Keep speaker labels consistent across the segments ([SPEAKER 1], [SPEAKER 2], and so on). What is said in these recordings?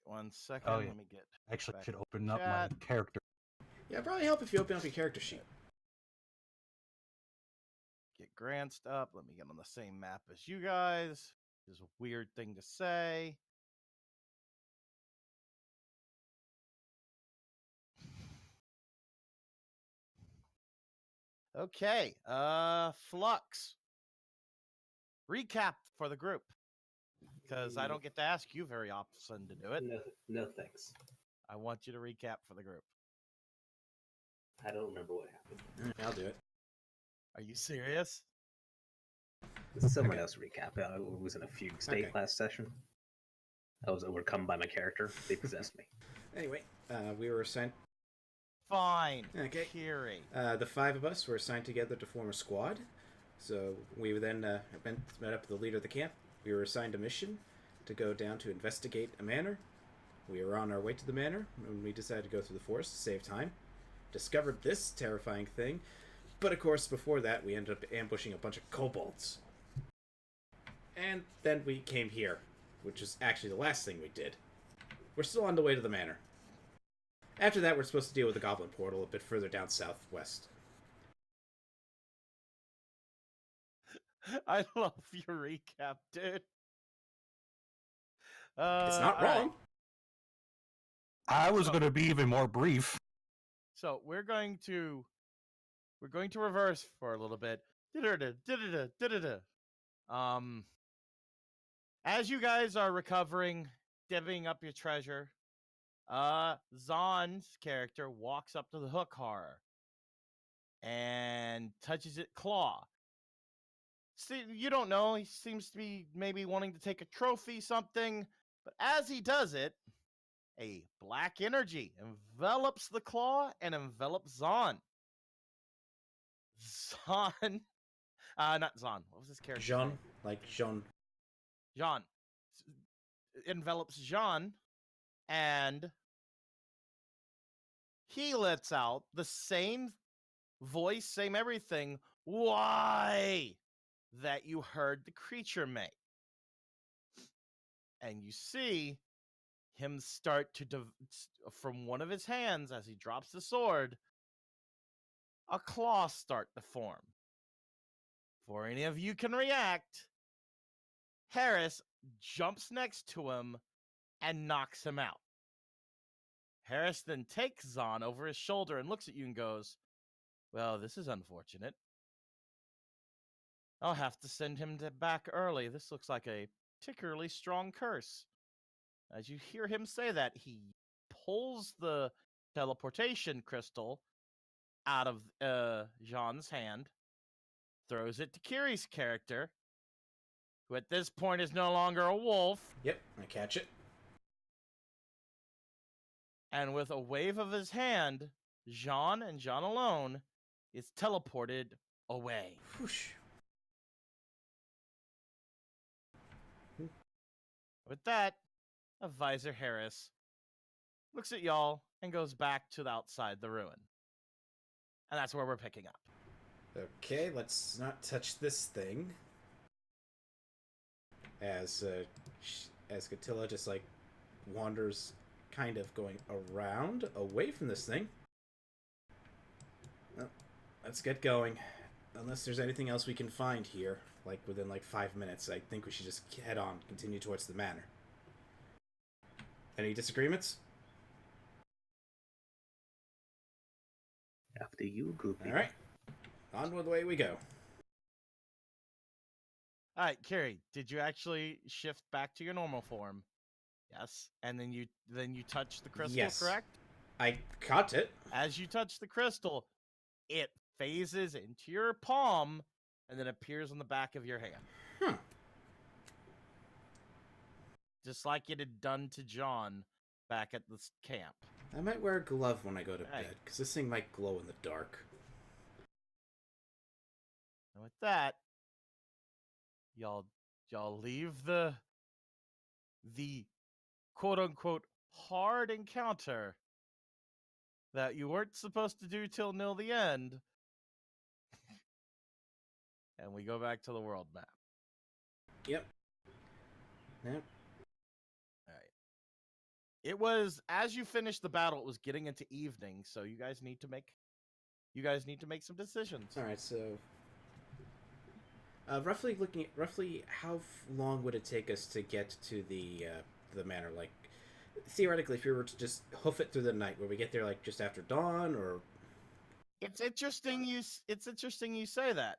[SPEAKER 1] 1 second.
[SPEAKER 2] Oh, yeah.
[SPEAKER 1] Let me get.
[SPEAKER 2] Actually,
[SPEAKER 1] back
[SPEAKER 2] should
[SPEAKER 1] to
[SPEAKER 2] open up my
[SPEAKER 1] chat.
[SPEAKER 2] character.
[SPEAKER 3] Yeah, it'd probably help if you open up your character sheet.
[SPEAKER 1] Get Granst up. Let me get on the same map as you guys. This is a weird thing to say. Okay. Flux. Recap for the group. Because I don't get to ask you very often to do it.
[SPEAKER 4] No thanks.
[SPEAKER 1] I want you to recap for the group.
[SPEAKER 4] I don't remember what happened.
[SPEAKER 3] I'll do it.
[SPEAKER 1] Are you serious?
[SPEAKER 4] Someone else recap. I was in a fugue state last session. I was overcome by my character. They possessed me.
[SPEAKER 3] Anyway, we were assigned...
[SPEAKER 1] Fine.
[SPEAKER 3] Okay.
[SPEAKER 1] Kiri.
[SPEAKER 3] The 5 of us were assigned together to form a squad. So we then met up with the leader of the camp. We were assigned a mission to go down to investigate a manor. We were on our way to the manor when we decided to go through the forest to save time. Discovered this terrifying thing. But of course, before that, we ended up ambushing a bunch of kobolds. And then we came here, which is actually the last thing we did. We're still on the way to the manor. After that, we're supposed to deal with the goblin portal a bit further down southwest.
[SPEAKER 1] I love your recap, dude.
[SPEAKER 3] It's not wrong.
[SPEAKER 2] I was going to be even more brief.
[SPEAKER 1] So we're going to reverse for a little bit. As you guys are recovering, divvying up your treasure, Zahn's character walks up to the hook horror and touches it claw. See, you don't know. He seems to be maybe wanting to take a trophy, something. But as he does it, a black energy envelops the claw and envelops Zahn. Zahn. Not Zahn. What was his character?
[SPEAKER 3] Jean.
[SPEAKER 1] name?
[SPEAKER 3] Like Jean.
[SPEAKER 1] Jean. Envelops Jean. And he lets out the same voice, same everything. Why? That you heard the creature make. And you see him start to, from one of his hands, as he drops the sword, a claw start to form. Before any of you can react, Harris jumps next to him and knocks him out. Harris then takes Zahn over his shoulder and looks at you and goes, well, this is unfortunate. I'll have to send him back early. This looks like a particularly strong curse. As you hear him say that, he pulls the teleportation crystal out of Jean's hand, throws it to Kiri's character, who at this point is no longer a wolf.
[SPEAKER 3] Yep, I catch it.
[SPEAKER 1] And with a wave of his hand, Jean and Jean alone is teleported away.
[SPEAKER 3] Whoosh.
[SPEAKER 1] With that, Advisor Harris looks at y'all and goes back to the outside the ruin. And that's where we're picking up.
[SPEAKER 3] Okay, let's not touch this thing. As Catilla just like wanders, kind of going around, away from this thing. Well, let's get going. Unless there's anything else we can find here, like within like 5 minutes, I think we should just head on, continue towards the manor. Any disagreements?
[SPEAKER 4] After you, groupie.
[SPEAKER 3] Alright. Onward the way we go.
[SPEAKER 1] Alright, Kiri, did you actually shift back to your normal form? Yes. And then you touch the crystal,
[SPEAKER 3] Yes.
[SPEAKER 1] correct?
[SPEAKER 3] I caught it.
[SPEAKER 1] As you touch the crystal, it phases into your palm and then appears on the back of your hand.
[SPEAKER 3] Huh.
[SPEAKER 1] Just like it had done to John back at the camp.
[SPEAKER 3] I might wear a glove when I go to
[SPEAKER 1] Hey.
[SPEAKER 3] bed, because this thing might glow in the dark.
[SPEAKER 1] And with that, y'all leave the quote unquote hard encounter that you weren't supposed to do till near the end. And we go back to the world map.
[SPEAKER 3] Yep. Yep.
[SPEAKER 1] Alright. It was as you finished the battle, it was getting into evening, so you guys need to make some decisions.
[SPEAKER 3] All right, so roughly how long would it take us to get to the manor? Like theoretically, if we were to just hoof it through the night, would we get there like just after dawn, or?
[SPEAKER 1] It's interesting you say that.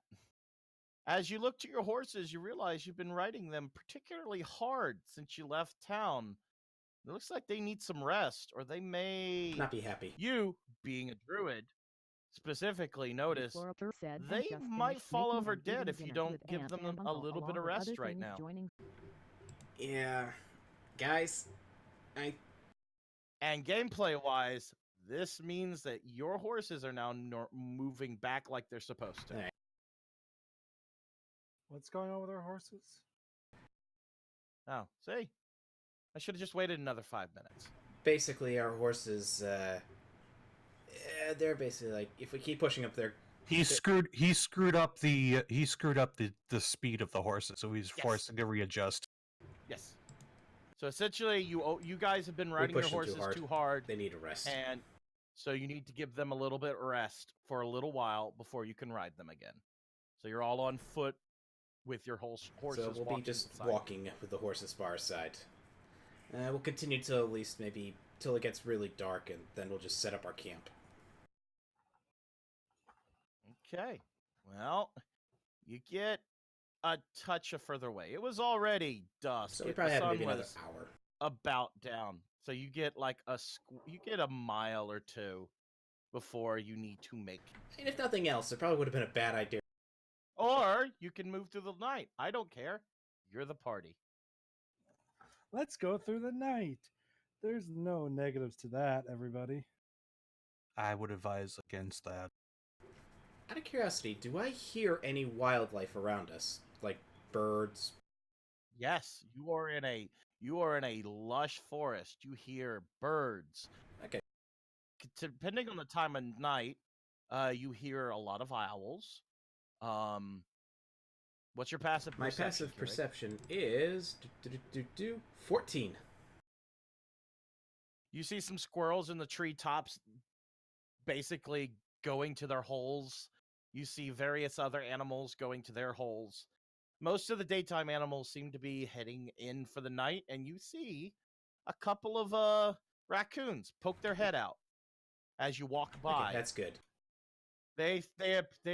[SPEAKER 1] As you look to your horses, you realize you've been riding them particularly hard since you left town. It looks like they need some rest, or they may
[SPEAKER 3] Not be happy.
[SPEAKER 1] You, being a druid, specifically notice
[SPEAKER 5] Explorer said, and
[SPEAKER 1] they
[SPEAKER 5] just
[SPEAKER 1] might
[SPEAKER 5] finished
[SPEAKER 1] fall
[SPEAKER 5] making
[SPEAKER 1] over
[SPEAKER 5] an
[SPEAKER 1] dead
[SPEAKER 5] eating
[SPEAKER 1] if you
[SPEAKER 5] dinner
[SPEAKER 1] don't
[SPEAKER 5] with
[SPEAKER 1] give
[SPEAKER 5] aunt
[SPEAKER 1] them
[SPEAKER 5] and
[SPEAKER 1] a
[SPEAKER 5] uncle,
[SPEAKER 1] little bit
[SPEAKER 5] along
[SPEAKER 1] of
[SPEAKER 5] with
[SPEAKER 1] rest
[SPEAKER 5] other
[SPEAKER 1] right
[SPEAKER 5] things
[SPEAKER 1] now.
[SPEAKER 5] joining.
[SPEAKER 3] Yeah, guys,
[SPEAKER 1] And gameplay-wise, this means that your horses are now moving back like they're supposed to.
[SPEAKER 3] All right.
[SPEAKER 2] What's going on with our horses?
[SPEAKER 1] Oh, see? I should have just waited another 5 minutes.
[SPEAKER 3] Basically, our horses, they're basically like, if we keep pushing up, they're
[SPEAKER 2] He screwed up the speed of the horses, so he's
[SPEAKER 1] Yes.
[SPEAKER 2] forced to readjust.
[SPEAKER 1] Yes. So essentially, you guys have been riding your
[SPEAKER 3] pushing too
[SPEAKER 1] horses
[SPEAKER 3] hard.
[SPEAKER 1] too hard,
[SPEAKER 3] they need a rest.
[SPEAKER 1] and so you need to give them a little bit of rest for a little while before you can ride them again. So you're all on foot with your horses.
[SPEAKER 3] So we'll be just
[SPEAKER 1] beside.
[SPEAKER 3] walking with the horses by our side. We'll continue till at least maybe till it gets really dark, and then we'll just set up our camp.
[SPEAKER 1] Okay. Well, you get a touch of further away. It was already dusk.
[SPEAKER 3] So we
[SPEAKER 1] The
[SPEAKER 3] probably had
[SPEAKER 1] sun
[SPEAKER 3] maybe another
[SPEAKER 1] was
[SPEAKER 3] hour.
[SPEAKER 1] about down. So you get like you get a mile or two before you need to make.
[SPEAKER 3] And if nothing else, it probably would have been a bad idea.
[SPEAKER 1] Or you can move through the night. I don't care. You're the party.
[SPEAKER 6] Let's go through the night. There's no negatives to that, everybody.
[SPEAKER 2] I would advise against that.
[SPEAKER 3] Out of curiosity, do I hear any wildlife around us, like birds?
[SPEAKER 1] Yes, you are in a lush forest. You hear birds.
[SPEAKER 3] Okay.
[SPEAKER 1] Depending on the time of night, you hear a lot of owls. What's your passive
[SPEAKER 3] My
[SPEAKER 1] perception?
[SPEAKER 3] passive
[SPEAKER 1] Keurig?
[SPEAKER 3] perception is 14.
[SPEAKER 1] You see some squirrels in the treetops basically going to their holes. You see various other animals going to their holes. Most of the daytime animals seem to be heading in for the night, and you see a couple of raccoons poke their head out as you walk by.
[SPEAKER 3] Okay, that's good.
[SPEAKER 1] They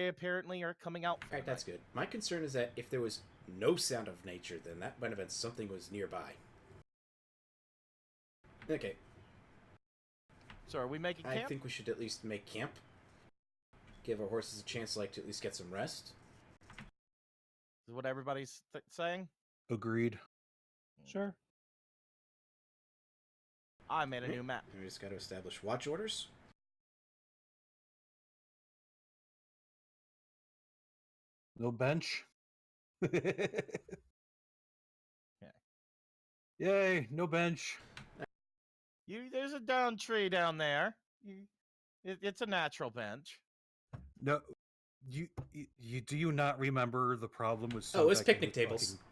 [SPEAKER 1] apparently are coming out.
[SPEAKER 3] Alright, that's good. My concern is that if there was no sound of nature, then that might have been something was nearby. Okay,
[SPEAKER 1] So are we making
[SPEAKER 3] I
[SPEAKER 1] camp?
[SPEAKER 3] think we should at least make camp. Give our horses a chance, like, to at least get some rest.
[SPEAKER 1] Is what everybody's saying?
[SPEAKER 2] Agreed.
[SPEAKER 6] Sure.
[SPEAKER 1] I made a new map.
[SPEAKER 3] And we just got to establish watch orders.
[SPEAKER 2] No bench. Yay, no bench.
[SPEAKER 1] There's a down tree down there. It's a natural bench.
[SPEAKER 2] No, you do you not remember the problem with?
[SPEAKER 3] Oh, it was
[SPEAKER 2] Sundeck and
[SPEAKER 3] picnic
[SPEAKER 2] the
[SPEAKER 3] tables.
[SPEAKER 2] fucking-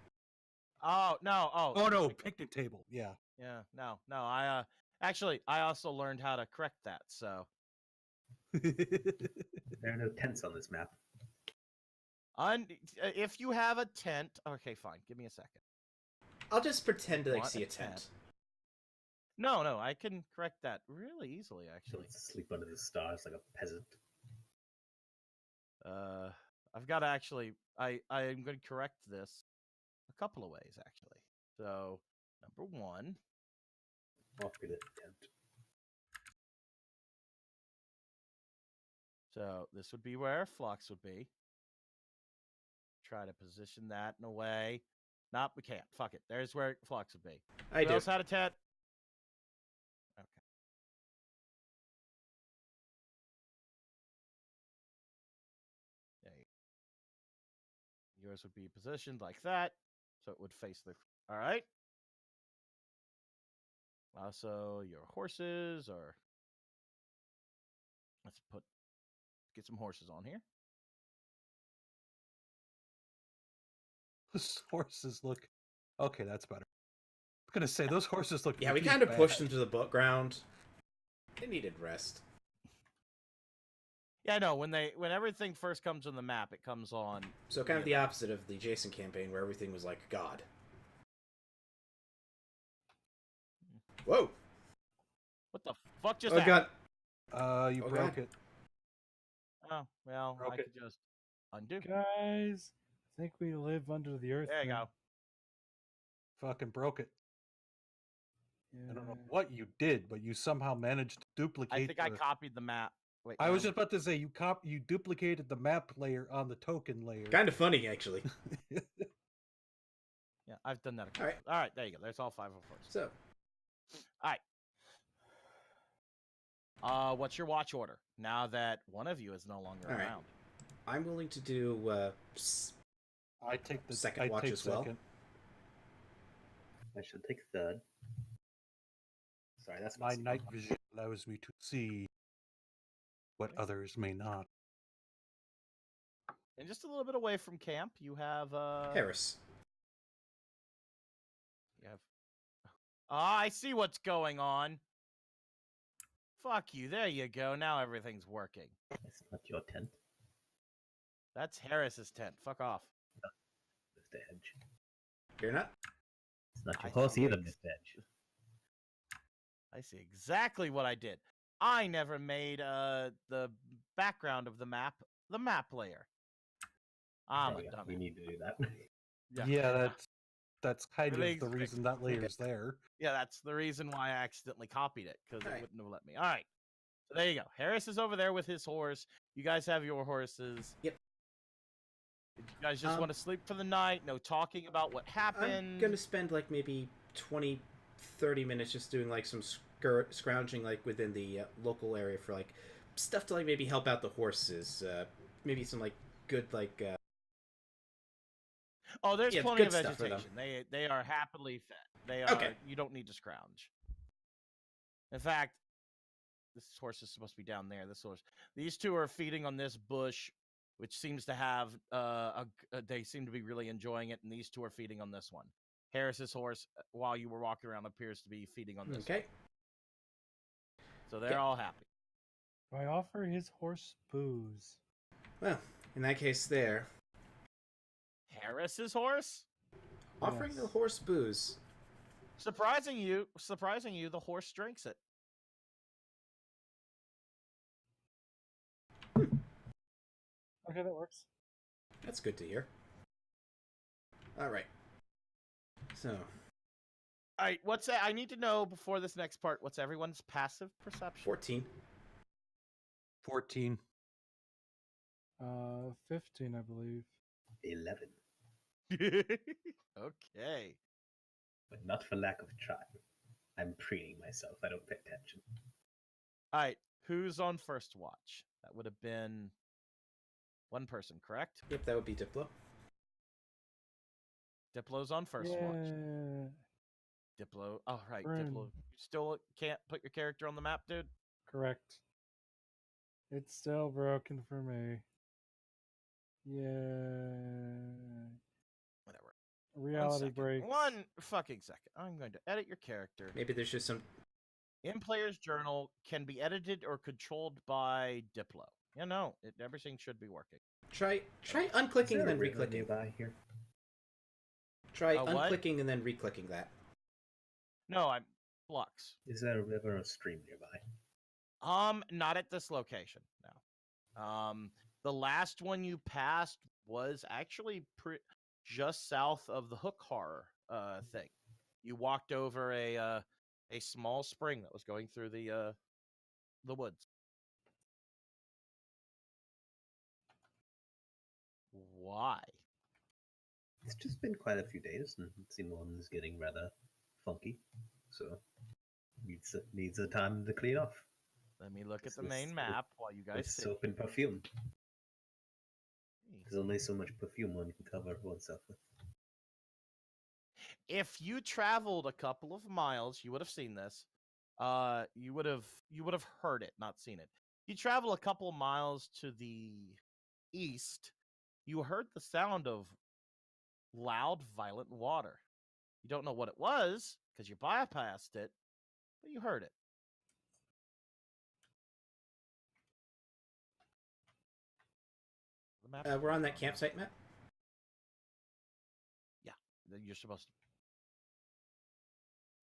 [SPEAKER 1] Oh no!
[SPEAKER 2] Oh no, picnic table. Yeah.
[SPEAKER 1] Yeah, no. I actually I also learned how to correct that. So
[SPEAKER 4] There are no tents on this map.
[SPEAKER 1] if you have a tent, okay, fine. Give me a second.
[SPEAKER 3] I'll just pretend to, like,
[SPEAKER 1] Want
[SPEAKER 3] see
[SPEAKER 1] a
[SPEAKER 3] a tent.
[SPEAKER 1] No, I can correct that really easily. Actually,
[SPEAKER 4] Don't sleep under the stars like a peasant.
[SPEAKER 1] I've got to actually. I'm going to correct this a couple of ways actually. So number one.
[SPEAKER 4] Alternate tent.
[SPEAKER 1] So this would be where Flux would be. Try to position that in a way. Nope, we can't. Fuck it. There's where Flux would be.
[SPEAKER 3] I
[SPEAKER 1] Who
[SPEAKER 3] do.
[SPEAKER 1] else had a tent? Okay. There you go. Yours would be positioned like that, so it would face the. All right. Also, your horses are. Let's get some horses on here.
[SPEAKER 2] Those horses look. Okay, that's better. gonna say those horses look.
[SPEAKER 3] Yeah, we
[SPEAKER 2] really
[SPEAKER 3] kind of pushed
[SPEAKER 2] bad.
[SPEAKER 3] them to the ground. They needed rest.
[SPEAKER 1] Yeah, I know. When everything first comes on the map, it comes on.
[SPEAKER 3] So kind of the opposite of the Jason campaign, where everything was like God. Whoa!
[SPEAKER 1] What the fuck just
[SPEAKER 3] Oh
[SPEAKER 1] happened?
[SPEAKER 3] God!
[SPEAKER 2] You
[SPEAKER 3] Oh,
[SPEAKER 2] broke
[SPEAKER 3] God.
[SPEAKER 2] it.
[SPEAKER 1] Oh, well,
[SPEAKER 2] Broke
[SPEAKER 1] I
[SPEAKER 2] it.
[SPEAKER 1] could just undo.
[SPEAKER 6] Guys, I think we live under the earth.
[SPEAKER 1] There you
[SPEAKER 6] now.
[SPEAKER 1] go.
[SPEAKER 2] Fucking broke it.
[SPEAKER 6] Yeah.
[SPEAKER 2] I don't know what you did, but you somehow managed to duplicate.
[SPEAKER 1] I think I copied the map. Wait,
[SPEAKER 2] I was
[SPEAKER 1] no.
[SPEAKER 2] just about to say you duplicated the map layer on the token layer.
[SPEAKER 3] Kind of funny, actually.
[SPEAKER 1] Yeah, I've done that a couple.
[SPEAKER 3] Alright.
[SPEAKER 1] All right, there you go. There's all 5 of us.
[SPEAKER 3] So,
[SPEAKER 1] What's your watch order now that one of you is no longer
[SPEAKER 3] All right.
[SPEAKER 1] around?
[SPEAKER 3] I'm willing to do
[SPEAKER 2] I take the
[SPEAKER 3] Second
[SPEAKER 2] I
[SPEAKER 3] watch
[SPEAKER 2] take
[SPEAKER 3] as well.
[SPEAKER 2] second.
[SPEAKER 4] I should take third. Sorry, that's
[SPEAKER 2] My
[SPEAKER 4] messy.
[SPEAKER 2] night vision allows me to see what others may not.
[SPEAKER 1] And just a little bit away from camp, you have
[SPEAKER 3] Harris.
[SPEAKER 1] You have. I see what's going on. Fuck you. There you go. Now everything's working.
[SPEAKER 4] It's not your tent,
[SPEAKER 1] That's Harris's tent. Fuck off.
[SPEAKER 4] Mr. Edge.
[SPEAKER 3] You're not?
[SPEAKER 4] It's not your
[SPEAKER 1] I
[SPEAKER 4] horse
[SPEAKER 1] see
[SPEAKER 4] either,
[SPEAKER 1] ex-
[SPEAKER 4] Mr. Edge.
[SPEAKER 1] I see exactly what I did. I never made the background of the map layer. I'm
[SPEAKER 4] There
[SPEAKER 1] a
[SPEAKER 4] we go.
[SPEAKER 1] dummy.
[SPEAKER 4] We need to do that.
[SPEAKER 2] Yeah, that's kind of
[SPEAKER 1] Everything's
[SPEAKER 2] the
[SPEAKER 1] fixed.
[SPEAKER 2] reason that layer's there.
[SPEAKER 1] Yeah, that's the reason why I accidentally copied it, because it
[SPEAKER 3] Alright.
[SPEAKER 1] wouldn't have let me. All right. So there you go. Harris is over there with his horse. You guys have your horses.
[SPEAKER 3] Yep.
[SPEAKER 1] Did you guys just want to sleep for the night? No talking about what happened?
[SPEAKER 3] I'm gonna spend like maybe 20, 30 minutes just doing like some scrounging like within the local area for like stuff to like maybe help out the horses. Maybe some like good like
[SPEAKER 1] Oh, there's
[SPEAKER 3] Yeah,
[SPEAKER 1] plenty
[SPEAKER 3] good
[SPEAKER 1] of
[SPEAKER 3] stuff for them.
[SPEAKER 1] vegetation. They are happily fed. They are.
[SPEAKER 3] Okay.
[SPEAKER 1] You don't need to scrounge. In fact, this horse is supposed to be down there. These two are feeding on this bush, which seems to have they seem to be really enjoying it, and these two are feeding on this one. Harris's horse, while you were walking around, appears to be feeding on this.
[SPEAKER 3] okay.
[SPEAKER 1] So they're
[SPEAKER 3] Okay.
[SPEAKER 1] all happy.
[SPEAKER 6] I offer his horse booze.
[SPEAKER 3] Well, in that case, there
[SPEAKER 1] Harris's horse?
[SPEAKER 3] offering the
[SPEAKER 6] Yes.
[SPEAKER 3] horse booze.
[SPEAKER 1] Surprising you, the horse drinks it.
[SPEAKER 6] Okay, that works.
[SPEAKER 3] That's good to hear. All right. So,
[SPEAKER 1] All right, what's that? I need to know before this next part. What's everyone's passive perception?
[SPEAKER 3] 14.
[SPEAKER 2] 14.
[SPEAKER 6] 15, I believe.
[SPEAKER 4] 11.
[SPEAKER 1] Okay.
[SPEAKER 4] But not for lack of trying. I'm preening myself. I don't pay attention.
[SPEAKER 1] All right, who's on first watch? That would have been one person, correct?
[SPEAKER 3] Yep, that would be Diplo.
[SPEAKER 1] Diplo's on first watch.
[SPEAKER 6] Yeah.
[SPEAKER 1] Diplo. Oh, right,
[SPEAKER 6] Friend.
[SPEAKER 1] Diplo. You still can't put your character on the map, dude?
[SPEAKER 6] Correct. It's still broken for me. Yeah.
[SPEAKER 1] Whatever.
[SPEAKER 6] Reality breaks.
[SPEAKER 1] 1 fucking second. I'm going to edit your character.
[SPEAKER 3] Maybe there's just some.
[SPEAKER 1] In player's journal can be edited or controlled by Diplo. You know, everything should be working.
[SPEAKER 3] Try
[SPEAKER 4] Is
[SPEAKER 3] unclicking
[SPEAKER 4] there
[SPEAKER 3] and
[SPEAKER 4] a
[SPEAKER 3] then
[SPEAKER 4] river
[SPEAKER 3] reclicking.
[SPEAKER 4] nearby here?
[SPEAKER 3] Try
[SPEAKER 1] A what?
[SPEAKER 3] unclicking and then reclicking that.
[SPEAKER 1] No, I'm Flux.
[SPEAKER 4] Is there a river or stream nearby?
[SPEAKER 1] Not at this location. No. The last one you passed was actually just south of the Hook Horror thing. You walked over a small spring that was going through the woods. Why?
[SPEAKER 4] It's just been quite a few days, and Simone's getting rather funky, so needs a time to clean off.
[SPEAKER 1] Let me look at
[SPEAKER 4] This
[SPEAKER 1] the
[SPEAKER 4] was
[SPEAKER 1] main
[SPEAKER 4] with-
[SPEAKER 1] map while you guys
[SPEAKER 4] With
[SPEAKER 1] sit.
[SPEAKER 4] soap and perfume. There's only so much perfume one can cover oneself with.
[SPEAKER 1] If you traveled a couple of miles, you would have seen this. You would have heard it, not seen it. You travel a couple of miles to the east, you heard the sound of loud, violent water. You don't know what it was because you bypassed it, but you heard it. The map.
[SPEAKER 3] We're on that campsite map.
[SPEAKER 1] Yeah, you're supposed to.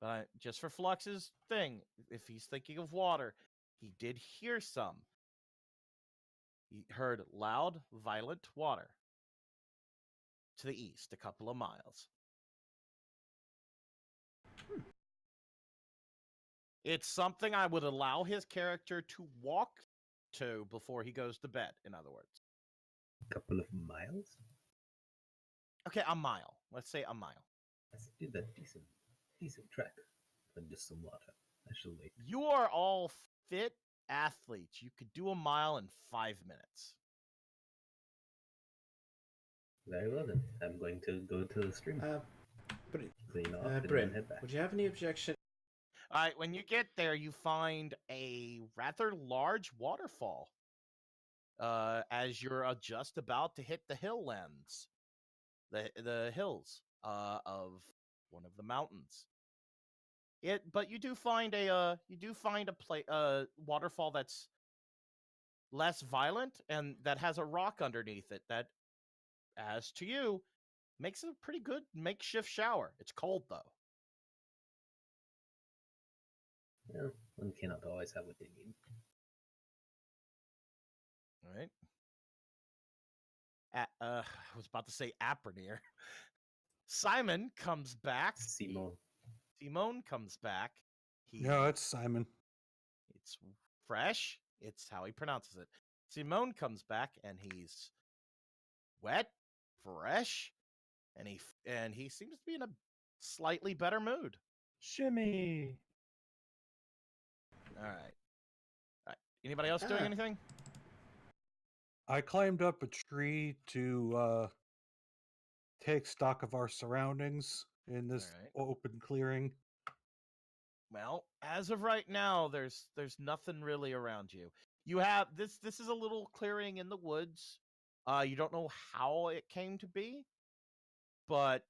[SPEAKER 1] But just for Flux's thing, if he's thinking of water, he did hear some. He heard loud, violent water to the east, a couple of miles. It's something I would allow his character to walk to before he goes to bed, in other words.
[SPEAKER 4] A couple of miles?
[SPEAKER 1] Okay, a mile. Let's say a mile.
[SPEAKER 4] I did a decent trek for just some water. I shall wait.
[SPEAKER 1] You are all fit athletes. You could do a mile in 5 minutes.
[SPEAKER 4] Very well then. I'm going to go to the stream. Clean off and
[SPEAKER 3] Bryn,
[SPEAKER 4] then head back.
[SPEAKER 3] would you have any objection?
[SPEAKER 1] All right, when you get there, you find a rather large waterfall. As you're just about to hit the hill lands, the hills of one of the mountains. But you do find a waterfall that's less violent and that has a rock underneath it that, as to you, makes it a pretty good makeshift shower. It's cold though.
[SPEAKER 4] Well, one cannot always have what they need.
[SPEAKER 1] All right. I was about to say Apronier. Simon comes back. Simone comes back.
[SPEAKER 2] No, it's Simon.
[SPEAKER 1] It's fresh. It's how he pronounces it. Simone comes back and he's wet, fresh, and he seems to be in a slightly better mood.
[SPEAKER 6] Shimmy.
[SPEAKER 1] All right. Anybody else doing anything?
[SPEAKER 2] I climbed up a tree to take stock of our surroundings in this open clearing.
[SPEAKER 1] Well, as of right now, there's nothing really around you. You have this is a little clearing in the woods. You don't know how it came to be, but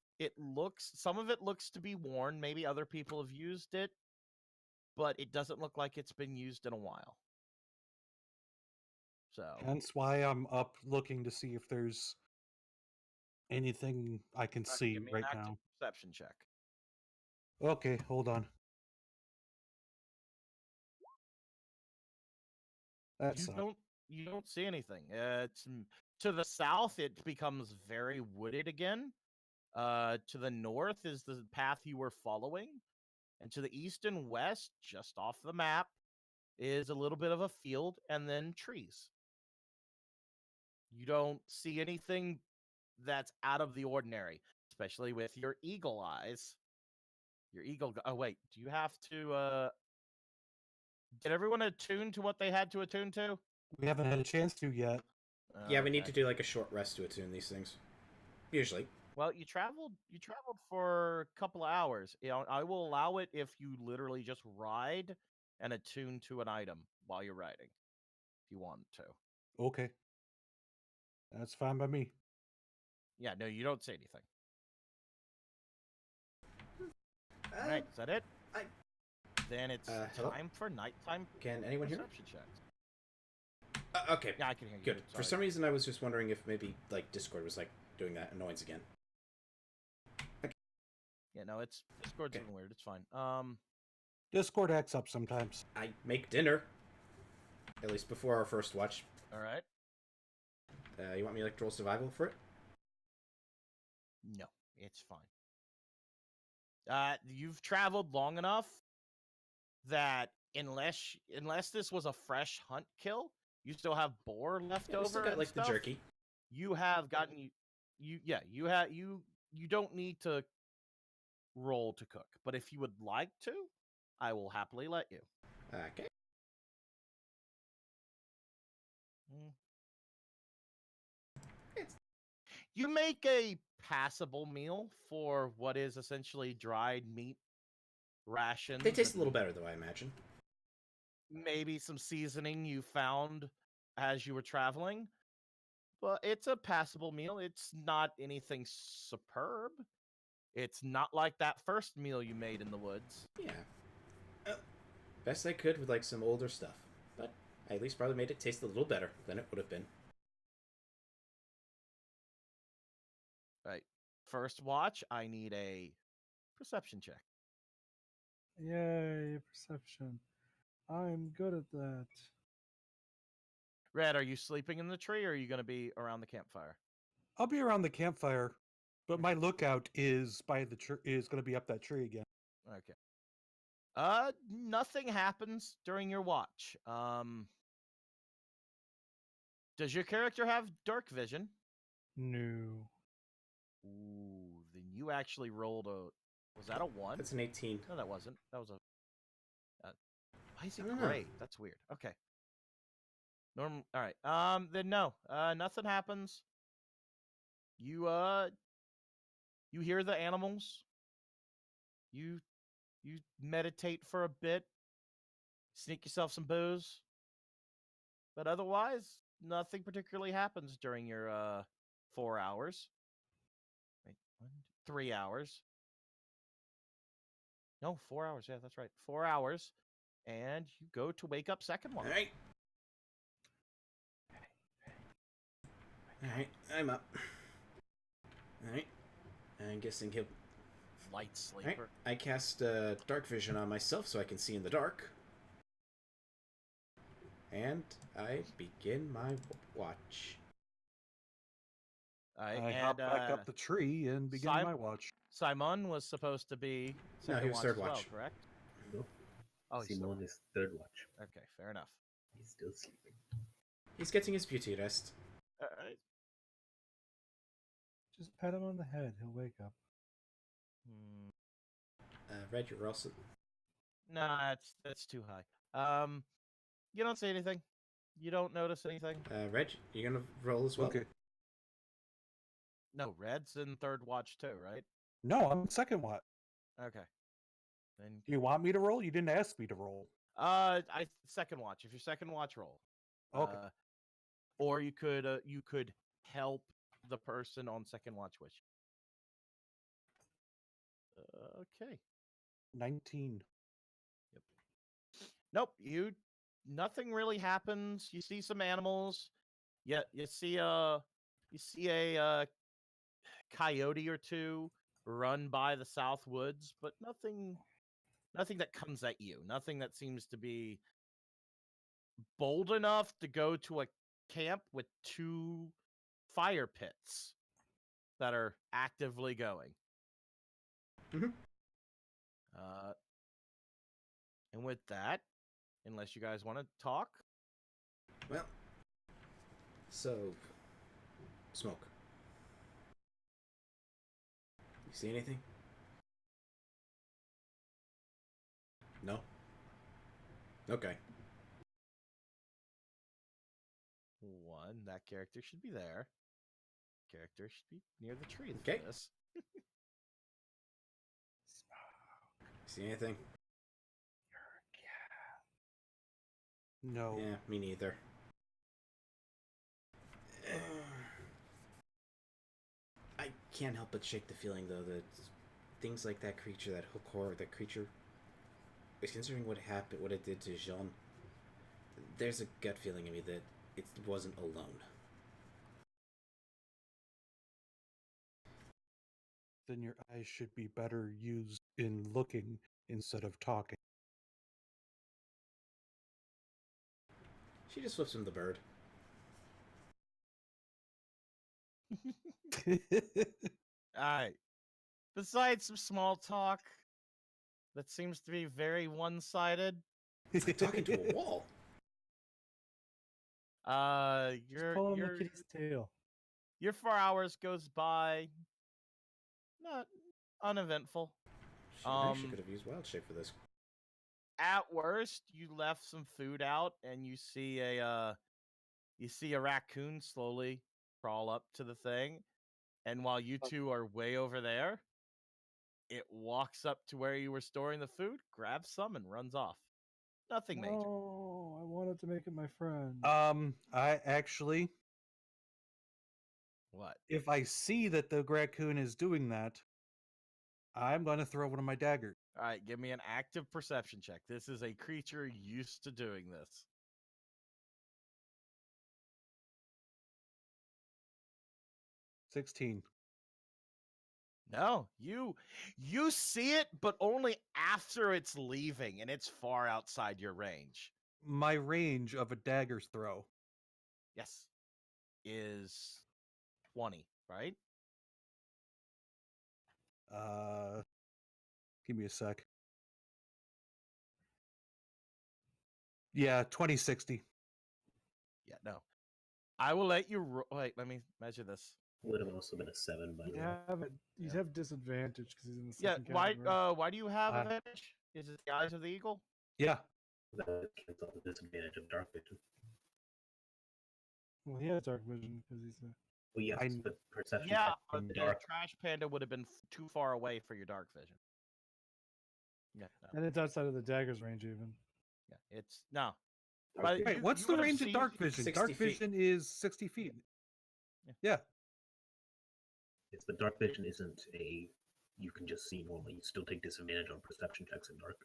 [SPEAKER 1] some of it looks to be worn. Maybe other people have used it, but it doesn't look like it's been used in a while. So
[SPEAKER 2] hence why I'm up looking to see if there's anything I can see
[SPEAKER 1] give me
[SPEAKER 2] right
[SPEAKER 1] an active
[SPEAKER 2] now.
[SPEAKER 1] Perception check.
[SPEAKER 2] Okay, hold on.
[SPEAKER 1] You don't see anything. It's to the south. It becomes very wooded again. To the north is the path you were following, and to the east and west, just off the map, is a little bit of a field and then trees. You don't see anything that's out of the ordinary, especially with your eagle eyes. Oh wait, do you have to? Did everyone attune to what they had to attune to?
[SPEAKER 2] We haven't had a chance to yet.
[SPEAKER 3] Yeah, we need to do like a short rest to attune these things. Usually.
[SPEAKER 1] Well, you traveled for a couple of hours. I will allow it if you literally just ride and attune to an item while you're riding, if you want to.
[SPEAKER 2] Okay. That's fine by me.
[SPEAKER 1] Yeah, no, you don't say anything. All right, is that it? Then it's time for nighttime.
[SPEAKER 3] Can anyone hear me?
[SPEAKER 1] Perception checks.
[SPEAKER 3] Okay.
[SPEAKER 1] Yeah, I can hear you.
[SPEAKER 3] Good. For some reason, I was just wondering if maybe like Discord was like doing that annoyance again. Okay.
[SPEAKER 1] Yeah, no, Discord's even weird. It's fine.
[SPEAKER 2] Discord acts up sometimes.
[SPEAKER 3] I make dinner. At least before our first watch.
[SPEAKER 1] All right.
[SPEAKER 3] You want me to like roll survival for it?
[SPEAKER 1] No, it's fine. You've traveled long enough that unless this was a fresh hunt kill, you still have boar left over.
[SPEAKER 3] We still got like the jerky.
[SPEAKER 1] You have gotten you don't need to roll to cook, but if you would like to, I will happily let you.
[SPEAKER 3] Okay.
[SPEAKER 1] You make a passable meal for what is essentially dried meat rations.
[SPEAKER 3] They taste a little better, though, I imagine.
[SPEAKER 1] Maybe some seasoning you found as you were traveling. But it's a passable meal. It's not anything superb. It's not like that first meal you made in the woods.
[SPEAKER 3] Yeah. Best I could with like some older stuff, but I at least probably made it taste a little better than it would have been.
[SPEAKER 1] Right. First watch, I need a perception check.
[SPEAKER 6] Yay, perception. I'm good at that.
[SPEAKER 1] Red, are you sleeping in the tree or are you going to be around the campfire?
[SPEAKER 2] I'll be around the campfire, but my lookout is by the is going to be up that tree again.
[SPEAKER 1] Okay. Nothing happens during your watch. Does your character have dark vision?
[SPEAKER 6] No.
[SPEAKER 1] Ooh, then you actually rolled a. Was that a 1?
[SPEAKER 3] That's an 18.
[SPEAKER 1] No, that wasn't. That was a. Why is it
[SPEAKER 3] I don't know.
[SPEAKER 1] gray? That's weird. Okay. All right. Then no. Nothing happens. You hear the animals. You meditate for a bit. Sneak yourself some booze. But otherwise, nothing particularly happens during your 4 hours. Wait, 3 hours. No, 4 hours. Yeah, that's right. 4 hours. And you go to wake up second one.
[SPEAKER 3] All right. All right, I'm up. All right. I'm guessing he'll.
[SPEAKER 1] Light
[SPEAKER 3] All right.
[SPEAKER 1] sleeper.
[SPEAKER 3] I cast dark vision on myself so I can see in the dark. And I begin my watch.
[SPEAKER 1] All right,
[SPEAKER 2] I hop back up the tree and begin my watch.
[SPEAKER 1] Simon was supposed to be
[SPEAKER 3] No,
[SPEAKER 1] second
[SPEAKER 3] he was
[SPEAKER 1] watch
[SPEAKER 3] third
[SPEAKER 1] as well,
[SPEAKER 3] watch.
[SPEAKER 1] correct?
[SPEAKER 4] Nope.
[SPEAKER 1] Oh, he's
[SPEAKER 4] Simon is third watch.
[SPEAKER 1] okay, fair enough.
[SPEAKER 4] He's still sleeping.
[SPEAKER 3] He's getting his beauty rest.
[SPEAKER 1] All right.
[SPEAKER 6] Just pat him on the head. He'll wake up.
[SPEAKER 3] Red, you're also.
[SPEAKER 1] Nah, that's too high. You don't see anything. You don't notice anything.
[SPEAKER 3] Reg, you're gonna roll as well.
[SPEAKER 2] Okay.
[SPEAKER 1] No, Red's in third watch too, right?
[SPEAKER 2] No, I'm second watch.
[SPEAKER 1] Okay. Then
[SPEAKER 2] Do you want me to roll? You didn't ask me to roll.
[SPEAKER 1] I second watch. If you're second watch, roll.
[SPEAKER 2] Okay.
[SPEAKER 1] Or you could help the person on second watch with you. Okay.
[SPEAKER 2] 19.
[SPEAKER 1] Yep. Nope. Nothing really happens. You see some animals. Yeah, you see a coyote or two run by the south woods, but nothing that comes at you. Nothing that seems to be bold enough to go to a camp with 2 fire pits that are actively going.
[SPEAKER 3] Mhm.
[SPEAKER 1] And with that, unless you guys want to talk,
[SPEAKER 3] Well, so smoke. You see anything? No. Okay.
[SPEAKER 1] 1, that character should be there. Character should be near the tree.
[SPEAKER 3] Okay.
[SPEAKER 1] For this.
[SPEAKER 3] See anything?
[SPEAKER 2] No.
[SPEAKER 3] Yeah, me neither. I can't help but shake the feeling, though, that things like that creature, that Hokor, that creature, considering what happened, what it did to Jean, there's a gut feeling in me that it wasn't alone.
[SPEAKER 2] Then your eyes should be better used in looking instead of talking.
[SPEAKER 3] She just flips him the bird.
[SPEAKER 1] Alright. Besides some small talk that seems to be very one-sided,
[SPEAKER 3] It's like talking to a wall.
[SPEAKER 6] Pull on the kitty's tail.
[SPEAKER 1] your 4 hours goes by not uneventful.
[SPEAKER 3] She could have used wild shape for this.
[SPEAKER 1] At worst, you left some food out and you see a raccoon slowly crawl up to the thing, and while you two are way over there, it walks up to where you were storing the food, grabs some, and runs off. Nothing major.
[SPEAKER 6] Oh, I wanted to make it my friend.
[SPEAKER 2] I actually,
[SPEAKER 1] What?
[SPEAKER 2] if I see that the raccoon is doing that, I'm going to throw one of my daggers.
[SPEAKER 1] All right, give me an active perception check. This is a creature used to doing this.
[SPEAKER 2] 16.
[SPEAKER 1] No, you see it, but only after it's leaving, and it's far outside your range.
[SPEAKER 2] My range of a dagger's throw.
[SPEAKER 1] Yes, is 20, right?
[SPEAKER 2] Give me a sec. Yeah, 2060.
[SPEAKER 1] Yeah, no. I will let you. Wait, let me measure this.
[SPEAKER 4] Would have also been a 7 by the way.
[SPEAKER 6] You'd have disadvantage because he's in the
[SPEAKER 1] Yeah,
[SPEAKER 6] second category.
[SPEAKER 1] why do you have advantage? Is it the eyes of the eagle?
[SPEAKER 2] Yeah.
[SPEAKER 4] That would cancel the disadvantage of dark vision.
[SPEAKER 6] Well, he has dark vision because he's a.
[SPEAKER 4] Well, yes, but perception
[SPEAKER 1] Yeah,
[SPEAKER 4] check
[SPEAKER 1] but
[SPEAKER 4] in
[SPEAKER 1] the
[SPEAKER 4] dark.
[SPEAKER 1] trash panda would have been too far away for your dark vision. Yeah, no.
[SPEAKER 6] And it's outside of the dagger's range, even.
[SPEAKER 1] Yeah, it's no.
[SPEAKER 4] Dark
[SPEAKER 1] But
[SPEAKER 2] Wait, what's
[SPEAKER 1] you
[SPEAKER 2] the
[SPEAKER 1] would have
[SPEAKER 2] range of
[SPEAKER 1] seen-
[SPEAKER 2] dark vision?
[SPEAKER 3] 60
[SPEAKER 2] Dark
[SPEAKER 3] feet.
[SPEAKER 2] vision is 60 feet. Yeah.
[SPEAKER 4] Yes, but dark vision isn't a. You can just see normally. You still take disadvantage on perception checks in dark.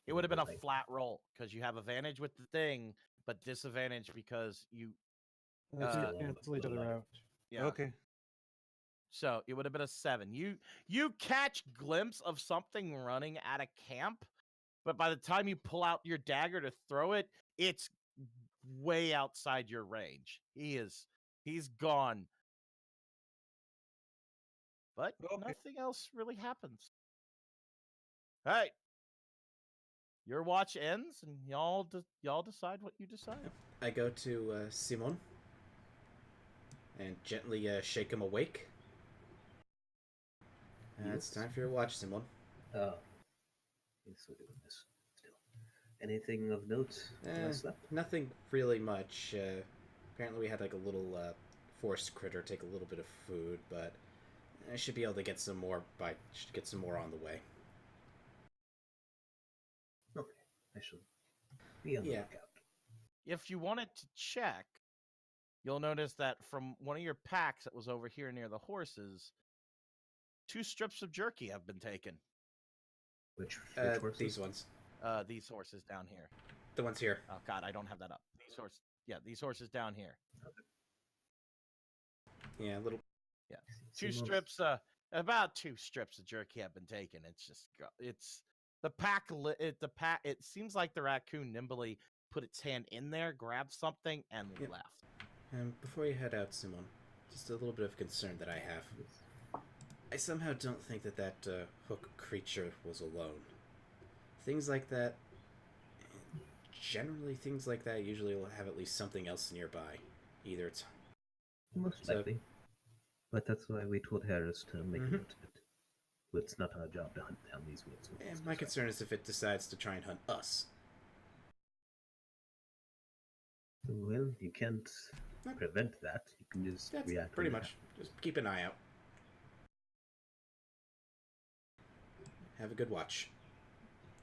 [SPEAKER 1] It would have been a
[SPEAKER 4] Right.
[SPEAKER 1] flat roll because you have advantage with the thing, but disadvantage because you.
[SPEAKER 6] And they two
[SPEAKER 1] Uh,
[SPEAKER 6] cancel each other out.
[SPEAKER 1] Yeah.
[SPEAKER 2] Okay.
[SPEAKER 1] So it would have been a 7. You catch glimpse of something running at a camp, but by the time you pull out your dagger to throw it, it's way outside your range. He's gone. But
[SPEAKER 2] Okay.
[SPEAKER 1] nothing else really happens. All right. Your watch ends, and y'all decide what you decide.
[SPEAKER 3] I go to Simon and gently shake him awake. It's time for your watch, Simon.
[SPEAKER 4] Oh. Yes, we're doing this still. Anything of note last left?
[SPEAKER 3] Nothing really much. Apparently, we had like a little forest critter take a little bit of food, but I should be able to get some more. Should get some more on the way.
[SPEAKER 4] Okay, I shall be on the
[SPEAKER 3] Yeah.
[SPEAKER 4] lookout.
[SPEAKER 1] If you wanted to check, you'll notice that from one of your packs that was over here near the horses, 2 strips of jerky have been taken.
[SPEAKER 4] Which horses?
[SPEAKER 3] These ones.
[SPEAKER 1] These horses down here.
[SPEAKER 3] The ones here.
[SPEAKER 1] Oh God, I don't have that up. These horses down here.
[SPEAKER 3] Yeah, little.
[SPEAKER 1] Two
[SPEAKER 4] Simons-
[SPEAKER 1] strips. About 2 strips of jerky have been taken. It's the pack. It seems like the raccoon nimbly put its hand in there, grabbed something, and
[SPEAKER 3] Yep.
[SPEAKER 1] left.
[SPEAKER 3] Before you head out, Simon, just a little bit of concern that I have. I somehow don't think that hook creature was alone. Things like that. Generally, things like that usually will have at least something else nearby. Either it's.
[SPEAKER 4] Most
[SPEAKER 3] So-
[SPEAKER 4] likely. But that's why we told Harris to make
[SPEAKER 3] Mhm.
[SPEAKER 4] a note of it. But it's not our job to hunt down these woods.
[SPEAKER 3] My concern is if it decides to try and hunt us.
[SPEAKER 4] Well, you can't prevent that. You can just
[SPEAKER 3] That's
[SPEAKER 4] react.
[SPEAKER 3] pretty
[SPEAKER 4] when it
[SPEAKER 3] much. Just keep an eye out. Have a good watch.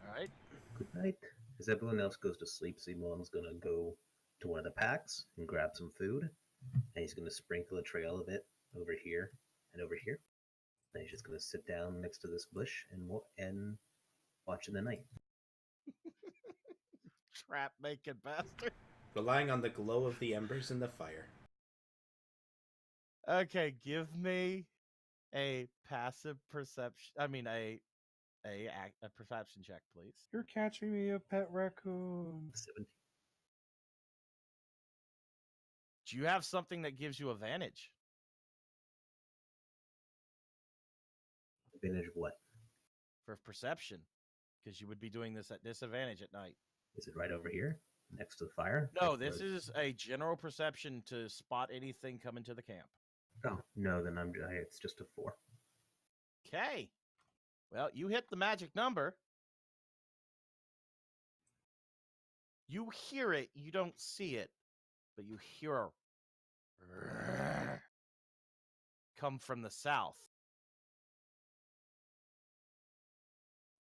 [SPEAKER 1] All right.
[SPEAKER 4] Good night. As everyone else goes to sleep, Simon's gonna go to one of the packs and grab some food, and he's gonna sprinkle a trail of it over here and over here. And he's just gonna sit down next to this bush and watch in the night.
[SPEAKER 1] Trap making bastard.
[SPEAKER 3] Relying on the glow of the embers in the fire.
[SPEAKER 1] Okay, give me a passive perception. I mean, a perception check, please.
[SPEAKER 6] You're catching me a pet raccoon.
[SPEAKER 4] 17.
[SPEAKER 1] Do you have something that gives you advantage?
[SPEAKER 4] Advantage of what?
[SPEAKER 1] For perception, because you would be doing this at disadvantage at night.
[SPEAKER 4] Is it right over here, next to the fire?
[SPEAKER 1] No,
[SPEAKER 4] Or-
[SPEAKER 1] this is a general perception to spot anything coming to the camp.
[SPEAKER 4] Oh no, then it's just a 4.
[SPEAKER 1] Okay. Well, you hit the magic number. You hear it, you don't see it, but you hear a come from the south.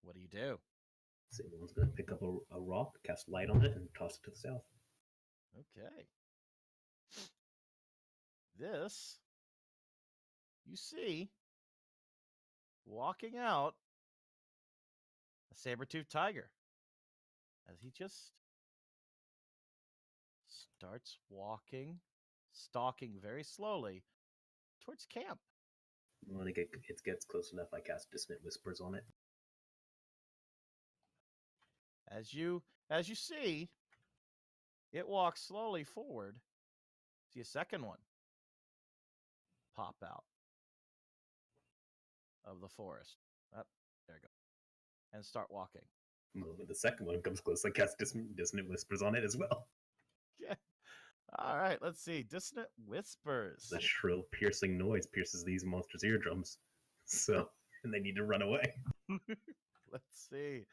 [SPEAKER 1] What do you do?
[SPEAKER 4] Simon's gonna pick up a rock, cast light on it, and toss it to the south.
[SPEAKER 1] Okay. This, you see, walking out a saber-toothed tiger as he just starts stalking very slowly towards camp.
[SPEAKER 4] When it gets close enough, I cast Dissonant Whispers on it.
[SPEAKER 1] As you see, it walks slowly forward. See a second one pop out of the forest. There you go. And start walking.
[SPEAKER 4] Well, when the second one comes close, I cast Dissonant Whispers on it as well.
[SPEAKER 1] Yeah. All right, let's see. Dissonant Whispers.
[SPEAKER 4] The shrill, piercing noise pierces these monsters' eardrums. And they need to run away.
[SPEAKER 1] Let's see.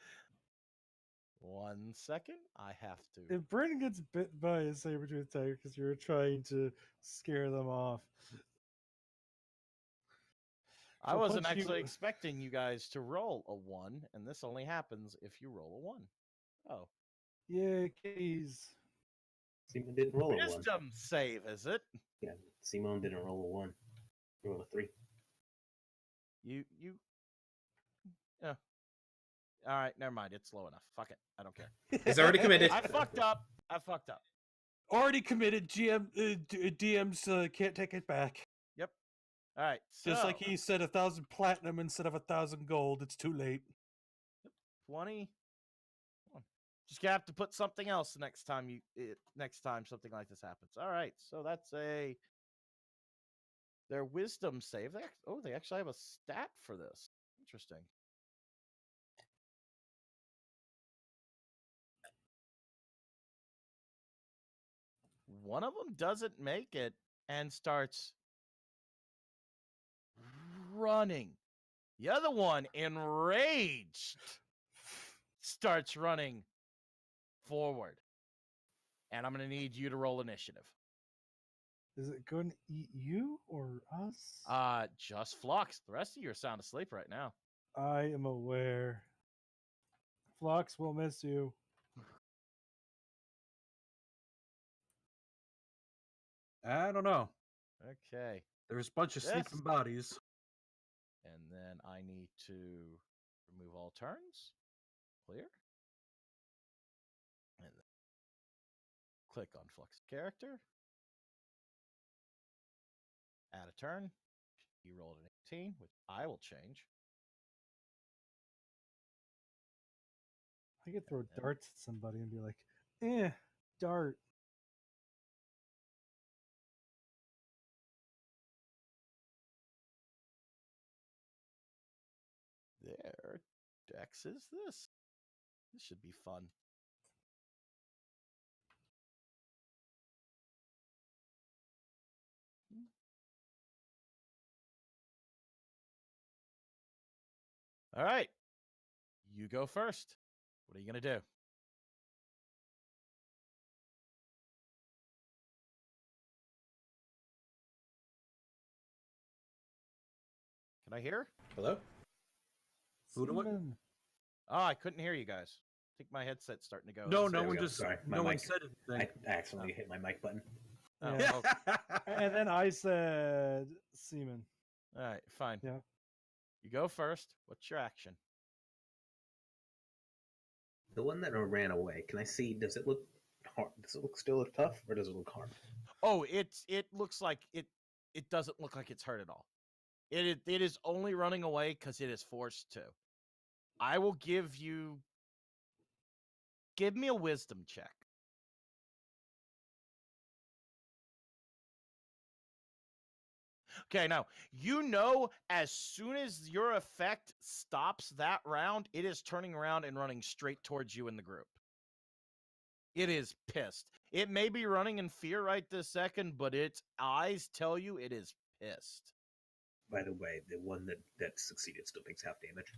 [SPEAKER 1] 1 second. I have to.
[SPEAKER 6] If Brandon gets bit by a saber-toothed tiger because you were trying to scare them off.
[SPEAKER 1] I wasn't actually expecting you guys to roll a 1, and this only happens if you roll a 1. Oh.
[SPEAKER 6] Yeah, kitties.
[SPEAKER 4] Simon didn't roll a 1.
[SPEAKER 1] Wisdom save, is it?
[SPEAKER 4] Yeah, Simon didn't roll a 1. He rolled a 3.
[SPEAKER 1] You. Yeah. All right, never mind. It's low enough. Fuck it. I don't care.
[SPEAKER 3] He's already committed.
[SPEAKER 1] I fucked up.
[SPEAKER 2] Already committed. DMs can't take it back.
[SPEAKER 1] Yep. All right.
[SPEAKER 2] Just like he said, 1,000 platinum instead of 1,000 gold. It's too late.
[SPEAKER 1] 20. Just gonna have to put something else next time something like this happens. All right. So that's their wisdom save. They actually have a stat for this. Interesting. One of them doesn't make it and starts running. The other one, enraged, starts running forward. And I'm going to need you to roll initiative.
[SPEAKER 6] Is it going to eat you or us?
[SPEAKER 1] Just Phlox. The rest of you are sound asleep right now.
[SPEAKER 6] I am aware. Phlox will miss you.
[SPEAKER 2] I don't know.
[SPEAKER 1] Okay.
[SPEAKER 2] There's a bunch of sleeping bodies.
[SPEAKER 1] And then I need to remove all turns. Clear. And then click on Flux character. Add a turn. He rolled an 18, which I will change.
[SPEAKER 6] I could throw darts at somebody and be like, dart.
[SPEAKER 1] Their dex is this. This should be fun. All right. You go first. What are you going to do? Can I hear?
[SPEAKER 3] Hello?
[SPEAKER 2] Who do what?
[SPEAKER 1] Oh, I couldn't hear you guys. I think my headset's starting to go.
[SPEAKER 2] No
[SPEAKER 4] There we
[SPEAKER 2] one
[SPEAKER 4] go.
[SPEAKER 2] just
[SPEAKER 4] Sorry, my
[SPEAKER 2] no one
[SPEAKER 4] mic.
[SPEAKER 2] said anything.
[SPEAKER 4] I accidentally hit my mic button.
[SPEAKER 1] Oh,
[SPEAKER 6] Yeah.
[SPEAKER 1] okay.
[SPEAKER 6] And then I said semen.
[SPEAKER 1] All right, fine.
[SPEAKER 6] Yeah.
[SPEAKER 1] You go first. What's your action?
[SPEAKER 4] The one that ran away, can I see, does it look hard? Does it look still tough, or does it look hard?
[SPEAKER 1] Oh, it looks like it doesn't look like it's hurt at all. It is only running away because it is forced to. I will give me a wisdom check. Okay, now, as soon as your effect stops that round, it is turning around and running straight towards you in the group. It is pissed. It may be running in fear right this second, but its eyes tell you it is pissed.
[SPEAKER 4] By the way, the one that succeeded still takes half damage.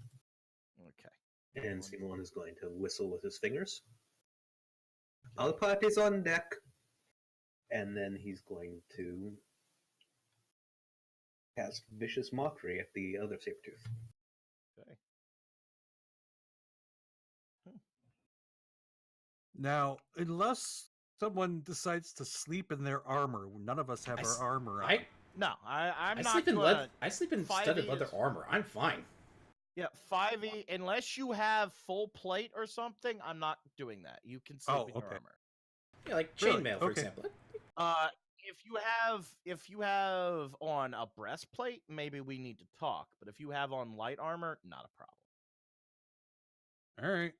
[SPEAKER 1] Okay.
[SPEAKER 4] And Simon is going to whistle with his fingers. All parties on deck. And then he's going to cast Vicious Mockery at the other Sabertooth.
[SPEAKER 1] Okay.
[SPEAKER 2] Now, unless someone decides to sleep in their armor, none of us have our armor on.
[SPEAKER 1] No, I'm
[SPEAKER 3] I
[SPEAKER 1] not
[SPEAKER 3] sleep in
[SPEAKER 1] gonna
[SPEAKER 3] I sleep in
[SPEAKER 1] fight
[SPEAKER 3] studded
[SPEAKER 1] these.
[SPEAKER 3] leather armor. I'm fine.
[SPEAKER 1] Yeah, 5e. Unless you have full plate or something, I'm not doing that. You can sleep in your armor.
[SPEAKER 3] Yeah, like
[SPEAKER 2] Really?
[SPEAKER 3] chainmail, for
[SPEAKER 2] Okay.
[SPEAKER 3] example.
[SPEAKER 1] If you have on a breastplate, maybe we need to talk. But if you have on light armor, not a problem.
[SPEAKER 2] All right.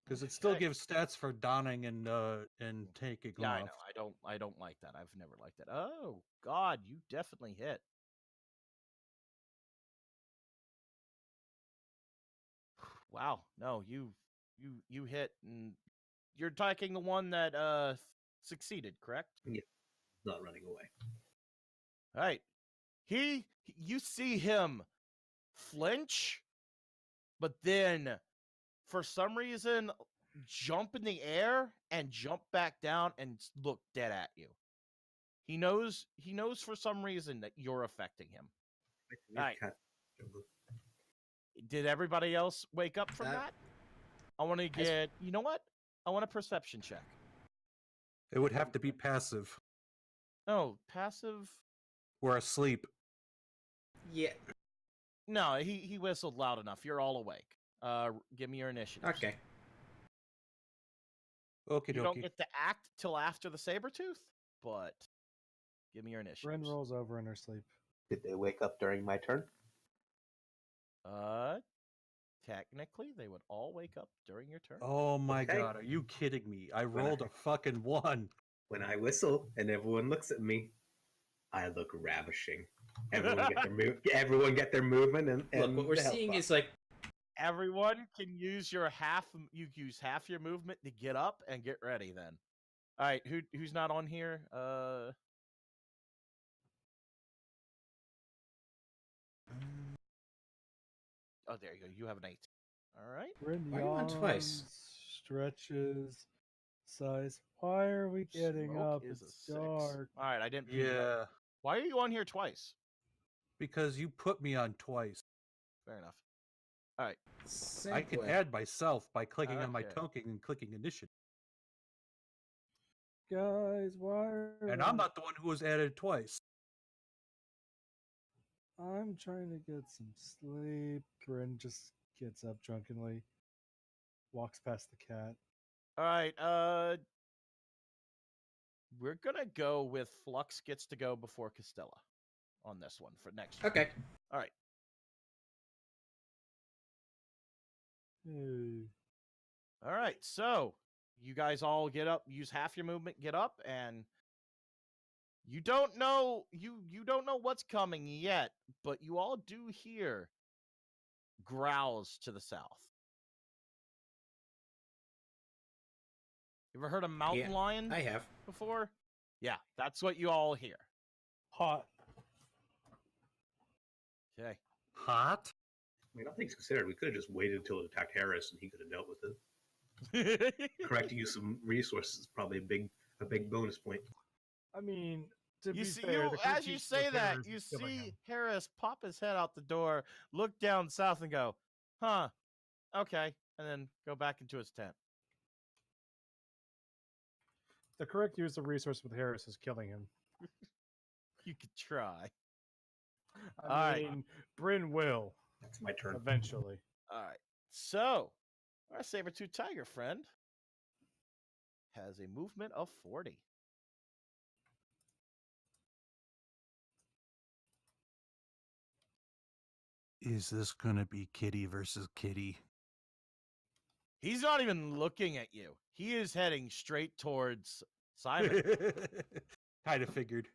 [SPEAKER 2] Because it still gives stats for donning and taking
[SPEAKER 1] Yeah,
[SPEAKER 2] off.
[SPEAKER 1] I know. I don't like that. I've never liked that. Oh God, you definitely hit. Wow. No, you hit, and you're attacking the one that succeeded, correct?
[SPEAKER 4] Yeah, not running away.
[SPEAKER 1] All right. You see him flinch, but then for some reason jump in the air and jump back down and look dead at you. He knows for some reason that you're affecting him. All right. Did everybody else wake up from that? I want to get, you know what? I want a perception check.
[SPEAKER 2] It would have to be passive.
[SPEAKER 1] Oh, passive?
[SPEAKER 2] We're asleep.
[SPEAKER 3] Yeah.
[SPEAKER 1] No, he whistled loud enough. You're all awake. Give me your initiative.
[SPEAKER 3] Okay.
[SPEAKER 2] Okay,
[SPEAKER 1] You don't get to act till after the Sabretooth, but give me your initiative.
[SPEAKER 6] Bryn rolls over in her sleep.
[SPEAKER 4] Did they wake up during my turn?
[SPEAKER 1] Technically, they would all wake up during your turn.
[SPEAKER 2] Oh my
[SPEAKER 4] Okay.
[SPEAKER 2] God, are you kidding me? I rolled a fucking 1.
[SPEAKER 4] When I whistle and everyone looks at me, I look ravishing. Everyone get their movement and
[SPEAKER 3] Look, what we're
[SPEAKER 4] the health
[SPEAKER 3] seeing
[SPEAKER 4] buff.
[SPEAKER 3] is like
[SPEAKER 1] Everyone can use your half. You use half your movement to get up and get ready. Then, all right. Who's not on here? Oh, there you go. You have an 8. All right.
[SPEAKER 6] Bryn
[SPEAKER 3] Why are you on twice?
[SPEAKER 6] Stretches, sighs. Why are we getting
[SPEAKER 1] Smoke
[SPEAKER 6] up?
[SPEAKER 1] is
[SPEAKER 6] It's
[SPEAKER 1] a 6.
[SPEAKER 6] dark.
[SPEAKER 1] All right, I didn't. ping you.
[SPEAKER 2] Yeah,
[SPEAKER 1] Why are you on here twice?
[SPEAKER 2] because you put me on twice.
[SPEAKER 1] Fair enough. All right.
[SPEAKER 2] I can add myself by clicking on my
[SPEAKER 1] Okay.
[SPEAKER 2] token and clicking initiative.
[SPEAKER 6] Guys, why are
[SPEAKER 2] And I'm not the one who was added twice.
[SPEAKER 6] I'm trying to get some sleep. Bryn just gets up drunkenly, walks past the cat.
[SPEAKER 1] All right. We're gonna go with Flux gets to go before Costella on this one for next.
[SPEAKER 3] okay.
[SPEAKER 1] All right.
[SPEAKER 6] Hey.
[SPEAKER 1] All right. So you guys all get up, use half your movement, get up, and you don't know you don't know what's coming yet, but you all do hear growls to the south. You ever heard a mountain lion
[SPEAKER 3] I have.
[SPEAKER 1] before? Yeah, that's what you all hear.
[SPEAKER 6] Hot.
[SPEAKER 1] Okay.
[SPEAKER 2] Hot?
[SPEAKER 4] I mean, all things considered, we could have just waited until it attacked Harris and he could have dealt with it. Correcting you some resources is probably a big bonus point.
[SPEAKER 6] I mean, to
[SPEAKER 1] You
[SPEAKER 6] be
[SPEAKER 1] see,
[SPEAKER 6] fair, the
[SPEAKER 1] as you
[SPEAKER 6] creature
[SPEAKER 1] say
[SPEAKER 6] of
[SPEAKER 1] that,
[SPEAKER 6] Harris
[SPEAKER 1] you
[SPEAKER 6] is killing
[SPEAKER 1] see
[SPEAKER 6] him.
[SPEAKER 1] Harris pop his head out the door, look down south, and go, "Huh, okay," and then go back into his tent.
[SPEAKER 6] The correct use of resource with Harris is killing him.
[SPEAKER 1] You could try.
[SPEAKER 6] I mean, Bryn will
[SPEAKER 4] That's my turn.
[SPEAKER 6] eventually.
[SPEAKER 1] All right. So, our saber-tooth tiger friend has a movement of 40.
[SPEAKER 2] Is this gonna be kitty versus kitty?
[SPEAKER 1] He's not even looking at you. He is heading straight towards Simon.
[SPEAKER 2] Kind of figured.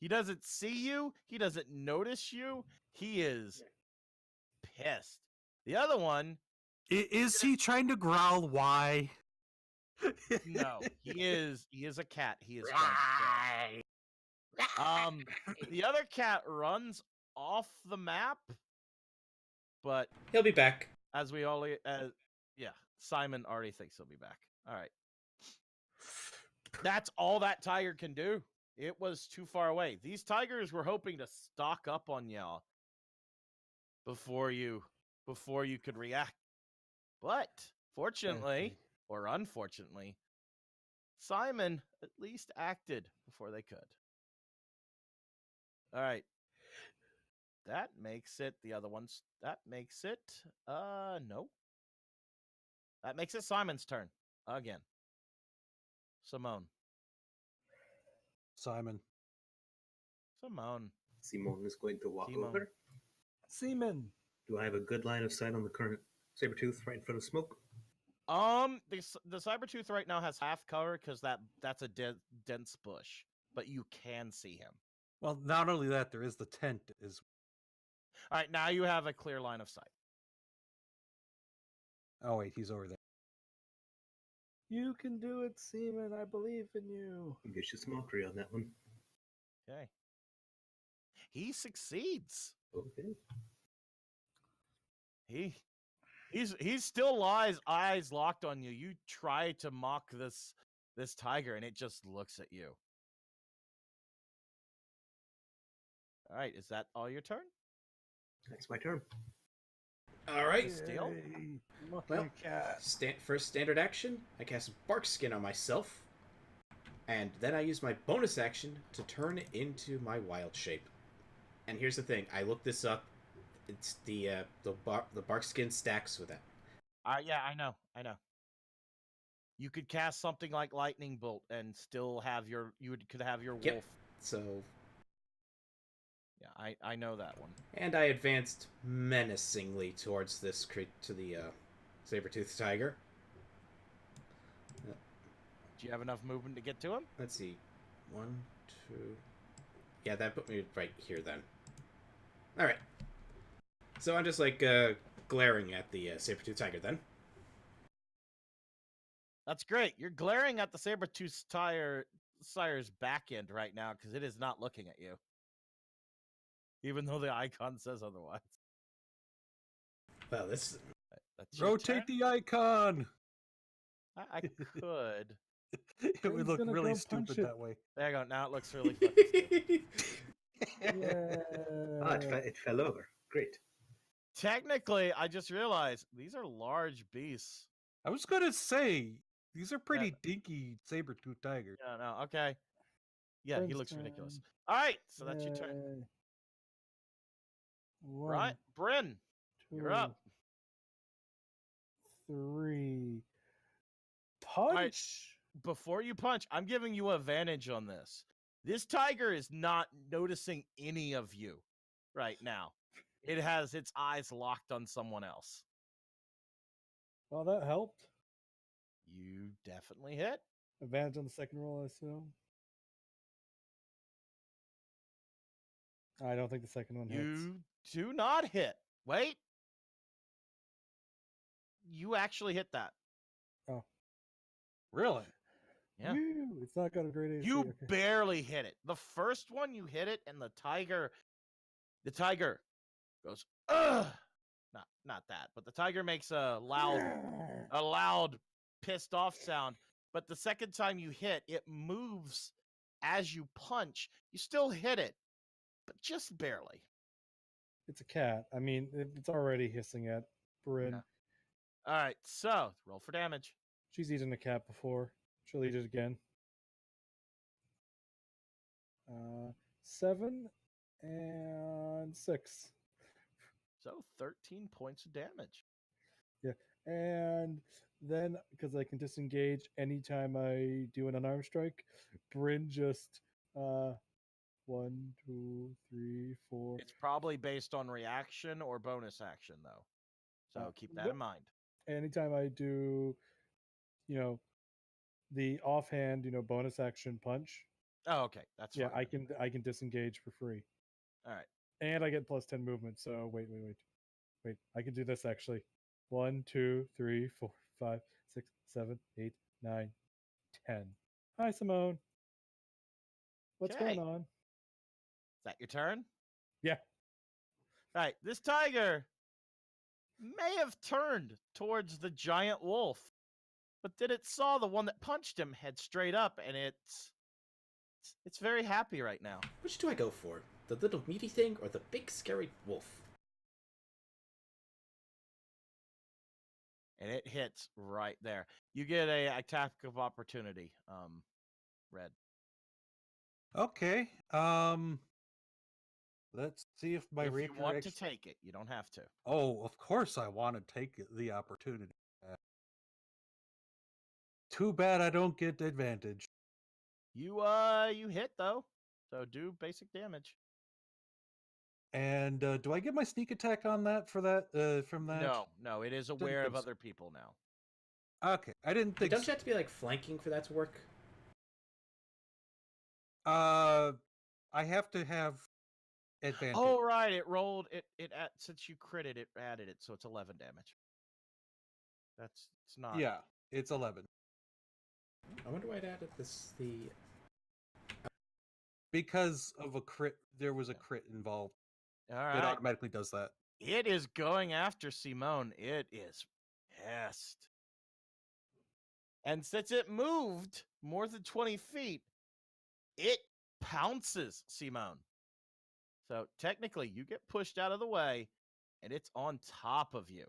[SPEAKER 1] He doesn't see you. He doesn't notice you. He is pissed. The other one,
[SPEAKER 2] Is he trying to growl why?
[SPEAKER 1] no, he is a cat. He is trying to kill. The other cat runs off the map, but
[SPEAKER 3] He'll be back.
[SPEAKER 1] as we all yeah, Simon already thinks he'll be back. All right. That's all that tiger can do. It was too far away. These tigers were hoping to stock up on y'all before you could react. But fortunately, or unfortunately, Simon at least acted before they could. All right. that makes it the other ones. That makes it no. That makes it Simon's turn again. Simone.
[SPEAKER 2] Simon.
[SPEAKER 4] Simone is going to walk
[SPEAKER 1] Simone.
[SPEAKER 4] over.
[SPEAKER 6] Seaman.
[SPEAKER 4] Do I have a good line of sight on the current Sabretooth right in front of Smoke?
[SPEAKER 1] The Cybertooth right now has half cover because that's a dense bush, but you can see him.
[SPEAKER 2] Well, not only that, there is the tent.
[SPEAKER 1] All right, now you have a clear line of sight.
[SPEAKER 2] Oh wait, he's over there.
[SPEAKER 6] You can do it, Seaman. I believe in you.
[SPEAKER 4] Vicious mockery on that one.
[SPEAKER 1] Okay. He succeeds.
[SPEAKER 4] Okay.
[SPEAKER 1] He's still eyes locked on you. You try to mock this tiger, and it just looks at you. All right, is that all your turn?
[SPEAKER 4] That's my turn.
[SPEAKER 3] All right.
[SPEAKER 1] Steal?
[SPEAKER 6] Yay, Lucky
[SPEAKER 3] Well,
[SPEAKER 6] cat.
[SPEAKER 3] First standard action, I cast Bark Skin on myself, and then I use my bonus action to turn into my wild shape. And here's the thing: I looked this up. It's the Bark Skin stacks with that.
[SPEAKER 1] Yeah, I know. You could cast something like Lightning Bolt and still have could have your
[SPEAKER 3] Yep.
[SPEAKER 1] wolf.
[SPEAKER 3] So,
[SPEAKER 1] yeah, I know that one.
[SPEAKER 3] and I advanced menacingly towards the Sabertooth Tiger.
[SPEAKER 1] Do you have enough movement to get to him?
[SPEAKER 3] Let's see. 1, 2. Yeah, that put me right here then. Alright. So I'm just like glaring at the Sabertooth Tiger then.
[SPEAKER 1] That's great. You're glaring at the Sabertooth Sire's back end right now because it is not looking at you. Even though the icon says otherwise.
[SPEAKER 3] Well, this.
[SPEAKER 1] That's your turn?
[SPEAKER 2] Rotate the icon.
[SPEAKER 1] I could.
[SPEAKER 2] It would
[SPEAKER 6] Bryn's
[SPEAKER 2] look
[SPEAKER 6] gonna
[SPEAKER 2] really
[SPEAKER 6] go punch
[SPEAKER 2] stupid
[SPEAKER 6] it.
[SPEAKER 2] that way.
[SPEAKER 1] There you go. Now it looks really fucking stupid.
[SPEAKER 6] Yeah.
[SPEAKER 4] Ah, it fell over. Great.
[SPEAKER 1] Technically, I just realized these are large beasts.
[SPEAKER 2] I was gonna say these are pretty dinky saber-tooth tigers.
[SPEAKER 1] Yeah, no, okay. Yeah, he
[SPEAKER 6] Bryn's
[SPEAKER 1] looks ridiculous.
[SPEAKER 6] turn.
[SPEAKER 1] All right, so that's your turn.
[SPEAKER 6] Yay.
[SPEAKER 1] Right, Bryn, you're up.
[SPEAKER 6] 3.
[SPEAKER 1] right.
[SPEAKER 6] Punch.
[SPEAKER 1] Before you punch, I'm giving you advantage on this. This tiger is not noticing any of you right now. It has its eyes locked on someone else.
[SPEAKER 6] Well, that helped.
[SPEAKER 1] You definitely hit.
[SPEAKER 6] Advantage on the second roll, I assume. I don't think the second one hits.
[SPEAKER 1] You do not hit. Wait. You actually hit that.
[SPEAKER 6] Oh.
[SPEAKER 2] Really?
[SPEAKER 1] Yeah.
[SPEAKER 6] Woo, it's not got a great AC.
[SPEAKER 1] You
[SPEAKER 6] okay.
[SPEAKER 1] barely hit it. The first one you hit it, and the tiger goes, ugh. Not that, but the tiger makes a loud, pissed off sound. But the second time you hit, it moves as you punch. You still hit it, but just barely.
[SPEAKER 6] It's a cat. I mean, it's already hissing at Bryn.
[SPEAKER 1] Yeah. All right, so roll for damage.
[SPEAKER 6] She's eaten a cat before. She'll eat it again. 7 and 6.
[SPEAKER 1] So 13 points of damage.
[SPEAKER 6] Yeah. And then, because I can disengage anytime I do an unarmed strike, Bryn just 1, 2, 3, 4.
[SPEAKER 1] It's probably based on reaction or bonus action, though. So keep that in mind.
[SPEAKER 6] Anytime I do, the offhand, bonus action punch.
[SPEAKER 1] Oh, okay. That's
[SPEAKER 6] Yeah,
[SPEAKER 1] fine.
[SPEAKER 6] I can disengage for free.
[SPEAKER 1] All right.
[SPEAKER 6] And I get plus 10 movement. So wait. I can do this actually. 1, 2, 3, 4, 5, 6, 7, 8, 9, 10. Hi, Simone. What's
[SPEAKER 1] Okay.
[SPEAKER 6] going on?
[SPEAKER 1] Is that your turn?
[SPEAKER 6] Yeah.
[SPEAKER 1] All right. This tiger may have turned towards the giant wolf, but then it saw the one that punched him head straight up, and it's very happy right now.
[SPEAKER 3] Which do I go for? The little meaty thing or the big scary wolf?
[SPEAKER 1] And it hits right there. You get a attack of opportunity, Red.
[SPEAKER 2] Okay. Let's see if my
[SPEAKER 1] if
[SPEAKER 2] rapier
[SPEAKER 1] you want
[SPEAKER 2] actually...
[SPEAKER 1] to take it, you don't have to.
[SPEAKER 2] Oh, of course I want to take the opportunity. Too bad I don't get advantage.
[SPEAKER 1] You hit though, so do basic damage.
[SPEAKER 2] And do I get my sneak attack on that for that? From that?
[SPEAKER 1] No, it is aware of other people now.
[SPEAKER 2] Okay, I didn't think.
[SPEAKER 3] Don't you have to be like flanking for that to work?
[SPEAKER 2] I have to have advantage.
[SPEAKER 1] Oh right, it rolled it since you critted it added it, so it's 11 damage. It's not.
[SPEAKER 2] Yeah, it's 11.
[SPEAKER 3] I wonder why it added the
[SPEAKER 2] Because of a crit, there was a crit involved.
[SPEAKER 1] All right.
[SPEAKER 2] It automatically does that.
[SPEAKER 1] It is going after Simone. It is pissed. And since it moved more than 20 feet, it pounces Simone. So technically, you get pushed out of the way, and it's on top of you.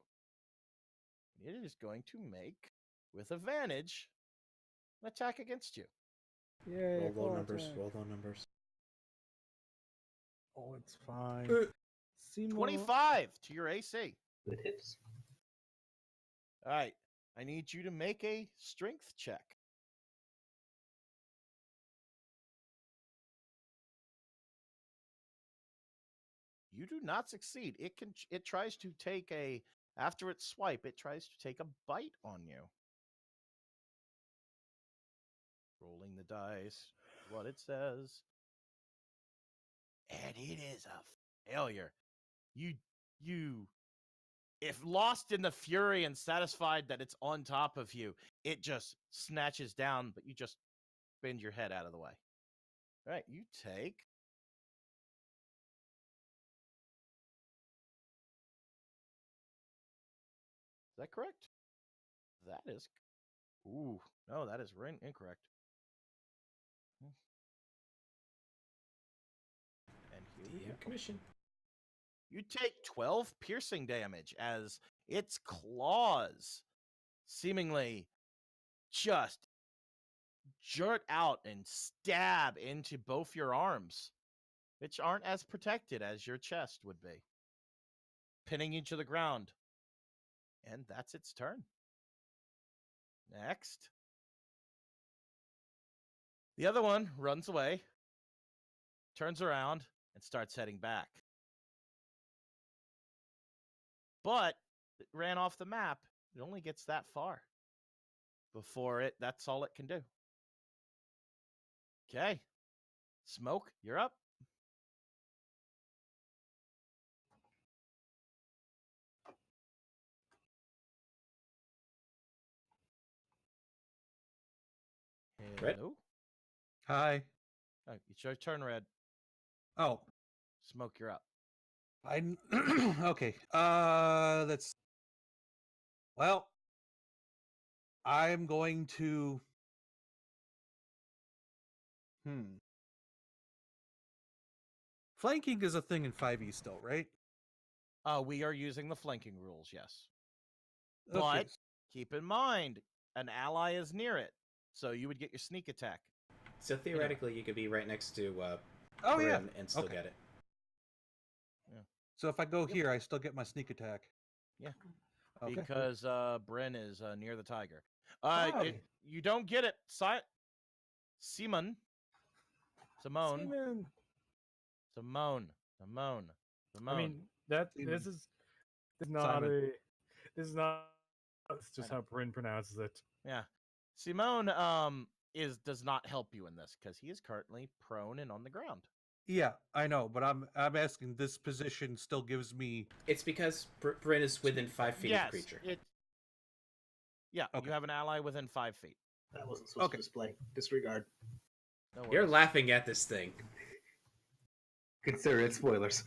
[SPEAKER 1] It is going to make, with advantage, an attack against you.
[SPEAKER 6] Yay,
[SPEAKER 3] roll low numbers. Roll low numbers.
[SPEAKER 6] Oh, it's fine.
[SPEAKER 1] 25 to your AC.
[SPEAKER 4] It hits.
[SPEAKER 1] All right. I need you to make a strength check. You do not succeed. It tries to take after its swipe, it tries to take a bite on you. Rolling the dice, what it says. And it is a failure. If lost in the fury and satisfied that it's on top of you, it just snatches down, but you just bend your head out of the way. All right, you take... Is that correct? That is... Ooh, no, that is incorrect. And here we go.
[SPEAKER 3] Commission.
[SPEAKER 1] You take 12 piercing damage as its claws seemingly just jerk out and stab into both your arms, which aren't as protected as your chest would be, pinning you to the ground. And that's its turn. Next. The other one runs away, turns around, and starts heading back. But it ran off the map. It only gets that far. Before that's all it can do. Okay. Smoke, you're up.
[SPEAKER 3] Red?
[SPEAKER 1] Hello?
[SPEAKER 2] Hi.
[SPEAKER 1] Oh, it's your turn, Red.
[SPEAKER 2] Oh.
[SPEAKER 1] Smoke, you're up.
[SPEAKER 2] Okay. Well, I'm going to... Flanking is a thing in 5e still, right?
[SPEAKER 1] We are using the flanking rules, yes.
[SPEAKER 2] Okay.
[SPEAKER 1] But keep in mind, an ally is near it, so you would get your sneak attack.
[SPEAKER 3] So theoretically, you could be right next to
[SPEAKER 2] Bryn
[SPEAKER 3] and still get it.
[SPEAKER 1] Yeah.
[SPEAKER 2] So if I go here, I still get my sneak attack.
[SPEAKER 1] Yeah.
[SPEAKER 2] Okay.
[SPEAKER 1] Because Bryn is near the tiger.
[SPEAKER 2] Hi.
[SPEAKER 1] You don't get it. Simone.
[SPEAKER 6] I mean, this is not it's just how Bryn pronounces it.
[SPEAKER 1] Yeah. Simone does not help you in this because he is currently prone and on the ground.
[SPEAKER 2] Yeah, I know, but I'm asking, this position still gives me...
[SPEAKER 3] It's because Bryn is within 5 feet of the creature.
[SPEAKER 1] Okay. You have an ally within 5 feet.
[SPEAKER 4] That wasn't supposed to display. Disregard.
[SPEAKER 1] No
[SPEAKER 3] You're laughing at this thing.
[SPEAKER 4] Consider it spoilers.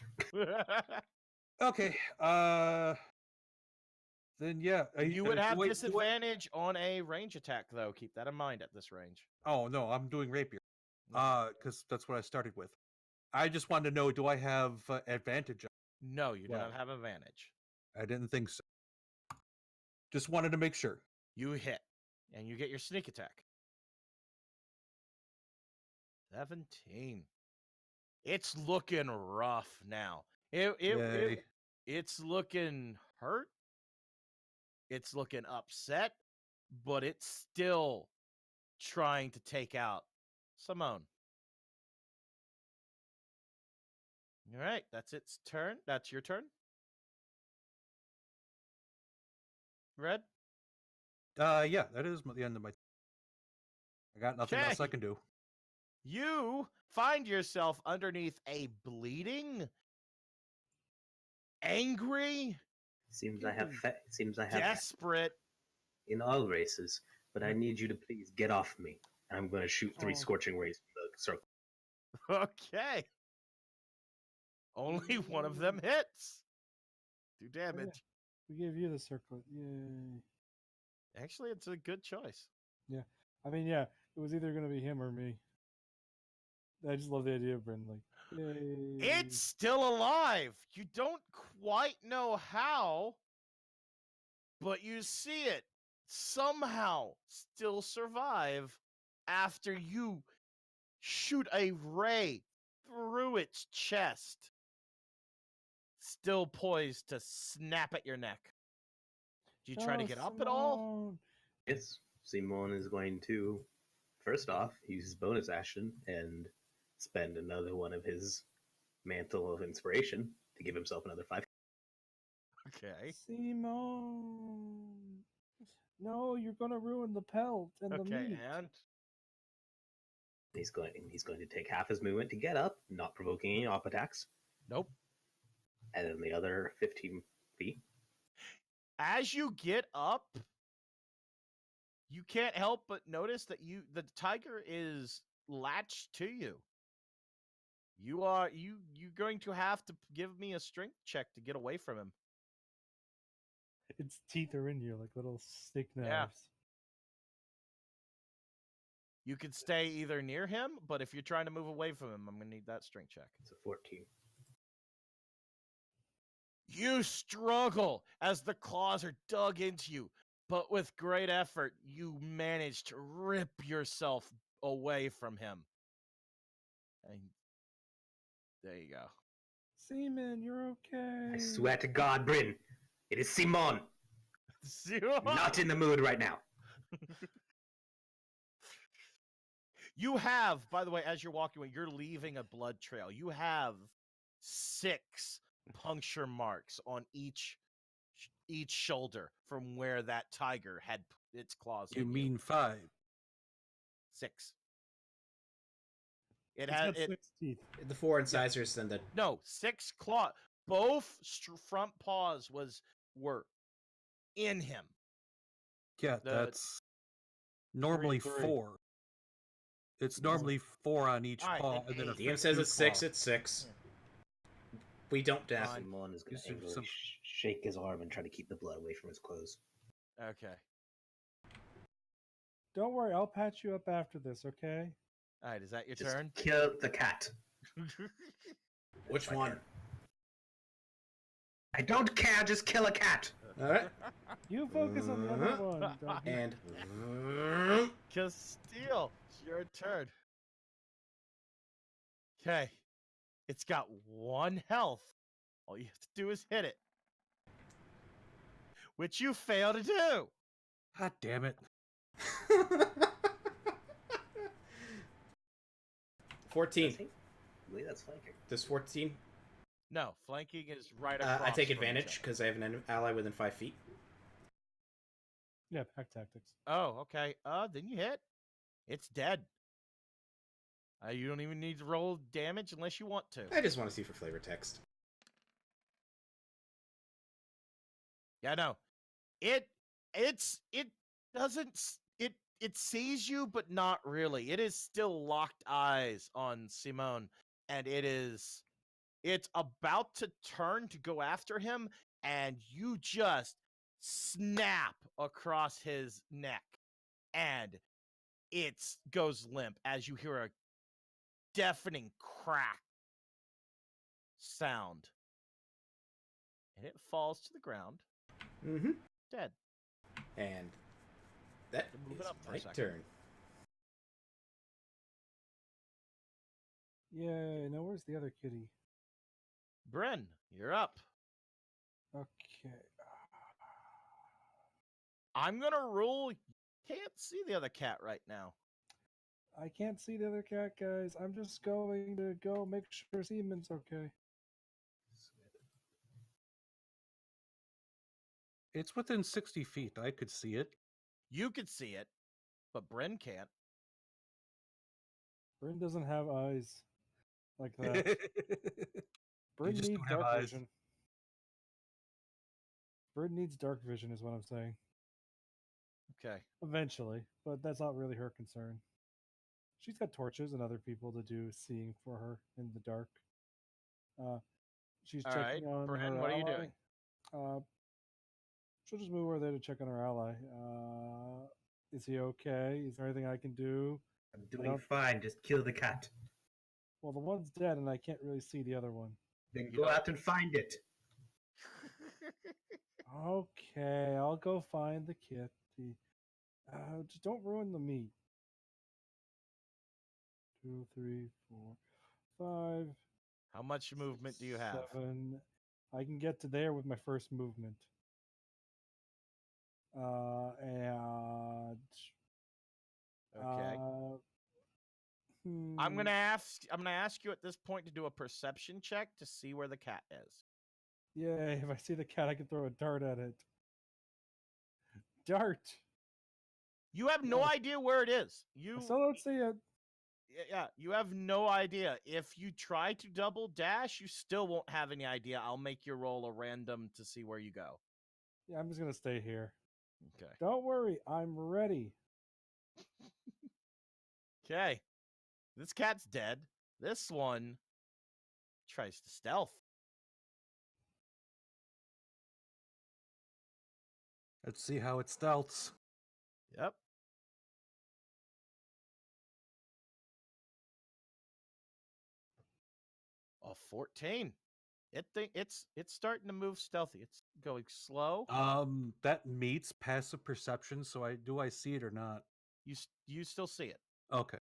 [SPEAKER 2] Okay, then yeah.
[SPEAKER 1] You would have disadvantage on a range attack, though. Keep that in mind at this range.
[SPEAKER 2] Oh, no, I'm doing rapier. Because that's what I started with. I just wanted to know, do I have advantage?
[SPEAKER 1] No, you do not have advantage.
[SPEAKER 2] I didn't think so. Just wanted to make sure.
[SPEAKER 1] You hit, and you get your sneak attack. 17. It's looking rough now. It's looking hurt. It's looking upset, but it's still trying to take out Simone. All right, that's its turn. That's your turn. Red?
[SPEAKER 2] Yeah, that is the end of my. I got nothing else I
[SPEAKER 1] Okay.
[SPEAKER 2] can do.
[SPEAKER 1] You find yourself underneath a bleeding, angry,
[SPEAKER 4] Seems I have
[SPEAKER 1] desperate.
[SPEAKER 4] in all races, but I need you to please get off me. I'm going to shoot 3
[SPEAKER 6] Oh.
[SPEAKER 4] scorching rays from the circle.
[SPEAKER 1] Okay. Only one of them hits. Do damage.
[SPEAKER 6] We gave you the circlet. Yay.
[SPEAKER 1] Actually, it's a good choice.
[SPEAKER 6] Yeah. I mean, yeah, it was either going to be him or me. I just love the idea of Bryn, like, yay.
[SPEAKER 1] It's still alive. You don't quite know how, but you see it somehow still survive after you shoot a ray through its chest, still poised to snap at your neck. Do you try to get up at all?
[SPEAKER 6] Simone.
[SPEAKER 4] Yes, Simon is going to, first off, use his bonus action and spend another one of his mantle of inspiration to give himself another 5.
[SPEAKER 1] Okay.
[SPEAKER 6] Simone. No, you're going to ruin the pelt and the
[SPEAKER 1] Okay,
[SPEAKER 6] meat.
[SPEAKER 1] and
[SPEAKER 4] He's going to take half his movement to get up, not provoking any op attacks,
[SPEAKER 1] nope.
[SPEAKER 4] and then the other 15 feet.
[SPEAKER 1] As you get up, you can't help but notice that the tiger is latched to you. You're going to have to give me a strength check to get away from him.
[SPEAKER 6] Its teeth are in you like little steak knives.
[SPEAKER 1] Yeah. You could stay either near him, but if you're trying to move away from him, I'm going to need that strength check.
[SPEAKER 4] It's a 14.
[SPEAKER 1] You struggle as the claws are dug into you, but with great effort, you manage to rip yourself away from him. And there you go.
[SPEAKER 6] Seaman, you're okay.
[SPEAKER 4] I swear to God, Bryn, it is Simon. Not in the mood right now.
[SPEAKER 1] You have, by the way, as you're walking away, you're leaving a blood trail. You have 6 puncture marks on each shoulder from where that tiger had its claws.
[SPEAKER 2] You mean 5?
[SPEAKER 1] 6.
[SPEAKER 6] It's got 6 teeth.
[SPEAKER 3] The 4 incisors and the...
[SPEAKER 1] No, 6 claw. Both front paws were in him.
[SPEAKER 2] Yeah, that's normally
[SPEAKER 6] 3.
[SPEAKER 2] 4. It's normally 4 on each
[SPEAKER 1] Alright,
[SPEAKER 2] paw,
[SPEAKER 1] then
[SPEAKER 2] and then a
[SPEAKER 3] DM says it's 6,
[SPEAKER 2] claw.
[SPEAKER 3] it's 6. We don't dash.
[SPEAKER 4] Simon is going
[SPEAKER 2] Use
[SPEAKER 4] to angrily
[SPEAKER 2] some-
[SPEAKER 4] shake his arm and try to keep the blood away from his clothes.
[SPEAKER 1] Okay.
[SPEAKER 6] Don't worry, I'll patch you up after this, okay?
[SPEAKER 1] All right, is that your
[SPEAKER 4] Just
[SPEAKER 1] turn?
[SPEAKER 4] kill the cat.
[SPEAKER 3] Which
[SPEAKER 4] My
[SPEAKER 3] one?
[SPEAKER 4] turn. I don't care, just kill a cat.
[SPEAKER 3] Alright.
[SPEAKER 6] You focus on the other one. Don't you?
[SPEAKER 3] And...
[SPEAKER 1] Castile, it's your turn. Okay. It's got 1 health. All you have to do is hit it. Which you fail to do.
[SPEAKER 2] God damn it.
[SPEAKER 3] 14.
[SPEAKER 4] I believe that's flanking.
[SPEAKER 3] Does 14?
[SPEAKER 1] No, flanking is right across.
[SPEAKER 3] I take
[SPEAKER 1] from each
[SPEAKER 3] advantage
[SPEAKER 1] other.
[SPEAKER 3] because I have an ally within 5 feet.
[SPEAKER 6] Yeah, pack tactics.
[SPEAKER 1] Oh, okay. Then you hit. It's dead. You don't even need to roll damage unless you want to.
[SPEAKER 3] I just want to see for flavor text.
[SPEAKER 1] Yeah, no. It sees you, but not really. It is still locked eyes on Simone, and it's about to turn to go after him, and you just snap across his neck, and it goes limp as you hear a deafening crack sound, and it falls to the ground,
[SPEAKER 3] Mm-hmm.
[SPEAKER 1] dead.
[SPEAKER 3] And that
[SPEAKER 1] Move it
[SPEAKER 3] is
[SPEAKER 1] up for a
[SPEAKER 3] my
[SPEAKER 1] second.
[SPEAKER 3] turn.
[SPEAKER 6] Yay! Now where's the other kitty?
[SPEAKER 1] Bryn, you're up.
[SPEAKER 6] Okay.
[SPEAKER 1] I'm gonna rule. Can't see the other cat right now.
[SPEAKER 6] I can't see the other cat, guys. I'm just going to go make sure Seaman's okay.
[SPEAKER 2] It's within 60 feet. I could see it.
[SPEAKER 1] You could see it, but Bryn can't.
[SPEAKER 6] Bryn doesn't have eyes like that. Bryn
[SPEAKER 2] just
[SPEAKER 6] needs
[SPEAKER 2] don't have
[SPEAKER 6] dark
[SPEAKER 2] eyes.
[SPEAKER 6] vision. Bryn needs dark vision, is what I'm saying.
[SPEAKER 1] Okay.
[SPEAKER 6] Eventually, but that's not really her concern. She's got torches and other people to do seeing for her in the dark. She's
[SPEAKER 1] All
[SPEAKER 6] checking
[SPEAKER 1] right,
[SPEAKER 6] on
[SPEAKER 1] Bryn,
[SPEAKER 6] her
[SPEAKER 1] what are you
[SPEAKER 6] ally.
[SPEAKER 1] doing?
[SPEAKER 6] She'll just move over there to check on her ally. Is he okay? Is there anything I can do?
[SPEAKER 4] I'm doing fine. Just kill the cat.
[SPEAKER 6] Well, the one's dead, and I can't really see the other one.
[SPEAKER 4] Then go out and find it.
[SPEAKER 6] Okay, I'll go find the kitty. Just don't ruin the meat. 2, 3, 4, 5.
[SPEAKER 1] How much movement do you have?
[SPEAKER 6] 7. I can get to there with my first movement. And
[SPEAKER 1] Okay. I'm gonna ask you at this point to do a perception check to see where the cat is.
[SPEAKER 6] Yay! If I see the cat, I can throw a dart at it. Dart.
[SPEAKER 1] You have no idea where it is.
[SPEAKER 6] I still don't see it.
[SPEAKER 1] Yeah, you have no idea. If you try to double dash, you still won't have any idea. I'll make you roll a random to see where you go.
[SPEAKER 6] Yeah, I'm just gonna stay here.
[SPEAKER 1] Okay.
[SPEAKER 6] Don't worry, I'm ready.
[SPEAKER 1] Okay. This cat's dead. This one tries to stealth.
[SPEAKER 2] Let's see how it stealths.
[SPEAKER 1] Yep. A 14. It's starting to move stealthy. It's going slow.
[SPEAKER 2] That meets passive perception. So I see it or not?
[SPEAKER 1] You still see it.
[SPEAKER 2] Okay.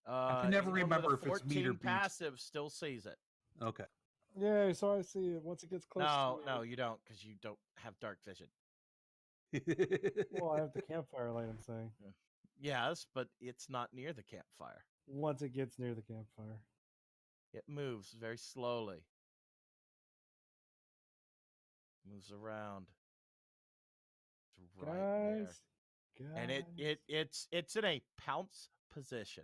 [SPEAKER 2] I can never remember if it's meet or beat.
[SPEAKER 1] Passive still sees it.
[SPEAKER 2] Okay.
[SPEAKER 6] Yay! So I see it once it gets close.
[SPEAKER 1] No, you don't, because you don't have dark vision.
[SPEAKER 6] Well, I have the campfire light. I'm saying.
[SPEAKER 1] Yes, but it's not near the campfire.
[SPEAKER 6] Once it gets near the campfire,
[SPEAKER 1] it moves very slowly. Moves around. It's right there. And it's in a pounce position.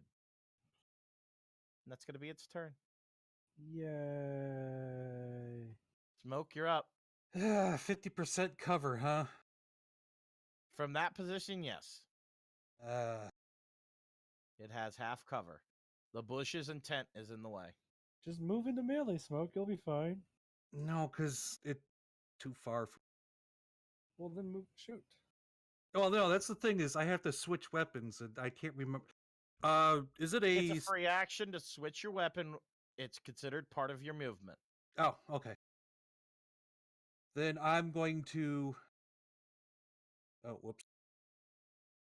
[SPEAKER 1] And that's gonna be its turn.
[SPEAKER 6] Yay!
[SPEAKER 1] Smoke, you're up.
[SPEAKER 2] 50% cover, huh?
[SPEAKER 1] From that position, yes.
[SPEAKER 2] It
[SPEAKER 1] has half cover. The bush's intent is in the way.
[SPEAKER 6] Just move into melee, Smoke. You'll be fine.
[SPEAKER 2] No, because it's too far.
[SPEAKER 6] Well, then move. Shoot.
[SPEAKER 2] Oh no, that's the thing is I have to switch weapons and I can't remember. Is it
[SPEAKER 1] It's a free action to switch your weapon. It's considered part of your movement.
[SPEAKER 2] Oh, okay. Then I'm going to. Oh, whoops.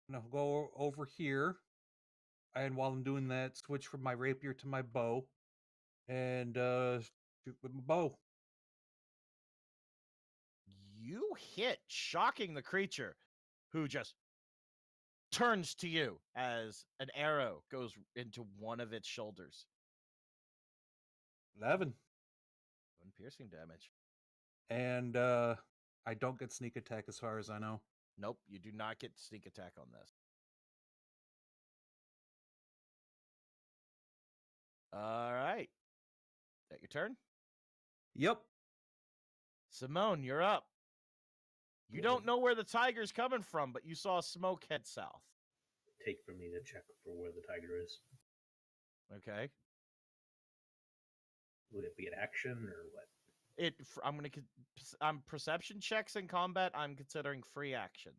[SPEAKER 2] No, go over here, and while I'm doing that, switch from my rapier to my bow, and shoot with my bow.
[SPEAKER 1] You hit, shocking the creature, who just turns to you as an arrow goes into one of its shoulders.
[SPEAKER 2] 11.
[SPEAKER 1] 1 piercing damage.
[SPEAKER 2] And I don't get sneak attack as far as I know.
[SPEAKER 1] Nope, you do not get sneak attack on this. All right. Is that your turn?
[SPEAKER 2] Yep.
[SPEAKER 1] Simone, you're up. You don't know where the tiger's coming from, but you saw smoke head south.
[SPEAKER 4] Take for me to check for where the tiger is.
[SPEAKER 1] Okay.
[SPEAKER 4] Would it be an action or what?
[SPEAKER 1] I'm perception checks in combat. I'm considering free action.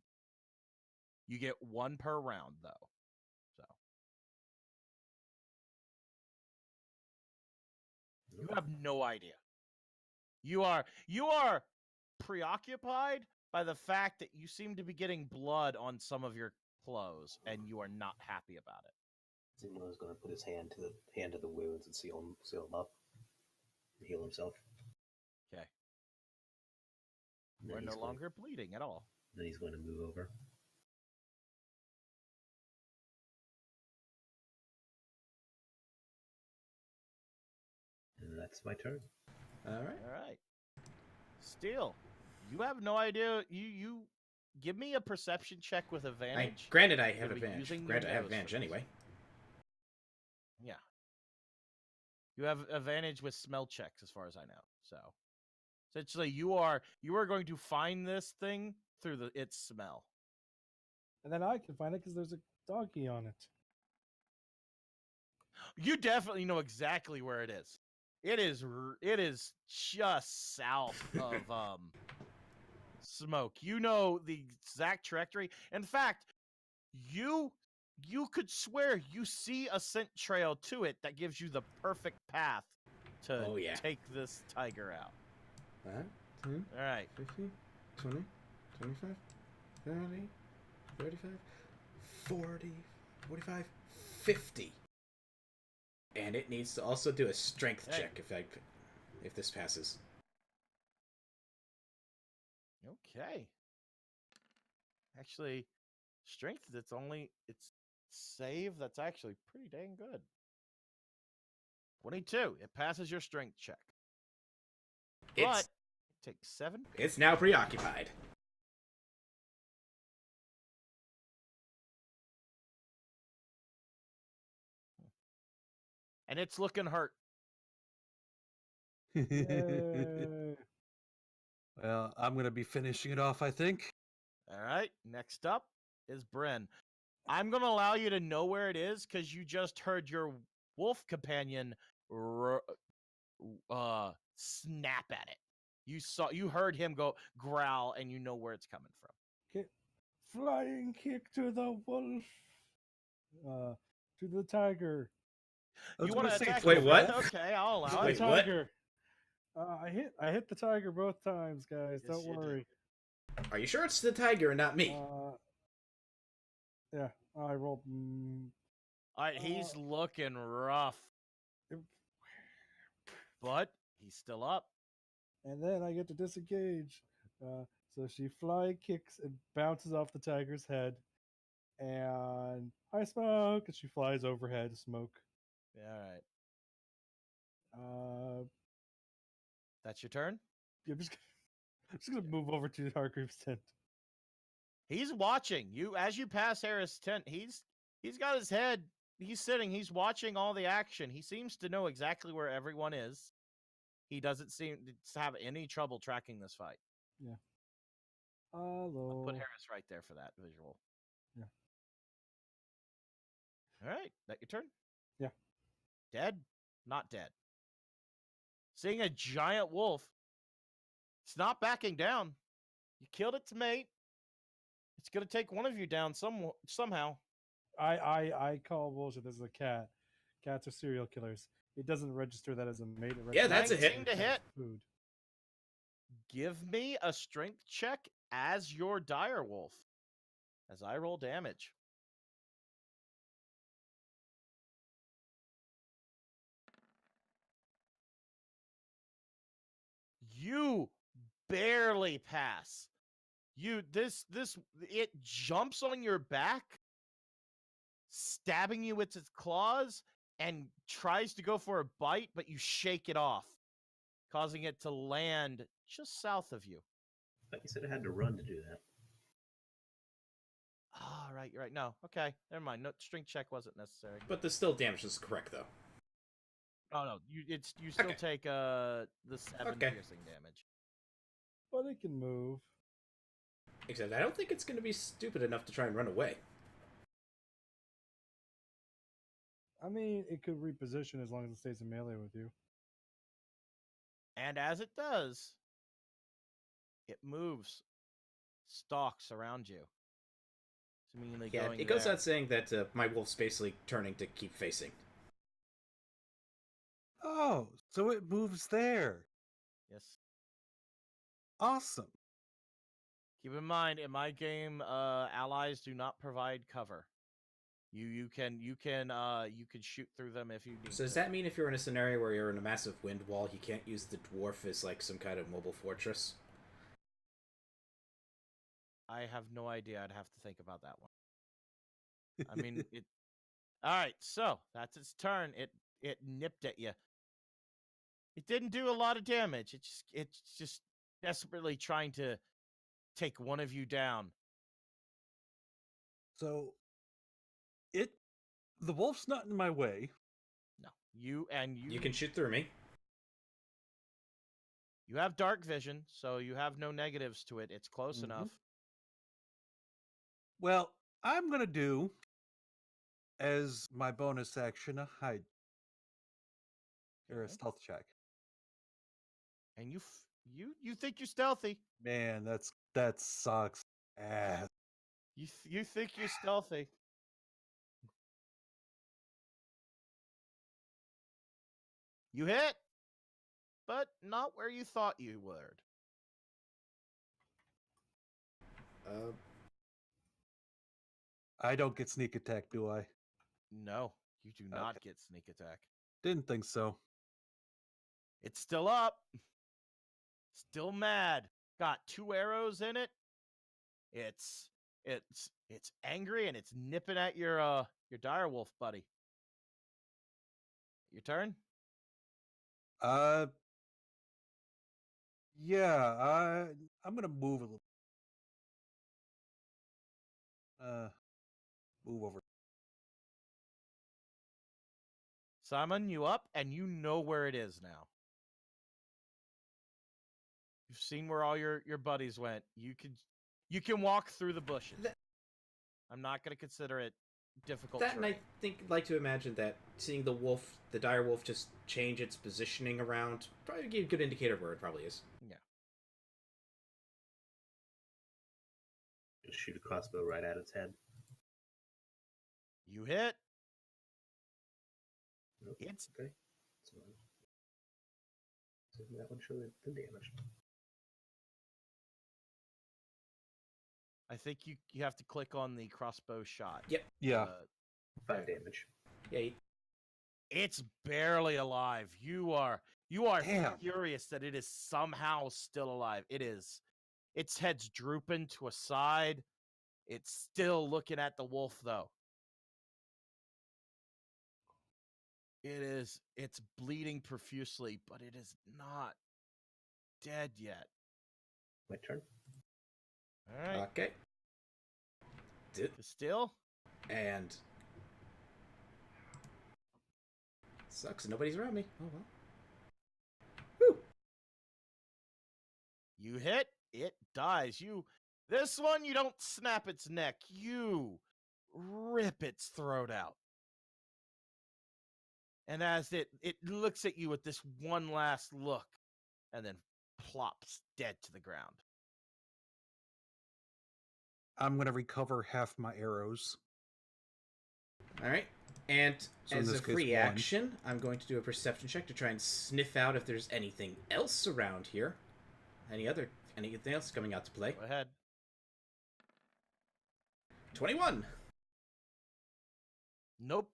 [SPEAKER 1] You get 1 per round, though. So you have no idea. You are preoccupied by the fact that you seem to be getting blood on some of your clothes, and you are not happy about it.
[SPEAKER 4] Simulan's going to put his hand to the wounds and seal them up, and heal himself.
[SPEAKER 1] Okay.
[SPEAKER 4] And
[SPEAKER 1] We're
[SPEAKER 4] then
[SPEAKER 1] no
[SPEAKER 4] he's going-
[SPEAKER 1] longer bleeding at all.
[SPEAKER 4] Then he's going to move over. And that's my turn.
[SPEAKER 3] All right.
[SPEAKER 1] All right. Steel, you have no idea. You give me a perception check with advantage.
[SPEAKER 3] Granted, I have
[SPEAKER 1] You'll be
[SPEAKER 3] advantage.
[SPEAKER 1] using your
[SPEAKER 3] Granted, I have
[SPEAKER 1] nose for
[SPEAKER 3] advantage
[SPEAKER 1] this.
[SPEAKER 3] anyway.
[SPEAKER 1] Yeah. You have advantage with smell checks, as far as I know. So, essentially, you are going to find this thing through its smell.
[SPEAKER 6] And then I can find it because there's a doggy on it.
[SPEAKER 1] You definitely know exactly where it is. It is just south of smoke. You know the exact trajectory. In fact, you could swear you see a scent trail to it that gives you the perfect path to
[SPEAKER 3] Oh, yeah.
[SPEAKER 1] take this tiger out.
[SPEAKER 3] 5, 10,
[SPEAKER 1] All right.
[SPEAKER 3] 15, 20, 25, 30, 35, 40, 45, 50. And it needs to also do a strength
[SPEAKER 1] Hey.
[SPEAKER 3] check if this passes.
[SPEAKER 1] Okay. Actually, strength, it's save. That's actually pretty dang good. 22. It passes your strength check. But
[SPEAKER 3] It's
[SPEAKER 1] it takes 7.
[SPEAKER 3] it's now preoccupied.
[SPEAKER 1] And it's looking hurt.
[SPEAKER 6] Yay.
[SPEAKER 2] Well, I'm going to be finishing it off, I think.
[SPEAKER 1] All right. Next up is Bryn. I'm going to allow you to know where it is because you just heard your wolf companion snap at it. You heard him go growl, and you know where it's coming from.
[SPEAKER 6] Okay. Flying kick to the wolf. To the tiger.
[SPEAKER 2] I was
[SPEAKER 1] You want
[SPEAKER 2] gonna
[SPEAKER 1] to
[SPEAKER 2] say,
[SPEAKER 1] attack?
[SPEAKER 3] Wait,
[SPEAKER 1] the
[SPEAKER 3] what?
[SPEAKER 1] friend? Okay, I'll allow
[SPEAKER 3] Wait,
[SPEAKER 1] it.
[SPEAKER 6] the
[SPEAKER 3] what?
[SPEAKER 6] tiger. I hit the tiger both times, guys.
[SPEAKER 1] Yes,
[SPEAKER 6] Don't
[SPEAKER 1] you did.
[SPEAKER 6] worry.
[SPEAKER 3] Are you sure it's the tiger and not me?
[SPEAKER 6] Yeah, I rolled.
[SPEAKER 1] All right, he's looking rough, but he's still up.
[SPEAKER 6] And then I get to disengage. So she fly kicks and bounces off the tiger's head. And I smoke, and she flies overhead. Smoke.
[SPEAKER 1] All right,
[SPEAKER 6] Uh,
[SPEAKER 1] that's your turn.
[SPEAKER 6] I'm just gonna move over to Hargreaves' tent.
[SPEAKER 1] He's watching you as you pass Harris' tent. He's got his head. He's sitting. He's watching all the action. He seems to know exactly where everyone is. He doesn't seem to have any trouble tracking this fight.
[SPEAKER 6] Yeah.
[SPEAKER 1] I'll
[SPEAKER 6] Hello.
[SPEAKER 1] put Harris right there for that visual.
[SPEAKER 6] Yeah.
[SPEAKER 1] All right, that your turn?
[SPEAKER 6] Yeah.
[SPEAKER 1] Dead? Not dead. Seeing a giant wolf. It's not backing down. You killed its mate. It's gonna take one of you down somehow.
[SPEAKER 6] I call bullshit. This is a cat. Cats are serial killers. It doesn't register that as a mate. It
[SPEAKER 3] Yeah, that's a
[SPEAKER 6] registers
[SPEAKER 3] hit.
[SPEAKER 6] that
[SPEAKER 1] To
[SPEAKER 6] as
[SPEAKER 1] hit.
[SPEAKER 6] Food.
[SPEAKER 1] Give me a strength check as your dire wolf. As I roll damage. You barely pass. It jumps on your back, stabbing you with its claws, and tries to go for a bite, but you shake it off, causing it to land just south of you.
[SPEAKER 4] But you said it had to run to do that.
[SPEAKER 1] Ah, right, you're right. No, okay, never mind. No, strength check wasn't necessary.
[SPEAKER 3] But the still damage is correct though.
[SPEAKER 1] Oh no, you still
[SPEAKER 3] Okay.
[SPEAKER 1] take the 7
[SPEAKER 3] Okay.
[SPEAKER 1] piercing damage.
[SPEAKER 6] But it can move.
[SPEAKER 3] Except I don't think it's going to be stupid enough to try and run away.
[SPEAKER 6] I mean, it could reposition as long as it stays in melee with you.
[SPEAKER 1] And as it does, it moves, stalks around you. Seemingly
[SPEAKER 3] Yeah,
[SPEAKER 1] going
[SPEAKER 3] it goes
[SPEAKER 1] there.
[SPEAKER 3] out saying that my wolf's basically turning to keep facing.
[SPEAKER 2] Oh, so it moves there.
[SPEAKER 1] Yes.
[SPEAKER 2] Awesome.
[SPEAKER 1] Keep in mind, in my game, allies do not provide cover. You can shoot through them if you need
[SPEAKER 3] So does
[SPEAKER 1] to.
[SPEAKER 3] that mean if you're in a scenario where you're in a massive wind wall, you can't use the dwarf as like some kind of mobile fortress?
[SPEAKER 1] I have no idea. I'd have to think about that one. I mean, it. All right, so that's its turn. It nipped at you. It didn't do a lot of damage. It's just desperately trying to take one of you down.
[SPEAKER 2] So the wolf's not in my way.
[SPEAKER 1] No, you
[SPEAKER 3] You can shoot through me.
[SPEAKER 1] You have dark vision, so you have no negatives to it. It's close
[SPEAKER 2] Mhm.
[SPEAKER 1] enough.
[SPEAKER 2] Well, I'm gonna do as my bonus action a hide or a
[SPEAKER 1] Okay.
[SPEAKER 2] stealth check.
[SPEAKER 1] And you think you're stealthy.
[SPEAKER 2] Man, that sucks ass.
[SPEAKER 1] You think you're stealthy. You hit, but not where you thought you would.
[SPEAKER 2] I don't get sneak attack, do I?
[SPEAKER 1] No, you do not
[SPEAKER 2] Okay.
[SPEAKER 1] get sneak attack.
[SPEAKER 2] Didn't think so.
[SPEAKER 1] It's still up. Still mad. Got 2 arrows in it. It's angry and it's nipping at your direwolf buddy. Your turn?
[SPEAKER 2] Yeah, I'm gonna move a little. Move over.
[SPEAKER 1] Simon, you up and you know where it is now. You've seen where all your buddies went. You can walk through the bushes. I'm not going to consider it difficult
[SPEAKER 3] That, and I
[SPEAKER 1] terrain.
[SPEAKER 3] like to imagine that seeing the dire wolf, just change its positioning around, probably give a good indicator of where it probably is.
[SPEAKER 1] Yeah.
[SPEAKER 4] Just shoot a crossbow right at its head.
[SPEAKER 1] You hit.
[SPEAKER 4] Nope.
[SPEAKER 1] It's
[SPEAKER 4] Okay. So that one show the damage.
[SPEAKER 1] I think you have to click on the crossbow shot.
[SPEAKER 3] Yep.
[SPEAKER 2] Yeah.
[SPEAKER 4] 5 damage.
[SPEAKER 3] Yeah.
[SPEAKER 1] It's barely alive. You are
[SPEAKER 2] Damn.
[SPEAKER 1] furious that it is somehow still alive. It is. Its head's drooping to a side. It's still looking at the wolf though. It's bleeding profusely, but it is not dead yet.
[SPEAKER 4] My turn.
[SPEAKER 1] All right.
[SPEAKER 3] Okay.
[SPEAKER 1] Still?
[SPEAKER 3] And sucks. Nobody's around me. Oh well. Woo!
[SPEAKER 1] You hit, it dies. This one, you don't snap its neck. You rip its throat out. And as it looks at you with this one last look, and then plops dead to the ground.
[SPEAKER 2] I'm gonna recover half my arrows.
[SPEAKER 3] All right. And
[SPEAKER 2] So in
[SPEAKER 3] as
[SPEAKER 2] this
[SPEAKER 3] a
[SPEAKER 2] case,
[SPEAKER 3] free
[SPEAKER 2] 1.
[SPEAKER 3] action, I'm going to do a perception check to try and sniff out if there's anything else around here. Anything else coming out to play?
[SPEAKER 1] Go ahead.
[SPEAKER 3] 21.
[SPEAKER 1] Nope.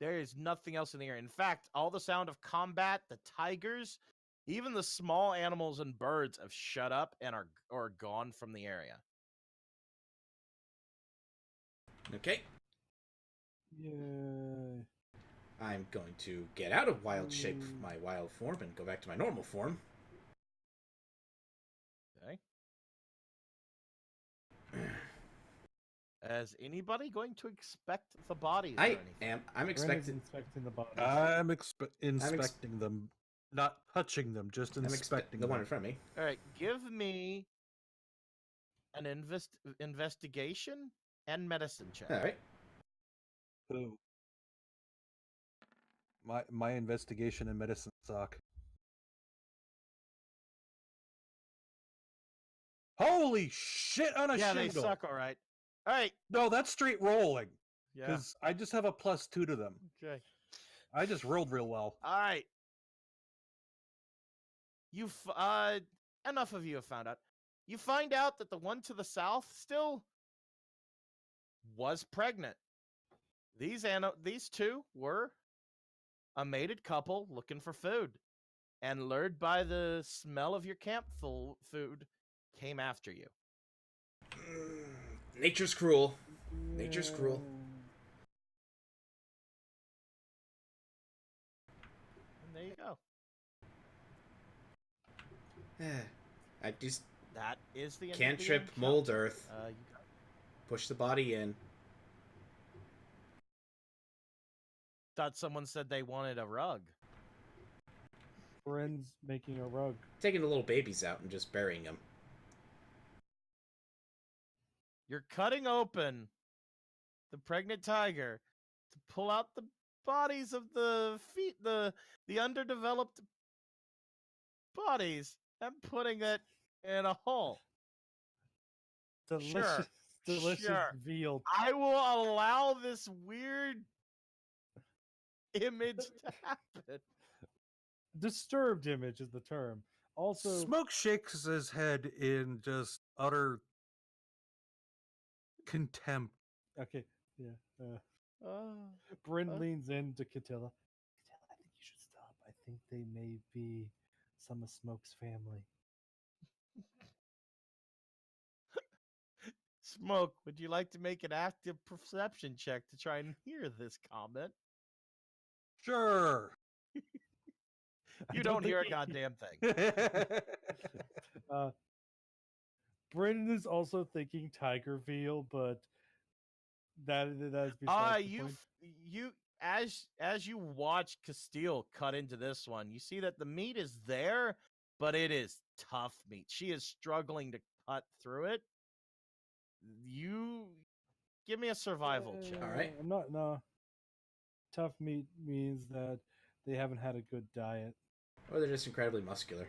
[SPEAKER 1] There is nothing else in the area. In fact, all the sound of combat, the tigers, even the small animals and birds have shut up and are gone from the area.
[SPEAKER 3] Okay.
[SPEAKER 6] Yay.
[SPEAKER 3] I'm going to get out of wild shape, my wild form, and go back to my normal form.
[SPEAKER 1] Okay. Is anybody going to inspect the bodies or
[SPEAKER 3] I
[SPEAKER 1] anything?
[SPEAKER 3] am. I'm
[SPEAKER 6] Brendan's
[SPEAKER 3] expecting.
[SPEAKER 6] inspecting the bodies.
[SPEAKER 2] I'm inspecting them, not touching them, just inspecting
[SPEAKER 3] the
[SPEAKER 2] them.
[SPEAKER 3] one in front of me.
[SPEAKER 1] All right, give me an investigation and medicine check.
[SPEAKER 3] All right.
[SPEAKER 2] Who? My investigation and medicine suck. Holy shit on a
[SPEAKER 1] Yeah,
[SPEAKER 2] shingle!
[SPEAKER 1] they suck. All right. All right.
[SPEAKER 2] No, that's straight rolling.
[SPEAKER 1] Yeah.
[SPEAKER 2] Because I just have a +2 to them.
[SPEAKER 1] Okay.
[SPEAKER 2] I just rolled real well.
[SPEAKER 1] All right. Enough of you have found out. You find out that the one to the south still was pregnant. These two were a mated couple looking for food, and lured by the smell of your camp food, came after you.
[SPEAKER 3] Nature's cruel. Nature's cruel.
[SPEAKER 1] And there you go.
[SPEAKER 3] I just
[SPEAKER 1] That is the end of the
[SPEAKER 3] cantrip
[SPEAKER 1] encounter.
[SPEAKER 3] mold earth.
[SPEAKER 1] You got it.
[SPEAKER 3] Push the body in.
[SPEAKER 1] Thought someone said they wanted a rug.
[SPEAKER 6] Bryn's making a rug.
[SPEAKER 3] Taking the little babies out and just burying them.
[SPEAKER 1] You're cutting open the pregnant tiger to pull out the bodies of the feet, the underdeveloped bodies, and putting it in a hole.
[SPEAKER 6] Delicious, delicious
[SPEAKER 1] sure.
[SPEAKER 6] veal.
[SPEAKER 1] I will allow this weird image to happen.
[SPEAKER 6] Disturbed image is the term. Also,
[SPEAKER 2] Smoke shakes his head in just utter contempt.
[SPEAKER 6] okay, yeah. Bryn leans into Catilla. Catilla, I think you should stop. I think they may be some of Smoke's family.
[SPEAKER 1] Smoke, would you like to make an active perception check to try and hear this comment?
[SPEAKER 2] Sure.
[SPEAKER 1] You don't hear a goddamn thing.
[SPEAKER 6] Bryn is also thinking tiger veal, but that is besides the point.
[SPEAKER 1] You as you watch Castile cut into this one, you see that the meat is there, but it is tough meat. She is struggling to cut through it. You give me a survival check.
[SPEAKER 3] All right.
[SPEAKER 6] I'm not. No. Tough meat means that they haven't had a good diet.
[SPEAKER 3] Or they're just incredibly muscular.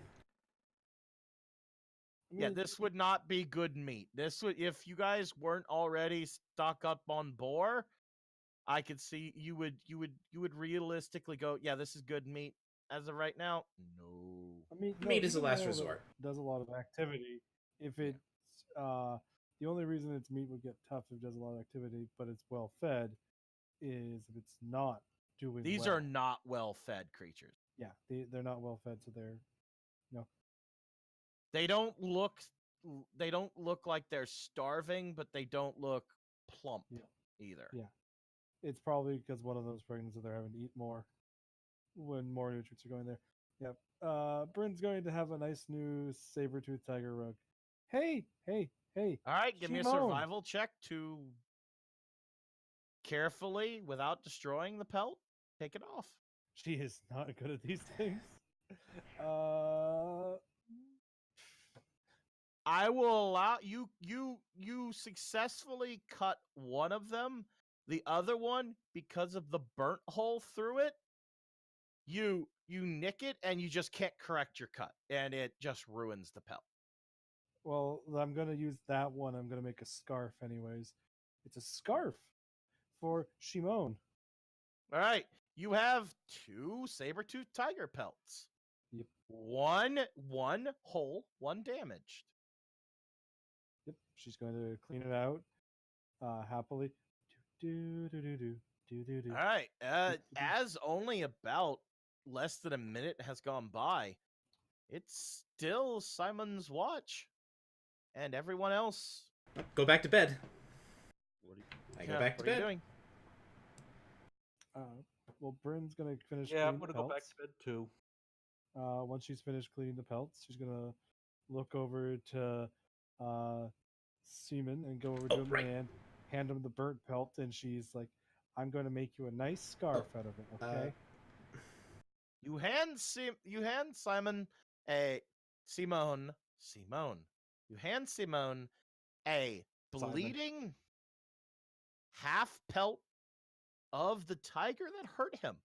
[SPEAKER 1] Yeah, this would not be good meat. This would, if you guys weren't already stock up on boar, I could see you would realistically go, yeah, this is good meat. As of right now, no.
[SPEAKER 6] I mean,
[SPEAKER 3] Meat is a
[SPEAKER 6] even
[SPEAKER 3] last
[SPEAKER 6] though
[SPEAKER 3] resort.
[SPEAKER 6] it does a lot of activity. If it's the only reason its meat would get tough if it does a lot of activity, but it's well fed, is if it's not doing.
[SPEAKER 1] These
[SPEAKER 6] well.
[SPEAKER 1] are not well fed creatures.
[SPEAKER 6] Yeah, they're not well fed, so they're no.
[SPEAKER 1] They don't look like they're starving, but they don't look plump either.
[SPEAKER 6] Yeah. It's probably because one of those pregnant, so they're having to eat more when more nutrients are going there. Yep. Bryn's going to have a nice new saber-tooth tiger rug. Hey.
[SPEAKER 1] All right, give me a
[SPEAKER 6] Shimon.
[SPEAKER 1] survival check to carefully, without destroying the pelt, take it off.
[SPEAKER 6] She is not good at these things.
[SPEAKER 1] I will allow you. You successfully cut one of them. The other one, because of the burnt hole through it, you nick it and you just can't correct your cut, and it just ruins the pelt.
[SPEAKER 6] Well, I'm going to use that one. I'm going to make a scarf anyways. It's a scarf for Shimon.
[SPEAKER 1] All right, you have 2 saber-tooth tiger pelts.
[SPEAKER 6] Yep.
[SPEAKER 1] One whole, one damaged.
[SPEAKER 6] Yep. She's going to clean it out happily.
[SPEAKER 1] All right. As only about less than a minute has gone by, it's still Simon's watch, and everyone else.
[SPEAKER 3] Go back to bed. I go
[SPEAKER 1] Yeah,
[SPEAKER 3] back to
[SPEAKER 1] what are you
[SPEAKER 3] bed.
[SPEAKER 1] doing?
[SPEAKER 6] Well, Bryn's going to finish.
[SPEAKER 2] Yeah, I'm
[SPEAKER 6] cleaning
[SPEAKER 2] gonna
[SPEAKER 6] the
[SPEAKER 2] go back
[SPEAKER 6] pelts.
[SPEAKER 2] to bed too.
[SPEAKER 6] Once she's finished cleaning the pelts, she's gonna look over to Seaman and go over to him
[SPEAKER 3] right.
[SPEAKER 6] and hand him the burnt pelt, and she's like, "I'm going to make you a nice scarf out of it, okay?"
[SPEAKER 1] You hand Simon a Simone. You hand Simone a bleeding half pelt of the tiger that hurt him.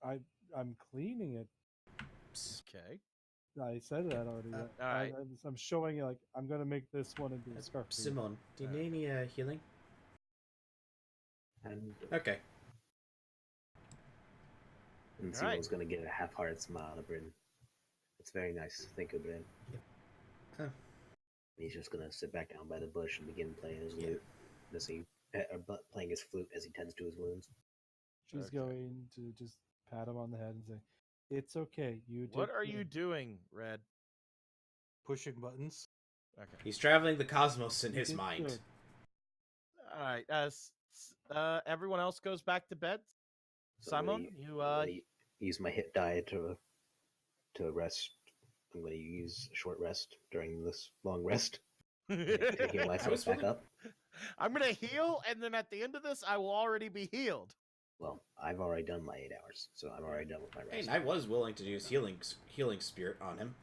[SPEAKER 6] I'm cleaning it.
[SPEAKER 1] Okay.
[SPEAKER 6] I said that already.
[SPEAKER 1] all right.
[SPEAKER 6] I'm showing you, like, I'm going to make this one into a scarf. for you.
[SPEAKER 3] Simone, do you need any healing?
[SPEAKER 4] And
[SPEAKER 3] Okay.
[SPEAKER 4] Simone's gonna get a half-hearted smile to Bryn. It's very nice. Thank you, Bryn.
[SPEAKER 3] Huh.
[SPEAKER 4] He's just gonna sit back down by the bush and begin playing his lute. Does he playing his flute as he tends to his wounds.
[SPEAKER 6] She's
[SPEAKER 1] Okay.
[SPEAKER 6] going to just pat him on the head and say, "It's okay. You
[SPEAKER 1] What
[SPEAKER 6] did
[SPEAKER 1] are
[SPEAKER 6] good."
[SPEAKER 1] you doing, Red?
[SPEAKER 2] Pushing buttons.
[SPEAKER 1] Okay.
[SPEAKER 3] He's traveling the cosmos in
[SPEAKER 6] You
[SPEAKER 3] his
[SPEAKER 6] did
[SPEAKER 3] mind.
[SPEAKER 6] good.
[SPEAKER 1] All right. Everyone else goes back to bed.
[SPEAKER 4] So I'm
[SPEAKER 1] Simon,
[SPEAKER 4] gonna use my hit die to rest. I'm going to use a short rest during this long rest to heal myself back up.
[SPEAKER 1] I'm gonna heal, and then at the end of this, I will already be healed.
[SPEAKER 4] Well, I've already done my 8 hours, so I'm already done with my
[SPEAKER 3] Hey,
[SPEAKER 4] rest.
[SPEAKER 3] and I was willing to use healing spirit on him.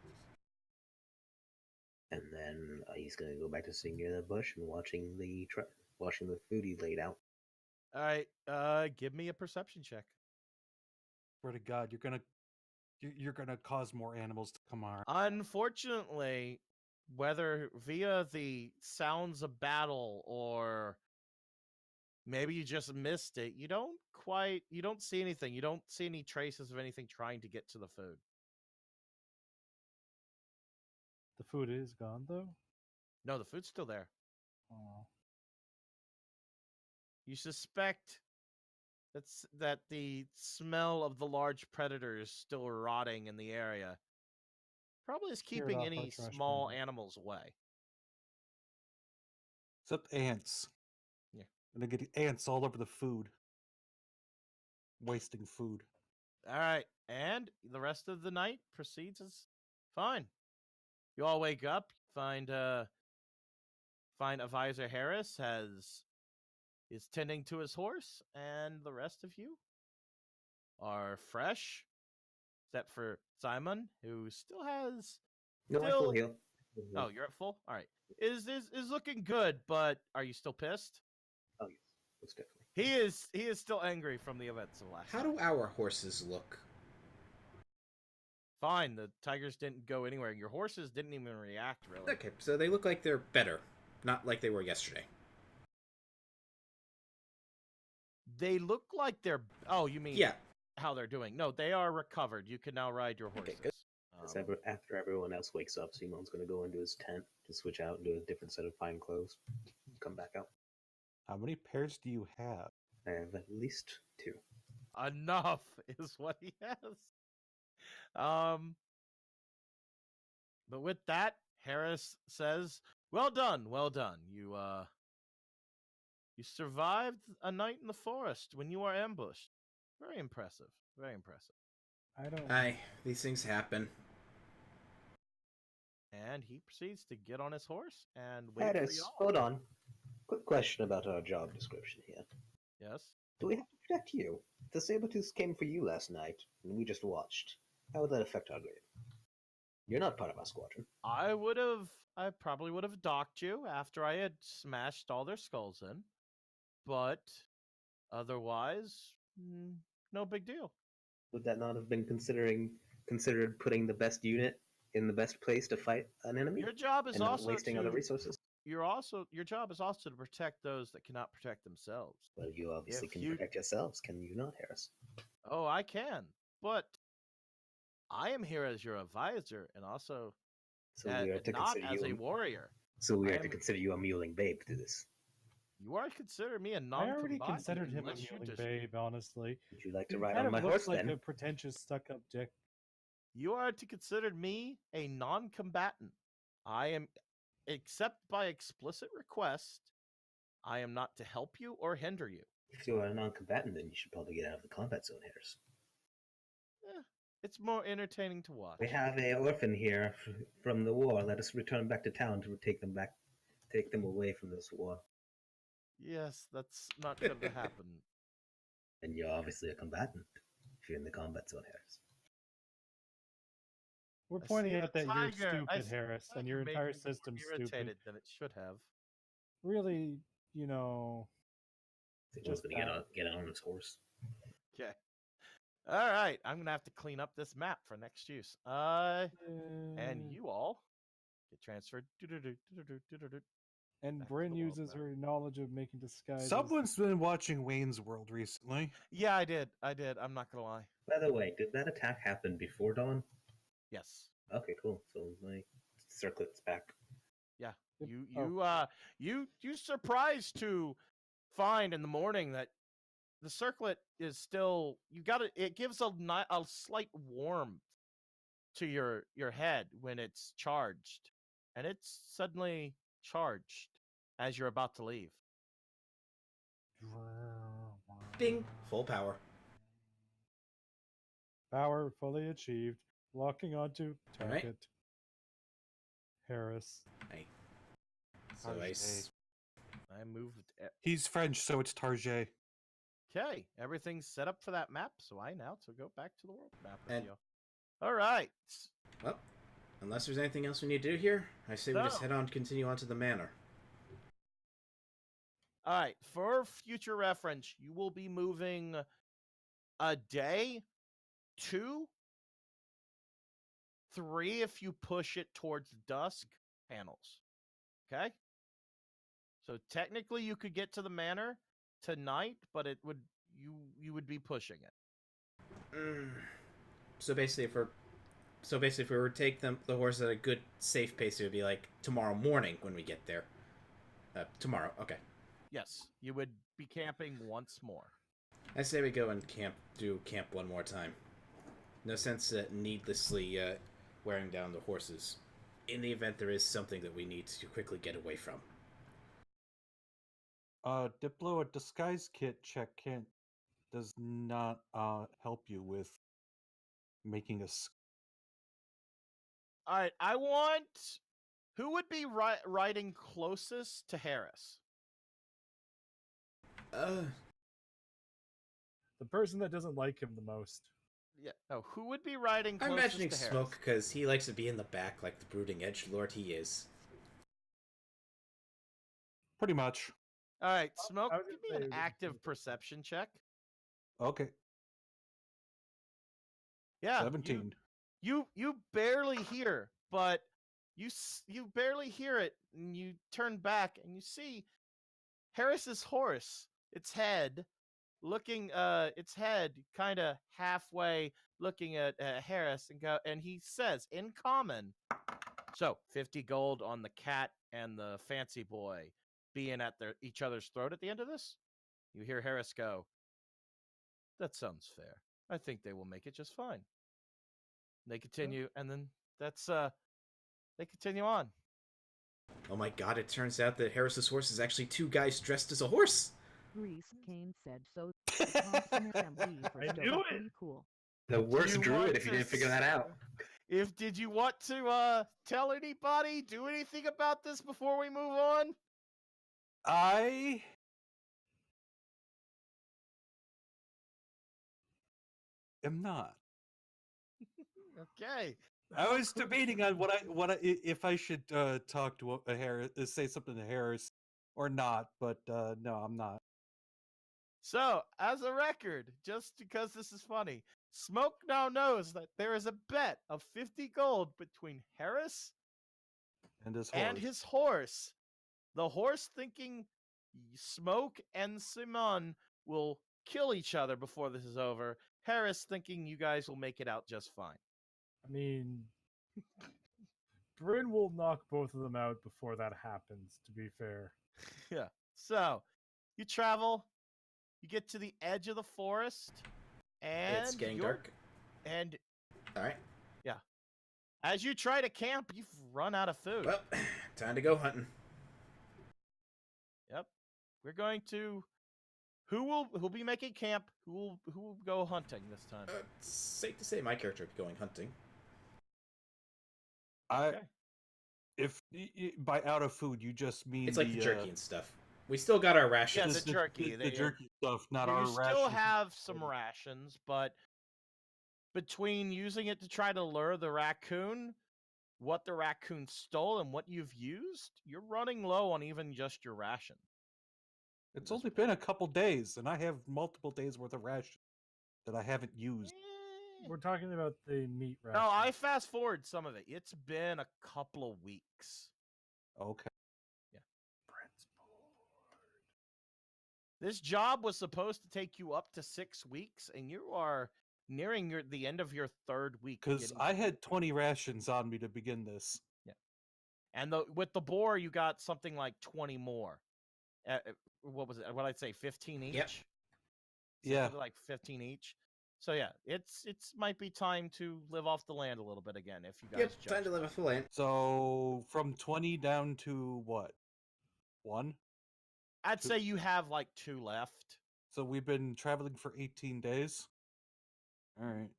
[SPEAKER 4] And then he's going to go back to sitting near the bush and watching the food he laid out.
[SPEAKER 1] All right. Give me a perception check.
[SPEAKER 2] Swear to God, you're gonna cause more animals to come on.
[SPEAKER 1] Unfortunately, whether via the sounds of battle or maybe you just missed it, you don't see anything. You don't see any traces of anything trying to get to the food.
[SPEAKER 6] The food is gone though.
[SPEAKER 1] No, the food's still there.
[SPEAKER 6] Oh.
[SPEAKER 1] You suspect that the smell of the large predators still rotting in the area probably is
[SPEAKER 6] Scared
[SPEAKER 1] keeping
[SPEAKER 6] off
[SPEAKER 1] any
[SPEAKER 6] our trash
[SPEAKER 1] small
[SPEAKER 6] panda.
[SPEAKER 1] animals away.
[SPEAKER 2] Except ants.
[SPEAKER 1] Yeah.
[SPEAKER 2] Gonna get ants all over the food. Wasting food.
[SPEAKER 1] All right, and the rest of the night proceeds as fine. You all wake up, find Advisor Harris is tending to his horse, and the rest of you are fresh, except for Simon, who still has
[SPEAKER 4] No, I full heal.
[SPEAKER 1] Oh, you're at full? All right. Is looking good, but are you still pissed?
[SPEAKER 4] Oh, yes. Most definitely.
[SPEAKER 1] He is still angry from the events of last
[SPEAKER 3] How
[SPEAKER 1] night.
[SPEAKER 3] do our horses look?
[SPEAKER 1] Fine, the tigers didn't go anywhere. Your horses didn't even react, really.
[SPEAKER 3] Okay, so they look like they're better, not like they were yesterday.
[SPEAKER 1] They look like they're... Oh, you mean
[SPEAKER 3] Yeah.
[SPEAKER 1] how they're doing. No, they are recovered. You can now ride your horses.
[SPEAKER 3] Okay, good.
[SPEAKER 4] After everyone else wakes up, Simon's going to go into his tent to switch out and do a different set of fine clothes. Come back out.
[SPEAKER 2] How many pairs do you have?
[SPEAKER 4] I have at least 2.
[SPEAKER 1] Enough is what he has. But with that, Harris says, "Well done, well done. You survived a night in the forest when you were ambushed. Very impressive. Very impressive."
[SPEAKER 6] I don't.
[SPEAKER 3] These things happen.
[SPEAKER 1] And he proceeds to get on his horse and wait for
[SPEAKER 4] Harris,
[SPEAKER 1] y'all.
[SPEAKER 4] hold on. Quick question about our job description here.
[SPEAKER 1] Yes.
[SPEAKER 4] Do we have to protect you? If the Sabretooths came for you last night, and we just watched, how would that affect our grade? You're not part of our squadron.
[SPEAKER 1] I probably would have docked you after I had smashed all their skulls in. But otherwise, no big deal.
[SPEAKER 4] Would that not have been considered putting the best unit in the best place to fight an enemy?
[SPEAKER 1] Your job is
[SPEAKER 4] and not
[SPEAKER 1] also
[SPEAKER 4] wasting other resources?
[SPEAKER 1] Your job is also to protect those that cannot protect themselves.
[SPEAKER 4] Well, you obviously
[SPEAKER 1] If
[SPEAKER 4] can
[SPEAKER 1] you-
[SPEAKER 4] protect yourselves, can you not, Harris?
[SPEAKER 1] Oh, I can. But I am here as your advisor and also
[SPEAKER 4] So we are to
[SPEAKER 1] not
[SPEAKER 4] consider
[SPEAKER 1] as
[SPEAKER 4] you
[SPEAKER 1] a warrior.
[SPEAKER 4] So we
[SPEAKER 1] I
[SPEAKER 4] are to
[SPEAKER 1] am-
[SPEAKER 4] consider you a mewling babe to this.
[SPEAKER 1] You are considered me a
[SPEAKER 6] I
[SPEAKER 1] non
[SPEAKER 6] already considered him a mewling babe, honestly.
[SPEAKER 4] Would you like to
[SPEAKER 6] He
[SPEAKER 4] ride
[SPEAKER 6] kind
[SPEAKER 4] on
[SPEAKER 6] of
[SPEAKER 4] my
[SPEAKER 6] looks
[SPEAKER 4] horse
[SPEAKER 6] like
[SPEAKER 4] then?
[SPEAKER 6] a pretentious, stuck-up dick.
[SPEAKER 1] You are to consider me a non-combatant. I am, except by explicit request, I am not to help you or hinder you.
[SPEAKER 4] If you are a non-combatant, then you should probably get out of the combat zone, Harris.
[SPEAKER 1] It's more entertaining to watch.
[SPEAKER 4] We have a orphan here from the war. Let us return back to town to take them away from this war.
[SPEAKER 1] Yes, that's not going to happen.
[SPEAKER 4] And you're obviously a combatant if you're in the combat zone, Harris.
[SPEAKER 6] We're
[SPEAKER 1] I
[SPEAKER 6] pointing
[SPEAKER 1] see a
[SPEAKER 6] out that you're
[SPEAKER 1] tiger.
[SPEAKER 6] stupid, Harris, and your
[SPEAKER 1] Tiger
[SPEAKER 6] entire
[SPEAKER 1] made me more
[SPEAKER 6] system's
[SPEAKER 1] irritated
[SPEAKER 6] stupid.
[SPEAKER 1] than it should have.
[SPEAKER 6] Really,
[SPEAKER 4] Simon's
[SPEAKER 6] Just
[SPEAKER 4] going to get on his horse.
[SPEAKER 1] Okay. All right, I'm gonna have to clean up this map for next use. And you all get transferred.
[SPEAKER 6] And
[SPEAKER 1] back to
[SPEAKER 6] Bryn
[SPEAKER 1] the world
[SPEAKER 6] uses
[SPEAKER 1] map.
[SPEAKER 6] her knowledge of making disguises.
[SPEAKER 2] Someone's been watching Wayne's World recently.
[SPEAKER 1] Yeah, I did. I'm not gonna lie.
[SPEAKER 4] By the way, did that attack happen before dawn?
[SPEAKER 1] Yes.
[SPEAKER 4] Okay, cool. So my circlet's back.
[SPEAKER 1] Yeah.
[SPEAKER 6] Yep.
[SPEAKER 1] You surprised to find in the morning that the circlet is still, it gives a slight warmth to your head when it's charged, and it's suddenly charged as you're about to leave.
[SPEAKER 3] Ding! Full power.
[SPEAKER 6] Power fully achieved. Locking onto
[SPEAKER 3] Alright.
[SPEAKER 6] target. Harris.
[SPEAKER 3] So
[SPEAKER 1] I moved.
[SPEAKER 2] He's French, so it's Target.
[SPEAKER 1] Okay, everything's set up for that map, so I now to go back to the world map with
[SPEAKER 3] And-
[SPEAKER 1] you. All right.
[SPEAKER 3] well, unless there's anything else we need to do here, I say we just
[SPEAKER 1] No.
[SPEAKER 3] head on, continue on to the manor.
[SPEAKER 1] All right, for future reference, you will be moving a day, 2, 3 if you push it towards dusk panels. Okay? So technically you could get to the manor tonight, but it would you would be pushing it.
[SPEAKER 3] So basically, if we were to take the horse at a good, safe pace, it would be like tomorrow morning when we get there. Tomorrow, okay.
[SPEAKER 1] Yes, you would be camping once more.
[SPEAKER 3] I say we go and do camp one more time. No sense needlessly wearing down the horses, in the event there is something that we need to quickly get away from.
[SPEAKER 2] Diplo, a disguise kit check does not help you with making us.
[SPEAKER 1] All right, I want who would be riding closest to Harris?
[SPEAKER 6] The person that doesn't like him the most.
[SPEAKER 1] Yeah. No, who would be riding
[SPEAKER 3] I'm
[SPEAKER 1] closest
[SPEAKER 3] imagining
[SPEAKER 1] to Harris?
[SPEAKER 3] Smoke because he likes to be in the back like the brooding edgelord he is.
[SPEAKER 2] Pretty much.
[SPEAKER 1] All right, Smoke,
[SPEAKER 6] I was
[SPEAKER 1] give
[SPEAKER 6] gonna
[SPEAKER 1] me an
[SPEAKER 6] say-
[SPEAKER 1] active perception check.
[SPEAKER 2] Okay.
[SPEAKER 1] Yeah,
[SPEAKER 2] 17.
[SPEAKER 1] You barely hear, but you barely hear it, and you turn back and you see Harris's horse, its head kind of halfway looking at Harris and he says in common, so 50 gold on the cat and the fancy boy being at each other's throat at the end of this. You hear Harris go, that sounds fair. I think they will make it just fine. They continue, and then they continue on.
[SPEAKER 3] Oh my god, it turns out that Harris's horse is actually 2 guys dressed as a horse!
[SPEAKER 5] Grease Kane said so. Thompson SMD for
[SPEAKER 6] I
[SPEAKER 5] Stoke
[SPEAKER 6] knew
[SPEAKER 5] is
[SPEAKER 6] it!
[SPEAKER 5] pretty cool.
[SPEAKER 4] The worst
[SPEAKER 1] you
[SPEAKER 4] druid
[SPEAKER 1] want
[SPEAKER 4] if you
[SPEAKER 1] to
[SPEAKER 4] didn't figure that out.
[SPEAKER 1] Did you want to tell anybody, do anything about this before we move on?
[SPEAKER 2] I am not.
[SPEAKER 1] Okay.
[SPEAKER 2] I was debating on if I should talk to a Harris, say something to Harris or not, but no, I'm not.
[SPEAKER 1] So, as a record, just because this is funny, Smoke now knows that there is a bet of 50 gold between Harris
[SPEAKER 2] And his horse.
[SPEAKER 1] and his horse. The horse thinking Smoke and Simon will kill each other before this is over. Harris thinking you guys will make it out just fine.
[SPEAKER 6] I mean, Bryn will knock both of them out before that happens, to be fair.
[SPEAKER 1] Yeah. So, you travel, you get to the edge of the forest, and
[SPEAKER 3] It's getting
[SPEAKER 1] you're-
[SPEAKER 3] dark.
[SPEAKER 1] And
[SPEAKER 3] Alright.
[SPEAKER 1] as you try to camp, you've run out of food.
[SPEAKER 3] Well, time to go hunting.
[SPEAKER 1] Yep. We're going to. Who'll be making camp? Who will go hunting this time?
[SPEAKER 3] It's safe to say my character would be going hunting.
[SPEAKER 2] I,
[SPEAKER 1] Okay.
[SPEAKER 2] if by out of food you just mean
[SPEAKER 3] It's like the
[SPEAKER 2] the
[SPEAKER 3] jerky and stuff. We still got our
[SPEAKER 1] Yeah,
[SPEAKER 3] rations.
[SPEAKER 1] the jerky.
[SPEAKER 2] the jerky stuff, not
[SPEAKER 1] you
[SPEAKER 2] our
[SPEAKER 1] still
[SPEAKER 2] rations.
[SPEAKER 1] have some rations, but between using it to try to lure the raccoon, what the raccoon stole, and what you've used, you're running low on even just your ration.
[SPEAKER 2] It's only been a couple days, and I have multiple days worth of ration that I haven't used.
[SPEAKER 6] We're talking about the meat
[SPEAKER 1] No,
[SPEAKER 6] ration.
[SPEAKER 1] I fast forward some of it. It's been a couple of weeks.
[SPEAKER 2] Okay.
[SPEAKER 6] Brent's bored.
[SPEAKER 1] This job was supposed to take you up to 6 weeks, and you are nearing the end of your 3rd week.
[SPEAKER 2] Because
[SPEAKER 1] getting-
[SPEAKER 2] I had 20 rations on me to begin this.
[SPEAKER 1] and with the boar, you got something like 20 more. what was it? What I'd say, 15 each.
[SPEAKER 3] Yep.
[SPEAKER 2] Yeah.
[SPEAKER 1] Something like 15 each. So yeah, it's might be time to live off the land a little bit again. If you guys
[SPEAKER 3] Yep,
[SPEAKER 1] judge
[SPEAKER 3] time to live
[SPEAKER 1] that.
[SPEAKER 3] off the land.
[SPEAKER 2] So from 20 down to what? 1?
[SPEAKER 1] I'd
[SPEAKER 2] Two-
[SPEAKER 1] say you have like 2 left.
[SPEAKER 2] So we've been traveling for 18 days. All right.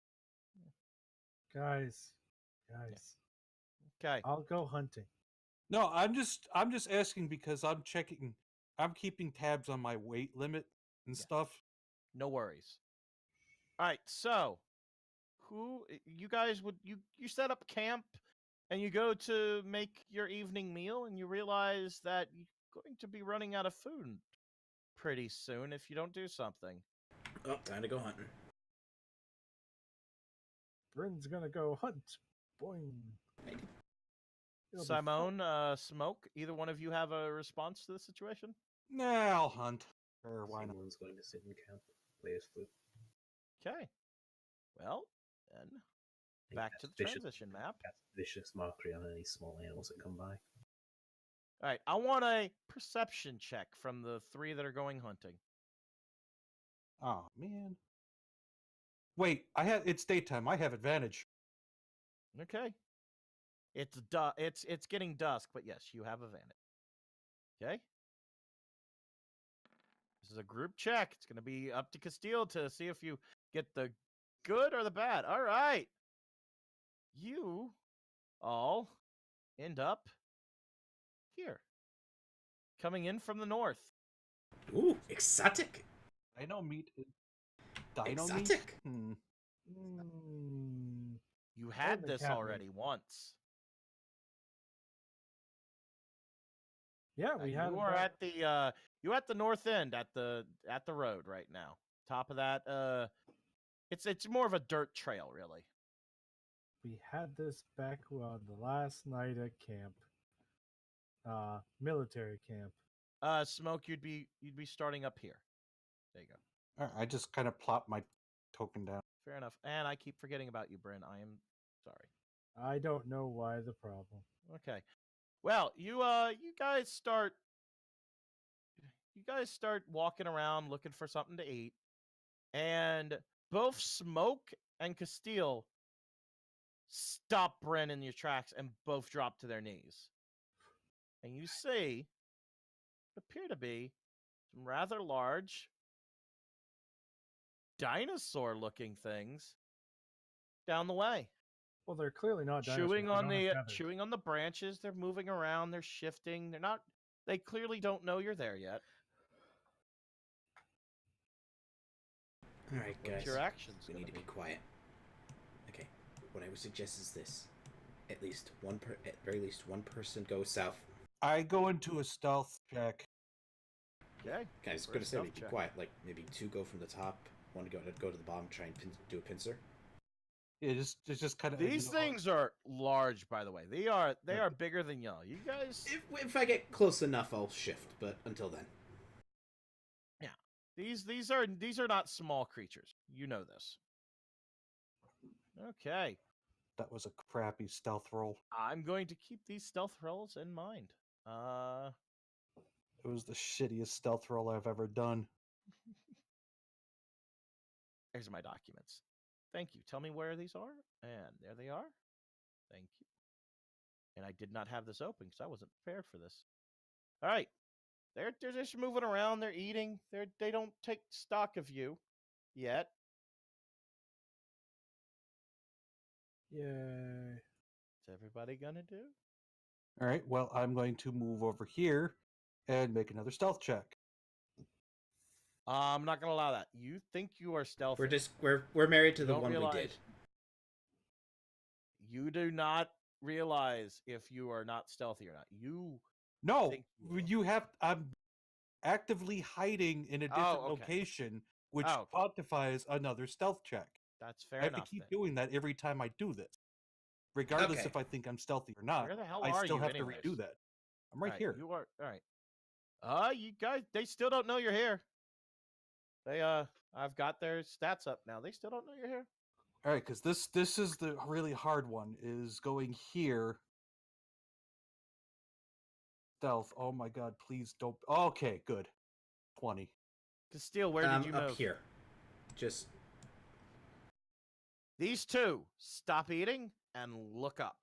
[SPEAKER 6] Guys,
[SPEAKER 1] Okay.
[SPEAKER 6] I'll go hunting.
[SPEAKER 2] No, I'm just asking because I'm keeping tabs on my weight limit and
[SPEAKER 1] Yeah.
[SPEAKER 2] stuff.
[SPEAKER 1] No worries. All right, so you guys would you set up camp and you go to make your evening meal and you realize that you're going to be running out of food pretty soon if you don't do something.
[SPEAKER 3] Oh, time to go hunting.
[SPEAKER 6] Bryn's gonna go hunt. Boing. It'll be fun.
[SPEAKER 1] Simone, Smoke, either one of you have a response to the situation?
[SPEAKER 2] Nah, I'll hunt. Or why not?
[SPEAKER 4] Someone's going to sit in camp, play his flute.
[SPEAKER 1] Okay. Well, then
[SPEAKER 4] and
[SPEAKER 1] back
[SPEAKER 4] cast
[SPEAKER 1] to the
[SPEAKER 4] vicious-
[SPEAKER 1] transition map.
[SPEAKER 4] Cast vicious mockery on any small animals that come by.
[SPEAKER 1] All right, I want a perception check from the 3 that are going hunting.
[SPEAKER 2] Oh man. Wait, it's daytime. I have advantage.
[SPEAKER 1] Okay. It's getting dusk, but yes, you have advantage. Okay. This is a group check. It's going to be up to Castile to see if you get the good or the bad. All right. You all end up here. Coming in from the north.
[SPEAKER 3] Ooh, exotic.
[SPEAKER 2] Dino meat. Dino meat.
[SPEAKER 3] Exotic.
[SPEAKER 6] Mm,
[SPEAKER 1] You had
[SPEAKER 6] the
[SPEAKER 1] this
[SPEAKER 6] cat meat.
[SPEAKER 1] already once.
[SPEAKER 6] yeah, we have.
[SPEAKER 1] You are at the north end at the road right now. Top of that, it's more of a dirt trail, really.
[SPEAKER 6] We had this back on the last night at camp. Military camp.
[SPEAKER 1] Smoke, you'd be starting up here. There you go.
[SPEAKER 2] All right, I just kind of plop my token down.
[SPEAKER 1] Fair enough. And I keep forgetting about you, Bryn. I am sorry.
[SPEAKER 6] I don't know why the problem.
[SPEAKER 1] Okay. Well, you guys start walking around looking for something to eat, and both Smoke and Castile stop Bryn in your tracks and both drop to their knees. And you see appear to be some rather large dinosaur-looking things down the way.
[SPEAKER 6] Well, they're clearly not dinosaurs.
[SPEAKER 1] Chewing
[SPEAKER 6] They
[SPEAKER 1] on
[SPEAKER 6] don't have
[SPEAKER 1] the
[SPEAKER 6] feathers.
[SPEAKER 1] chewing on the branches. They're moving around. They're shifting. They clearly don't know you're there yet.
[SPEAKER 3] All right, guys.
[SPEAKER 1] What's your actions?
[SPEAKER 3] We need to be quiet. Okay. What I would suggest is this: at very least one person goes south.
[SPEAKER 2] I go into a stealth check.
[SPEAKER 1] Okay.
[SPEAKER 3] I was
[SPEAKER 1] For a
[SPEAKER 3] going to say
[SPEAKER 1] stealth
[SPEAKER 3] we'd be
[SPEAKER 1] check.
[SPEAKER 3] quiet. Like maybe 2 go from the top, 1 go to the bottom, try and do a pincer.
[SPEAKER 2] Yeah, it's just kind of
[SPEAKER 1] These things are large, by the way. They are bigger than y'all. You guys.
[SPEAKER 3] If I get close enough, I'll shift. But until then,
[SPEAKER 1] These are not small creatures. You know this. Okay.
[SPEAKER 2] That was a crappy stealth roll.
[SPEAKER 1] I'm going to keep these stealth rolls in mind.
[SPEAKER 2] It was the shittiest stealth roll I've ever done.
[SPEAKER 1] Here's my documents. Thank you. Tell me where these are. And there they are. Thank you. And I did not have this open because I wasn't prepared for this. All right. They're just moving around. They're eating. They don't take stock of you yet.
[SPEAKER 6] Yay.
[SPEAKER 1] What's everybody gonna do?
[SPEAKER 2] All right, well, I'm going to move over here and make another stealth check.
[SPEAKER 1] I'm not gonna allow that. You think you are stealthy?
[SPEAKER 3] we're married to
[SPEAKER 1] You
[SPEAKER 3] the
[SPEAKER 1] don't
[SPEAKER 3] one we
[SPEAKER 1] realize-
[SPEAKER 3] did.
[SPEAKER 1] You do not realize if you are not stealthy or not. You
[SPEAKER 2] No,
[SPEAKER 1] think you are.
[SPEAKER 2] you have. I'm actively hiding in a different
[SPEAKER 1] okay.
[SPEAKER 2] location, which
[SPEAKER 1] Oh, okay.
[SPEAKER 2] quantifies another stealth check.
[SPEAKER 1] That's fair
[SPEAKER 2] I have
[SPEAKER 1] enough.
[SPEAKER 2] to keep
[SPEAKER 1] then.
[SPEAKER 2] doing that every time I do this, regardless
[SPEAKER 3] Okay.
[SPEAKER 2] if I think I'm stealthy or not.
[SPEAKER 1] Where the hell
[SPEAKER 2] I
[SPEAKER 1] are
[SPEAKER 2] still
[SPEAKER 1] you
[SPEAKER 2] have
[SPEAKER 1] anyways?
[SPEAKER 2] to redo that. I'm right
[SPEAKER 1] Alright,
[SPEAKER 2] here.
[SPEAKER 1] You are all right. You guys, they still don't know you're here. They I've got their stats up now. They still don't know you're here.
[SPEAKER 2] All right, because this is the really hard one. Is going here. stealth. Oh my god, please don't. Okay, good. 20.
[SPEAKER 1] Castile, where did you
[SPEAKER 3] up
[SPEAKER 1] move?
[SPEAKER 3] here. Just
[SPEAKER 1] These two stop eating and look up.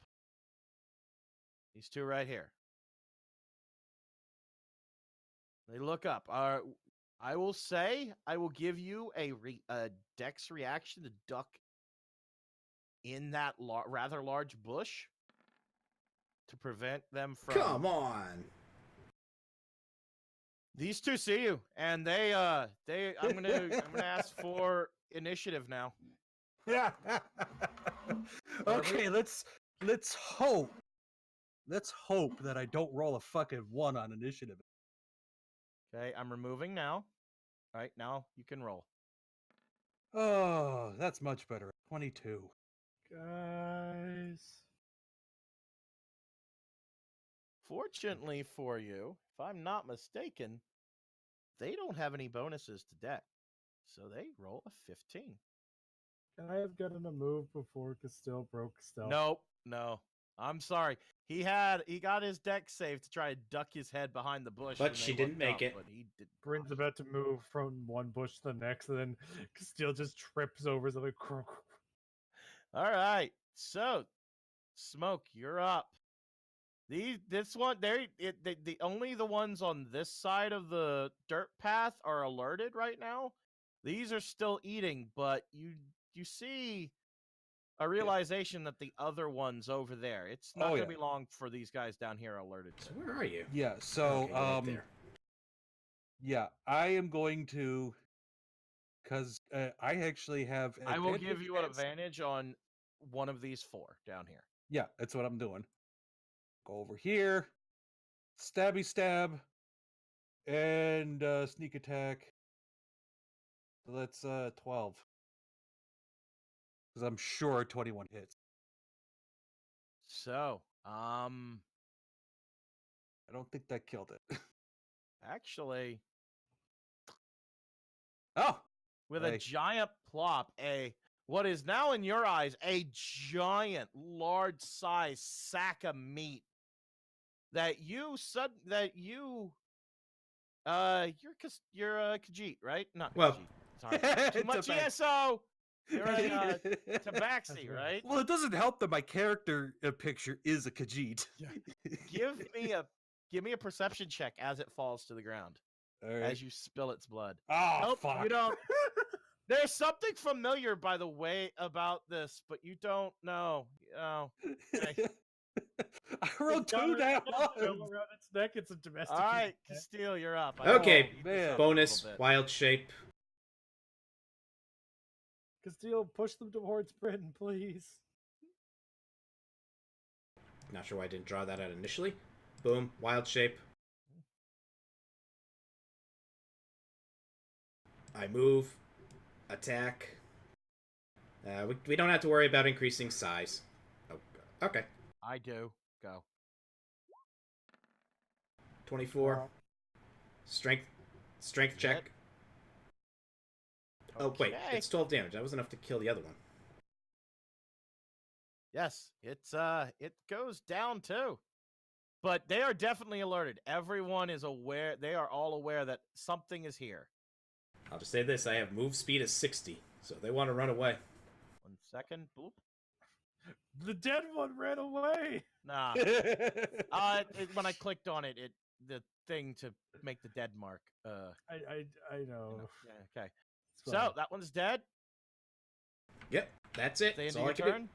[SPEAKER 1] These two right here. They look up. I will say I will give you a dex reaction to duck in that rather large bush to prevent them from.
[SPEAKER 3] come on.
[SPEAKER 1] These two see you, and they. I'm gonna ask for initiative now.
[SPEAKER 2] Yeah. Okay, let's hope. Let's hope that I don't roll a fucking 1 on initiative.
[SPEAKER 1] Okay, I'm removing now. All right, now you can roll.
[SPEAKER 2] Oh, that's much better. 22.
[SPEAKER 6] Guys.
[SPEAKER 1] Fortunately for you, if I'm not mistaken, they don't have any bonuses to deck, so they roll a 15.
[SPEAKER 6] Can I have gotten a move before Castile broke stealth?
[SPEAKER 1] Nope, no. I'm sorry. He got his deck save to try to duck his head behind the bush,
[SPEAKER 3] But
[SPEAKER 1] when
[SPEAKER 3] she
[SPEAKER 1] they
[SPEAKER 3] didn't
[SPEAKER 1] looked
[SPEAKER 3] make
[SPEAKER 1] up,
[SPEAKER 3] it.
[SPEAKER 1] But he did.
[SPEAKER 6] Bryn's about to move from one bush to the next, and then Castile just trips over something.
[SPEAKER 1] All right, so Smoke, you're up. Only the ones on this side of the dirt path are alerted right now. These are still eating, but you see a realization that the other one's over there. It's not going to be long for these guys down here alerted.
[SPEAKER 3] So where are you?
[SPEAKER 2] Yeah, so
[SPEAKER 3] Okay, you're right there.
[SPEAKER 2] yeah, I am going to cuz I actually have
[SPEAKER 1] I will give you an
[SPEAKER 2] advantage.
[SPEAKER 1] advantage on one of these 4 down here.
[SPEAKER 2] Yeah, that's what I'm doing. Go over here. Stabby stab. And sneak attack. So that's 12. Cuz I'm sure 21 hits.
[SPEAKER 1] So,
[SPEAKER 2] I don't think that killed it.
[SPEAKER 1] actually,
[SPEAKER 2] Oh,
[SPEAKER 1] with a
[SPEAKER 2] hey.
[SPEAKER 1] giant plop, what is now in your eyes a giant, large size sack of meat that you're Khajiit, right? Not
[SPEAKER 3] Well,
[SPEAKER 1] Khajiit. Sorry, too much ESO. You're a Tabaxi, right?
[SPEAKER 2] Well, it doesn't help that my character picture is a Khajiit.
[SPEAKER 1] Give me a perception check as it falls to the ground.
[SPEAKER 2] All right.
[SPEAKER 1] As you spill its blood.
[SPEAKER 2] Oh,
[SPEAKER 1] Nope,
[SPEAKER 2] fuck.
[SPEAKER 1] you don't. There's something familiar, by the way, about this, but you don't know. Okay.
[SPEAKER 2] I rolled 2 down.
[SPEAKER 6] Around its neck, it's a domestic.
[SPEAKER 1] All right, Castile, you're up.
[SPEAKER 3] Okay,
[SPEAKER 2] man.
[SPEAKER 3] bonus wild shape.
[SPEAKER 6] Castile, push them towards Bryn, please.
[SPEAKER 3] Not sure why I didn't draw that out initially. Boom, wild shape. I move, attack. We don't have to worry about increasing size. Oh, okay.
[SPEAKER 1] I do. Go.
[SPEAKER 3] 24. Strength check.
[SPEAKER 1] Hit.
[SPEAKER 3] Oh, wait.
[SPEAKER 1] Okay.
[SPEAKER 3] It's 12 damage. That was enough to kill the other one.
[SPEAKER 1] Yes, it goes down too. But they are definitely alerted. Everyone is aware. They are all aware that something is here.
[SPEAKER 3] I'll just say this. I have move speed of 60. So they want to run away.
[SPEAKER 1] 1 second. Boop.
[SPEAKER 6] The dead one ran away.
[SPEAKER 1] Nah. When I clicked on it, the thing to make the dead mark.
[SPEAKER 6] I know.
[SPEAKER 1] Yeah, okay.
[SPEAKER 6] It's
[SPEAKER 1] So
[SPEAKER 6] fine.
[SPEAKER 1] that one's dead.
[SPEAKER 3] Yep, that's it.
[SPEAKER 1] The
[SPEAKER 3] That's
[SPEAKER 1] end of
[SPEAKER 3] all
[SPEAKER 1] your
[SPEAKER 3] I can do.
[SPEAKER 1] turn.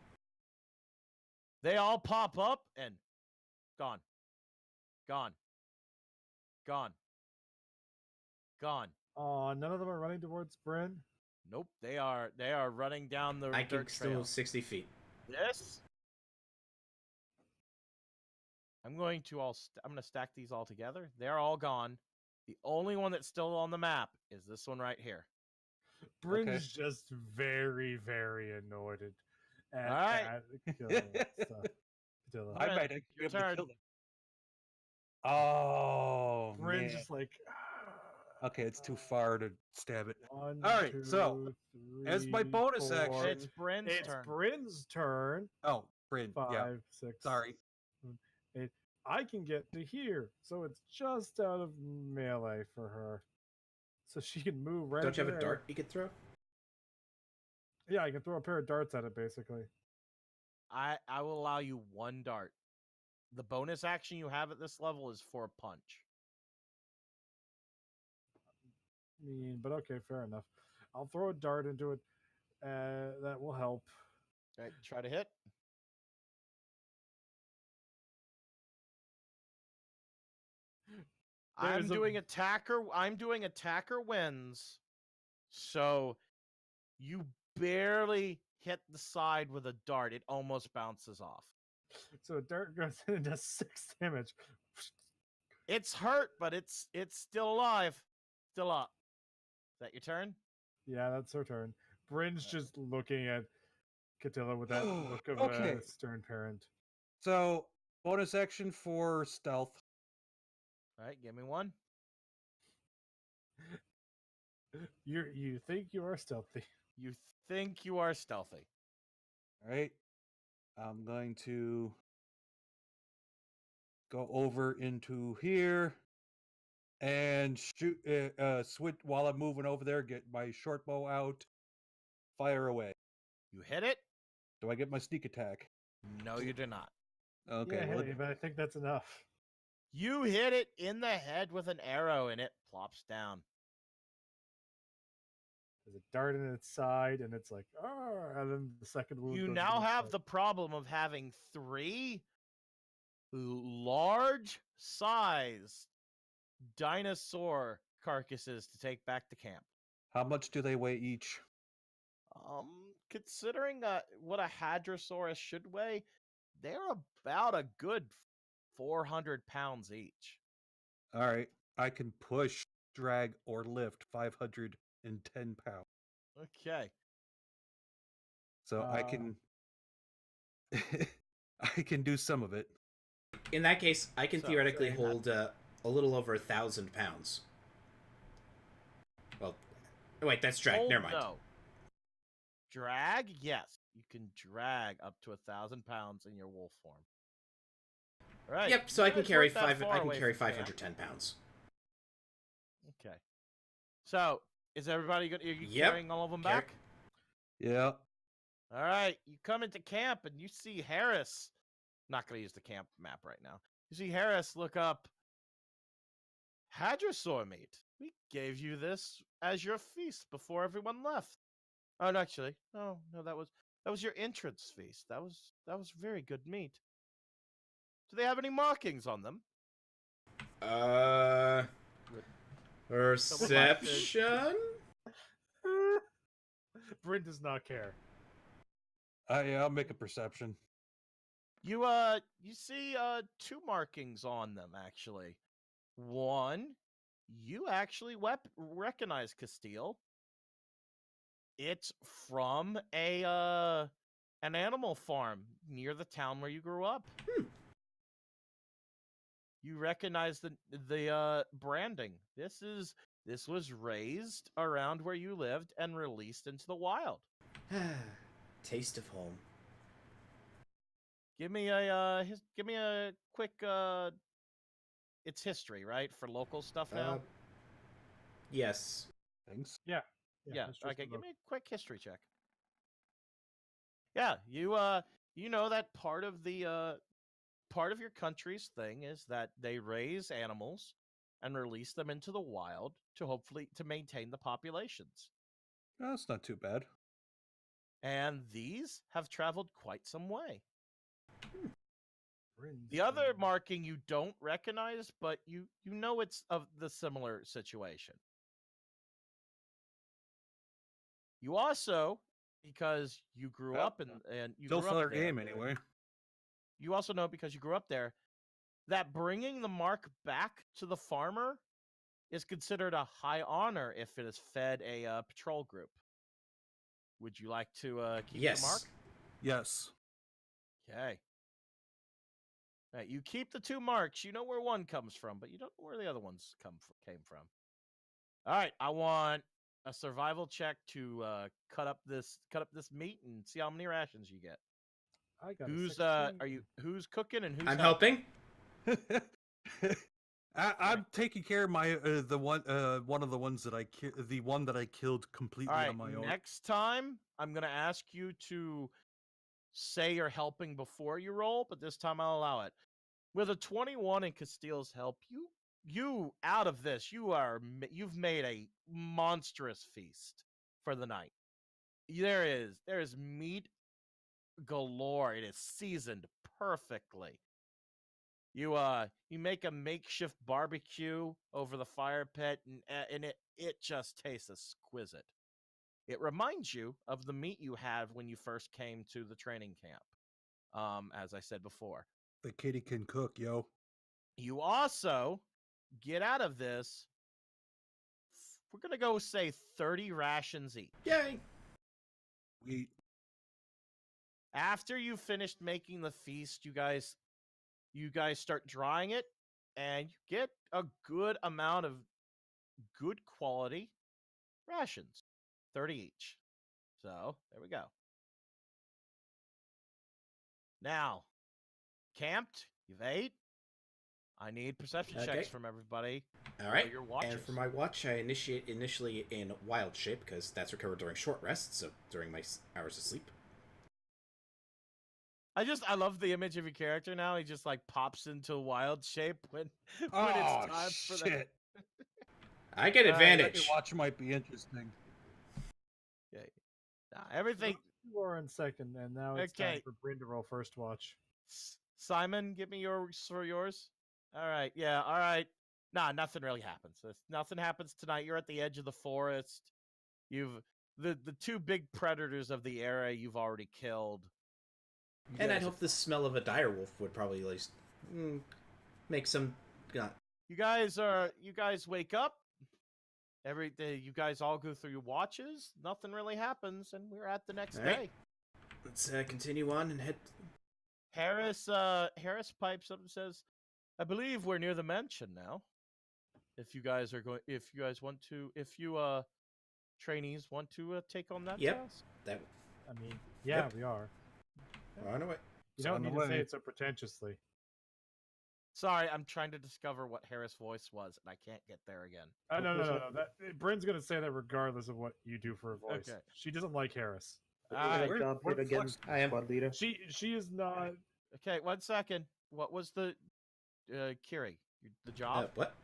[SPEAKER 1] They all pop up and gone. Gone. Gone. Gone.
[SPEAKER 6] Oh, none of them are running towards Bryn.
[SPEAKER 1] Nope. They are running down the
[SPEAKER 3] I can
[SPEAKER 1] dirt
[SPEAKER 3] still
[SPEAKER 1] trail.
[SPEAKER 3] move 60 feet.
[SPEAKER 1] Yes. I'm going to stack these all together. They're all gone. The only one that's still on the map is this one right here.
[SPEAKER 6] Bryn's just very, very annoyed at
[SPEAKER 1] All right.
[SPEAKER 6] killing stuff.
[SPEAKER 2] I
[SPEAKER 1] Bryn,
[SPEAKER 2] might actually be
[SPEAKER 1] your
[SPEAKER 2] able to
[SPEAKER 1] turn.
[SPEAKER 2] kill them. Oh,
[SPEAKER 6] Bryn's
[SPEAKER 2] man.
[SPEAKER 6] just like.
[SPEAKER 2] Okay, it's too far to stab it.
[SPEAKER 6] 1,
[SPEAKER 2] All right,
[SPEAKER 6] 2,
[SPEAKER 2] so, as my
[SPEAKER 6] 3,
[SPEAKER 2] bonus
[SPEAKER 6] 4.
[SPEAKER 2] action-
[SPEAKER 1] It's Bryn's
[SPEAKER 6] It's
[SPEAKER 1] turn.
[SPEAKER 6] Bryn's turn.
[SPEAKER 2] Oh, Bryn.
[SPEAKER 6] 5,
[SPEAKER 2] Yeah.
[SPEAKER 6] 6.
[SPEAKER 2] Sorry.
[SPEAKER 6] 7, 8, I can get to here, so it's just out of melee for her. So she can move right.
[SPEAKER 3] Don't you have a
[SPEAKER 6] there.
[SPEAKER 3] dart you could throw?
[SPEAKER 6] Yeah, I can throw a pair of darts at it, basically.
[SPEAKER 1] I will allow you one dart. The bonus action you have at this level is for a punch.
[SPEAKER 6] But okay, fair enough. I'll throw a dart into it. That will help.
[SPEAKER 1] All right, try to hit. I'm doing attacker wins. So you barely hit the side with a dart. It almost bounces off.
[SPEAKER 6] So a dart goes in and does 6 damage.
[SPEAKER 1] It's hurt, but it's still alive. Still up. Is that your turn?
[SPEAKER 6] Yeah, that's her turn. Bryn's just looking at Catilla with that look of
[SPEAKER 2] Okay.
[SPEAKER 6] a stern parent.
[SPEAKER 2] So, bonus action for stealth.
[SPEAKER 1] All right, give me one.
[SPEAKER 6] You think you are stealthy.
[SPEAKER 1] You think you are stealthy.
[SPEAKER 2] All right. I'm going to go over into here and shoot. Switch while I'm moving over there. Get my short bow out. Fire away.
[SPEAKER 1] You hit it?
[SPEAKER 2] Do I get my sneak attack?
[SPEAKER 1] No, you do not.
[SPEAKER 2] Okay.
[SPEAKER 6] Yeah,
[SPEAKER 2] well,
[SPEAKER 6] hey, but I think that's enough.
[SPEAKER 1] You hit it in the head with an arrow and it plops down.
[SPEAKER 6] There's a dart in its side, and it's like, oh, and then the second wound.
[SPEAKER 1] You
[SPEAKER 6] goes
[SPEAKER 1] now
[SPEAKER 6] into its
[SPEAKER 1] have
[SPEAKER 6] side.
[SPEAKER 1] the problem of having 3 large size dinosaur carcasses to take back to camp.
[SPEAKER 2] how much do they weigh each?
[SPEAKER 1] Considering what a hadrosaurus should weigh, they're about a good 400 pounds each.
[SPEAKER 2] All right. I can push, drag, or lift 510 pounds.
[SPEAKER 1] Okay.
[SPEAKER 2] So I can I can do some of it.
[SPEAKER 3] In that case, I can
[SPEAKER 1] So,
[SPEAKER 3] theoretically
[SPEAKER 1] so you're
[SPEAKER 3] hold a little over 1,000 pounds. Well, wait, that's drag.
[SPEAKER 1] Hold,
[SPEAKER 3] Never mind.
[SPEAKER 1] no. Drag, yes. You can drag up to 1,000 pounds in your wolf form. All right.
[SPEAKER 3] Yep. So
[SPEAKER 1] you
[SPEAKER 3] I can
[SPEAKER 1] guys
[SPEAKER 3] carry
[SPEAKER 1] weren't that far
[SPEAKER 3] I can
[SPEAKER 1] away
[SPEAKER 3] carry
[SPEAKER 1] from camp.
[SPEAKER 3] 510 pounds.
[SPEAKER 1] Okay. So, is everybody going? Are you
[SPEAKER 3] Yep.
[SPEAKER 1] carrying all of them
[SPEAKER 3] Carry-
[SPEAKER 1] back?
[SPEAKER 2] Yeah.
[SPEAKER 1] All right. You come into camp and you see Harris. Not going to use the camp map right now. You see Harris look up. Hadrosaur meat. We gave you this as your feast before everyone left. Oh, no, actually, no, that was your entrance feast. That was very good meat. Do they have any markings on them?
[SPEAKER 3] Perception?
[SPEAKER 6] Bryn does not care.
[SPEAKER 2] Yeah, I'll make a perception.
[SPEAKER 1] You see 2 markings on them actually. One, you actually recognize Castile. It's from an animal farm near the town where you grew up. You recognize the branding. This was raised around where you lived and released into the wild.
[SPEAKER 3] Taste of home.
[SPEAKER 1] Give me a quick it's history, right? For local stuff now.
[SPEAKER 3] Yes.
[SPEAKER 2] Thanks.
[SPEAKER 1] Yeah.
[SPEAKER 6] that's just
[SPEAKER 1] Okay,
[SPEAKER 6] the
[SPEAKER 1] give
[SPEAKER 6] book.
[SPEAKER 1] me a quick history check. Yeah, you know that part of your country's thing is that they raise animals and release them into the wild to hopefully to maintain the populations.
[SPEAKER 2] That's not too bad.
[SPEAKER 1] And these have traveled quite some way.
[SPEAKER 6] Bryn's
[SPEAKER 1] The other
[SPEAKER 6] turn.
[SPEAKER 1] marking you don't recognize, but you know it's of the similar situation. You also, because you grew
[SPEAKER 2] Well,
[SPEAKER 1] up and you
[SPEAKER 2] Still
[SPEAKER 1] grew up
[SPEAKER 2] fair
[SPEAKER 1] there,
[SPEAKER 2] game anyway.
[SPEAKER 1] you also know because you grew up there that bringing the mark back to the farmer is considered a high honor if it is fed a patrol group. Would you like to keep
[SPEAKER 3] Yes.
[SPEAKER 1] the mark?
[SPEAKER 2] Yes.
[SPEAKER 1] Okay. Right, you keep the 2 marks. You know where one comes from, but you don't know where the other ones came from. All right, I want a survival check to cut up this meat and see how many rations you get.
[SPEAKER 6] I got
[SPEAKER 1] Who's
[SPEAKER 6] a 16.
[SPEAKER 1] who's cooking and who's
[SPEAKER 3] I'm helping.
[SPEAKER 2] I'm taking care of my one of the ones that the one that I killed completely
[SPEAKER 1] All right,
[SPEAKER 2] on my own.
[SPEAKER 1] next time I'm gonna ask you to say you're helping before you roll, but this time I'll allow it. With a 21 and Castile's help, you out of this, you've made a monstrous feast for the night. There is meat galore. It is seasoned perfectly. You make a makeshift barbecue over the fire pit, and it just tastes exquisite. It reminds you of the meat you had when you first came to the training camp. As I said before,
[SPEAKER 2] The kitty can cook, yo.
[SPEAKER 1] you also get out of this. We're gonna go say 30 rations each.
[SPEAKER 3] Yay!
[SPEAKER 2] We
[SPEAKER 1] After you finished making the feast, you guys start drying it, and you get a good amount of good quality rations, 30 each. So there we go. Now, camped, you've ate. I need perception
[SPEAKER 3] Okay.
[SPEAKER 1] checks from everybody.
[SPEAKER 3] All right.
[SPEAKER 1] Your watches.
[SPEAKER 3] And for my watch, I initiate initially in wild shape because that's recovered during short rest, so during my hours of sleep.
[SPEAKER 1] I love the image of your character now. He just like pops into wild shape when it's time for that.
[SPEAKER 2] shit!
[SPEAKER 3] I get advantage.
[SPEAKER 2] Second watch might be interesting.
[SPEAKER 1] Yeah. Nah, everything.
[SPEAKER 6] You are in second, and now it's time
[SPEAKER 1] Okay.
[SPEAKER 6] for Bryn to roll first watch.
[SPEAKER 1] Simon, give me yours. All right. Yeah. All right. Nah, nothing really happens. Nothing happens tonight. You're at the edge of the forest. You've the two big predators of the area you've already killed. You
[SPEAKER 3] And
[SPEAKER 1] guys
[SPEAKER 3] I'd hope the smell of a direwolf would probably at least make some.
[SPEAKER 1] You guys wake up. Every day, you guys all go through your watches. Nothing really happens, and we're at the next
[SPEAKER 3] All right.
[SPEAKER 1] day.
[SPEAKER 3] Let's continue on and head.
[SPEAKER 1] Harris pipes up and says, "I believe we're near the mansion now. If you guys trainees want to take on that
[SPEAKER 3] Yep.
[SPEAKER 1] task."
[SPEAKER 3] That
[SPEAKER 6] I mean, yeah,
[SPEAKER 3] Yep.
[SPEAKER 6] we are.
[SPEAKER 3] we're on our way.
[SPEAKER 6] You
[SPEAKER 2] So
[SPEAKER 6] don't
[SPEAKER 2] on the
[SPEAKER 6] need to say
[SPEAKER 2] way.
[SPEAKER 6] it so pretentiously.
[SPEAKER 1] Sorry, I'm trying to discover what Harris' voice was, and I can't get there again.
[SPEAKER 6] No. Bryn's gonna say that regardless of what you do for a voice.
[SPEAKER 1] Okay.
[SPEAKER 6] She doesn't like Harris.
[SPEAKER 1] Alright,
[SPEAKER 2] where-
[SPEAKER 4] job
[SPEAKER 2] where
[SPEAKER 4] here
[SPEAKER 2] the
[SPEAKER 4] again,
[SPEAKER 2] fuck's-
[SPEAKER 3] I am.
[SPEAKER 4] squad leader.
[SPEAKER 6] She is not.
[SPEAKER 1] Okay, 1 second. What was the Kiri? The job?
[SPEAKER 3] What?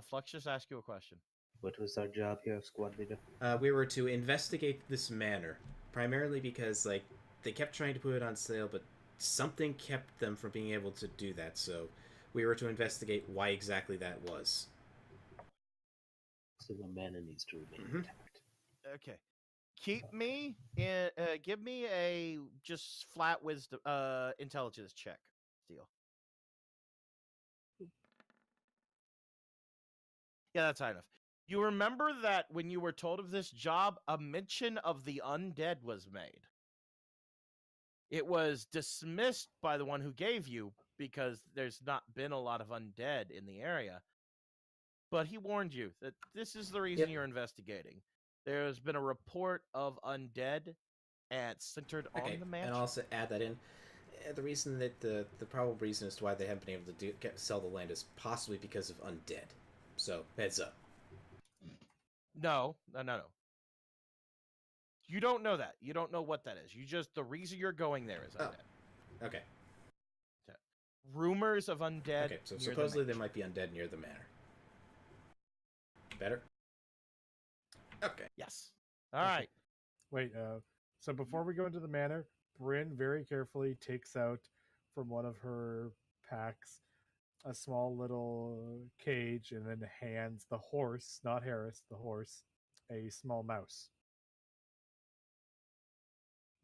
[SPEAKER 1] Flux just asked you a question.
[SPEAKER 4] What was our job here, squad leader?
[SPEAKER 3] We were to investigate this manor, primarily because they kept trying to put it on sale, but something kept them from being able to do that. So we were to investigate why exactly that was.
[SPEAKER 4] So the manor needs to remain
[SPEAKER 3] Mhm.
[SPEAKER 4] intact.
[SPEAKER 1] Okay. Give me a just flat wisdom intelligence check. Deal. Yeah, that's high enough. You remember that when you were told of this job, a mention of the undead was made. It was dismissed by the one who gave you because there's not been a lot of undead in the area. But he warned you that this is the reason
[SPEAKER 3] Yep.
[SPEAKER 1] you're investigating. There's been a report of undead and centered
[SPEAKER 3] Okay,
[SPEAKER 1] on the mansion.
[SPEAKER 3] and I'll also add that in. The reason that the probable reason as to why they haven't been able to sell the land is possibly because of undead. So heads up.
[SPEAKER 1] No. You don't know that. You don't know what that is. The reason you're going there is
[SPEAKER 3] Oh.
[SPEAKER 1] undead.
[SPEAKER 3] Okay.
[SPEAKER 1] Rumors of undead.
[SPEAKER 3] Okay. So
[SPEAKER 1] near the
[SPEAKER 3] supposedly there
[SPEAKER 1] mansion.
[SPEAKER 3] might be undead near the manor. Better. Okay.
[SPEAKER 1] Yes. All right.
[SPEAKER 6] Wait. So before we go into the manor, Bryn very carefully takes out from one of her packs a small little cage and then hands the horse, not Harris, the horse, a small mouse.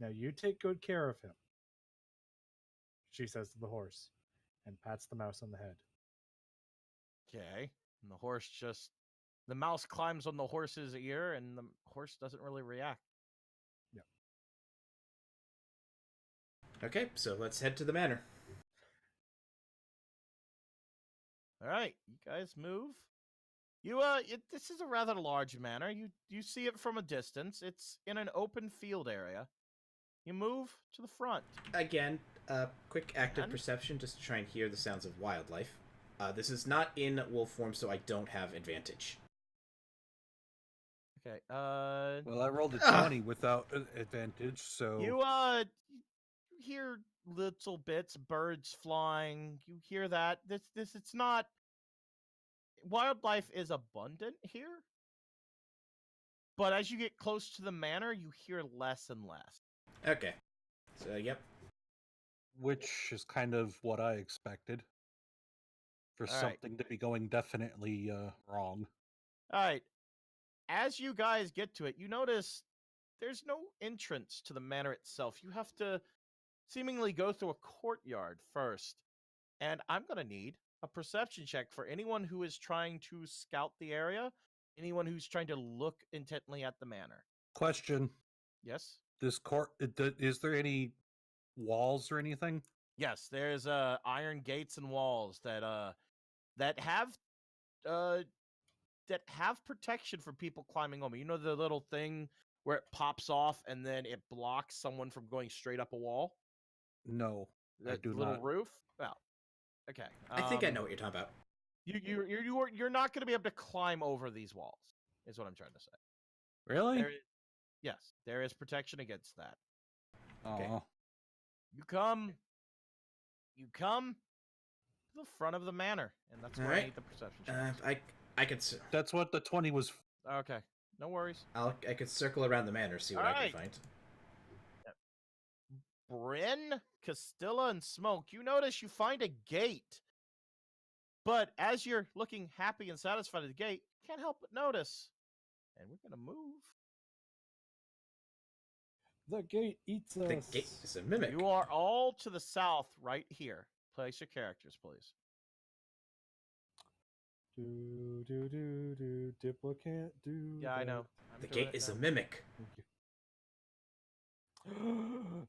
[SPEAKER 6] Now you take good care of him, she says to the horse, and pats the mouse on the head.
[SPEAKER 1] Okay. And the mouse climbs on the horse's ear, and the horse doesn't really react.
[SPEAKER 3] Okay. So let's head to the manor.
[SPEAKER 1] All right, you guys move. This is a rather large manor. You see it from a distance. It's in an open field area. You move to the front.
[SPEAKER 3] Again, quick active
[SPEAKER 1] And?
[SPEAKER 3] perception just to try and hear the sounds of wildlife. This is not in wolf form, so I don't have advantage.
[SPEAKER 1] Okay.
[SPEAKER 2] Well, I rolled a
[SPEAKER 3] Ah.
[SPEAKER 2] 20 without advantage, so
[SPEAKER 1] You hear little bits, birds flying. You hear that. This it's not. Wildlife is abundant here, but as you get close to the manor, you hear less and less.
[SPEAKER 3] Okay. So, yep.
[SPEAKER 2] which is kind of what I expected for
[SPEAKER 1] All right.
[SPEAKER 2] something to be going definitely wrong.
[SPEAKER 1] All right. As you guys get to it, you notice there's no entrance to the manor itself. You have to seemingly go through a courtyard first. And I'm going to need a perception check for anyone who is trying to scout the area, anyone who's trying to look intently at the manor.
[SPEAKER 2] Question:
[SPEAKER 1] Yes?
[SPEAKER 2] This court, is there any walls or anything?
[SPEAKER 1] Yes, there's iron gates and walls that have uh that have protection for people climbing over. You know the little thing where it pops off and then it blocks someone from going straight up a wall?
[SPEAKER 2] No, I
[SPEAKER 1] That
[SPEAKER 2] do
[SPEAKER 1] little
[SPEAKER 2] not.
[SPEAKER 1] roof? Well, okay.
[SPEAKER 3] I think I know what you're talking about.
[SPEAKER 1] You're not going to be able to climb over these walls, is what I'm trying to say.
[SPEAKER 2] Really?
[SPEAKER 1] Yes, there is protection against that.
[SPEAKER 3] Okay.
[SPEAKER 2] Oh,
[SPEAKER 1] You come to the front of the manor, and that's where I
[SPEAKER 3] Alright.
[SPEAKER 1] need the perception check.
[SPEAKER 3] I could
[SPEAKER 2] that's what the 20 was.
[SPEAKER 1] Okay, no worries.
[SPEAKER 3] I could circle around the manor, see what I can find.
[SPEAKER 1] Bryn, Castilla, and Smoke, you notice you find a gate. But as you're looking happy and satisfied at the gate, can't help but notice. And we're going to move.
[SPEAKER 6] The gate eats us.
[SPEAKER 3] The gate is a mimic.
[SPEAKER 1] You are all to the south right here. Place your characters, please.
[SPEAKER 6] Diplo can't do.
[SPEAKER 1] Yeah, I know.
[SPEAKER 3] The gate is a mimic.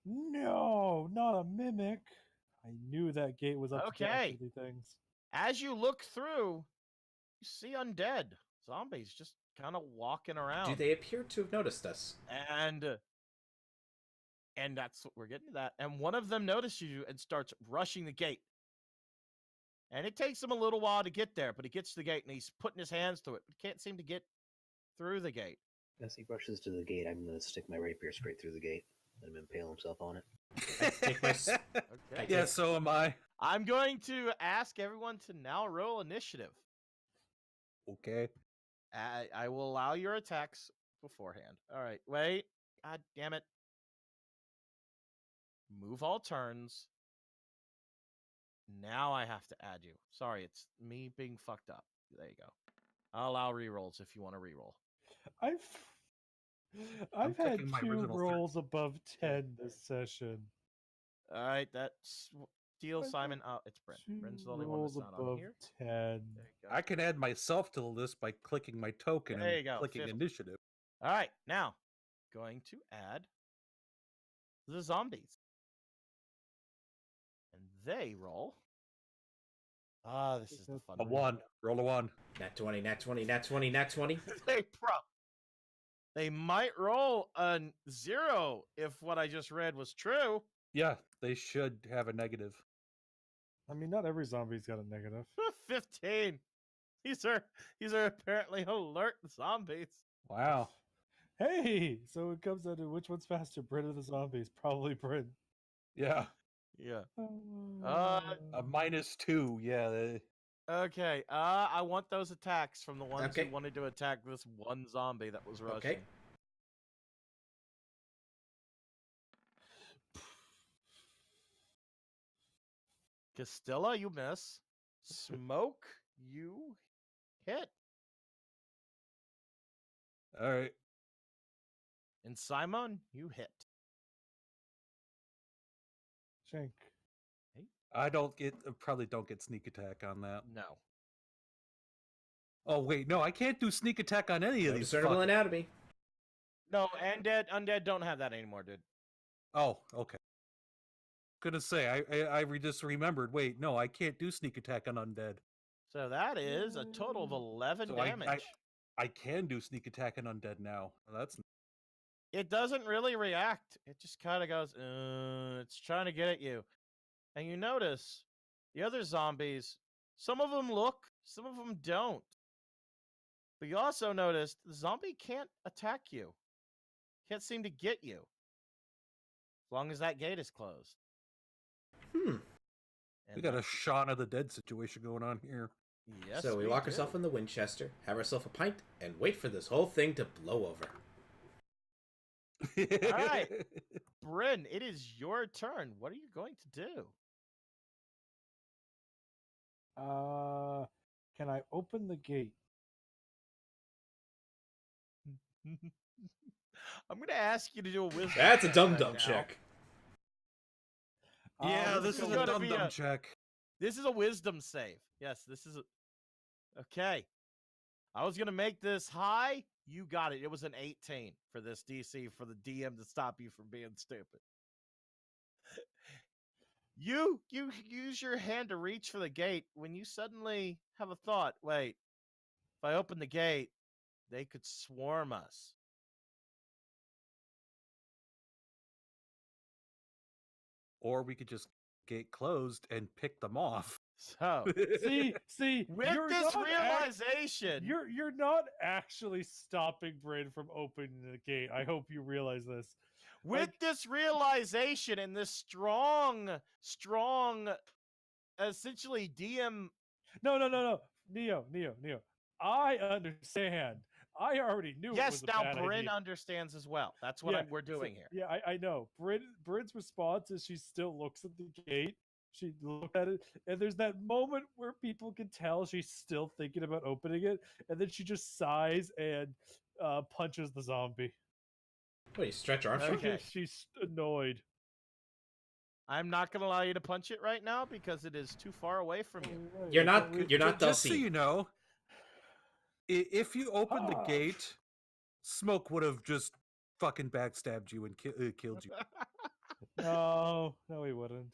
[SPEAKER 6] No, not a mimic. I knew that gate was up to
[SPEAKER 1] Okay.
[SPEAKER 6] deathly things.
[SPEAKER 1] As you look through, you see undead zombies just kind of walking around.
[SPEAKER 3] Do they appear to have noticed us?
[SPEAKER 1] And that's what we're getting to that. And one of them notices you and starts rushing the gate. And it takes him a little while to get there, but he gets to the gate and he's putting his hands through it, but can't seem to get through the gate.
[SPEAKER 4] As he rushes to the gate, I'm going to stick my rapier straight through the gate. Let him impale himself on it.
[SPEAKER 3] I take my
[SPEAKER 1] Okay.
[SPEAKER 2] Yeah, so am I.
[SPEAKER 1] I'm going to ask everyone to now roll initiative.
[SPEAKER 2] Okay.
[SPEAKER 1] I will allow your attacks beforehand. All right, wait. God damn it. Move all turns. Now I have to add you. Sorry, it's me being fucked up. There you go. I'll allow rerolls if you want to reroll.
[SPEAKER 6] I've had
[SPEAKER 2] taking my
[SPEAKER 6] 2
[SPEAKER 2] original
[SPEAKER 6] rolls above 10 this session.
[SPEAKER 1] All right, that's deal,
[SPEAKER 6] I've
[SPEAKER 1] Simon.
[SPEAKER 6] had
[SPEAKER 1] Oh, it's Brent.
[SPEAKER 6] 2
[SPEAKER 1] Brent's the only one
[SPEAKER 6] rolls
[SPEAKER 1] that's not on
[SPEAKER 6] above
[SPEAKER 1] here.
[SPEAKER 6] 10.
[SPEAKER 1] There you go.
[SPEAKER 2] I can add myself to the list by clicking my token
[SPEAKER 1] There you
[SPEAKER 2] and
[SPEAKER 1] go,
[SPEAKER 2] clicking
[SPEAKER 1] 50.
[SPEAKER 2] initiative.
[SPEAKER 1] All right, now going to add the zombies, and they roll. Ah, this is the fun
[SPEAKER 2] A
[SPEAKER 1] one.
[SPEAKER 2] 1. Roll a 1.
[SPEAKER 3] Nat 20, nat 20, nat 20, nat 20.
[SPEAKER 1] They might roll a 0 if what I just read was true.
[SPEAKER 2] Yeah, they should have a negative.
[SPEAKER 6] I mean, not every zombie's got a negative.
[SPEAKER 1] 15. These are apparently alert zombies.
[SPEAKER 2] Wow.
[SPEAKER 6] Hey, so it comes down to which one's faster, Bryn or the zombies? Probably Bryn.
[SPEAKER 2] Yeah.
[SPEAKER 1] Yeah.
[SPEAKER 2] A -2. Yeah.
[SPEAKER 1] Okay. I want those attacks from the ones
[SPEAKER 3] Okay.
[SPEAKER 1] who wanted to attack this one zombie that was rushing.
[SPEAKER 3] Okay.
[SPEAKER 1] Castilla, you miss. Smoke, you hit.
[SPEAKER 2] All right.
[SPEAKER 1] And Simon, you hit.
[SPEAKER 6] Shank.
[SPEAKER 2] I probably don't get sneak attack on that.
[SPEAKER 1] No.
[SPEAKER 2] Oh wait, no, I can't do sneak attack on any of
[SPEAKER 3] No
[SPEAKER 2] these.
[SPEAKER 3] discernible
[SPEAKER 2] fuckers.
[SPEAKER 3] anatomy.
[SPEAKER 1] No, undead don't have that anymore, dude.
[SPEAKER 2] Oh, okay. Gonna say I just remembered. Wait, no, I can't do sneak attack on undead.
[SPEAKER 1] So that is a total of 11
[SPEAKER 2] So
[SPEAKER 1] damage.
[SPEAKER 2] I can do sneak attack on undead now. That's
[SPEAKER 1] It doesn't really react. It just kind of goes, it's trying to get at you. And you notice the other zombies, some of them look, some of them don't. But you also notice the zombie can't attack you. Can't seem to get you. As long as that gate is closed.
[SPEAKER 3] Hmm.
[SPEAKER 1] And
[SPEAKER 2] We got a
[SPEAKER 1] that's-
[SPEAKER 2] Shaun of the Dead situation going on here.
[SPEAKER 1] Yes,
[SPEAKER 3] So we lock ourselves
[SPEAKER 1] do.
[SPEAKER 3] in the Winchester, have ourselves a pint, and wait for this whole thing to blow over.
[SPEAKER 1] right. Bryn, it is your turn. What are you going to do?
[SPEAKER 6] Can I open the gate?
[SPEAKER 1] I'm going to ask you to do a wisdom
[SPEAKER 3] That's a
[SPEAKER 1] check
[SPEAKER 3] dum
[SPEAKER 1] right
[SPEAKER 3] dum
[SPEAKER 1] now.
[SPEAKER 3] check.
[SPEAKER 2] Yeah,
[SPEAKER 1] this
[SPEAKER 2] this
[SPEAKER 1] is
[SPEAKER 2] is a
[SPEAKER 1] gonna
[SPEAKER 2] dum
[SPEAKER 1] be
[SPEAKER 2] dum
[SPEAKER 1] a-
[SPEAKER 2] check.
[SPEAKER 1] This is a wisdom save. Yes, this is a... Okay. I was going to make this high. You got it. It was an 18 for this DC for the DM to stop you from being stupid. You use your hand to reach for the gate when you suddenly have a thought. Wait, if I open the gate, they could swarm us.
[SPEAKER 2] Or we could just gate closed and pick them off.
[SPEAKER 1] So,
[SPEAKER 6] See,
[SPEAKER 1] with
[SPEAKER 6] you're
[SPEAKER 1] this
[SPEAKER 6] not
[SPEAKER 1] realization,
[SPEAKER 6] you're not actually stopping Bryn from opening the gate. I hope you realize this.
[SPEAKER 1] with this realization and this strong, essentially DM.
[SPEAKER 6] No, Neo. I understand. I already knew it
[SPEAKER 1] Yes,
[SPEAKER 6] was a
[SPEAKER 1] now
[SPEAKER 6] bad
[SPEAKER 1] Bryn
[SPEAKER 6] idea.
[SPEAKER 1] understands as well. That's what we're doing here.
[SPEAKER 6] Yeah, I know. Bryn's response is she still looks at the gate. She looked at it, and there's that moment where people can tell she's still thinking about opening it, and then she just sighs and punches the zombie.
[SPEAKER 3] What, you stretch Armstrong?
[SPEAKER 1] Okay.
[SPEAKER 6] She's annoyed.
[SPEAKER 1] I'm not going to allow you to punch it right now because it is too far away from you.
[SPEAKER 3] You're not
[SPEAKER 2] Just so
[SPEAKER 3] Dulcie.
[SPEAKER 2] you know, if you opened the
[SPEAKER 6] Ah.
[SPEAKER 2] gate, Smoke would have just fucking backstabbed you and killed you.
[SPEAKER 6] No, he wouldn't.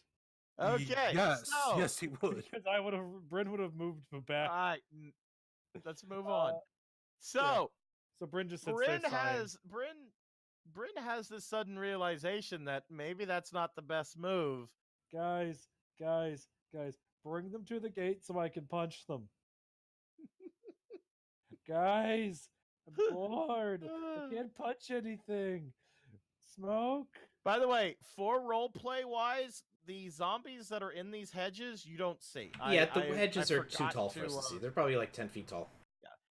[SPEAKER 1] Okay.
[SPEAKER 2] Yes,
[SPEAKER 1] so,
[SPEAKER 2] yes, he would.
[SPEAKER 6] Because Bryn would have moved back.
[SPEAKER 1] All right. Let's move on. So,
[SPEAKER 6] yeah. So Bryn just sits
[SPEAKER 1] Bryn
[SPEAKER 6] there sighing.
[SPEAKER 1] Bryn has this sudden realization that maybe that's not the best move.
[SPEAKER 6] Guys, bring them to the gate so I can punch them. Guys, I'm bored. I can't punch anything. Smoke.
[SPEAKER 1] By the way, for role play wise, the zombies that are in these hedges, you don't see.
[SPEAKER 3] Yeah, the
[SPEAKER 1] I
[SPEAKER 3] hedges are too
[SPEAKER 1] forgot
[SPEAKER 3] tall for us to see. They're probably like 10 feet tall.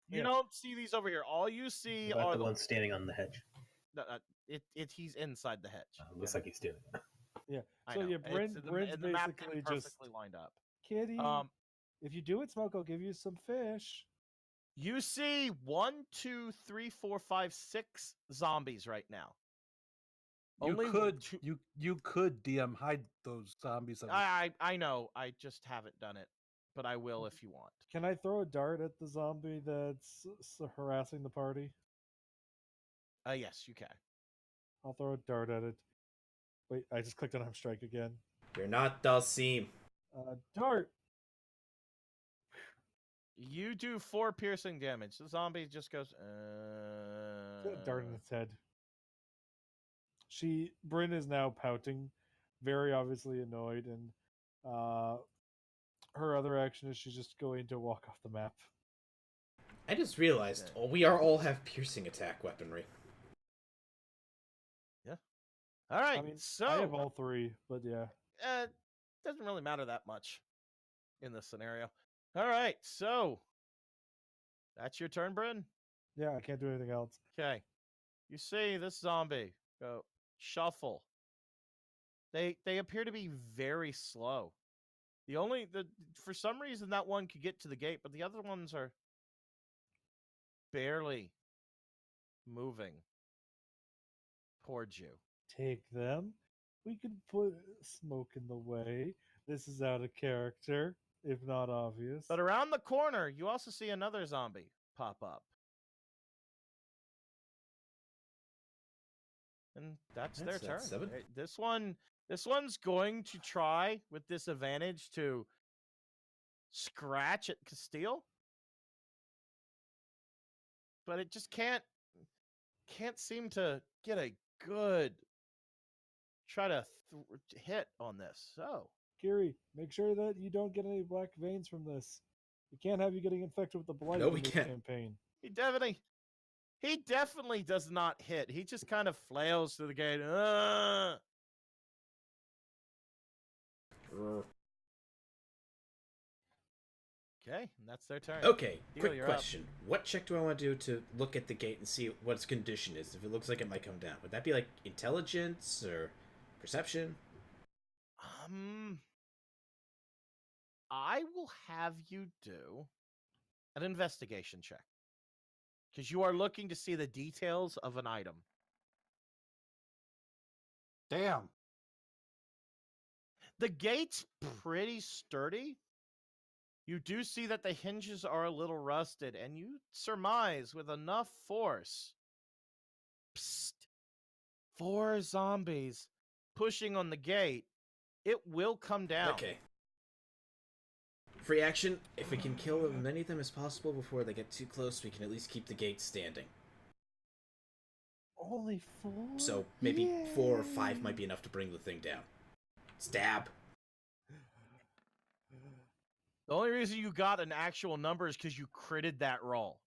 [SPEAKER 1] You don't see these over here. All you see
[SPEAKER 4] What about
[SPEAKER 1] are
[SPEAKER 4] the one standing on the hedge?
[SPEAKER 1] He's inside the hedge.
[SPEAKER 4] Looks like he's doing it.
[SPEAKER 6] Yeah.
[SPEAKER 1] I
[SPEAKER 6] So
[SPEAKER 1] know.
[SPEAKER 6] yeah,
[SPEAKER 1] It's-
[SPEAKER 6] Bryn's
[SPEAKER 1] the map
[SPEAKER 6] basically
[SPEAKER 1] got
[SPEAKER 6] just
[SPEAKER 1] perfectly lined up.
[SPEAKER 6] Kitty. If you do it, Smoke, I'll give you some fish.
[SPEAKER 1] You see 1, 2, 3, 4, 5, 6 zombies right now.
[SPEAKER 2] You could DM hide those zombies.
[SPEAKER 1] I know. I just haven't done it, but I will if you want.
[SPEAKER 6] Can I throw a dart at the zombie that's harassing the party?
[SPEAKER 1] Yes, you can.
[SPEAKER 6] I'll throw a dart at it. Wait, I just clicked on arm strike again.
[SPEAKER 3] You're not Dulcie.
[SPEAKER 6] Dart.
[SPEAKER 1] You do 4 piercing damage. The zombie just goes.
[SPEAKER 6] Dart in its head. Bryn is now pouting, very obviously annoyed, and her other action is she's just going to walk off the map.
[SPEAKER 3] I just realized we all have piercing attack weaponry.
[SPEAKER 1] Yeah. All right.
[SPEAKER 6] I mean,
[SPEAKER 1] so
[SPEAKER 6] I have all 3, but yeah.
[SPEAKER 1] Doesn't really matter that much in this scenario. All right. So that's your turn, Bryn.
[SPEAKER 6] Yeah, I can't do anything else.
[SPEAKER 1] Okay. You see this zombie go shuffle. They appear to be very slow. For some reason that one could get to the gate, but the other ones are barely moving towards you.
[SPEAKER 6] Take them. We can put Smoke in the way. This is out of character, if not obvious.
[SPEAKER 1] But around the corner, you also see another zombie pop up. And that's their turn.
[SPEAKER 3] 7.
[SPEAKER 1] This one's going to try with this advantage to scratch at Castile. But it just can't seem to get a good try to hit on this. So
[SPEAKER 6] Kiri, make sure that you don't get any black veins from this. We can't have you getting infected with the blight
[SPEAKER 3] No,
[SPEAKER 6] in
[SPEAKER 3] we
[SPEAKER 6] this
[SPEAKER 3] can't.
[SPEAKER 6] campaign.
[SPEAKER 1] He definitely does not hit. He just kind of flails through the gate. Okay, and that's their turn.
[SPEAKER 3] Okay,
[SPEAKER 1] Deal,
[SPEAKER 3] quick
[SPEAKER 1] you're up.
[SPEAKER 3] question. What check do I want to do to look at the gate and see what its condition is? If it looks like it might come down. Would that be like intelligence or perception?
[SPEAKER 1] I will have you do an investigation check. Because you are looking to see the details of an item.
[SPEAKER 2] Damn.
[SPEAKER 1] The gate's pretty sturdy. You do see that the hinges are a little rusted, and you surmise with enough force. Psst. 4 zombies pushing on the gate. It will come down.
[SPEAKER 3] Okay. Free action. If we can kill as many of them as possible before they get too close, we can at least keep the gate standing.
[SPEAKER 6] Only 4?
[SPEAKER 3] So maybe 4 or 5 might be enough to bring the thing down. Stab.
[SPEAKER 1] The only reason you got an actual number is because you critted that roll.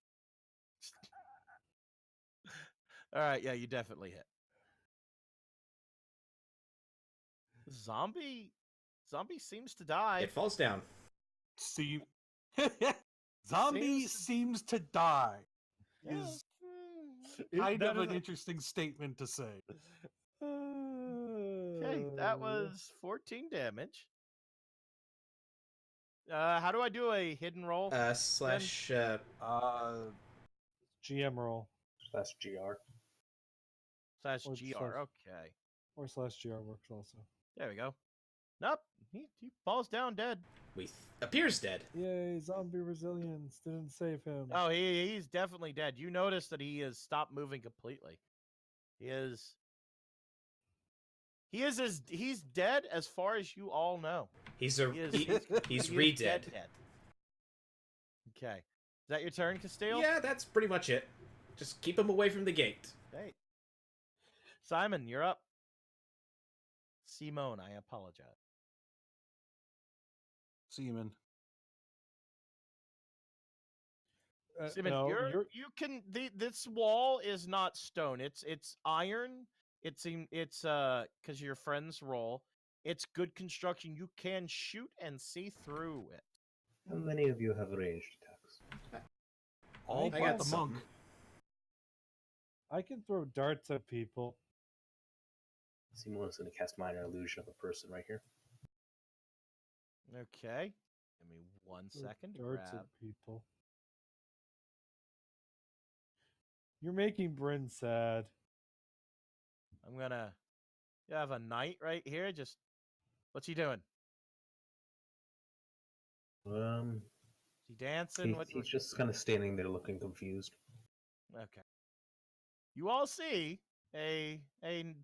[SPEAKER 1] All right, yeah, you definitely hit. Zombie seems to die.
[SPEAKER 3] It falls down.
[SPEAKER 2] See, zombie seems to die.
[SPEAKER 1] Yeah.
[SPEAKER 2] Is kind
[SPEAKER 6] That
[SPEAKER 2] of
[SPEAKER 6] is
[SPEAKER 2] an interesting statement to say.
[SPEAKER 1] Okay, that was 14 damage. How do I do a hidden roll?
[SPEAKER 3] Slash,
[SPEAKER 6] GM roll.
[SPEAKER 4] That's GR.
[SPEAKER 1] Slash
[SPEAKER 6] or
[SPEAKER 1] GR.
[SPEAKER 6] slash-
[SPEAKER 1] Okay.
[SPEAKER 6] Or slash GR works also.
[SPEAKER 1] There we go. Nope. He falls down dead.
[SPEAKER 3] appears dead.
[SPEAKER 6] Yay, zombie resilience. Didn't save him.
[SPEAKER 1] Oh, he's definitely dead. You notice that he has stopped moving completely. He's dead as far as you all know.
[SPEAKER 3] He's
[SPEAKER 1] He
[SPEAKER 3] re-dead.
[SPEAKER 1] is dead. Okay. Is that your turn, Castile?
[SPEAKER 3] Yeah, that's pretty much it. Just keep him away from the gate.
[SPEAKER 1] Hey. Simon, you're up. Simone, I apologize.
[SPEAKER 2] Seaman.
[SPEAKER 1] Simon,
[SPEAKER 6] no,
[SPEAKER 1] you can this wall is not stone. It's iron. It's because your friends roll. It's good construction. You can shoot and see through it.
[SPEAKER 4] How many of you have ranged attacks?
[SPEAKER 2] All
[SPEAKER 3] I
[SPEAKER 2] but
[SPEAKER 3] got
[SPEAKER 2] the
[SPEAKER 3] some.
[SPEAKER 2] monk.
[SPEAKER 6] I can throw darts at people.
[SPEAKER 4] Simone's going to cast Minor Illusion of a person right here.
[SPEAKER 1] Okay. Give me 1 second to
[SPEAKER 6] Darts
[SPEAKER 1] grab.
[SPEAKER 6] at people. You're making Bryn sad.
[SPEAKER 1] I'm gonna. You have a knight right here. Just what's he doing? Is he dancing?
[SPEAKER 4] He's just kind of standing there looking confused.
[SPEAKER 1] Okay. You all see a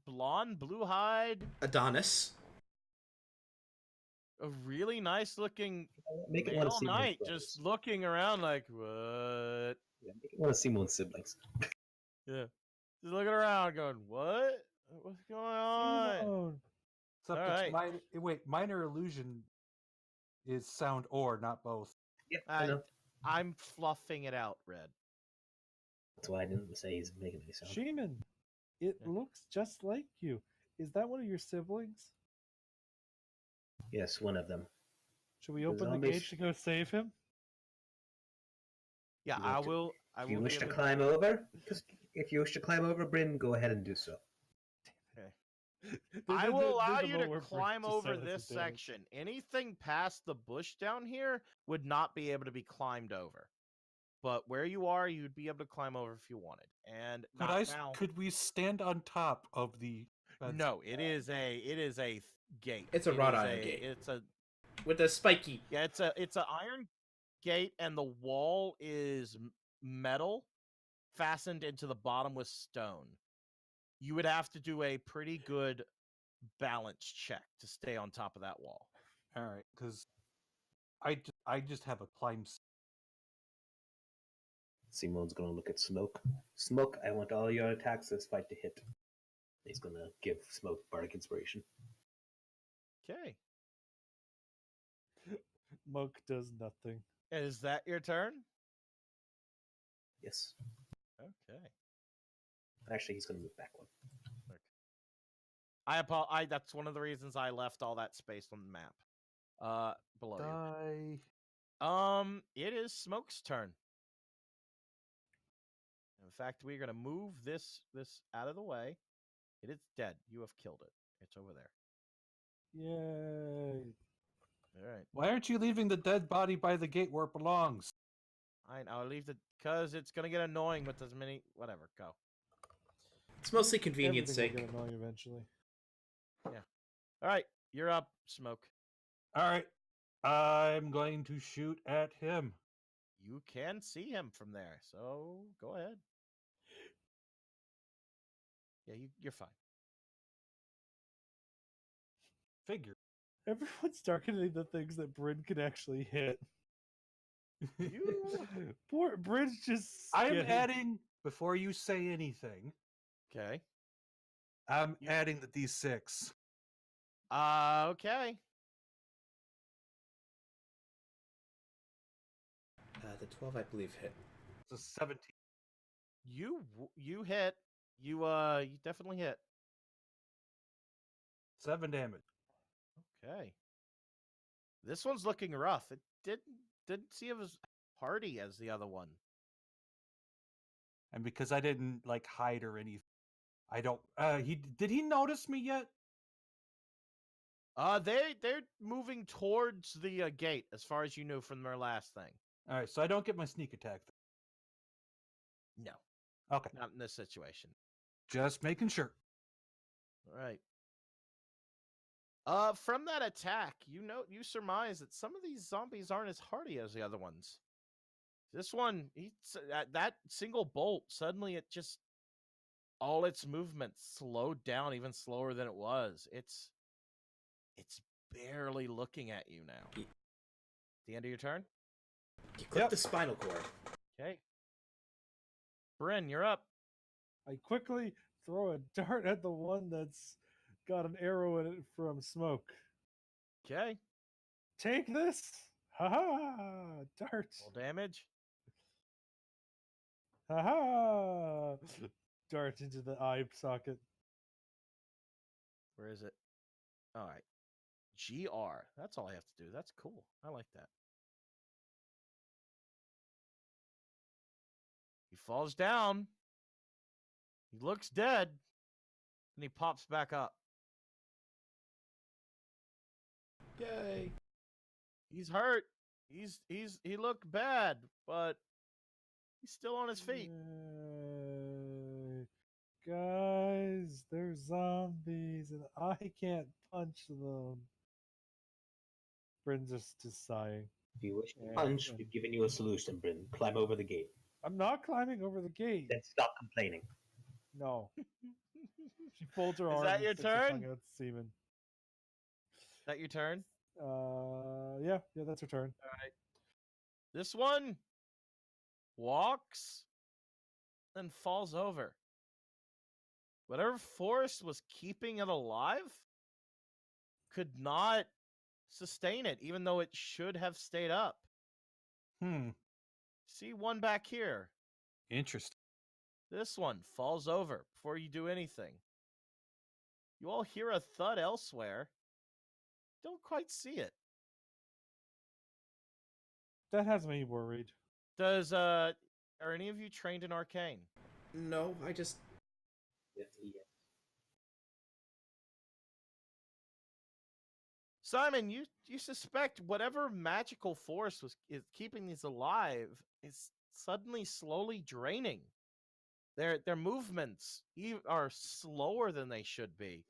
[SPEAKER 1] blonde, blue-eyed,
[SPEAKER 3] Adonis.
[SPEAKER 1] a really nice-looking
[SPEAKER 4] Make it one of
[SPEAKER 1] male
[SPEAKER 4] Simone's
[SPEAKER 1] knight
[SPEAKER 4] brothers.
[SPEAKER 1] just looking around like, what?
[SPEAKER 4] Yeah, make it one of Simone's siblings.
[SPEAKER 1] Yeah. Just looking around going, what? What's going on?
[SPEAKER 6] Simone.
[SPEAKER 2] Except
[SPEAKER 1] All
[SPEAKER 2] it's minor illusion is sound or, not both.
[SPEAKER 4] Yeah, I know.
[SPEAKER 1] I'm fluffing it out, Red.
[SPEAKER 4] That's why I didn't say he's making any sound.
[SPEAKER 6] Sheeman, it
[SPEAKER 1] Yeah.
[SPEAKER 6] looks just like you. Is that one of your siblings?
[SPEAKER 4] Yes, one of them.
[SPEAKER 6] Should we open the gate
[SPEAKER 4] zombies-
[SPEAKER 6] to go save him?
[SPEAKER 1] Yeah,
[SPEAKER 4] You
[SPEAKER 1] I
[SPEAKER 4] want to-
[SPEAKER 1] will. I
[SPEAKER 4] If you
[SPEAKER 1] will
[SPEAKER 4] wish
[SPEAKER 1] be
[SPEAKER 4] to
[SPEAKER 1] able
[SPEAKER 4] climb over, Bryn, go ahead and do so.
[SPEAKER 1] I will allow
[SPEAKER 6] There's a
[SPEAKER 1] you to
[SPEAKER 6] moment where Bryn
[SPEAKER 1] climb
[SPEAKER 6] just
[SPEAKER 1] over
[SPEAKER 6] silence
[SPEAKER 1] this
[SPEAKER 6] the damage.
[SPEAKER 1] section. Anything past the bush down here would not be able to be climbed over. But where you are, you'd be able to climb over if you wanted. And now.
[SPEAKER 2] Could we stand on top of the fence?
[SPEAKER 1] No, it is a gate.
[SPEAKER 3] It's a
[SPEAKER 1] It
[SPEAKER 3] wrought
[SPEAKER 1] is
[SPEAKER 3] iron gate.
[SPEAKER 1] It's a
[SPEAKER 3] With a spiky.
[SPEAKER 1] yeah. It's a iron gate, and the wall is metal, fastened into the bottom with stone. You would have to do a pretty good balance check to stay on top of that wall.
[SPEAKER 2] All right, because I just have a climb.
[SPEAKER 4] Simone's going to look at Smoke. Smoke, I want all your attacks this fight to hit. He's going to give Smoke Bardic Inspiration.
[SPEAKER 1] Okay.
[SPEAKER 6] Monk does nothing.
[SPEAKER 1] Is that your turn?
[SPEAKER 4] Yes.
[SPEAKER 1] Okay.
[SPEAKER 4] Actually, he's going to move back one.
[SPEAKER 1] That's one of the reasons I left all that space on the map. Below you.
[SPEAKER 2] Die.
[SPEAKER 1] It is Smoke's turn. In fact, we're gonna move this out of the way. It is dead. You have killed it. It's over there.
[SPEAKER 6] Yay.
[SPEAKER 1] All right.
[SPEAKER 2] Why aren't you leaving the dead body by the gate where it belongs?
[SPEAKER 1] I'll leave the because it's gonna get annoying with as many. Whatever. Go.
[SPEAKER 3] It's mostly convenience
[SPEAKER 6] Everything
[SPEAKER 3] sake.
[SPEAKER 6] will get annoying eventually.
[SPEAKER 1] All right. You're up, Smoke.
[SPEAKER 2] All right. I'm going to shoot at him.
[SPEAKER 1] You can see him from there, so go ahead. Yeah, you're fine.
[SPEAKER 2] Figure.
[SPEAKER 6] Everyone's targeting the things that Bryn can actually hit.
[SPEAKER 1] You-
[SPEAKER 6] Poor Bryn's just.
[SPEAKER 2] I am
[SPEAKER 6] getting-
[SPEAKER 2] adding, before you say anything,
[SPEAKER 1] Okay.
[SPEAKER 2] I'm adding the D6.
[SPEAKER 1] Okay.
[SPEAKER 3] The 12, I believe, hit.
[SPEAKER 2] It's a 17.
[SPEAKER 1] You hit. You definitely hit.
[SPEAKER 2] 7 damage.
[SPEAKER 1] Okay. This one's looking rough. It didn't seem as hardy as the other one.
[SPEAKER 2] And because I didn't like hide or anything, I don't. Did he notice me yet?
[SPEAKER 1] They're moving towards the gate as far as you knew from their last thing.
[SPEAKER 2] All right, so I don't get my sneak attack.
[SPEAKER 1] No,
[SPEAKER 2] Okay,
[SPEAKER 1] not in this situation.
[SPEAKER 2] just making sure.
[SPEAKER 1] All right. From that attack, you surmise that some of these zombies aren't as hardy as the other ones. This one, that single bolt, suddenly it just all its movement slowed down even slower than it was. It's barely looking at you now. The end of your turn?
[SPEAKER 3] You clip
[SPEAKER 2] Yep.
[SPEAKER 3] the spinal cord.
[SPEAKER 1] Okay. Bryn, you're up.
[SPEAKER 6] I quickly throw a dart at the one that's got an arrow in it from Smoke.
[SPEAKER 1] Okay.
[SPEAKER 6] Take this! Ha ha! Dart!
[SPEAKER 1] Full damage.
[SPEAKER 6] Ha ha! Dart into the eye socket.
[SPEAKER 1] Where is it? All right. GR. That's all I have to do. That's cool. I like that. He falls down. He looks dead. And he pops back up.
[SPEAKER 3] Yay!
[SPEAKER 1] He's hurt. He looked bad, but he's still on his feet.
[SPEAKER 6] Yay. Guys, they're zombies and I can't punch them. Bryn's just sighing.
[SPEAKER 4] If you wish to
[SPEAKER 6] Yeah,
[SPEAKER 4] punch,
[SPEAKER 6] yeah.
[SPEAKER 4] we've given you a solution, Bryn. Climb over the gate.
[SPEAKER 6] I'm not climbing over the gate.
[SPEAKER 4] Then stop complaining.
[SPEAKER 6] No. She folds her
[SPEAKER 1] Is
[SPEAKER 6] arms
[SPEAKER 1] that
[SPEAKER 6] and
[SPEAKER 1] your
[SPEAKER 6] sticks her tongue
[SPEAKER 1] turn?
[SPEAKER 6] out semen.
[SPEAKER 1] Is that your turn?
[SPEAKER 6] Yeah, that's her turn.
[SPEAKER 1] All right. This one walks and falls over. Whatever force was keeping it alive could not sustain it, even though it should have stayed up. See one back here.
[SPEAKER 2] Interesting.
[SPEAKER 1] This one falls over before you do anything. You all hear a thud elsewhere. Don't quite see it.
[SPEAKER 6] That has me worried.
[SPEAKER 1] Are any of you trained in arcane?
[SPEAKER 3] No, I just.
[SPEAKER 4] Yeah.
[SPEAKER 1] Simon, you suspect whatever magical force is keeping these alive is suddenly slowly draining. Their movements are slower than they should be.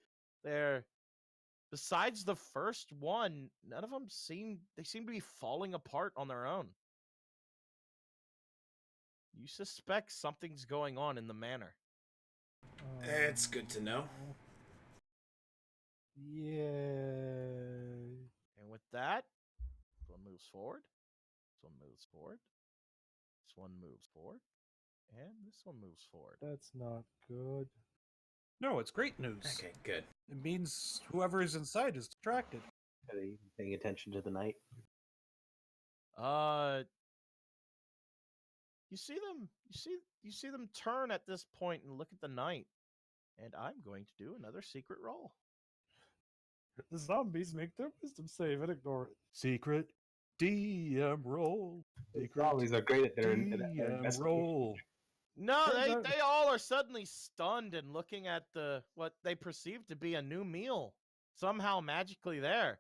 [SPEAKER 1] Besides the first one, none of them seem to be falling apart on their own. You suspect something's going on in the manor.
[SPEAKER 3] It's good to know.
[SPEAKER 6] Yay.
[SPEAKER 1] And with that, this one moves forward. This one moves forward. This one moves forward. And this one moves forward.
[SPEAKER 6] That's not good.
[SPEAKER 2] No, it's great news.
[SPEAKER 3] Okay, good.
[SPEAKER 2] It means whoever is inside is distracted.
[SPEAKER 4] Are they paying attention to the night?
[SPEAKER 1] You see them. You see them turn at this point and look at the knight. And I'm going to do another secret roll.
[SPEAKER 6] The zombies make their wisdom save and ignore it. Secret DM roll. Secret
[SPEAKER 7] Zombies are great at their
[SPEAKER 6] DM
[SPEAKER 7] investigation.
[SPEAKER 6] roll.
[SPEAKER 1] No,
[SPEAKER 6] Turns out-
[SPEAKER 1] they all are suddenly stunned and looking at what they perceive to be a new meal somehow magically there.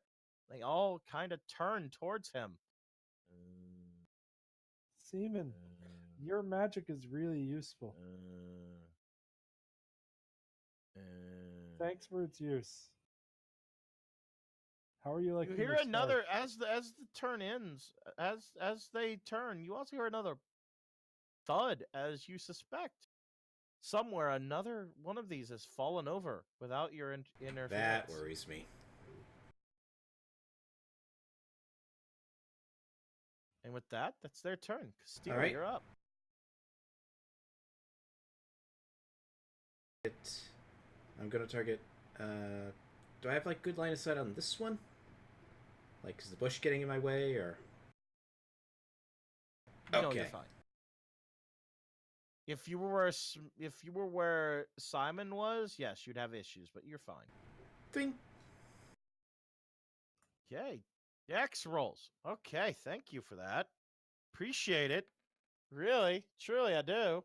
[SPEAKER 1] They all kind of turn towards him.
[SPEAKER 6] Seaman, your magic is really useful. Thanks for its use. How are you like?
[SPEAKER 1] You hear another as the turn ends, as they turn, you also hear another thud as you suspect. Somewhere another one of these has fallen over without your interference.
[SPEAKER 3] That worries me.
[SPEAKER 1] And with that, that's their turn. Castile,
[SPEAKER 3] right.
[SPEAKER 1] you're up.
[SPEAKER 3] I'm gonna target. Do I have like good line of sight on this one? Like, is the bush getting in my way, or?
[SPEAKER 1] No, you're fine. If you were where Simon was, yes, you'd have issues, but you're fine.
[SPEAKER 3] Ding.
[SPEAKER 1] Okay, Dex rolls. Okay, thank you for that. Appreciate it. Really, truly, I do.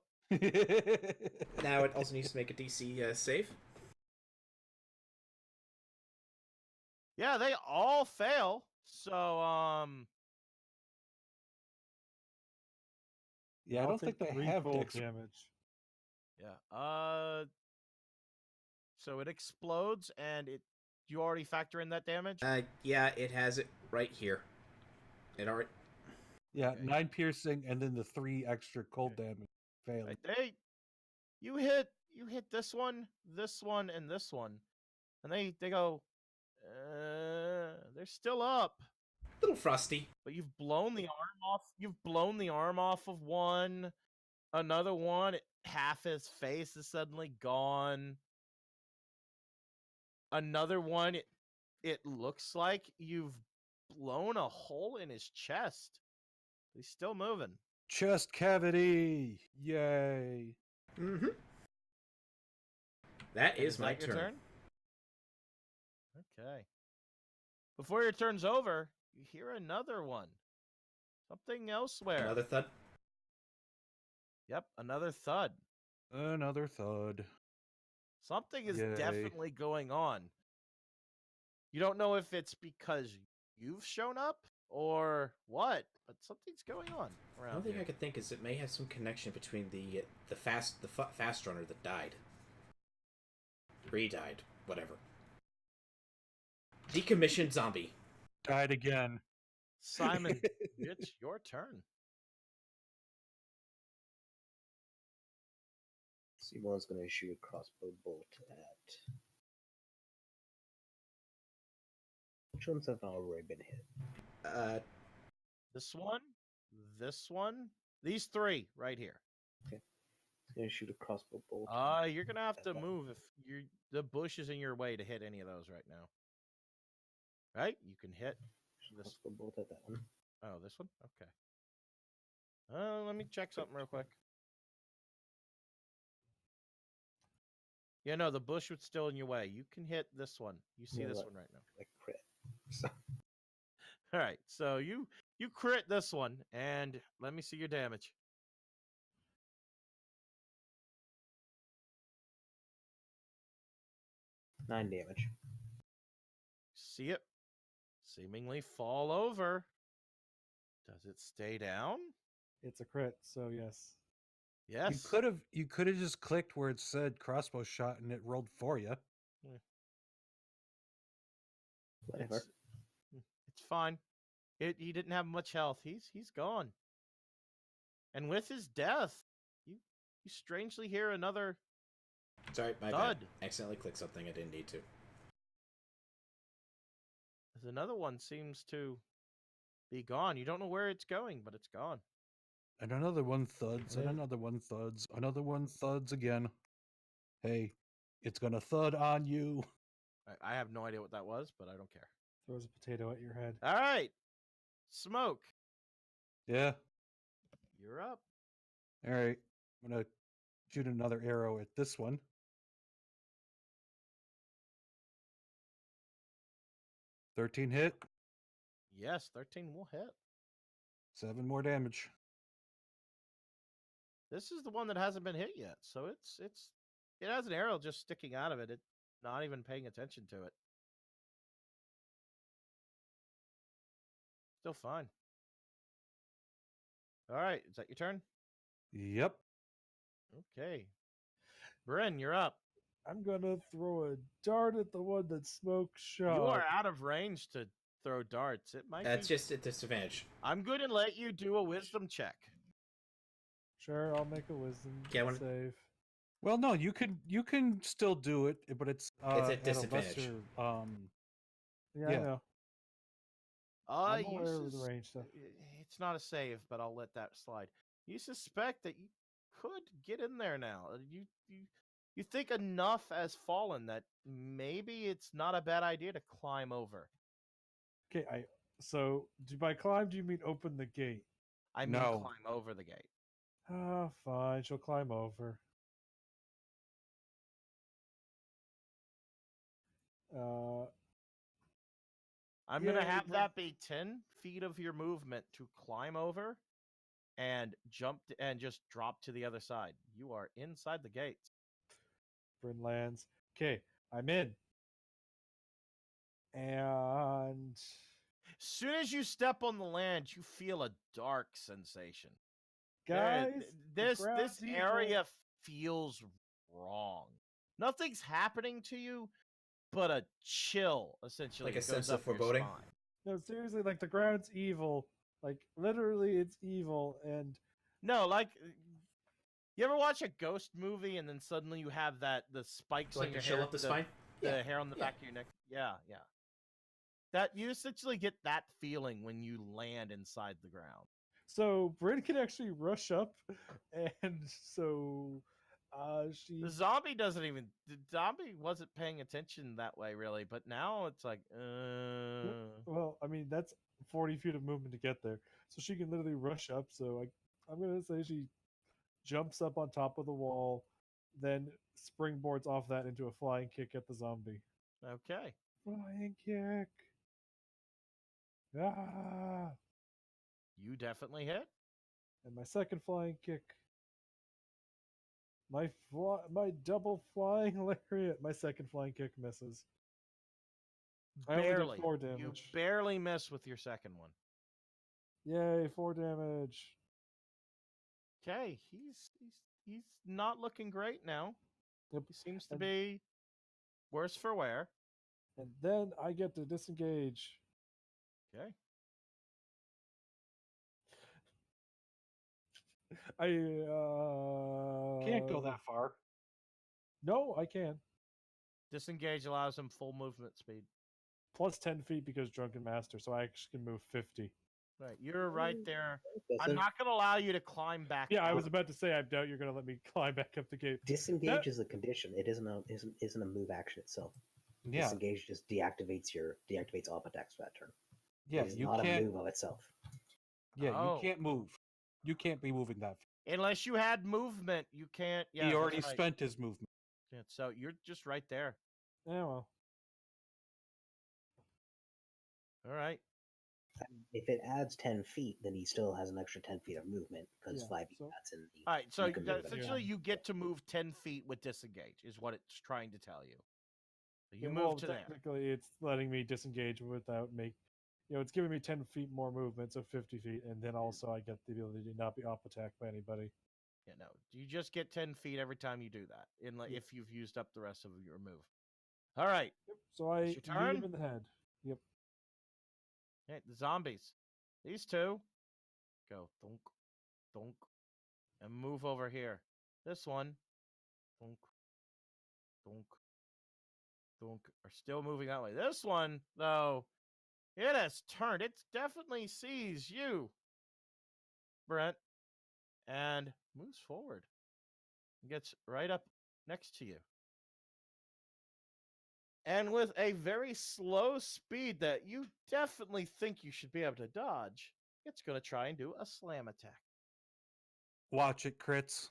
[SPEAKER 3] Now it also needs to make a DC save.
[SPEAKER 1] Yeah, they all fail. So,
[SPEAKER 2] Yeah, I
[SPEAKER 6] I'll
[SPEAKER 2] don't think
[SPEAKER 6] take
[SPEAKER 2] they have
[SPEAKER 6] cold
[SPEAKER 2] Dex.
[SPEAKER 6] damage.
[SPEAKER 1] yeah. So it explodes, and you already factor in that damage.
[SPEAKER 3] Yeah, it has it right here. It already.
[SPEAKER 2] Yeah,
[SPEAKER 1] Okay.
[SPEAKER 2] 9 piercing and then the 3 extra cold damage. Failed.
[SPEAKER 1] Right, you hit this one, and this one, and they go. They're still up.
[SPEAKER 3] A little frosty.
[SPEAKER 1] But you've blown the arm off. You've blown the arm off of one. Another one, half his face is suddenly gone. Another one, it looks like you've blown a hole in his chest. He's still moving.
[SPEAKER 2] Chest cavity. Yay.
[SPEAKER 3] Mm-hmm. That
[SPEAKER 1] And
[SPEAKER 3] is my
[SPEAKER 1] that your
[SPEAKER 3] turn.
[SPEAKER 1] Okay. Before your turn's over, you hear another one. Something elsewhere.
[SPEAKER 3] Another thud.
[SPEAKER 1] Yep, another thud.
[SPEAKER 2] Another thud.
[SPEAKER 1] Something is
[SPEAKER 2] Yay.
[SPEAKER 1] definitely going on. You don't know if it's because you've shown up or what, but something's going on around
[SPEAKER 3] One thing
[SPEAKER 1] here.
[SPEAKER 3] I could think is it may have some connection between the fast runner that died, re-died, whatever. Decommissioned zombie.
[SPEAKER 2] Died again.
[SPEAKER 1] Simon, it's your turn.
[SPEAKER 4] Simon's going to shoot a crossbow bolt at. Which ones have already been hit?
[SPEAKER 1] This one, these three right here.
[SPEAKER 4] He's going to shoot a crossbow bolt.
[SPEAKER 1] You're gonna have to
[SPEAKER 4] Okay.
[SPEAKER 1] move if the bush is in your way to hit any of those right now. Right? You can hit this.
[SPEAKER 4] Crossbow bolt at that one.
[SPEAKER 1] Oh, this one? Okay. Let me check something real quick. Yeah, no, the bush was still in your way. You can hit this one. You see
[SPEAKER 4] Yeah,
[SPEAKER 1] this
[SPEAKER 4] but-
[SPEAKER 1] one right now.
[SPEAKER 4] Like crit. So,
[SPEAKER 1] All right, so you crit this one, and let me see your damage.
[SPEAKER 4] nine damage.
[SPEAKER 1] See it seemingly fall over. Does it stay down?
[SPEAKER 6] It's a crit, so yes.
[SPEAKER 1] Yes.
[SPEAKER 2] You could have just clicked where it said crossbow shot and it rolled for you.
[SPEAKER 4] Whatever.
[SPEAKER 1] It's fine. He didn't have much health. He's gone. And with his death, you strangely hear another
[SPEAKER 3] Sorry, my
[SPEAKER 1] thud.
[SPEAKER 3] bad. Accidentally clicked something I didn't need to.
[SPEAKER 1] As another one seems to be gone. You don't know where it's going, but it's gone.
[SPEAKER 2] And another one thuds, and another one thuds, another one thuds again. Hey, it's gonna thud on you.
[SPEAKER 1] I have no idea what that was, but I don't care.
[SPEAKER 6] Throws a potato at your head.
[SPEAKER 1] All right. Smoke.
[SPEAKER 2] Yeah.
[SPEAKER 1] You're up.
[SPEAKER 2] All right. I'm gonna shoot another arrow at this one. $13 hit.
[SPEAKER 1] Yes, 13 will hit.
[SPEAKER 2] 7 more damage.
[SPEAKER 1] This is the one that hasn't been hit yet, so it has an arrow just sticking out of it. It's not even paying attention to it. Still fine. All right, is that your turn?
[SPEAKER 2] Yep.
[SPEAKER 1] Okay. Bryn, you're up.
[SPEAKER 6] I'm gonna throw a dart at the one that Smoke shot.
[SPEAKER 1] You are out of range to throw darts. It might
[SPEAKER 3] That's
[SPEAKER 1] be...
[SPEAKER 3] just a disadvantage.
[SPEAKER 1] I'm going to let you do a wisdom check.
[SPEAKER 6] Sure, I'll make a wisdom
[SPEAKER 3] Yeah, when-
[SPEAKER 6] save.
[SPEAKER 2] Well, no, you can still do it, but it's
[SPEAKER 3] It's a
[SPEAKER 2] at
[SPEAKER 3] disadvantage.
[SPEAKER 2] lesser,
[SPEAKER 6] Yeah, I
[SPEAKER 2] Yeah.
[SPEAKER 6] know. I'm aware of the
[SPEAKER 1] sus-
[SPEAKER 6] range stuff.
[SPEAKER 1] It's not a save, but I'll let that slide. You suspect that you could get in there now. You think enough has fallen that maybe it's not a bad idea to climb over.
[SPEAKER 6] Okay, so by climb do you mean open the gate?
[SPEAKER 1] I mean
[SPEAKER 2] No.
[SPEAKER 1] climb over the gate.
[SPEAKER 6] Ah, fine, she'll climb over.
[SPEAKER 1] I'm gonna
[SPEAKER 6] Yay,
[SPEAKER 1] have
[SPEAKER 6] Bryn.
[SPEAKER 1] that be 10 feet of your movement to climb over and jump and just drop to the other side. You are inside the gates.
[SPEAKER 6] Bryn lands. Okay, I'm in. And
[SPEAKER 1] Soon as you step on the land, you feel a dark sensation.
[SPEAKER 6] guys,
[SPEAKER 1] this
[SPEAKER 6] ground's evil.
[SPEAKER 1] area feels wrong. Nothing's happening to you, but a chill essentially
[SPEAKER 3] Like a
[SPEAKER 1] goes
[SPEAKER 3] sense of
[SPEAKER 1] up your
[SPEAKER 3] foreboding?
[SPEAKER 1] spine.
[SPEAKER 6] No, seriously, like the ground's evil. Like literally, it's evil. And
[SPEAKER 1] No, like you ever watch a ghost movie and then suddenly you have the spikes
[SPEAKER 3] Like
[SPEAKER 1] in
[SPEAKER 3] to
[SPEAKER 1] your
[SPEAKER 3] chill
[SPEAKER 1] hair,
[SPEAKER 3] up the spine?
[SPEAKER 1] the hair on the
[SPEAKER 3] yeah.
[SPEAKER 1] back of your neck. Yeah, yeah. That you essentially get that feeling when you land inside the ground.
[SPEAKER 6] so Bryn can actually rush up, and so she.
[SPEAKER 1] The zombie doesn't even. The zombie wasn't paying attention that way really, but now it's like,
[SPEAKER 6] Well, I mean that's 40 feet of movement to get there, so she can literally rush up. So I'm gonna say she jumps up on top of the wall, then springboards off that into a flying kick at the zombie.
[SPEAKER 1] okay.
[SPEAKER 6] Flying kick. Ah!
[SPEAKER 1] You definitely hit.
[SPEAKER 6] And my second flying kick. My double flying lariat. My second flying kick misses. I only did
[SPEAKER 1] Barely.
[SPEAKER 6] 4
[SPEAKER 1] You
[SPEAKER 6] damage.
[SPEAKER 1] barely miss with your second one.
[SPEAKER 6] Yay, 4 damage.
[SPEAKER 1] Okay, he's not looking great now.
[SPEAKER 6] Yep.
[SPEAKER 1] He seems to
[SPEAKER 6] And-
[SPEAKER 1] be worse for wear.
[SPEAKER 6] And then I get to disengage.
[SPEAKER 1] Okay.
[SPEAKER 6] I
[SPEAKER 2] Can't go that far.
[SPEAKER 6] No, I can.
[SPEAKER 1] Disengage allows him full movement speed.
[SPEAKER 6] Plus 10 feet because Drunken Master, so I actually can move 50.
[SPEAKER 1] Right, you're right there. I'm
[SPEAKER 4] Doesn't-
[SPEAKER 1] not going to allow you to climb back.
[SPEAKER 6] Yeah, I
[SPEAKER 1] up.
[SPEAKER 6] was about to say I doubt you're going to let me climb back up the gate.
[SPEAKER 4] Disengage is a condition. It isn't a move action itself.
[SPEAKER 2] Yeah,
[SPEAKER 4] Disengage just deactivates op attacks for that turn.
[SPEAKER 2] yeah,
[SPEAKER 4] It's
[SPEAKER 2] you
[SPEAKER 4] not a
[SPEAKER 2] can't.
[SPEAKER 4] move of itself.
[SPEAKER 2] Yeah,
[SPEAKER 1] Oh.
[SPEAKER 2] you can't move. You can't be moving that.
[SPEAKER 1] Unless you had movement, you can't. Yeah,
[SPEAKER 2] He
[SPEAKER 1] that's
[SPEAKER 2] already
[SPEAKER 1] right.
[SPEAKER 2] spent his movement.
[SPEAKER 1] Yeah, so you're just right there.
[SPEAKER 6] Yeah, well.
[SPEAKER 1] All right.
[SPEAKER 4] If it adds 10 feet, then he still has an extra 10 feet of movement because
[SPEAKER 6] Yeah,
[SPEAKER 4] 5
[SPEAKER 6] so-
[SPEAKER 4] that's in the.
[SPEAKER 1] All right, so
[SPEAKER 4] You can move it.
[SPEAKER 1] essentially you get to move 10 feet with disengage, is what it's trying to tell you. So you
[SPEAKER 6] Yeah,
[SPEAKER 1] move
[SPEAKER 6] well,
[SPEAKER 1] to there.
[SPEAKER 6] technically, it's letting me disengage without it's giving me 10 feet more movement, so 50 feet, and then also I get the ability to not be up attacked by anybody.
[SPEAKER 1] Yeah, no, you just get 10 feet every time you do that,
[SPEAKER 6] Yeah.
[SPEAKER 1] if you've used up the rest of your move. All right.
[SPEAKER 6] Yep. So I
[SPEAKER 1] It's
[SPEAKER 6] hit
[SPEAKER 1] your turn?
[SPEAKER 6] him in the head. Yep.
[SPEAKER 1] Hey, the zombies. These two. Go. Thunk. Thunk. And move over here. This one. Thunk. Thunk. Thunk. Are still moving that way. This one, though, it has turned. It definitely sees you, Brent, and moves forward. Gets right up next to you. And with a very slow speed that you definitely think you should be able to dodge, It's going to try and do a slam attack.
[SPEAKER 2] Watch it, crits.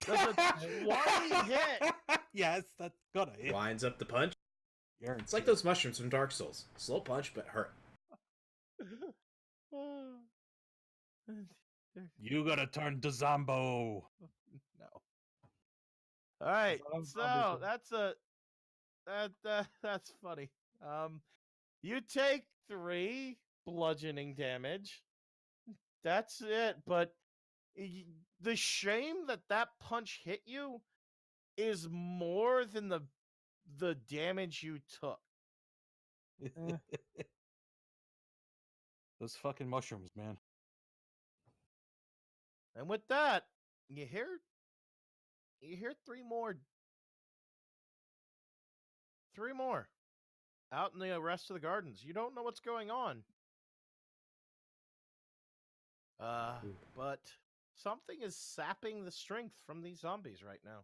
[SPEAKER 1] Does a 20 hit?
[SPEAKER 2] Yes, that's gonna hit.
[SPEAKER 3] Winds up the punch. It's
[SPEAKER 2] Guaranteed.
[SPEAKER 3] like those mushrooms from Dark Souls. Slow punch, but hurt.
[SPEAKER 2] You gotta turn to Zombo.
[SPEAKER 1] No. All right.
[SPEAKER 6] I'm
[SPEAKER 1] So
[SPEAKER 6] zombie.
[SPEAKER 1] that's funny. You take 3 bludgeoning damage. That's it. But the shame that punch hit you is more than the damage you took.
[SPEAKER 2] Those fucking mushrooms, man.
[SPEAKER 1] And with that, you hear 3 more. 3 more out in the rest of the gardens. You don't know what's going on. But something is sapping the strength from these zombies right now.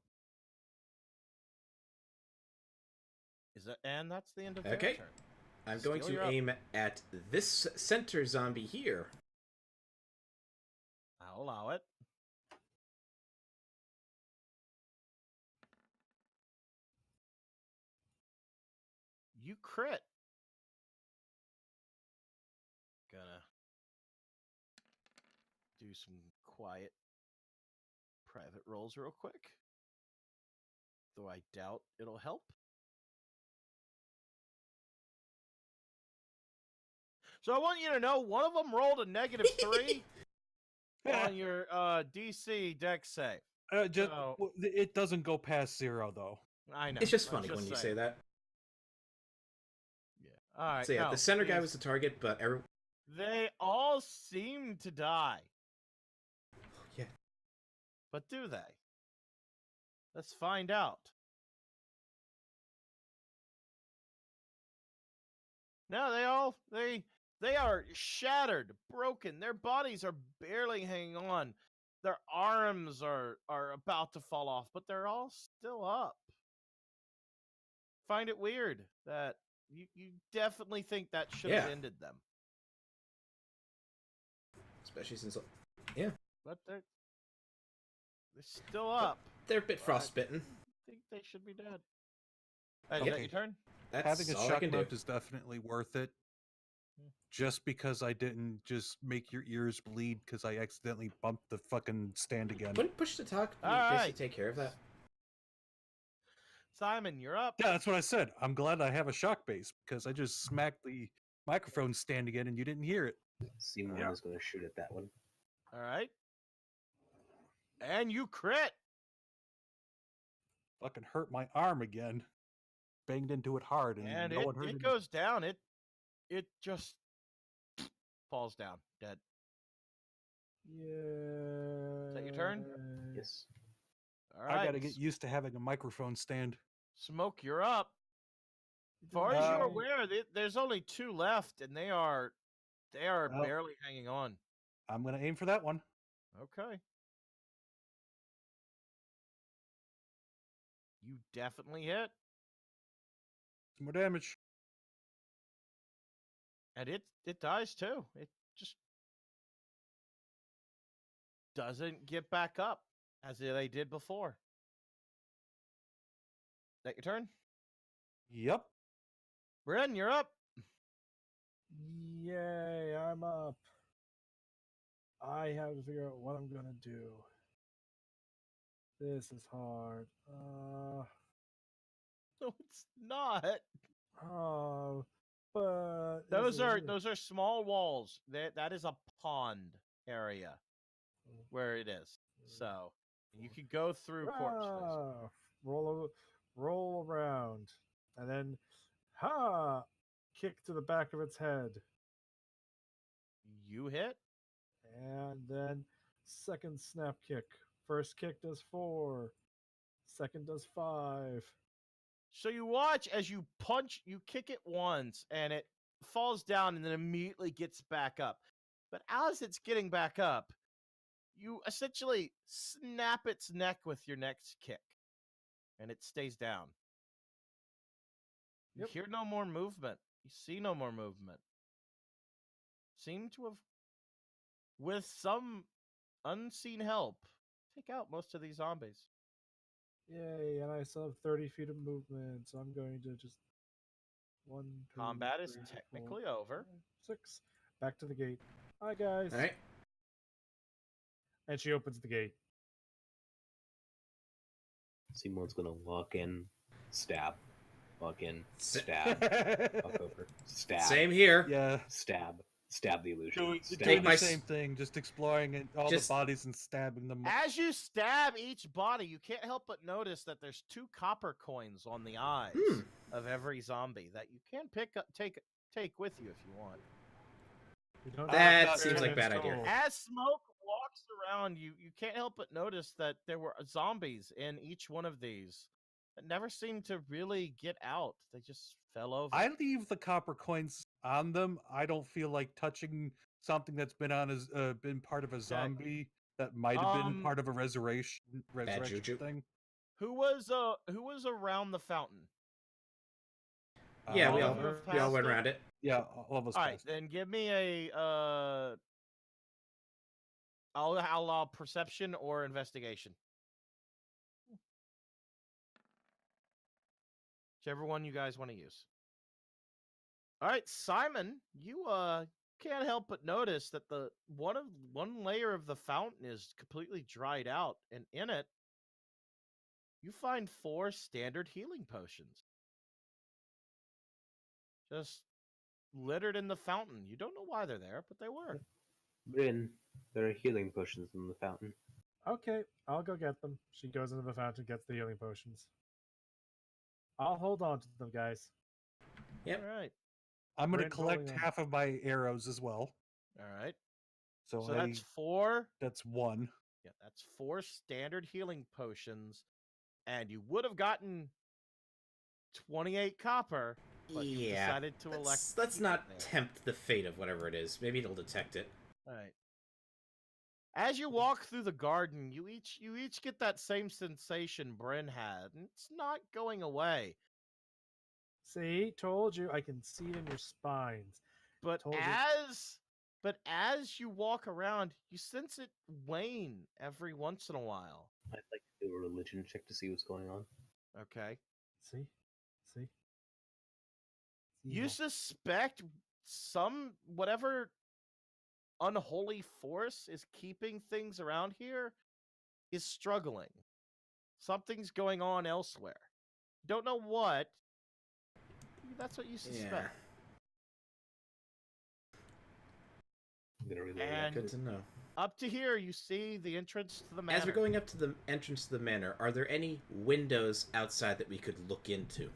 [SPEAKER 1] And that's the end of their
[SPEAKER 3] Okay.
[SPEAKER 1] turn.
[SPEAKER 3] I'm going
[SPEAKER 1] Steele,
[SPEAKER 3] to
[SPEAKER 1] you're up.
[SPEAKER 3] aim at this center zombie here.
[SPEAKER 1] I'll allow it. You crit. Gonna do some quiet private rolls real quick. Though I doubt it'll help. So I want you to know one of them rolled a -3 on your DC dex save.
[SPEAKER 2] It doesn't go past 0 though.
[SPEAKER 1] I know.
[SPEAKER 3] It's just
[SPEAKER 1] I'm
[SPEAKER 3] funny when you
[SPEAKER 1] saying.
[SPEAKER 3] say that.
[SPEAKER 1] Yeah. All right.
[SPEAKER 3] So yeah,
[SPEAKER 1] no,
[SPEAKER 3] the center guy
[SPEAKER 1] these-
[SPEAKER 3] was the target, but
[SPEAKER 1] They all seem to die.
[SPEAKER 3] Yeah.
[SPEAKER 1] But do they? Let's find out. No, they are shattered, broken. Their bodies are barely hanging on. Their arms are about to fall off, but they're all still up. Find it weird that you definitely think that should have
[SPEAKER 3] Yeah.
[SPEAKER 1] ended them.
[SPEAKER 3] especially since
[SPEAKER 1] But they're still up.
[SPEAKER 3] they're a bit frostbitten.
[SPEAKER 1] I think they should be dead. Hey,
[SPEAKER 2] Okay.
[SPEAKER 1] is that your turn?
[SPEAKER 3] That's
[SPEAKER 2] Having a
[SPEAKER 3] all I
[SPEAKER 2] shock
[SPEAKER 3] can do.
[SPEAKER 2] mount is definitely worth it. Just because I didn't just make your ears bleed because I accidentally bumped the fucking stand again.
[SPEAKER 3] Wouldn't push to talk
[SPEAKER 1] All
[SPEAKER 3] basically
[SPEAKER 1] right.
[SPEAKER 3] take care of that?
[SPEAKER 1] Simon, you're up.
[SPEAKER 2] Yeah, that's what I said. I'm glad I have a shock base because I just smacked the microphone stand again and you didn't hear it.
[SPEAKER 4] Simon
[SPEAKER 2] Yeah.
[SPEAKER 4] is going to shoot at that one.
[SPEAKER 1] All right. And you crit.
[SPEAKER 2] Fucking hurt my arm again. Banged into it hard and no one heard
[SPEAKER 1] it goes down. It just falls down dead.
[SPEAKER 6] Yeah.
[SPEAKER 1] Is that your turn?
[SPEAKER 4] Yes.
[SPEAKER 1] All right.
[SPEAKER 2] I gotta get used to having a microphone stand.
[SPEAKER 1] Smoke, you're up. As far as you're
[SPEAKER 2] Uh,
[SPEAKER 1] aware, there's only 2 left, and they are
[SPEAKER 2] Well-
[SPEAKER 1] barely hanging on.
[SPEAKER 2] I'm gonna aim for that one.
[SPEAKER 1] Okay. You definitely hit.
[SPEAKER 2] Some more damage.
[SPEAKER 1] And it dies too. It just doesn't get back up as they did before. That your turn?
[SPEAKER 2] Yep.
[SPEAKER 1] Bryn, you're up.
[SPEAKER 6] Yay, I'm up. I have to figure out what I'm gonna do. This is hard.
[SPEAKER 1] No, it's not.
[SPEAKER 6] But
[SPEAKER 1] Those are small walls. That is a pond area where it is. So you could go through corpses.
[SPEAKER 6] roll around, and then kick to the back of its head,
[SPEAKER 1] You hit.
[SPEAKER 6] and then second snap kick. First kick does 4, second does 5.
[SPEAKER 1] So you watch as you kick it once, and it falls down and then immediately gets back up. But as it's getting back up, you essentially snap its neck with your next kick, and it stays down. You
[SPEAKER 6] Yep.
[SPEAKER 1] hear no more movement. You see no more movement. Seem to have, with some unseen help, take out most of these zombies.
[SPEAKER 6] Yay! And I still have 30 feet of movement, so I'm going to just 1, 2,
[SPEAKER 1] Combat is
[SPEAKER 6] 3, 4,
[SPEAKER 1] technically over.
[SPEAKER 6] 5, 6. Back to the gate. Hi guys.
[SPEAKER 3] All right.
[SPEAKER 6] And she opens the gate.
[SPEAKER 4] Simon's gonna walk in, stab, walk in,
[SPEAKER 3] Sa-
[SPEAKER 4] stab, walk over, stab,
[SPEAKER 3] Same here.
[SPEAKER 2] Yeah.
[SPEAKER 4] stab the illusion.
[SPEAKER 2] Doing
[SPEAKER 4] Stab.
[SPEAKER 3] my
[SPEAKER 2] the same thing, just exploring all
[SPEAKER 3] Just-
[SPEAKER 2] the bodies and stabbing them.
[SPEAKER 1] As you stab each body, you can't help but notice that there's 2 copper coins on the eyes of every zombie that you can pick up, take with you if you want.
[SPEAKER 6] We don't
[SPEAKER 3] That
[SPEAKER 6] have
[SPEAKER 3] seems like a bad
[SPEAKER 6] installed.
[SPEAKER 3] idea.
[SPEAKER 1] As smoke walks around, you can't help but notice that there were zombies in each one of these that never seemed to really get out. They just fell over.
[SPEAKER 2] I leave the copper coins on them. I don't feel like touching something that's been on as been part of a zombie that might have been part of a resurrection
[SPEAKER 3] juju.
[SPEAKER 2] thing.
[SPEAKER 1] Who was around the fountain?
[SPEAKER 3] Yeah, we
[SPEAKER 1] all
[SPEAKER 3] all
[SPEAKER 1] of you have
[SPEAKER 3] we all
[SPEAKER 1] passed
[SPEAKER 3] went
[SPEAKER 1] it?
[SPEAKER 3] around it.
[SPEAKER 2] Yeah, all of us.
[SPEAKER 1] All right,
[SPEAKER 2] passed.
[SPEAKER 1] then give me a I'll allow perception or investigation. Whichever one you guys want to use. All right, Simon, you can't help but notice that the one layer of the fountain is completely dried out, and in it you find 4 standard healing potions. Just littered in the fountain. You don't know why they're there, but they were.
[SPEAKER 4] Bryn, there are healing potions in the fountain.
[SPEAKER 6] Okay, I'll go get them. She goes into the fountain, gets the healing potions. I'll hold on to them, guys.
[SPEAKER 3] Yep.
[SPEAKER 1] All right.
[SPEAKER 2] I'm going to
[SPEAKER 6] Brent
[SPEAKER 2] collect
[SPEAKER 6] rolling on.
[SPEAKER 2] half of my arrows as well.
[SPEAKER 1] All right.
[SPEAKER 2] So,
[SPEAKER 1] So that's 4.
[SPEAKER 2] that's 1.
[SPEAKER 1] Yeah, that's 4 standard healing potions, and you would have gotten 28 copper, but you
[SPEAKER 3] Yeah.
[SPEAKER 1] decided to elect.
[SPEAKER 3] Let's
[SPEAKER 1] keep
[SPEAKER 3] not
[SPEAKER 1] it there.
[SPEAKER 3] tempt the fate of whatever it is. Maybe it'll detect it.
[SPEAKER 1] All right. As you walk through the garden, you each get that same sensation Bryn had, and it's not going away.
[SPEAKER 6] See, told you. I can see it in your spines.
[SPEAKER 1] But
[SPEAKER 6] Told you.
[SPEAKER 1] as you walk around, you sense it wane every once in a while.
[SPEAKER 4] I'd like to do a religion check to see what's going on.
[SPEAKER 1] Okay.
[SPEAKER 6] See, see.
[SPEAKER 1] You
[SPEAKER 6] Evil.
[SPEAKER 1] suspect some whatever unholy force is keeping things around here is struggling. Something's going on elsewhere. Don't know what. That's what you suspect.
[SPEAKER 3] Yeah.
[SPEAKER 4] I'm gonna relay
[SPEAKER 1] And-
[SPEAKER 3] Good to know.
[SPEAKER 1] Up to here, you see the entrance to the manor.
[SPEAKER 3] As we're going up to the entrance to the manor, are there any windows outside that we could look into?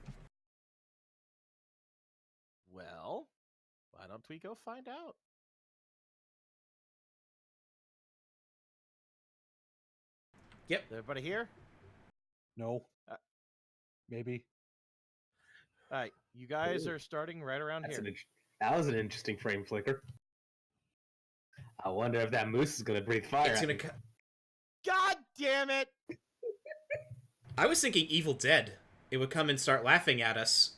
[SPEAKER 1] Well, why don't we go find out?
[SPEAKER 3] Yep.
[SPEAKER 1] Is everybody here?
[SPEAKER 2] No.
[SPEAKER 1] Uh,
[SPEAKER 2] Maybe.
[SPEAKER 1] All right, you guys
[SPEAKER 4] Ooh.
[SPEAKER 1] are starting right around
[SPEAKER 4] That's
[SPEAKER 1] here.
[SPEAKER 4] that was an interesting frame flicker. I wonder if that moose is gonna breathe fire.
[SPEAKER 3] It's
[SPEAKER 4] at
[SPEAKER 3] gonna.
[SPEAKER 4] me.
[SPEAKER 1] God damn it!
[SPEAKER 3] I was thinking Evil Dead. It would come and start laughing at us.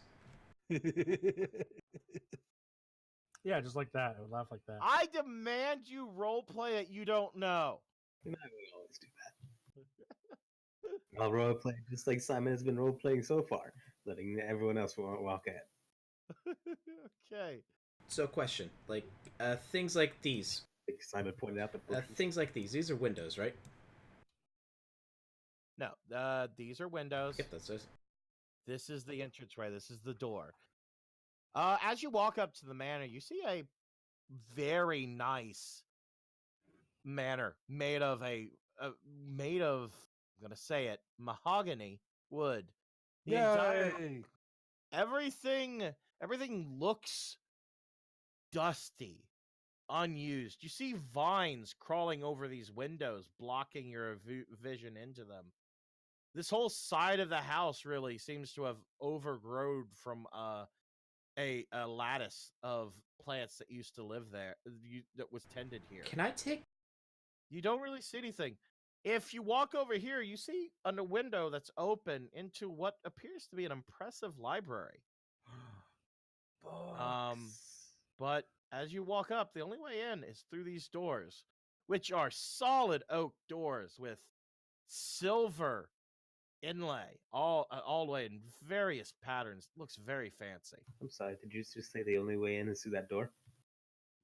[SPEAKER 6] Yeah, just like that. I would laugh like that.
[SPEAKER 1] I demand you roleplay it you don't know.
[SPEAKER 4] You're not gonna always do that. I'll roleplay just like Simon has been roleplaying so far, letting everyone else walk ahead.
[SPEAKER 1] Okay.
[SPEAKER 3] So, question: like things like these,
[SPEAKER 4] Like Simon pointed out the bushes.
[SPEAKER 3] things like these are windows, right?
[SPEAKER 1] No, these are windows.
[SPEAKER 3] Yep, that's it.
[SPEAKER 1] This is the entranceway. This is the door. As you walk up to the manor, you see a very nice manor made of I'm gonna say it, mahogany wood. The entire
[SPEAKER 2] Yay!
[SPEAKER 1] everything looks dusty, unused. You see vines crawling over these windows, blocking your vision into them. This whole side of the house really seems to have overgrown from a lattice of plants that used to live there, that was tended here.
[SPEAKER 3] Can I take?
[SPEAKER 1] You don't really see anything. If you walk over here, you see a window that's open into what appears to be an impressive library. But as you walk up, the only way in is through these doors, which are solid oak doors with silver inlay all the way in various patterns. Looks very fancy.
[SPEAKER 4] I'm sorry, did you just say the only way in is through that door?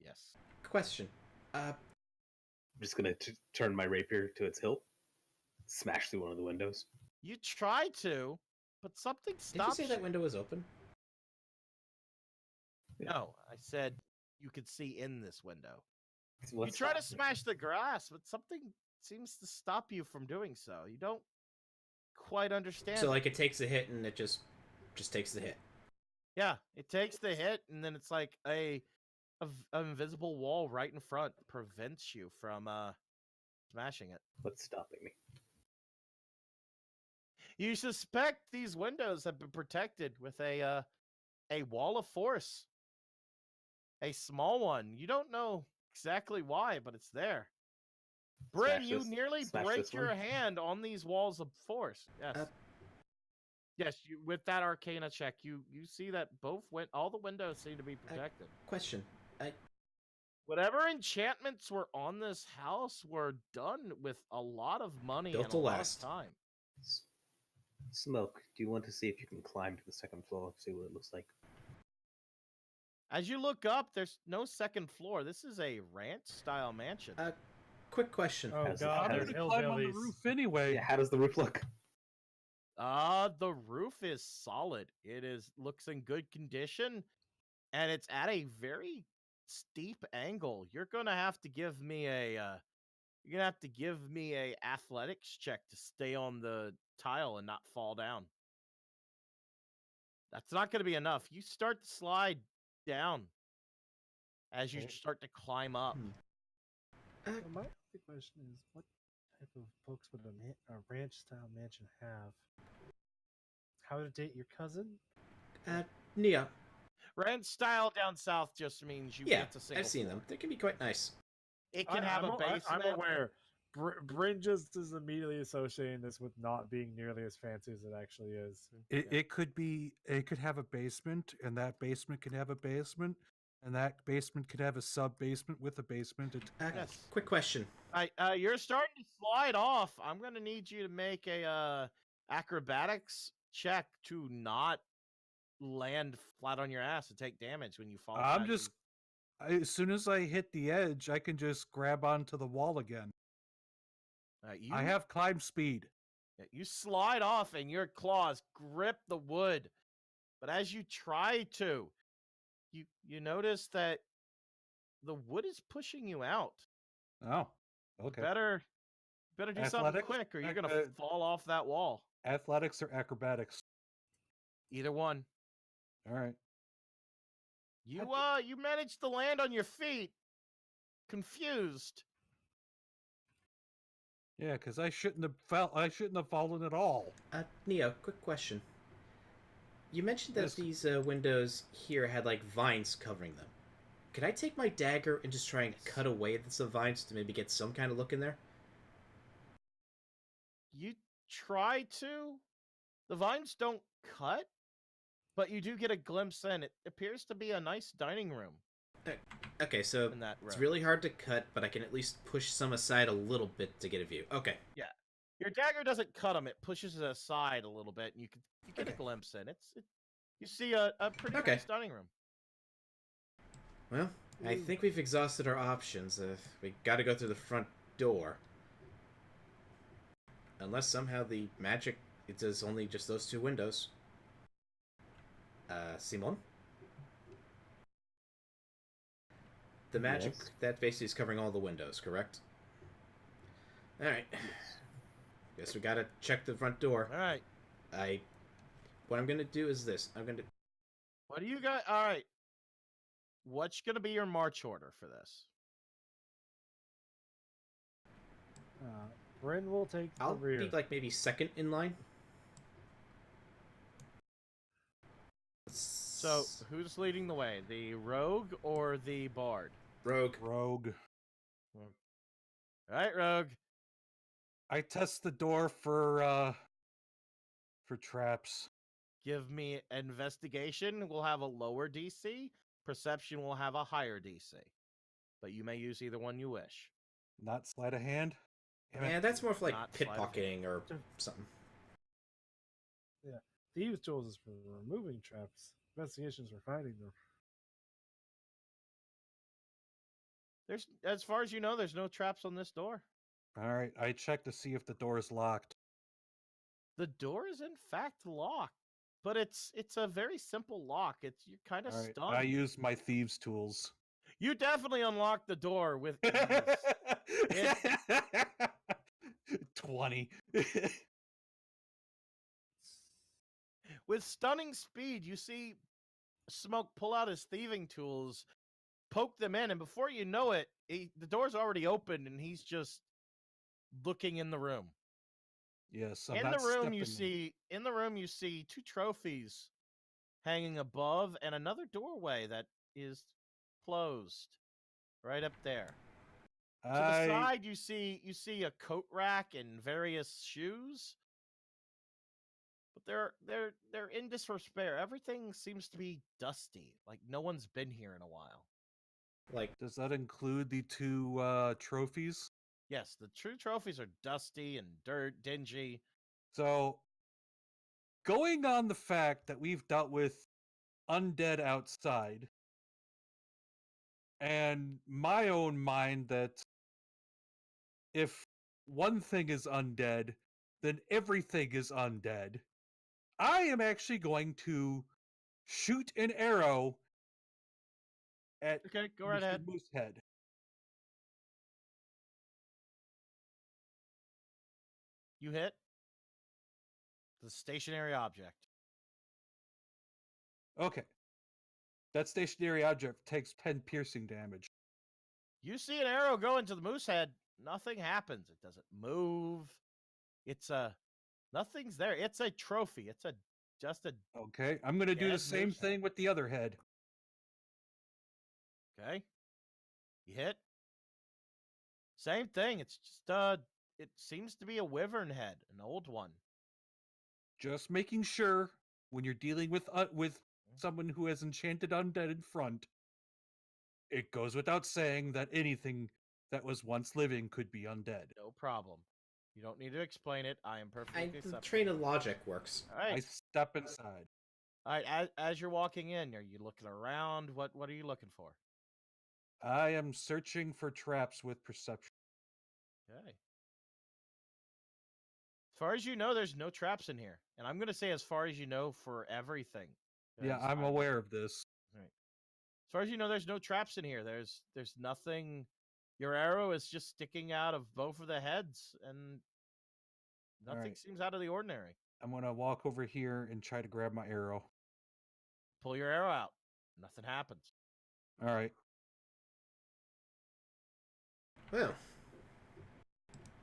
[SPEAKER 1] Yes.
[SPEAKER 3] Question.
[SPEAKER 4] I'm just gonna turn my rapier to its hilt, smash through one of the windows.
[SPEAKER 1] You try to, but something
[SPEAKER 3] Did you
[SPEAKER 1] stops
[SPEAKER 3] say that window was open?
[SPEAKER 1] No, I said you could see in this window. You
[SPEAKER 4] What's
[SPEAKER 1] try to
[SPEAKER 4] stopping?
[SPEAKER 1] smash the glass, but something seems to stop you from doing so. You don't quite understand.
[SPEAKER 3] So
[SPEAKER 1] it.
[SPEAKER 3] like it takes a hit and it just takes the hit.
[SPEAKER 1] Yeah, it takes the hit, and then it's like an invisible wall right in front prevents you from smashing it.
[SPEAKER 4] What's stopping me?
[SPEAKER 1] You suspect these windows have been protected with a wall of force, a small one. You don't know exactly why, but it's there. Bryn,
[SPEAKER 4] Smash
[SPEAKER 1] you
[SPEAKER 4] this-
[SPEAKER 1] nearly
[SPEAKER 4] smash
[SPEAKER 1] break
[SPEAKER 4] this
[SPEAKER 1] your
[SPEAKER 4] one?
[SPEAKER 1] hand on these walls of force. Yes. Yes, you with that Arcana check, you see that all the windows seem to be protected.
[SPEAKER 3] Question.
[SPEAKER 1] Whatever enchantments were on this house were done with a lot of money
[SPEAKER 3] Built
[SPEAKER 1] and
[SPEAKER 3] to
[SPEAKER 1] a lot
[SPEAKER 3] last.
[SPEAKER 1] of time.
[SPEAKER 4] Smoke, do you want to see if you can climb to the second floor, see what it looks like?
[SPEAKER 1] As you look up, there's no second floor. This is a ranch-style mansion.
[SPEAKER 3] Quick question.
[SPEAKER 6] Oh
[SPEAKER 4] How's it-
[SPEAKER 6] god,
[SPEAKER 4] how
[SPEAKER 6] there's
[SPEAKER 4] does
[SPEAKER 2] I'm gonna climb on the
[SPEAKER 6] hillbillies.
[SPEAKER 2] roof anyway.
[SPEAKER 4] Yeah, how does the roof look?
[SPEAKER 1] The roof is solid. It looks in good condition, and it's at a very steep angle. You're gonna have to give me a athletics check to stay on the tile and not fall down. That's not gonna be enough. You start to slide down as you
[SPEAKER 6] Okay.
[SPEAKER 1] start to climb up.
[SPEAKER 6] So my only question is, what type of books would a ranch-style mansion have? How to date your cousin?
[SPEAKER 3] Nia.
[SPEAKER 1] Ranch style down south just means you
[SPEAKER 3] Yeah,
[SPEAKER 1] it's a single
[SPEAKER 3] I've seen
[SPEAKER 1] floor.
[SPEAKER 3] them. They can be quite nice.
[SPEAKER 1] It can have a basement.
[SPEAKER 6] I'm aware. Bryn just is immediately associating this with not being nearly as fancy as it actually is.
[SPEAKER 2] It could have a basement, and that basement could have a basement, and that basement could have a sub basement with a basement attached.
[SPEAKER 1] Yes.
[SPEAKER 3] Quick question.
[SPEAKER 1] You're starting to slide off. I'm gonna need you to make a acrobatics check to not land flat on your ass and take damage when you fall.
[SPEAKER 2] As soon as I hit the edge, I can just grab onto the wall again. I have climb speed.
[SPEAKER 1] You slide off and your claws grip the wood, but as you try to, you notice that the wood is pushing you out.
[SPEAKER 2] Oh, okay.
[SPEAKER 1] Better do something
[SPEAKER 2] Athletics?
[SPEAKER 1] quick, or you're gonna fall off that wall.
[SPEAKER 2] Athletics or acrobatics?
[SPEAKER 1] Either one.
[SPEAKER 2] All right.
[SPEAKER 1] You managed to land on your feet, confused.
[SPEAKER 2] Yeah, because I shouldn't have fallen at all.
[SPEAKER 3] Nia, quick question. You mentioned that
[SPEAKER 2] Yes.
[SPEAKER 3] these windows here had like vines covering them. Could I take my dagger and just try and cut away some vines to maybe get some kind of look in there?
[SPEAKER 1] You try to. The vines don't cut, but you do get a glimpse in. It appears to be a nice dining room
[SPEAKER 3] Okay, so
[SPEAKER 1] in that room.
[SPEAKER 3] it's really hard to cut, but I can at least push some aside a little bit to get a view. Okay.
[SPEAKER 1] Your dagger doesn't cut them; it pushes it aside a little bit, and you get a
[SPEAKER 3] Okay.
[SPEAKER 1] glimpse in. You see a pretty
[SPEAKER 3] Okay.
[SPEAKER 1] nice dining room.
[SPEAKER 3] Well, I think we've exhausted our options. We gotta go through the front door. Unless somehow the magic, it does only just those two windows. Simon? The magic
[SPEAKER 4] Yes.
[SPEAKER 3] that basically is covering all the windows, correct? Alright. Guess we gotta check the front door.
[SPEAKER 1] All right.
[SPEAKER 3] What I'm gonna do is this.
[SPEAKER 1] What do you got? All right. What's gonna be your march order for this?
[SPEAKER 6] Bryn will take the
[SPEAKER 3] I'll
[SPEAKER 6] rear.
[SPEAKER 3] be like maybe second in line.
[SPEAKER 1] So, who's leading the way? The rogue or the bard?
[SPEAKER 3] Rogue.
[SPEAKER 2] Rogue.
[SPEAKER 1] All right, rogue.
[SPEAKER 2] I test the door for traps.
[SPEAKER 1] Give me investigation. Will have a lower DC. Perception will have a higher DC. But you may use either one you wish.
[SPEAKER 2] Not sleight of hand. Damn it.
[SPEAKER 3] And that's more for like
[SPEAKER 1] Not sleight of hand.
[SPEAKER 3] pickpocketing or something.
[SPEAKER 6] Thieves' tools is for removing traps. Investigations for finding them.
[SPEAKER 1] There's, as far as you know, there's no traps on this door.
[SPEAKER 2] All right, I checked to see if the door is locked.
[SPEAKER 1] The door is in fact locked, but it's a very simple lock. It's you're kind of
[SPEAKER 2] All right,
[SPEAKER 1] stunned.
[SPEAKER 2] I use my thieves' tools.
[SPEAKER 1] You definitely unlocked the door with ease.
[SPEAKER 2] 20.
[SPEAKER 1] With stunning speed, you see Smoke pull out his thieving tools, poke them in, and before you know it, the door's already open, and he's just looking in the room.
[SPEAKER 2] Yes,
[SPEAKER 1] In the room, you see 2 trophies hanging above, and another doorway that is closed right up there. To the side, you see a coat rack and various shoes. But they're in disrepair. Everything seems to be dusty, like no one's been here in a while.
[SPEAKER 3] Like,
[SPEAKER 2] Does that include the 2 trophies?
[SPEAKER 1] Yes, the true trophies are dusty and dingy.
[SPEAKER 2] So, going on the fact that we've dealt with undead outside, and my own mind that if one thing is undead, then everything is undead, I am actually going to shoot an arrow at
[SPEAKER 1] Okay, go right
[SPEAKER 2] Mr.
[SPEAKER 1] ahead.
[SPEAKER 2] Moosehead.
[SPEAKER 1] You hit the stationary object.
[SPEAKER 2] Okay. That stationary object takes 10 piercing damage.
[SPEAKER 1] You see an arrow go into the moose head. Nothing happens. It doesn't move. Nothing's there. It's a trophy. It's just a
[SPEAKER 2] Okay, I'm going to do the
[SPEAKER 1] dead
[SPEAKER 2] same
[SPEAKER 1] moose head.
[SPEAKER 2] thing with the other head.
[SPEAKER 1] Okay. You hit. Same thing. It's just it seems to be a wyvern head, an old one.
[SPEAKER 2] Just making sure when you're dealing with someone who has enchanted undead in front, it goes without saying that anything that was once living could be undead.
[SPEAKER 1] No problem. You don't need to explain it. I am perfectly
[SPEAKER 3] the
[SPEAKER 1] acceptable.
[SPEAKER 3] train of logic works.
[SPEAKER 1] All right.
[SPEAKER 2] I step inside.
[SPEAKER 1] All right. As you're walking in, are you looking around? What are you looking for?
[SPEAKER 2] I am searching for traps with perception.
[SPEAKER 1] Okay. As far as you know, there's no traps in here. And I'm going to say as far as you know for everything.
[SPEAKER 2] Yeah,
[SPEAKER 1] 'cause
[SPEAKER 2] I'm aware of this.
[SPEAKER 1] Right. As far as you know, there's no traps in here. There's nothing. Your arrow is just sticking out of both of the heads, and nothing
[SPEAKER 2] right.
[SPEAKER 1] seems out of the ordinary.
[SPEAKER 2] I'm going to walk over here and try to grab my arrow.
[SPEAKER 1] Pull your arrow out. Nothing happens.
[SPEAKER 2] All right.
[SPEAKER 3] Well,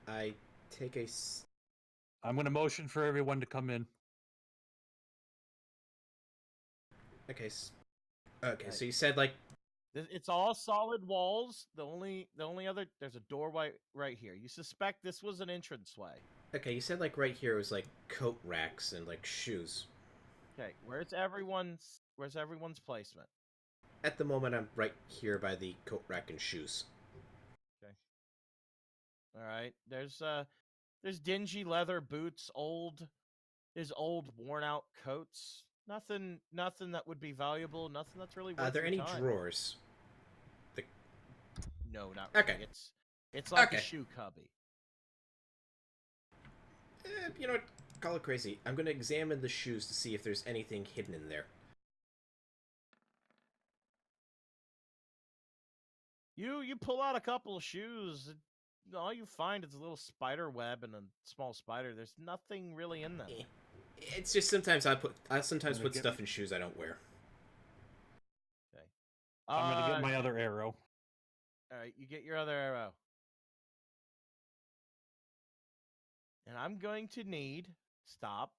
[SPEAKER 3] I take
[SPEAKER 2] I'm going to motion for everyone to come in.
[SPEAKER 3] Okay, so you said like
[SPEAKER 1] It's all solid walls. The only other there's a doorway right here. You suspect this was an entranceway.
[SPEAKER 3] okay, you said like right here was like coat racks and like shoes.
[SPEAKER 1] Okay, where's everyone's placement?
[SPEAKER 3] At the moment, I'm right here by the coat rack and shoes.
[SPEAKER 1] Okay. All right. There's dingy leather boots, there's old worn out coats. Nothing that would be valuable. Nothing that's really worth
[SPEAKER 3] Are there
[SPEAKER 1] your
[SPEAKER 3] any
[SPEAKER 1] time.
[SPEAKER 3] drawers?
[SPEAKER 1] No, not really.
[SPEAKER 3] Okay.
[SPEAKER 1] It's like a
[SPEAKER 3] Okay.
[SPEAKER 1] shoe cubby.
[SPEAKER 3] You know what? Call it crazy. I'm gonna examine the shoes to see if there's anything hidden in there.
[SPEAKER 1] You pull out a couple of shoes. All you find is a little spider web and a small spider. There's nothing really in them.
[SPEAKER 3] It's just sometimes I sometimes
[SPEAKER 2] I'm gonna
[SPEAKER 3] put
[SPEAKER 2] get-
[SPEAKER 3] stuff in shoes I don't wear.
[SPEAKER 1] Okay.
[SPEAKER 2] I'm going to get my other arrow.
[SPEAKER 1] All right, you get your other arrow. And I'm going to need Smoke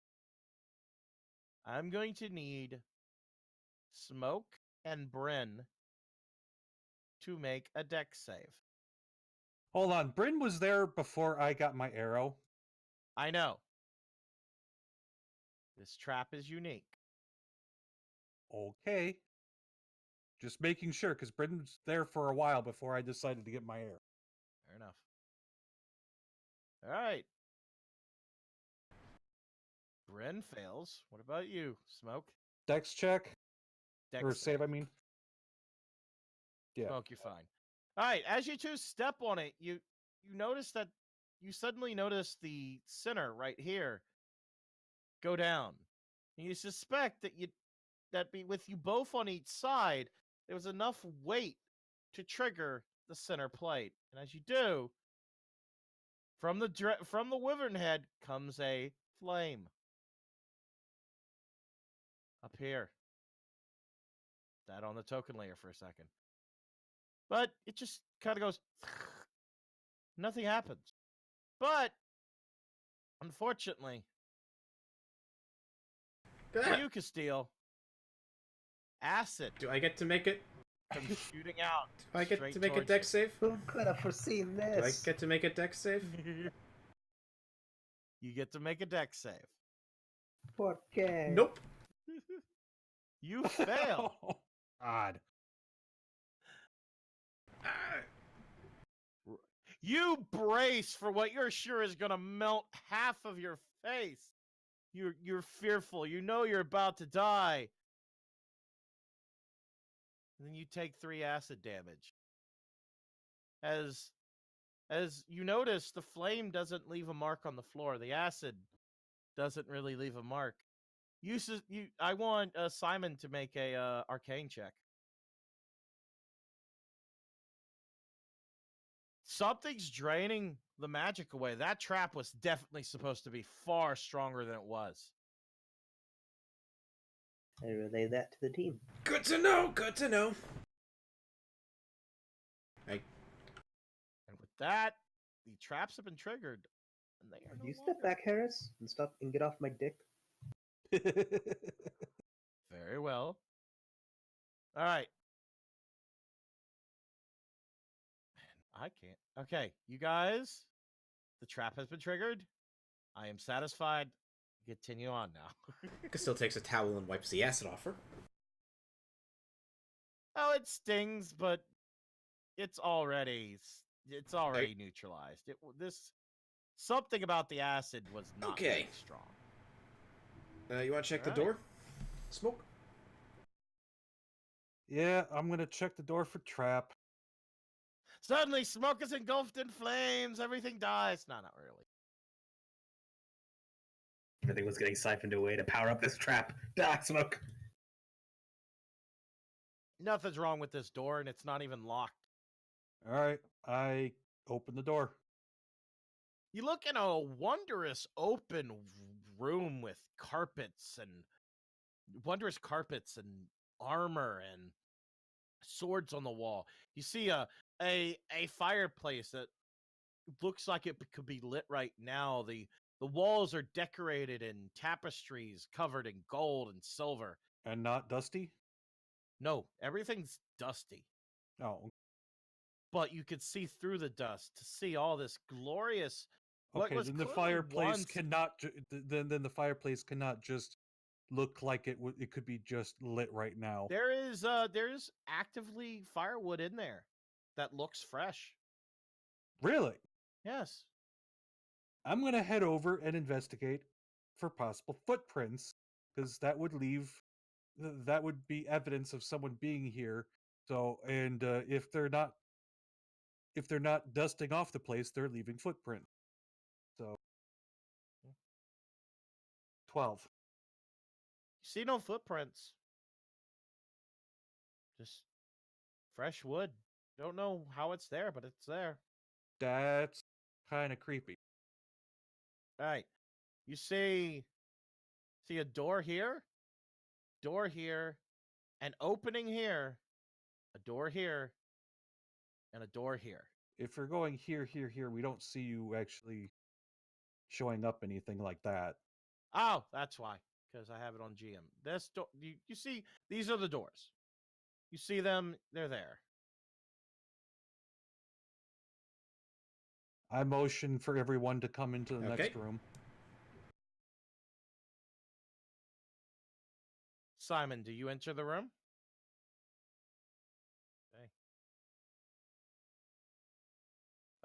[SPEAKER 1] and Bryn to make a dex save.
[SPEAKER 2] Hold on. Bryn was there before I got my arrow.
[SPEAKER 1] I know. This trap is unique.
[SPEAKER 2] Okay. Just making sure, because Brendan's there for a while before I decided to get my air.
[SPEAKER 1] Fair enough. All right. Bren fails. What about you, Smoke?
[SPEAKER 2] Dex check?
[SPEAKER 1] Dex
[SPEAKER 2] Or save, I mean. Yeah.
[SPEAKER 1] Smoke, you're fine. All right. As you two step on it, you notice that you suddenly notice the center right here go down. And you suspect that with you both on each side, there was enough weight to trigger the center plate. And as you do, from the wyvern head comes a flame. Up here. That on the token layer for a second. But it just kind of goes. Nothing happens. But, unfortunately, for you, Castile, acid
[SPEAKER 3] Do I get to make it?
[SPEAKER 1] comes shooting out.
[SPEAKER 3] Do I get
[SPEAKER 1] straight
[SPEAKER 3] to make a
[SPEAKER 1] towards
[SPEAKER 3] dex save?
[SPEAKER 4] Who could have foreseen
[SPEAKER 3] Do I
[SPEAKER 4] this?
[SPEAKER 3] get to make a dex save?
[SPEAKER 1] you. You get to make a dex save.
[SPEAKER 4] Por qué?
[SPEAKER 3] Nope.
[SPEAKER 1] You fail.
[SPEAKER 2] God.
[SPEAKER 3] Ah,
[SPEAKER 1] You brace for what you're sure is going to melt half of your face. You're fearful. You know you're about to die. And then you take 3 acid damage. As you notice, the flame doesn't leave a mark on the floor. The acid doesn't really leave a mark. I want Simon to make a arcane check. Something's draining the magic away. That trap was definitely supposed to be far stronger than it was.
[SPEAKER 4] I relay that to the team.
[SPEAKER 3] good to know. Good to know.
[SPEAKER 1] And with that, the traps have been triggered. And they are
[SPEAKER 4] Do
[SPEAKER 1] no
[SPEAKER 4] you step
[SPEAKER 1] longer-
[SPEAKER 4] back, Harris, and stop and get off my dick?
[SPEAKER 1] Very well. All right. I can't. Okay, you guys, the trap has been triggered. I am satisfied. Continue on now.
[SPEAKER 3] Still takes a towel and wipes the acid off her.
[SPEAKER 1] Oh, it stings, but it's already neutralized. This something about the acid was not
[SPEAKER 3] Okay.
[SPEAKER 1] very strong.
[SPEAKER 3] You want to check the
[SPEAKER 1] Alright.
[SPEAKER 3] door? Smoke.
[SPEAKER 2] Yeah, I'm gonna check the door for trap.
[SPEAKER 1] Suddenly, smoke is engulfed in flames. Everything dies. No, not really.
[SPEAKER 4] Everything was getting siphoned away to power up this trap. Dark smoke.
[SPEAKER 1] Nothing's wrong with this door, and it's not even locked.
[SPEAKER 2] Alright, I open the door.
[SPEAKER 1] You look in a wondrous open room with wondrous carpets and armor and swords on the wall. You see a fireplace that looks like it could be lit right now. The walls are decorated in tapestries covered in gold and silver.
[SPEAKER 2] And not dusty?
[SPEAKER 1] No, everything's dusty.
[SPEAKER 2] Oh.
[SPEAKER 1] But you could see through the dust to see all this glorious. What
[SPEAKER 2] Okay,
[SPEAKER 1] was
[SPEAKER 2] then the
[SPEAKER 1] clearly
[SPEAKER 2] fireplace
[SPEAKER 1] once-
[SPEAKER 2] cannot then the fireplace cannot just look like it could be just lit right now.
[SPEAKER 1] There's actively firewood in there that looks fresh.
[SPEAKER 2] Really?
[SPEAKER 1] Yes.
[SPEAKER 2] I'm going to head over and investigate for possible footprints because that would be evidence of someone being here. So, and if they're not dusting off the place, they're leaving footprints. So 12.
[SPEAKER 1] You see no footprints. Just fresh wood. Don't know how it's there, but it's there.
[SPEAKER 2] That's kind of creepy.
[SPEAKER 1] All right. You see a door here, an opening here, a door here, and a door here.
[SPEAKER 2] If you're going here, we don't see you actually showing up anything like that.
[SPEAKER 1] Oh, that's why, because I have it on GM. This door, you see, these are the doors. You see them, they're there.
[SPEAKER 2] I motion for everyone to come into the
[SPEAKER 3] Okay.
[SPEAKER 2] next room.
[SPEAKER 1] Simon, do you enter the room? Okay.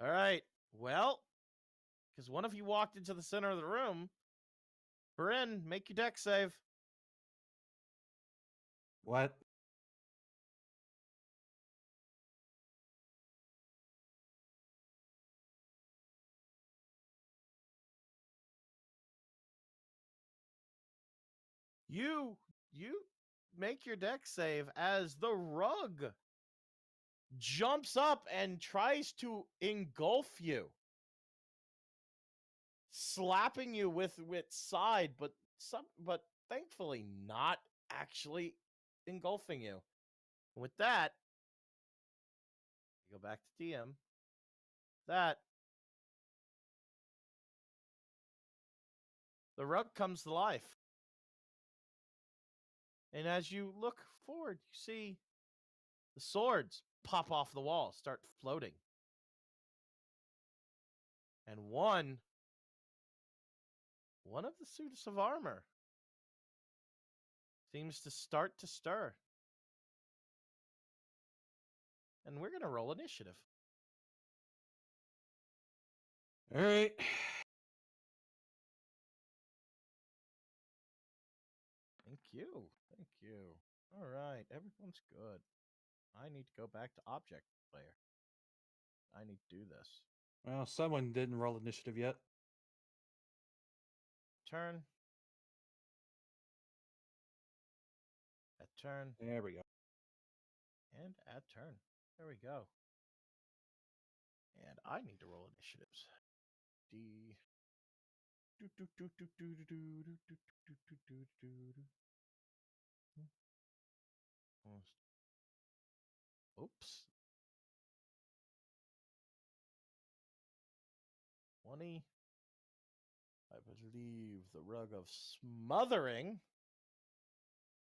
[SPEAKER 1] All right. Well, because one of you walked into the center of the room, Bryn, make your deck save.
[SPEAKER 2] What?
[SPEAKER 1] You make your deck save as the rug jumps up and tries to engulf you, slapping you with its side, but thankfully not actually engulfing you. With that, you go back to DM. That the rug comes to life. And as you look forward, you see the swords pop off the wall, start floating. And one of the suits of armor seems to start to stir. And we're going to roll initiative.
[SPEAKER 2] All right.
[SPEAKER 1] Thank you. Thank you. All right. Everyone's good. I need to go back to object player. I need to do this.
[SPEAKER 2] Well, someone didn't roll initiative yet.
[SPEAKER 1] Turn. At turn.
[SPEAKER 2] There we go.
[SPEAKER 1] And at turn. There we go. And I need to roll initiatives. D. Oops. 20. I believe the rug of smothering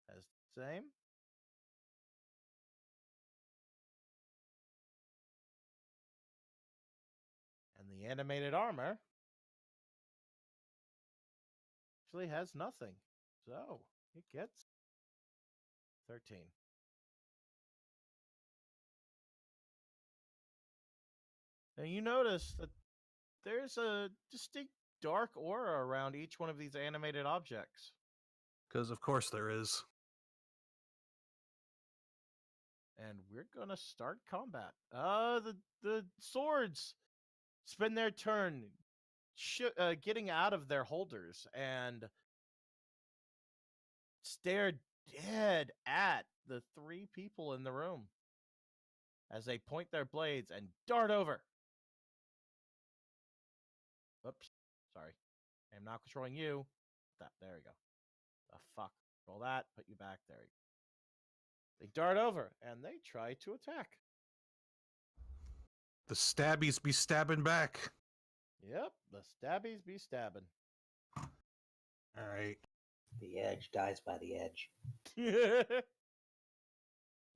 [SPEAKER 1] has the same. And the animated armor actually has nothing. So it gets 13. Now you notice that there's a distinct dark aura around each one of these animated objects.
[SPEAKER 2] Because of course there is.
[SPEAKER 1] And we're gonna start combat. The swords spend their turn getting out of their holders and stare dead at the three people in the room as they point their blades and dart over. Oops, sorry. I'm not controlling you. There we go. The fuck. Roll that, put you back. There you go. They dart over and they try to attack.
[SPEAKER 2] The stabbies be stabbing back.
[SPEAKER 1] Yep, the stabbies be stabbing.
[SPEAKER 2] All right.
[SPEAKER 4] The edge dies by the edge.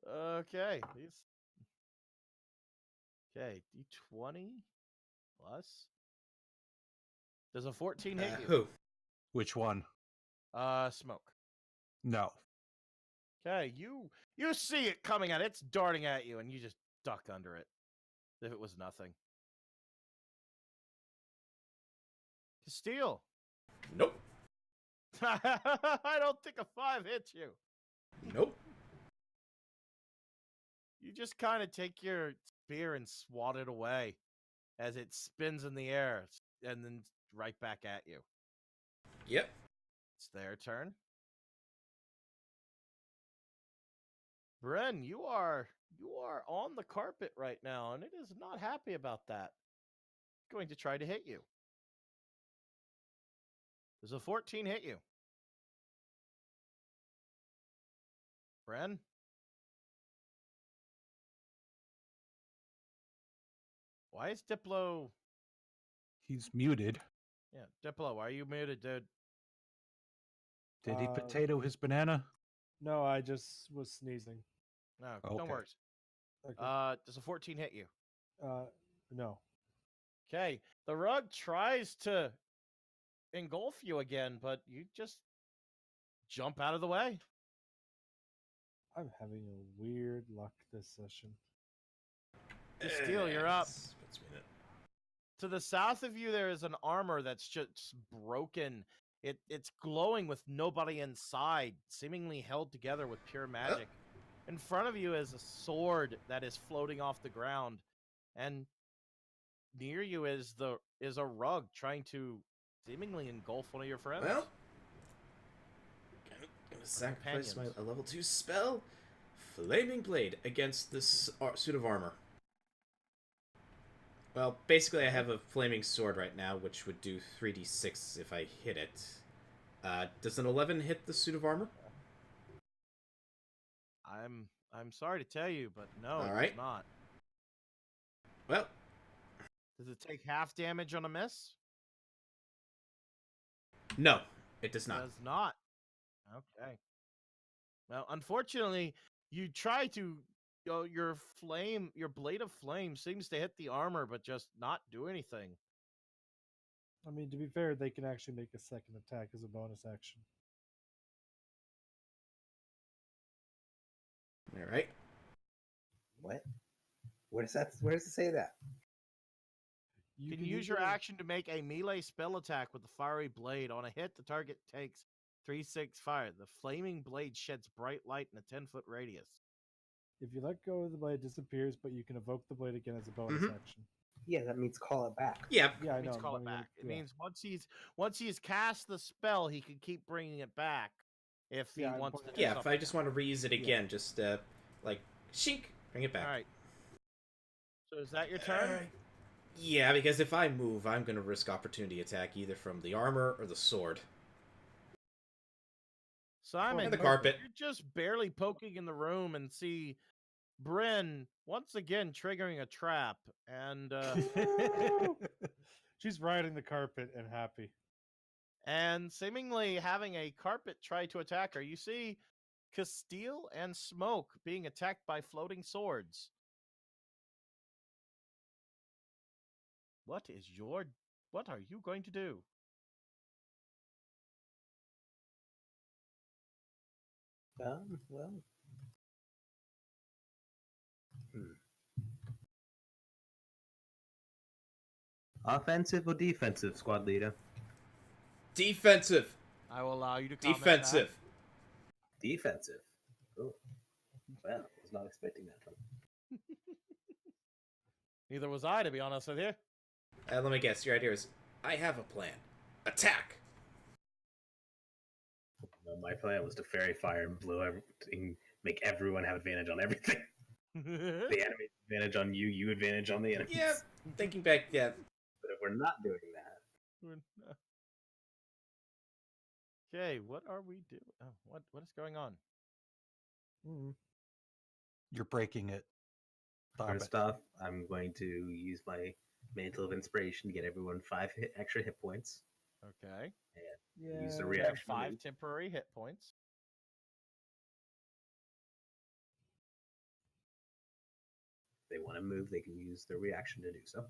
[SPEAKER 1] Okay. Okay, D20 plus. Does a 14 hit you?
[SPEAKER 3] Who?
[SPEAKER 2] Which one?
[SPEAKER 1] Smoke.
[SPEAKER 2] No.
[SPEAKER 1] Okay, you see it coming at it. It's darting at you, and you just duck under it. If it was nothing. Castile.
[SPEAKER 3] Nope.
[SPEAKER 1] I don't think a 5 hits you.
[SPEAKER 3] Nope.
[SPEAKER 1] You just kind of take your spear and swat it away as it spins in the air and then right back at you.
[SPEAKER 3] Yep.
[SPEAKER 1] It's their turn. Bren, you are on the carpet right now, and it is not happy about that. Going to try to hit you. Does a 14 hit you? Bren? Why is Diplo...
[SPEAKER 2] He's muted.
[SPEAKER 1] Yeah, Diplo, why are you muted, dude?
[SPEAKER 2] Did he potato his banana?
[SPEAKER 6] No, I just was sneezing.
[SPEAKER 1] No,
[SPEAKER 2] Okay.
[SPEAKER 1] don't worry.
[SPEAKER 6] Okay.
[SPEAKER 1] Does a 14 hit you?
[SPEAKER 6] No.
[SPEAKER 1] Okay, the rug tries to engulf you again, but you just jump out of the way.
[SPEAKER 6] I'm having a weird luck this session.
[SPEAKER 1] Steel, you're up.
[SPEAKER 3] Puts me in it.
[SPEAKER 1] To the south of you, there is an armor that's just broken. It's glowing with nobody inside, seemingly held together with pure magic. In front of you is a sword that is floating off the ground, and near you is a rug trying to seemingly engulf one of your friends.
[SPEAKER 3] Well, gonna sacrifice my
[SPEAKER 1] companions.
[SPEAKER 3] a level 2 spell, Flaming Blade, against this suit of armor. Well, basically I have a flaming sword right now, which would do 3d6 if I hit it. Does an 11 hit the suit of armor?
[SPEAKER 1] I'm sorry to tell you, but no,
[SPEAKER 3] All
[SPEAKER 1] it
[SPEAKER 3] right.
[SPEAKER 1] does not.
[SPEAKER 3] Well,
[SPEAKER 1] Does it take half damage on a miss?
[SPEAKER 3] no, it does not.
[SPEAKER 1] Does not. Okay. Well, unfortunately, you try to. Your blade of flame seems to hit the armor, but just not do anything.
[SPEAKER 6] I mean, to be fair, they can actually make a second attack as a bonus action.
[SPEAKER 3] All right.
[SPEAKER 4] What? Where does it say that?
[SPEAKER 1] You can use your action to make a melee spell attack with the fiery blade. On a hit, the target takes 3/6 fire. The flaming blade sheds bright light in a 10-foot radius.
[SPEAKER 6] If you let go of the blade, it disappears, but you can evoke the blade again as a bonus
[SPEAKER 3] Mhm.
[SPEAKER 6] action.
[SPEAKER 4] Yeah, that means call it back.
[SPEAKER 3] Yeah.
[SPEAKER 6] Yeah, I
[SPEAKER 1] It means
[SPEAKER 6] know.
[SPEAKER 1] call
[SPEAKER 6] I
[SPEAKER 1] it
[SPEAKER 6] mean,
[SPEAKER 1] back. It
[SPEAKER 6] yeah.
[SPEAKER 1] means once he's cast the spell, he can keep bringing it back if he
[SPEAKER 6] Yeah, I'm
[SPEAKER 1] wants to.
[SPEAKER 6] pointing-
[SPEAKER 1] Do
[SPEAKER 3] Yeah, if
[SPEAKER 1] something
[SPEAKER 3] I just
[SPEAKER 1] else.
[SPEAKER 3] want to reuse it again, just like shink, bring it back.
[SPEAKER 1] All right. So is that your turn?
[SPEAKER 3] Yeah, because if I move, I'm going to risk opportunity attack either from the armor or the sword.
[SPEAKER 1] Simon,
[SPEAKER 3] And the carpet.
[SPEAKER 1] You're just barely poking in the room and see Bryn once again triggering a trap, and
[SPEAKER 6] She's riding the carpet and happy.
[SPEAKER 1] and seemingly having a carpet try to attack her. You see Castile and Smoke being attacked by floating swords. What are you going to do?
[SPEAKER 4] Well. Offensive or defensive, squad leader?
[SPEAKER 3] Defensive.
[SPEAKER 1] I will allow you to comment
[SPEAKER 3] Defensive.
[SPEAKER 4] Defensive. Oh, well, I was not expecting that one.
[SPEAKER 1] Neither was I, to be honest with you.
[SPEAKER 3] Let me guess. Your idea is, I have a plan. Attack.
[SPEAKER 4] No, my plan was to fairy fire and blow everything, make everyone have advantage on everything. The enemy advantage on you, you advantage on the enemy.
[SPEAKER 3] Yeah, thinking back, yeah.
[SPEAKER 4] But if we're not doing that,
[SPEAKER 1] Okay, what are we doing? Oh, what is going on?
[SPEAKER 2] You're breaking it. Stop it.
[SPEAKER 4] first off, I'm going to use my Mantle of Inspiration to get everyone 5 extra hit points.
[SPEAKER 1] Okay.
[SPEAKER 4] Use the
[SPEAKER 1] You have
[SPEAKER 4] reaction.
[SPEAKER 1] 5 temporary hit points.
[SPEAKER 4] If they want to move, they can use their reaction to do so.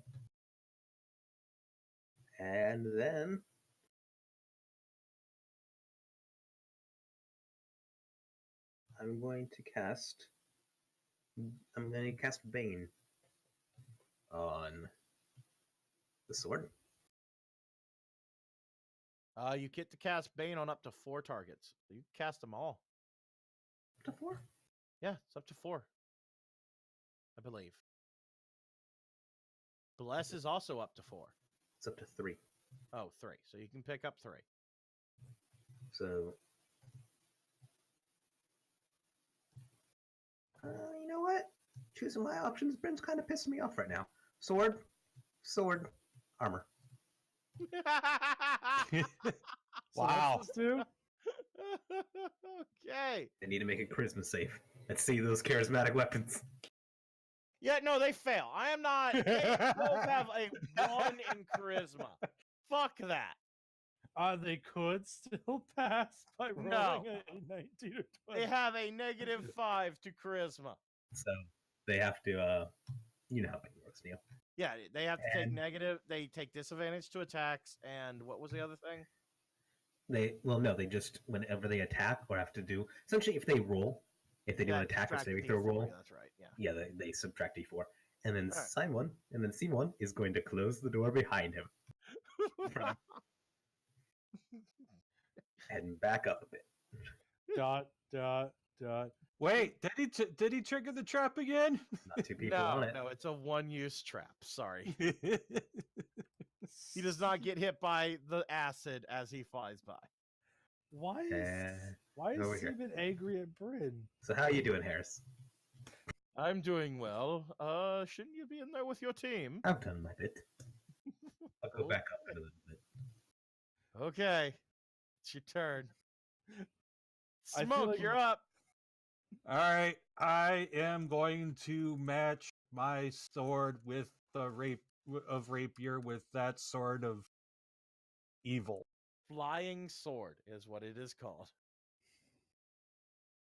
[SPEAKER 4] And then I'm going to cast Bane on the sword.
[SPEAKER 1] You get to cast Bane on up to 4 targets. You can cast them all.
[SPEAKER 4] Up to 4?
[SPEAKER 1] Yeah, it's up to 4. I believe. Bless is also up to 4.
[SPEAKER 4] It's up to 3.
[SPEAKER 1] Oh, 3. So you can pick up 3.
[SPEAKER 4] So, you know what? Choosing my options, Bryn's kind of pissing me off right now. Sword, armor.
[SPEAKER 2] Wow.
[SPEAKER 6] Let's do.
[SPEAKER 1] Okay.
[SPEAKER 4] I need to make a charisma save. Let's see those charismatic weapons.
[SPEAKER 1] Yeah, no, they fail. I am not. They both have a 1 in charisma. Fuck that.
[SPEAKER 6] They could still pass by rolling
[SPEAKER 1] No.
[SPEAKER 6] a 19 or 20.
[SPEAKER 1] They have a -5 to charisma.
[SPEAKER 4] So they have to, you know how it works, Neil.
[SPEAKER 1] Yeah, they have to take
[SPEAKER 4] And-
[SPEAKER 1] negative. They take disadvantage to attacks, and what was the other thing?
[SPEAKER 4] They just whenever they attack or have to do essentially if they roll, If they do an attack or
[SPEAKER 1] subtract
[SPEAKER 4] saving
[SPEAKER 1] D4,
[SPEAKER 4] throw roll,
[SPEAKER 1] That's right. Yeah.
[SPEAKER 4] yeah, they subtract D4. And then
[SPEAKER 1] Alright.
[SPEAKER 4] Simon, and then Simon is going to close the door behind him and back up a bit.
[SPEAKER 6] Dot, dot, dot. Wait, did he trigger the trap again?
[SPEAKER 4] Not two people on it.
[SPEAKER 1] No, it's a one-use trap. Sorry. He does not get hit by the acid as he flies by.
[SPEAKER 6] Why
[SPEAKER 4] over
[SPEAKER 6] is
[SPEAKER 4] here.
[SPEAKER 6] Steven angry at Bryn?
[SPEAKER 4] So how are you doing, Harris?
[SPEAKER 1] I'm doing well. Shouldn't you be in there with your team?
[SPEAKER 4] I've done my bit. I'll go back up in a little bit.
[SPEAKER 1] Okay. It's your turn.
[SPEAKER 6] I feel
[SPEAKER 1] Smoke,
[SPEAKER 6] like-
[SPEAKER 1] you're up.
[SPEAKER 2] All right, I am going to match my sword with the rapier with that sword of evil.
[SPEAKER 1] Flying sword is what it is called.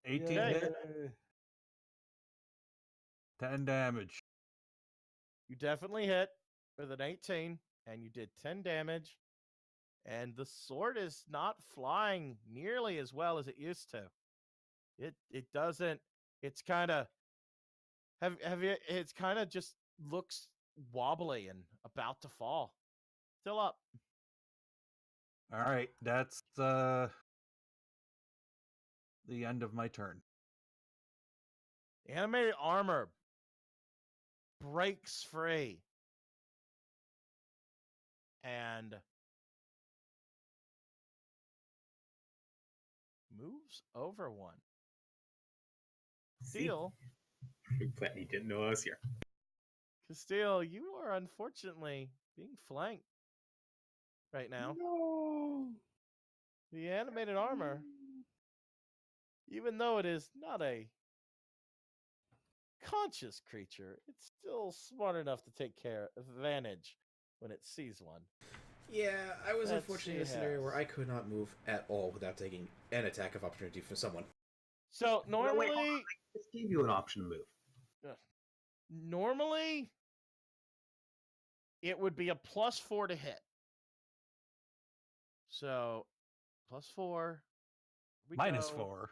[SPEAKER 2] 18
[SPEAKER 1] Yay.
[SPEAKER 2] hit, 10 damage.
[SPEAKER 1] You definitely hit with an 18, and you did 10 damage. And the sword is not flying nearly as well as it used to. It doesn't. It's kind of have you? It's kind of just looks wobbly and about to fall. Still up.
[SPEAKER 2] All right, that's the end of my turn.
[SPEAKER 1] The animated armor breaks free and moves over one. Castile,
[SPEAKER 4] Glad he didn't know I was here.
[SPEAKER 1] Castile, you are unfortunately being flanked right now.
[SPEAKER 6] No.
[SPEAKER 1] The animated armor, even though it is not a conscious creature, it's still smart enough to take advantage when it sees one.
[SPEAKER 3] Yeah, I was
[SPEAKER 1] Let's
[SPEAKER 3] unfortunate
[SPEAKER 1] see
[SPEAKER 3] in a scenario
[SPEAKER 1] how.
[SPEAKER 3] where I could not move at all without taking an attack of opportunity from someone.
[SPEAKER 1] So
[SPEAKER 4] No, wait, hold on.
[SPEAKER 1] normally,
[SPEAKER 4] I just gave you an option to move.
[SPEAKER 1] normally it would be a +4 to hit. So +4. We
[SPEAKER 2] Minus
[SPEAKER 1] go.
[SPEAKER 2] 4.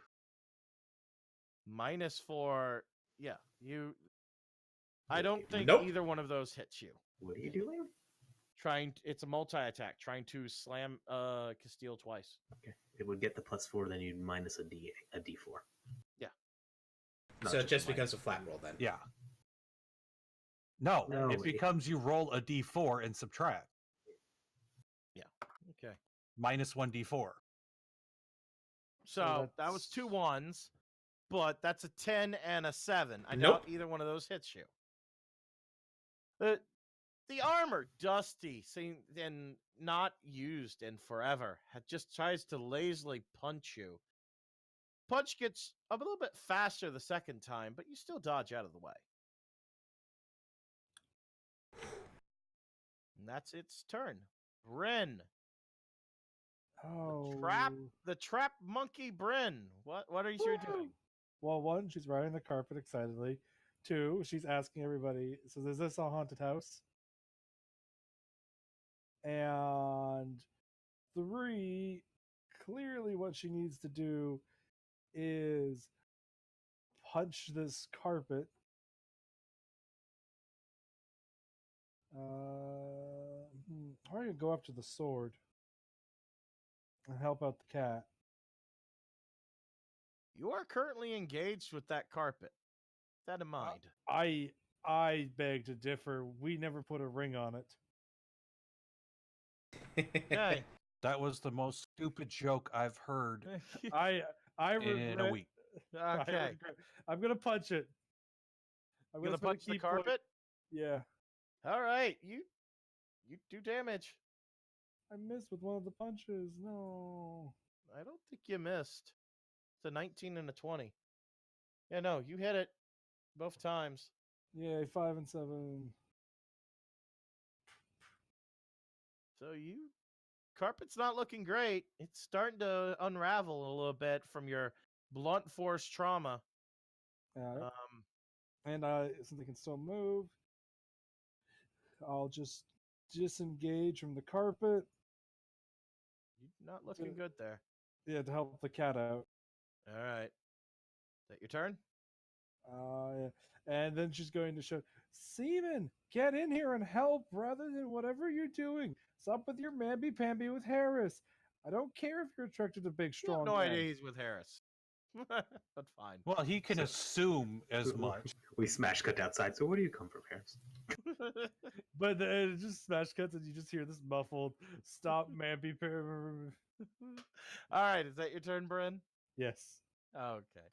[SPEAKER 1] -4. Yeah, you. I don't think
[SPEAKER 3] Nope.
[SPEAKER 1] either one of those hits you.
[SPEAKER 4] What are you doing?
[SPEAKER 1] It's a multi-attack, trying to slam Castile twice.
[SPEAKER 4] Okay. It would get the +4, then you'd minus a D4.
[SPEAKER 1] Yeah.
[SPEAKER 4] Not
[SPEAKER 3] So it just
[SPEAKER 4] a
[SPEAKER 3] becomes a flat roll then.
[SPEAKER 2] Yeah. No,
[SPEAKER 4] No,
[SPEAKER 2] it
[SPEAKER 4] it-
[SPEAKER 2] becomes you roll a d4 and subtract.
[SPEAKER 1] Okay.
[SPEAKER 2] Minus 1d4.
[SPEAKER 1] So that was 2 1s, but that's a 10 and a 7. I
[SPEAKER 3] Nope.
[SPEAKER 1] doubt either one of those hits you. The armor, dusty, and not used in forever, just tries to lazily punch you. Punch gets a little bit faster the second time, but you still dodge out of the way. And that's its turn. Bryn.
[SPEAKER 6] Oh.
[SPEAKER 1] The trap monkey Bryn. What are you doing?
[SPEAKER 6] Well, one, she's riding the carpet excitedly. Two, she's asking everybody, so is this a haunted house? And three, clearly what she needs to do is punch this carpet. How are you go up to the sword and help out the cat?
[SPEAKER 1] You are currently engaged with that carpet. Keep that in mind.
[SPEAKER 6] I beg to differ. We never put a ring on it.
[SPEAKER 1] Okay.
[SPEAKER 2] That was the most stupid joke I've heard
[SPEAKER 6] I
[SPEAKER 2] in a week.
[SPEAKER 1] Okay.
[SPEAKER 6] I'm gonna punch it. I'm
[SPEAKER 1] Gonna
[SPEAKER 6] spend a
[SPEAKER 1] punch the
[SPEAKER 6] key point-
[SPEAKER 1] carpet?
[SPEAKER 6] Yeah.
[SPEAKER 1] All right. You do damage.
[SPEAKER 6] I missed with one of the punches. No.
[SPEAKER 1] I don't think you missed. It's a 19 and a 20. Yeah, no, you hit it both times.
[SPEAKER 6] Yeah, 5 and 7.
[SPEAKER 1] So carpet's not looking great. It's starting to unravel a little bit from your blunt force trauma.
[SPEAKER 6] Got it. And since they can still move, I'll just disengage from the carpet.
[SPEAKER 1] You're not looking good there.
[SPEAKER 6] Yeah, to help the cat out.
[SPEAKER 1] All right. that your turn?
[SPEAKER 6] Yeah. And then she's going to show, Seaman, get in here and help rather than whatever you're doing. Stop with your mamby-pamby with Harris. I don't care if you're attracted to big,
[SPEAKER 1] You have
[SPEAKER 6] strong
[SPEAKER 1] no
[SPEAKER 6] men.
[SPEAKER 1] idea he's with Harris. But fine.
[SPEAKER 2] Well, he can
[SPEAKER 4] So-
[SPEAKER 2] assume as much.
[SPEAKER 4] We smash cut outside. So where do you come from, Harris?
[SPEAKER 6] But then it just smash cuts and you just hear this muffled, stop mamby-pamby.
[SPEAKER 1] All right, is that your turn, Bryn?
[SPEAKER 6] Yes.
[SPEAKER 1] Okay.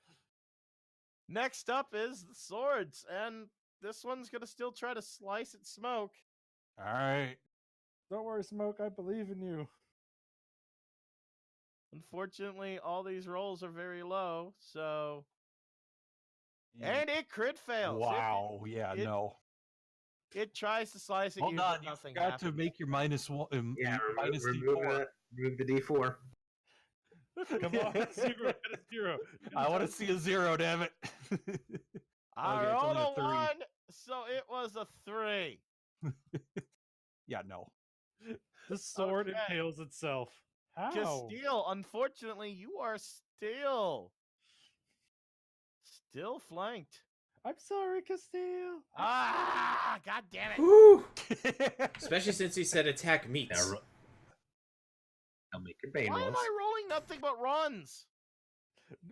[SPEAKER 1] Next up is the swords, and this one's gonna still try to slice at Smoke.
[SPEAKER 2] All right.
[SPEAKER 6] Don't worry, Smoke, I believe in you.
[SPEAKER 1] Unfortunately, all these rolls are very low, so and it crit fails.
[SPEAKER 2] Wow. Yeah,
[SPEAKER 1] it-
[SPEAKER 2] no.
[SPEAKER 1] It tries to slice at
[SPEAKER 2] Hold
[SPEAKER 1] you,
[SPEAKER 2] on.
[SPEAKER 1] but
[SPEAKER 2] You
[SPEAKER 1] nothing
[SPEAKER 2] forgot
[SPEAKER 1] happens.
[SPEAKER 2] to make your -1.
[SPEAKER 4] Yeah,
[SPEAKER 2] minus
[SPEAKER 4] remove
[SPEAKER 2] D4.
[SPEAKER 4] the D4.
[SPEAKER 6] Come on, zero out of zero.
[SPEAKER 2] I want to see a 0, damn it.
[SPEAKER 1] I
[SPEAKER 2] Okay, it's
[SPEAKER 1] rolled
[SPEAKER 2] only a
[SPEAKER 1] a
[SPEAKER 2] 3.
[SPEAKER 1] 1, so it was a 3.
[SPEAKER 2] Yeah, no.
[SPEAKER 6] The sword
[SPEAKER 1] Okay.
[SPEAKER 6] impales itself. How?
[SPEAKER 1] Castile, unfortunately, you are still flanked.
[SPEAKER 6] I'm sorry, Castile.
[SPEAKER 1] Ah, god damn it.
[SPEAKER 3] Woo! Especially since he said attack meets.
[SPEAKER 4] Now, I'll make your bane
[SPEAKER 1] Why am
[SPEAKER 4] rolls.
[SPEAKER 1] I rolling nothing but runs?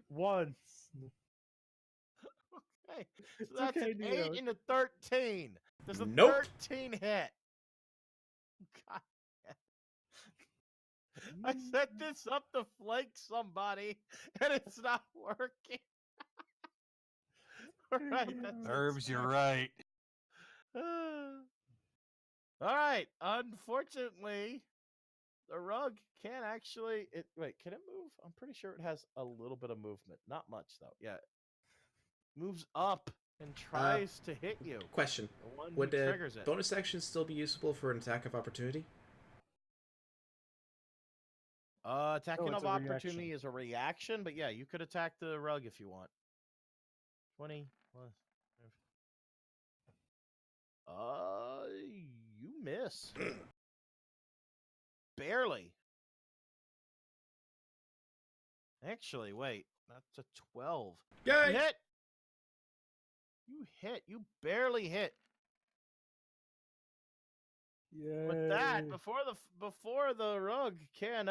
[SPEAKER 6] Once.
[SPEAKER 1] Okay, so
[SPEAKER 6] It's
[SPEAKER 1] that's
[SPEAKER 6] okay,
[SPEAKER 1] an
[SPEAKER 6] Neo.
[SPEAKER 1] 8 and a 13. There's a
[SPEAKER 3] Nope.
[SPEAKER 1] 13 hit. God. I set this up to flank somebody, and it's not working. Alright, that's
[SPEAKER 2] Nerves, you're right.
[SPEAKER 1] Alright, unfortunately, the rug can't actually... Wait, can it move? I'm pretty sure it has a little bit of movement. Not much, though. Yeah. Moves up and tries to hit you.
[SPEAKER 3] Question.
[SPEAKER 1] The one
[SPEAKER 3] Would
[SPEAKER 1] who triggers it.
[SPEAKER 3] bonus action still be usable for an attack of opportunity?
[SPEAKER 1] Attacking
[SPEAKER 6] it's
[SPEAKER 1] of
[SPEAKER 6] a
[SPEAKER 1] opportunity
[SPEAKER 6] reaction.
[SPEAKER 1] is a reaction, but yeah, you could attack the rug if you want. 20 plus. You miss. Barely. Actually, wait. That's a 12. You
[SPEAKER 3] Yay!
[SPEAKER 1] hit. You hit. You barely hit.
[SPEAKER 6] Yay.
[SPEAKER 1] With that, before the rug can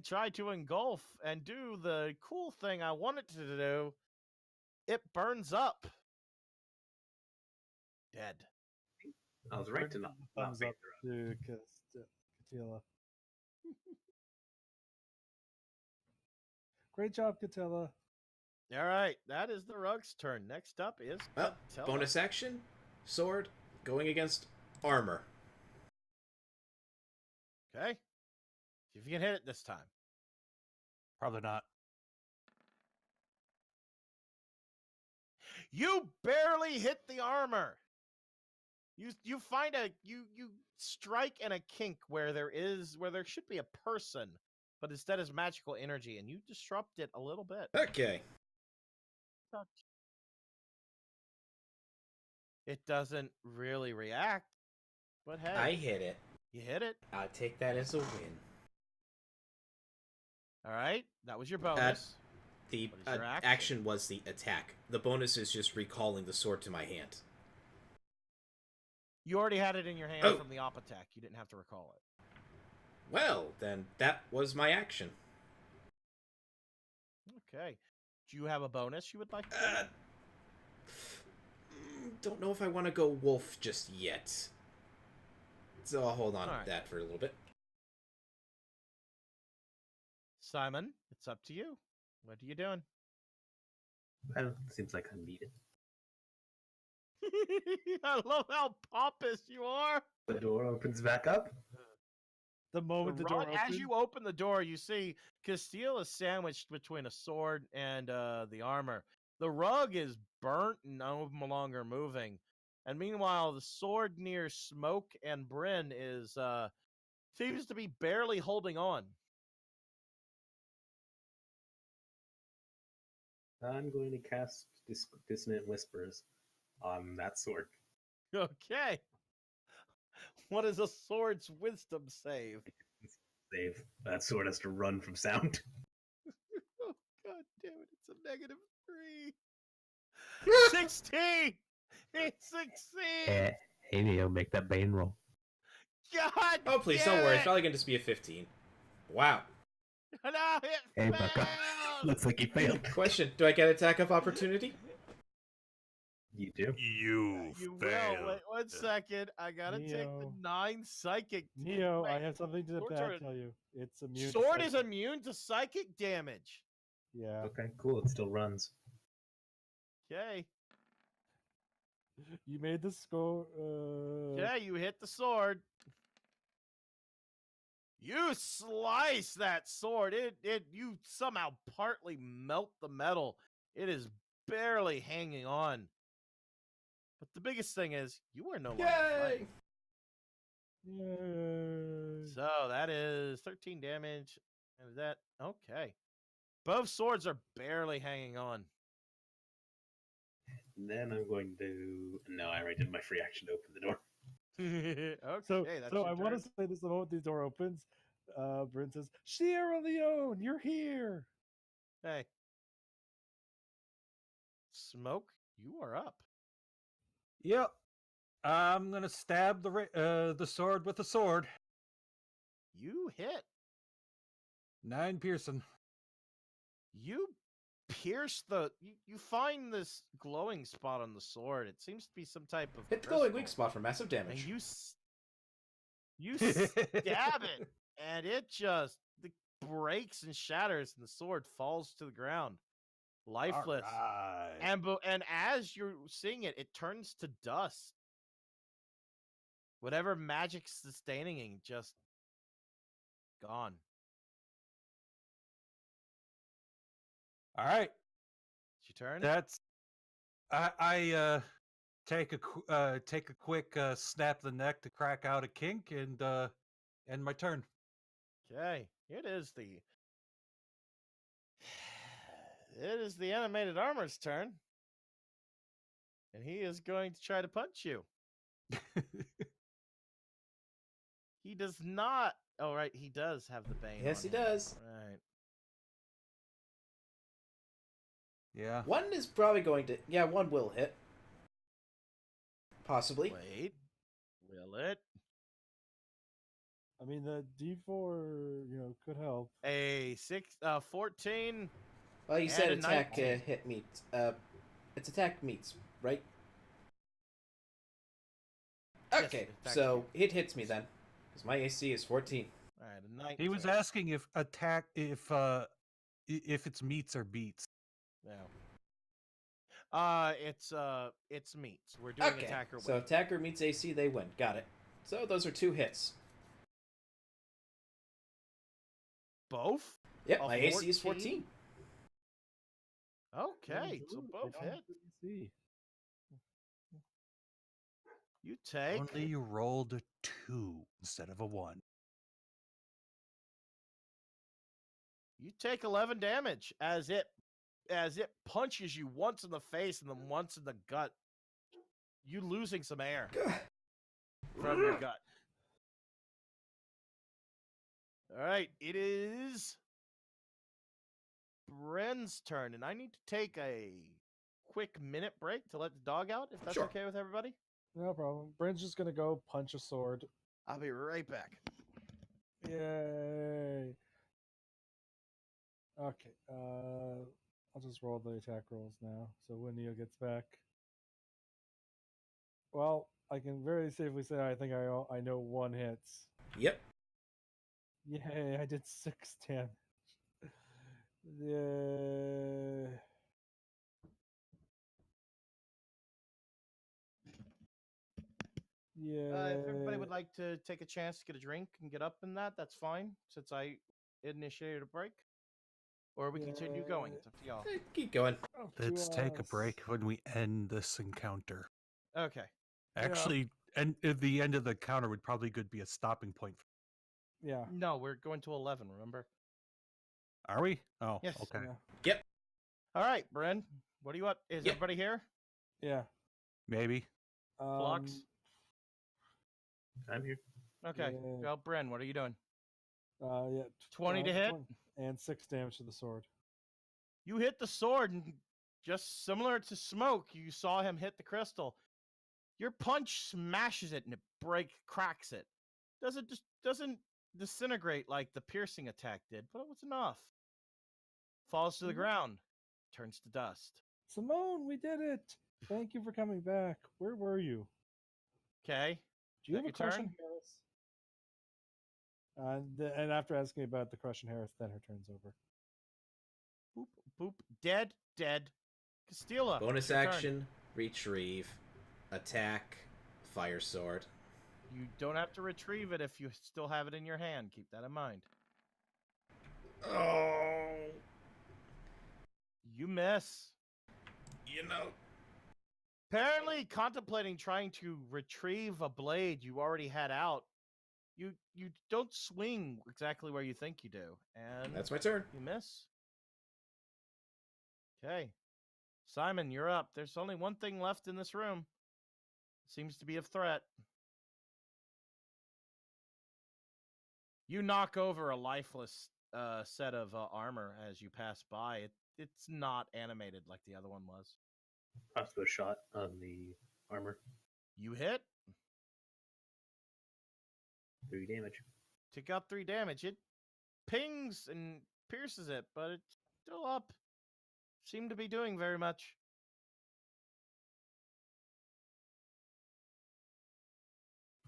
[SPEAKER 1] try to engulf and do the cool thing I want it to do, it burns up. Dead.
[SPEAKER 4] I was right to not
[SPEAKER 6] Thumbs
[SPEAKER 4] bait
[SPEAKER 6] up to Catilla. Great job, Catilla.
[SPEAKER 1] All right, that is the rug's turn. Next up is
[SPEAKER 3] Well,
[SPEAKER 1] Catella.
[SPEAKER 3] bonus action, sword, going against armor.
[SPEAKER 1] Okay. See if you can hit it this time.
[SPEAKER 2] Probably not.
[SPEAKER 1] You barely hit the armor. You find you strike in a kink where there should be a person, but instead is magical energy, and you disrupt it a little bit.
[SPEAKER 3] Okay.
[SPEAKER 1] It doesn't really react, but hey,
[SPEAKER 3] I hit it.
[SPEAKER 1] you hit it.
[SPEAKER 3] I'll take that as a win.
[SPEAKER 1] All right, that was your bonus.
[SPEAKER 3] The
[SPEAKER 1] What is your action?
[SPEAKER 3] action was the attack. The bonus is just recalling the sword to my hand.
[SPEAKER 1] You already had it in your hand
[SPEAKER 3] Oh.
[SPEAKER 1] from the op attack. You didn't have to recall it.
[SPEAKER 3] Well, then that was my action.
[SPEAKER 1] Okay. Do you have a bonus you would like?
[SPEAKER 3] Don't know if I want to go wolf just yet. So I'll hold on
[SPEAKER 1] Alright.
[SPEAKER 3] to that for a little bit.
[SPEAKER 1] Simon, it's up to you. What are you doing?
[SPEAKER 4] Well, seems like I'm needed.
[SPEAKER 1] I love how pompous you are.
[SPEAKER 4] The door opens back up.
[SPEAKER 6] The moment the
[SPEAKER 1] The
[SPEAKER 6] door
[SPEAKER 1] rug-
[SPEAKER 6] opens,
[SPEAKER 1] as you open the door, you see Castile is sandwiched between a sword and the armor. The rug is burnt and no longer moving. And meanwhile, the sword near Smoke and Bryn is seems to be barely holding on.
[SPEAKER 4] I'm going to cast Dissonant Whispers on that sword.
[SPEAKER 1] Okay. What is a sword's wisdom save?
[SPEAKER 4] Save. That sword has to run from sound.
[SPEAKER 1] Oh, God damn it, it's a -3. 16! He succeeds!
[SPEAKER 4] Hey, Neo, make that Bane roll.
[SPEAKER 1] God
[SPEAKER 3] Oh, please,
[SPEAKER 1] damn
[SPEAKER 3] don't worry.
[SPEAKER 1] it!
[SPEAKER 3] It's probably going to just be a 15. Wow.
[SPEAKER 1] No, it
[SPEAKER 4] Hey, Bucko.
[SPEAKER 1] failed!
[SPEAKER 4] Looks like you failed.
[SPEAKER 3] Question, do I get attack of opportunity?
[SPEAKER 4] You do.
[SPEAKER 1] You will. Wait 1 second. I gotta take the
[SPEAKER 6] Neo.
[SPEAKER 1] 9 psychic.
[SPEAKER 6] Neo, I
[SPEAKER 1] Wait,
[SPEAKER 6] have something to
[SPEAKER 1] your
[SPEAKER 6] bad
[SPEAKER 1] turn.
[SPEAKER 6] tell you. It's immune. to
[SPEAKER 1] Sword is
[SPEAKER 6] psychic-
[SPEAKER 1] immune to psychic damage.
[SPEAKER 6] Yeah.
[SPEAKER 4] Okay, cool. It still runs.
[SPEAKER 1] Okay.
[SPEAKER 6] You made the score.
[SPEAKER 1] Okay, you hit the sword. You slice that sword. You somehow partly melt the metal. It is barely hanging on. But the biggest thing is you are no longer fighting.
[SPEAKER 6] Yay.
[SPEAKER 1] So that is 13 damage. And that okay. Both swords are barely hanging on.
[SPEAKER 4] And then I'm going to. No, I already did my free action to open the door.
[SPEAKER 1] Okay,
[SPEAKER 6] So,
[SPEAKER 1] that's
[SPEAKER 6] so
[SPEAKER 1] your
[SPEAKER 6] I want
[SPEAKER 1] turn.
[SPEAKER 6] to say this the moment the door opens. Bryn says, Sierra Leone, you're here.
[SPEAKER 1] Hey. Smoke, you are up.
[SPEAKER 2] Yep. I'm gonna stab the sword with the sword.
[SPEAKER 1] You hit.
[SPEAKER 2] 9 piercing.
[SPEAKER 1] You pierce you find this glowing spot on the sword. It seems to be some type of
[SPEAKER 3] Hit the glowing
[SPEAKER 1] crystal,
[SPEAKER 3] weak spot for massive
[SPEAKER 1] and
[SPEAKER 3] damage.
[SPEAKER 1] you stab it, and it just breaks and shatters, and the sword falls to the ground, lifeless.
[SPEAKER 2] Alright.
[SPEAKER 1] And as you're seeing it, it turns to dust. Whatever magic sustaining it, just gone.
[SPEAKER 2] All right.
[SPEAKER 1] It's your turn.
[SPEAKER 2] That's I take a quick snap the neck to crack out a kink and end my turn.
[SPEAKER 1] Okay, it is the animated armor's turn, and he is going to try to punch you. He does not. Oh, right, he does have the bane.
[SPEAKER 3] Yes,
[SPEAKER 1] on
[SPEAKER 3] he
[SPEAKER 1] him.
[SPEAKER 3] does.
[SPEAKER 1] Right.
[SPEAKER 2] Yeah.
[SPEAKER 3] One is probably going to... Yeah, one will hit. Possibly.
[SPEAKER 1] Wait. Will it?
[SPEAKER 6] I mean, the D4, could help.
[SPEAKER 1] A 14.
[SPEAKER 3] Well, you
[SPEAKER 1] And
[SPEAKER 3] said
[SPEAKER 1] a
[SPEAKER 3] attack
[SPEAKER 1] 19.
[SPEAKER 3] hit meets. It's attack meets, right?
[SPEAKER 1] Yes,
[SPEAKER 3] Okay,
[SPEAKER 1] attack
[SPEAKER 3] so it hits me then. Because my AC is 14.
[SPEAKER 1] All right, a 19.
[SPEAKER 2] He was asking if it's meets or beats.
[SPEAKER 1] No. It's meats. We're doing
[SPEAKER 3] Okay,
[SPEAKER 1] attacker
[SPEAKER 3] so
[SPEAKER 1] win.
[SPEAKER 3] attacker meets AC, they win. Got it. So those are 2 hits.
[SPEAKER 1] Both?
[SPEAKER 3] Yep,
[SPEAKER 1] A
[SPEAKER 3] my AC is
[SPEAKER 1] 14?
[SPEAKER 3] 14.
[SPEAKER 1] Okay, so
[SPEAKER 6] Ooh,
[SPEAKER 1] both
[SPEAKER 6] I don't
[SPEAKER 1] hit.
[SPEAKER 6] see.
[SPEAKER 1] You take.
[SPEAKER 2] Only you rolled a 2 instead of a 1.
[SPEAKER 1] You take 11 damage as it punches you once in the face and then once in the gut. You losing some air from your gut. All right, it is Bren's turn, and I need to take a quick minute break to let the dog out, if that's
[SPEAKER 3] Sure.
[SPEAKER 1] okay with everybody.
[SPEAKER 6] No problem. Bryn's just gonna go punch a sword.
[SPEAKER 1] I'll be right back.
[SPEAKER 6] Yay. Okay. I'll just roll the attack rolls now. So when Neo gets back. Well, I can very safely say I think I know 1 hits.
[SPEAKER 3] Yep.
[SPEAKER 6] Yay! I did 6 damage. Yeah. Yeah.
[SPEAKER 1] If everybody would like to take a chance to get a drink and get up in that's fine, since I initiated a break. Or we continue going. It's up to y'all.
[SPEAKER 3] Keep going.
[SPEAKER 6] Up to
[SPEAKER 2] Let's take a
[SPEAKER 6] us.
[SPEAKER 2] break when we end this encounter.
[SPEAKER 1] Okay.
[SPEAKER 2] Actually, and at the end of the encounter would probably could be a stopping point.
[SPEAKER 6] Yeah.
[SPEAKER 1] No, we're going to 11, remember?
[SPEAKER 2] Are we? Oh,
[SPEAKER 1] Yes.
[SPEAKER 2] okay.
[SPEAKER 6] Yeah.
[SPEAKER 1] All right, Bren. What do you want? Is
[SPEAKER 3] Yeah.
[SPEAKER 1] everybody here?
[SPEAKER 6] Yeah.
[SPEAKER 2] Maybe.
[SPEAKER 1] Flux?
[SPEAKER 4] I'm here.
[SPEAKER 1] Okay.
[SPEAKER 6] yeah.
[SPEAKER 1] Well, Bren, what are you doing?
[SPEAKER 6] Yeah.
[SPEAKER 1] 20 to hit?
[SPEAKER 6] 20 and 6 damage to the sword.
[SPEAKER 1] You hit the sword, and just similar to Smoke, you saw him hit the crystal. Your punch smashes it and it cracks it. Doesn't disintegrate like the piercing attack did, but it was enough. Falls to the ground, turns to dust.
[SPEAKER 6] Simone, we did it. Thank you for coming back. Where were you?
[SPEAKER 1] Okay.
[SPEAKER 6] Do you have
[SPEAKER 1] Is that
[SPEAKER 6] a
[SPEAKER 1] your
[SPEAKER 6] crush
[SPEAKER 1] turn?
[SPEAKER 6] on Harris? And after asking about the crush on Harris, then her turn's over.
[SPEAKER 1] Boop, boop. Dead. Castilla.
[SPEAKER 3] Bonus
[SPEAKER 1] your turn.
[SPEAKER 3] action, retrieve, attack, fire sword.
[SPEAKER 1] You don't have to retrieve it if you still have it in your hand. Keep that in mind.
[SPEAKER 3] Oh,
[SPEAKER 1] You miss.
[SPEAKER 3] you know.
[SPEAKER 1] Apparently, contemplating trying to retrieve a blade you already had out, you don't swing exactly where you think you do, and
[SPEAKER 3] That's my turn.
[SPEAKER 1] you miss. Okay, Simon, you're up. There's only one thing left in this room. Seems to be a threat. You knock over a lifeless set of armor as you pass by. It's not animated like the other one was.
[SPEAKER 4] Crossbow shot on the armor.
[SPEAKER 1] You hit.
[SPEAKER 4] 3 damage.
[SPEAKER 1] Take out 3 damage. It pings and pierces it, but it's still up. Seem to be doing very much.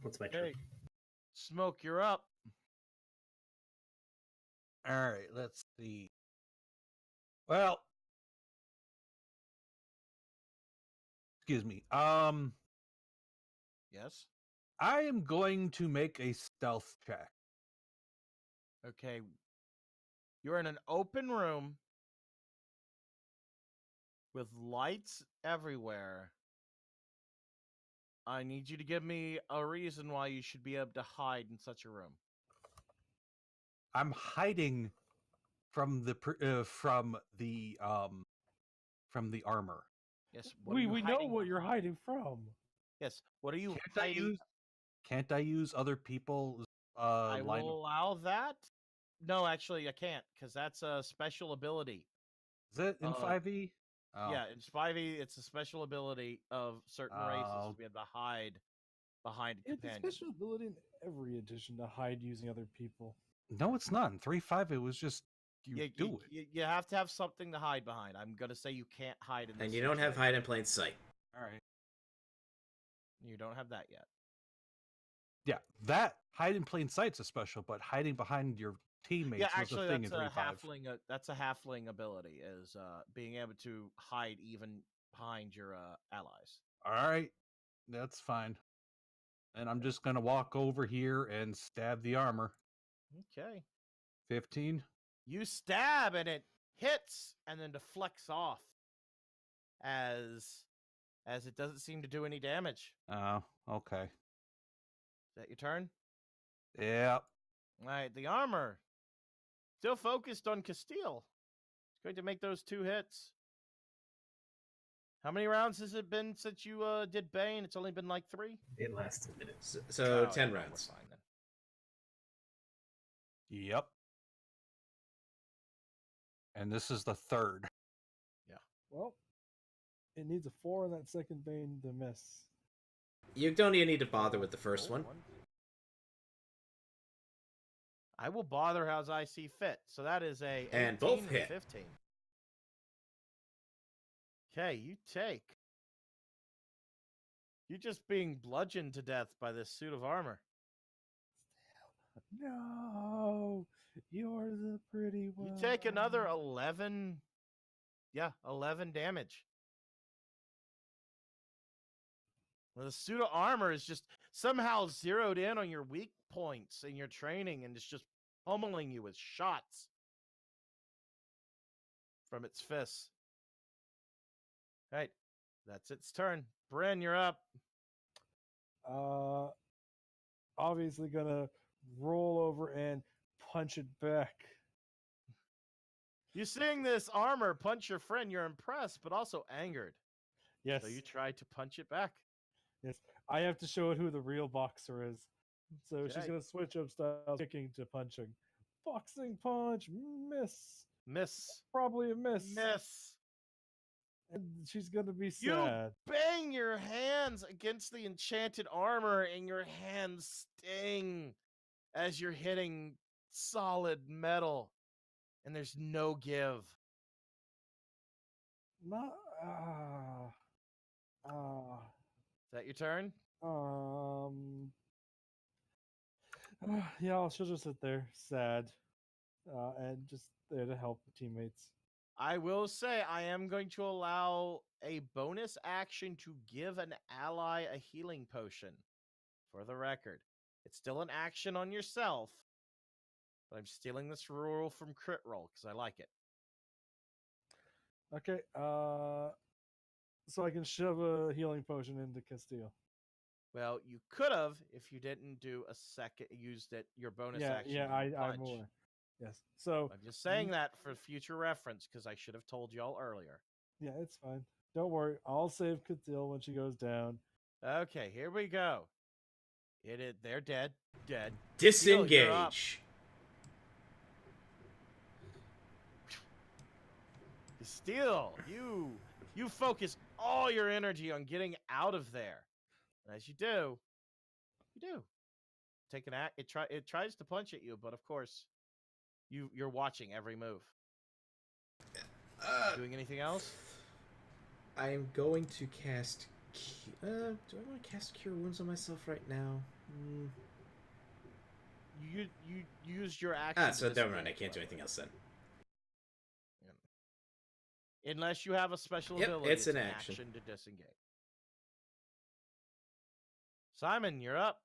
[SPEAKER 4] What's my turn?
[SPEAKER 1] Okay. Smoke, you're up.
[SPEAKER 2] All right, let's see. Well, excuse me.
[SPEAKER 1] Yes.
[SPEAKER 2] I am going to make a stealth check.
[SPEAKER 1] Okay. You're in an open room with lights everywhere. I need you to give me a reason why you should be able to hide in such a room.
[SPEAKER 2] I'm hiding from the armor.
[SPEAKER 1] Yes. What are you
[SPEAKER 6] We know
[SPEAKER 1] hiding
[SPEAKER 6] what you're
[SPEAKER 1] behind?
[SPEAKER 6] hiding from.
[SPEAKER 1] Yes. What are you
[SPEAKER 2] Can't
[SPEAKER 1] hiding?
[SPEAKER 2] Can't I use other people's
[SPEAKER 1] I
[SPEAKER 2] line?
[SPEAKER 1] will allow that. No, actually, I can't because that's a special ability.
[SPEAKER 2] Is it in 5e? Oh.
[SPEAKER 1] Yeah, in 5e, it's a special ability of certain races to be able to hide behind a
[SPEAKER 6] It's a
[SPEAKER 1] companion.
[SPEAKER 6] special ability in every edition to hide using other people.
[SPEAKER 2] No, it's not. In 3.5, it was just you do it.
[SPEAKER 1] You have to have something to hide behind. I'm gonna say you can't hide in this.
[SPEAKER 3] And you don't have
[SPEAKER 1] situation.
[SPEAKER 3] hide in plain sight.
[SPEAKER 2] All right.
[SPEAKER 1] You don't have that yet.
[SPEAKER 2] Yeah, that hide in plain sight's a special, but hiding behind your teammates
[SPEAKER 1] Yeah,
[SPEAKER 2] was
[SPEAKER 1] actually,
[SPEAKER 2] a thing
[SPEAKER 1] that's
[SPEAKER 2] in
[SPEAKER 1] a
[SPEAKER 2] 3.5.
[SPEAKER 1] halfling. That's a halfling ability, is being able to hide even behind your allies.
[SPEAKER 2] All right, that's fine. And I'm just gonna walk over here and stab the armor.
[SPEAKER 1] Okay.
[SPEAKER 2] 15.
[SPEAKER 1] You stab and it hits and then deflects off as it doesn't seem to do any damage.
[SPEAKER 2] Oh, okay.
[SPEAKER 1] Is that your turn?
[SPEAKER 2] Yeah.
[SPEAKER 1] All right, the armor still focused on Castile. It's going to make those 2 hits. How many rounds has it been since you did Bane? It's only been like 3?
[SPEAKER 4] It lasts a minute.
[SPEAKER 3] So
[SPEAKER 1] Oh,
[SPEAKER 3] 10
[SPEAKER 1] yeah,
[SPEAKER 3] rounds.
[SPEAKER 1] we're fine then.
[SPEAKER 2] Yep. And this is the third.
[SPEAKER 6] Well, it needs a 4 on that second vein to miss.
[SPEAKER 3] You don't even need to bother with the first one.
[SPEAKER 1] I will bother as I see fit. So that is a 18
[SPEAKER 3] And both
[SPEAKER 1] and
[SPEAKER 3] hit.
[SPEAKER 1] 15. Okay, you take. You're just being bludgeoned to death by this suit of armor.
[SPEAKER 6] No, you're the pretty one.
[SPEAKER 1] You take another 11. Yeah, 11 damage. Well, the suit of armor is just somehow zeroed in on your weak points in your training and it's just pummeling you with shots from its fists. Right, that's its turn. Bryn, you're up.
[SPEAKER 6] Obviously gonna roll over and punch it back.
[SPEAKER 1] You seeing this armor punch your friend, you're impressed, but also angered.
[SPEAKER 6] Yes.
[SPEAKER 1] So you try to punch it back.
[SPEAKER 6] Yes. I have to show it who the real boxer is. So she's
[SPEAKER 1] Okay.
[SPEAKER 6] gonna switch up style, kicking to punching. Boxing punch, miss.
[SPEAKER 1] Miss.
[SPEAKER 6] Probably a miss.
[SPEAKER 1] Miss.
[SPEAKER 6] And she's gonna be
[SPEAKER 1] You
[SPEAKER 6] sad.
[SPEAKER 1] bang your hands against the enchanted armor, and your hands sting as you're hitting solid metal, and there's no give.
[SPEAKER 6] Not.
[SPEAKER 1] Is that your turn?
[SPEAKER 6] Yeah, she'll just sit there, sad, and just there to help the teammates.
[SPEAKER 1] I will say I am going to allow a bonus action to give an ally a healing potion, for the record. It's still an action on yourself, but I'm stealing this rule from Crit Roll because I like it.
[SPEAKER 6] Okay, so I can shove a healing potion into Castile.
[SPEAKER 1] Well, you could have if you didn't do a second, used it your bonus action.
[SPEAKER 6] Yeah,
[SPEAKER 1] to
[SPEAKER 6] I'm
[SPEAKER 1] punch.
[SPEAKER 6] aware. Yes, so
[SPEAKER 1] I'm just saying that for future reference because I should have told y'all earlier.
[SPEAKER 6] yeah, it's fine. Don't worry, I'll save Castile when she goes down.
[SPEAKER 1] Okay, here we go. They're dead. Dead.
[SPEAKER 3] Disengage.
[SPEAKER 1] Steel, you focus all your energy on getting out of there. And as you do, take an act. It tries to punch at you, but of course, you're watching every move. Doing anything else?
[SPEAKER 3] I'm going to cast. Do I want to cast Cure Wounds on myself right now?
[SPEAKER 1] You used your action.
[SPEAKER 3] So
[SPEAKER 1] to
[SPEAKER 3] never mind. I
[SPEAKER 1] disengage,
[SPEAKER 3] can't do
[SPEAKER 1] by the
[SPEAKER 3] anything else then.
[SPEAKER 1] way. Unless you have a special
[SPEAKER 3] Yep,
[SPEAKER 1] ability,
[SPEAKER 3] it's an action.
[SPEAKER 1] to disengage. Simon, you're up.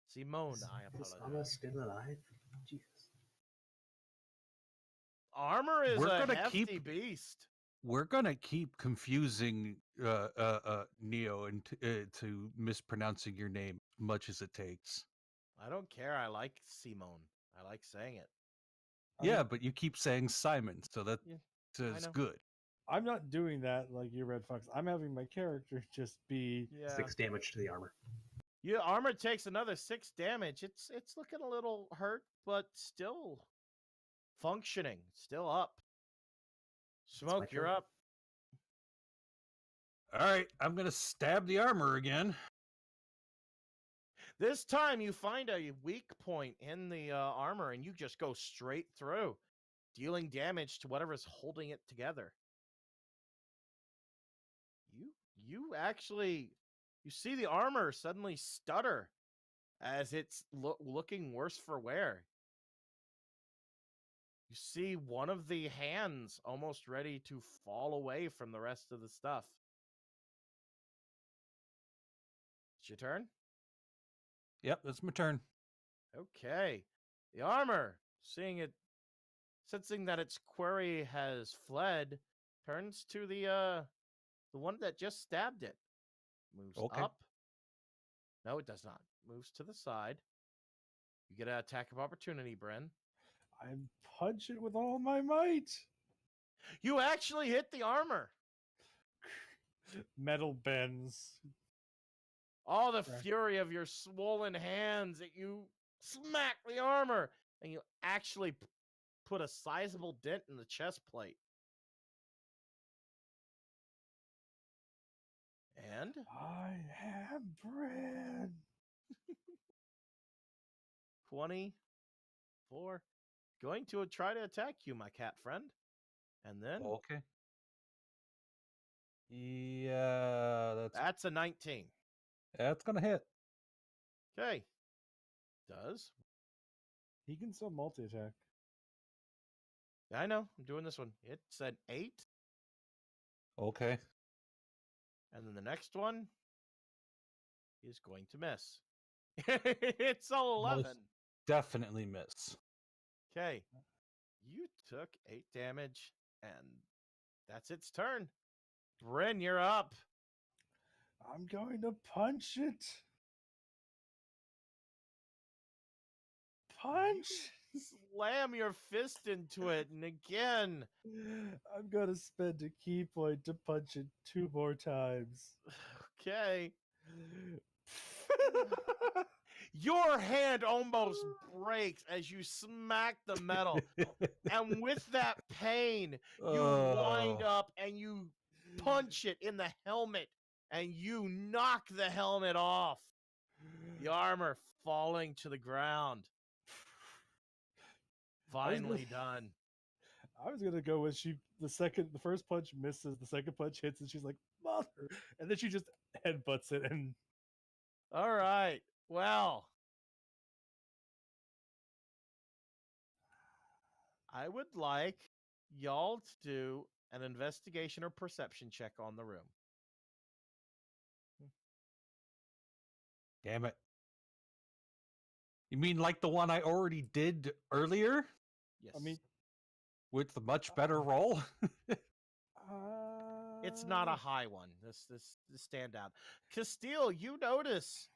[SPEAKER 1] Simone, I
[SPEAKER 4] Is
[SPEAKER 1] apologize.
[SPEAKER 4] Anna still alive? Jesus.
[SPEAKER 1] Armor is
[SPEAKER 2] We're
[SPEAKER 1] a
[SPEAKER 2] gonna
[SPEAKER 1] hefty beast.
[SPEAKER 2] We're gonna keep confusing Neo to mispronouncing your name as much as it takes.
[SPEAKER 1] I don't care. I like Simone. I like saying it.
[SPEAKER 2] Yeah, but you keep saying Simon, so that's
[SPEAKER 1] Yeah, I know.
[SPEAKER 2] good.
[SPEAKER 6] I'm not doing that like you, Red Fox. I'm having my character just be.
[SPEAKER 1] Yeah.
[SPEAKER 4] 6 damage to the armor.
[SPEAKER 1] Your armor takes another 6 damage. It's looking a little hurt, but still functioning. Still up. Smoke, you're
[SPEAKER 4] turn.
[SPEAKER 1] up.
[SPEAKER 2] All right, I'm gonna stab the armor again.
[SPEAKER 1] This time you find a weak point in the armor and you just go straight through, dealing damage to whatever's holding it together. You actually see the armor suddenly stutter as it's looking worse for wear. You see one of the hands almost ready to fall away from the rest of the stuff. It's your turn?
[SPEAKER 2] Yep, that's my turn.
[SPEAKER 1] Okay. The armor, sensing that its quarry has fled, turns to the one that just stabbed it. Moves
[SPEAKER 2] Okay.
[SPEAKER 1] up. No, it does not. Moves to the side. You get an attack of opportunity, Bren.
[SPEAKER 6] I punch it with all my might.
[SPEAKER 1] You actually hit the armor.
[SPEAKER 6] Metal bends.
[SPEAKER 1] All the
[SPEAKER 6] Right.
[SPEAKER 1] fury of your swollen hands that you smack the armor, and you actually put a sizable dent in the chest plate. And
[SPEAKER 6] I am Bran.
[SPEAKER 1] 24. Going to try to attack you, my cat friend. And then
[SPEAKER 2] Okay. Yeah,
[SPEAKER 1] that's a 19.
[SPEAKER 2] that's gonna hit.
[SPEAKER 1] Okay. Does.
[SPEAKER 6] He can still multi-attack.
[SPEAKER 1] I know. I'm doing this one. It's an 8.
[SPEAKER 2] Okay.
[SPEAKER 1] And then the next one is going to miss. It's all 11.
[SPEAKER 2] Most definitely miss.
[SPEAKER 1] Okay. You took 8 damage, and that's its turn. Bryn, you're up.
[SPEAKER 6] I'm going to punch it. Punch.
[SPEAKER 1] Slam your fist into it, and again.
[SPEAKER 6] I'm going to spend a key point to punch it 2 more times.
[SPEAKER 1] Okay. Your hand almost breaks as you smack the metal. And with that pain, you wind up and you punch it in the helmet and you knock the helmet off. The armor falling to the ground. Finally done.
[SPEAKER 6] I was gonna go with the first punch misses, the second punch hits, and she's like, "Mother!" And then she just headbutts it, and
[SPEAKER 1] All right. Well, I would like y'all to do an investigation or perception check on the room.
[SPEAKER 2] Damn it. You mean like the one I already did earlier
[SPEAKER 1] Yes.
[SPEAKER 6] I mean,
[SPEAKER 2] with the much better roll?
[SPEAKER 1] It's not a high one. This standout. Castile, you notice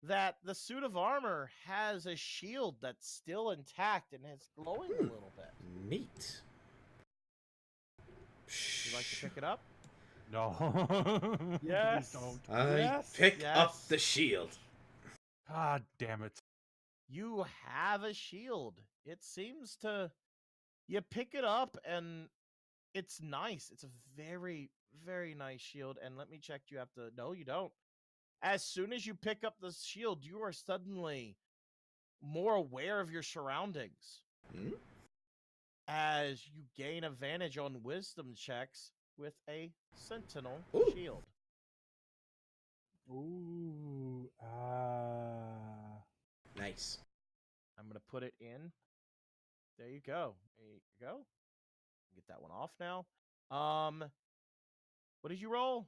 [SPEAKER 1] that the suit of armor has a shield that's still intact and it's glowing a little bit.
[SPEAKER 3] Neat.
[SPEAKER 1] Would you like to pick it up?
[SPEAKER 2] No.
[SPEAKER 6] Yes.
[SPEAKER 2] Please don't.
[SPEAKER 3] I
[SPEAKER 6] Yes.
[SPEAKER 3] pick up
[SPEAKER 1] Yes.
[SPEAKER 3] the shield.
[SPEAKER 2] God damn it.
[SPEAKER 1] You have a shield. It seems to. You pick it up and it's nice. It's a very, very nice shield. And let me check. You have to. No, you don't. As soon as you pick up the shield, you are suddenly more aware of your surroundings
[SPEAKER 3] Hmm?
[SPEAKER 1] as you gain advantage on wisdom checks with a sentinel
[SPEAKER 3] Ooh.
[SPEAKER 1] shield.
[SPEAKER 6] Ooh.
[SPEAKER 3] Nice.
[SPEAKER 1] I'm going to put it in. There you go. There you go. Get that one off now. What did you roll?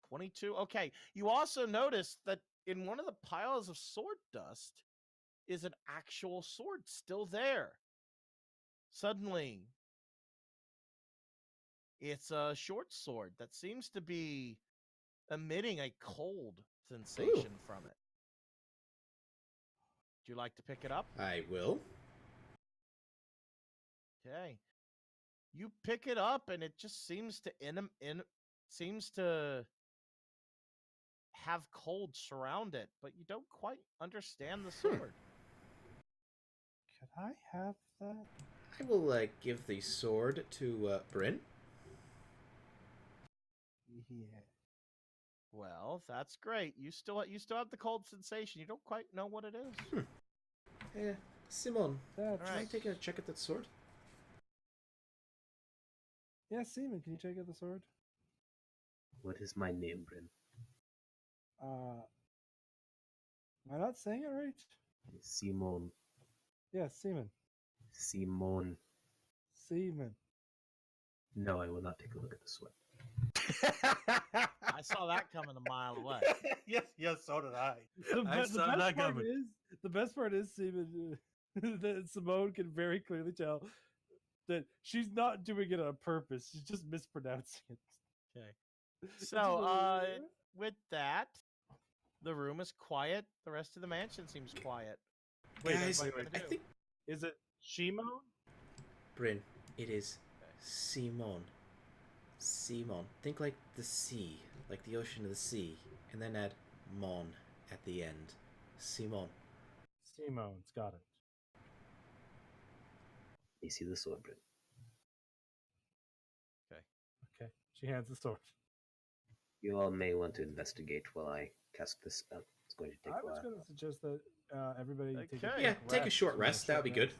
[SPEAKER 1] 22. Okay. You also notice that in one of the piles of sword dust is an actual sword still there. Suddenly, it's a short sword that seems to be emitting a cold sensation from it. Would you like to pick it up?
[SPEAKER 3] I will.
[SPEAKER 1] Okay. You pick it up and it just seems to seems to have cold surround it, but you don't quite understand the sword.
[SPEAKER 6] Can I have that?
[SPEAKER 3] I will give the sword to Bryn.
[SPEAKER 6] Yeah.
[SPEAKER 1] Well, that's great. You still have the cold sensation. You don't quite know what it is.
[SPEAKER 3] Simon,
[SPEAKER 6] That's
[SPEAKER 3] can I
[SPEAKER 1] Alright.
[SPEAKER 3] take a check at that sword?
[SPEAKER 6] Yeah, Seaman, can you take out the sword?
[SPEAKER 4] What is my name, Bryn?
[SPEAKER 6] Am I not saying it right?
[SPEAKER 4] Simon.
[SPEAKER 6] Yeah, Seaman.
[SPEAKER 4] Simon.
[SPEAKER 6] Seaman.
[SPEAKER 4] No, I will not take a look at the sword.
[SPEAKER 1] I saw that coming a mile away.
[SPEAKER 2] yes, so did I.
[SPEAKER 6] The,
[SPEAKER 2] I
[SPEAKER 6] the
[SPEAKER 2] saw
[SPEAKER 6] best
[SPEAKER 2] that
[SPEAKER 6] part
[SPEAKER 2] coming.
[SPEAKER 6] is the best part is Seaman that Simone can very clearly tell that she's not doing it on purpose. She's just mispronouncing it.
[SPEAKER 1] Okay.
[SPEAKER 6] It's
[SPEAKER 1] So,
[SPEAKER 6] just a-
[SPEAKER 1] with that, the room is quiet. The rest of the mansion seems quiet. Wait,
[SPEAKER 3] Guys,
[SPEAKER 1] everybody
[SPEAKER 3] I
[SPEAKER 1] do?
[SPEAKER 3] think
[SPEAKER 6] is it Shimon?
[SPEAKER 3] Bryn, it is Simon. Simon. Think like the sea, like the ocean of the sea, and then add mon at the end. Simon.
[SPEAKER 6] Simone's got it.
[SPEAKER 4] You see the sword, Bryn?
[SPEAKER 6] Okay, she hands the sword.
[SPEAKER 4] You all may want to investigate while I cast this spell. It's going to take
[SPEAKER 6] I
[SPEAKER 4] a
[SPEAKER 6] was
[SPEAKER 4] while.
[SPEAKER 6] going to suggest that everybody take a
[SPEAKER 1] Okay.
[SPEAKER 3] Yeah,
[SPEAKER 6] quick
[SPEAKER 3] take a
[SPEAKER 6] rest.
[SPEAKER 3] short
[SPEAKER 6] Yeah,
[SPEAKER 3] rest. That would be
[SPEAKER 6] short
[SPEAKER 3] good.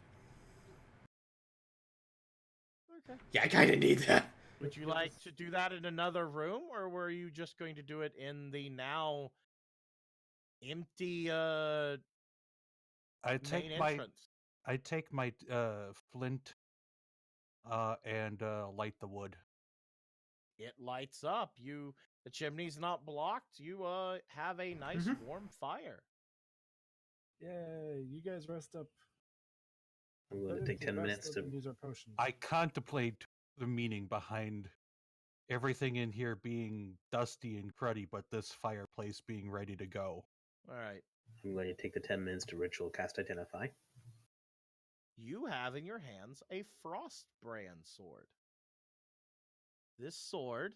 [SPEAKER 1] Okay.
[SPEAKER 3] Yeah, I kind of need that.
[SPEAKER 1] Would you like to do that in another room, or were you just going to do it in the now empty
[SPEAKER 2] I take
[SPEAKER 1] main
[SPEAKER 2] my
[SPEAKER 1] entrance?
[SPEAKER 2] I take my flint and light the wood.
[SPEAKER 1] It lights up. The chimney's not blocked. You have a nice
[SPEAKER 3] Mhm.
[SPEAKER 1] warm fire.
[SPEAKER 6] Yay, you guys rest up.
[SPEAKER 4] I'm going to
[SPEAKER 6] Let
[SPEAKER 4] take
[SPEAKER 6] him
[SPEAKER 4] 10
[SPEAKER 6] rest
[SPEAKER 4] minutes
[SPEAKER 6] up
[SPEAKER 4] to.
[SPEAKER 6] and use our potions.
[SPEAKER 2] I contemplate the meaning behind everything in here being dusty and cruddy, but this fireplace being ready to go.
[SPEAKER 1] All right.
[SPEAKER 4] I'm going to take the 10 minutes to ritual cast Identify.
[SPEAKER 1] You have in your hands a Frostbrand sword. This sword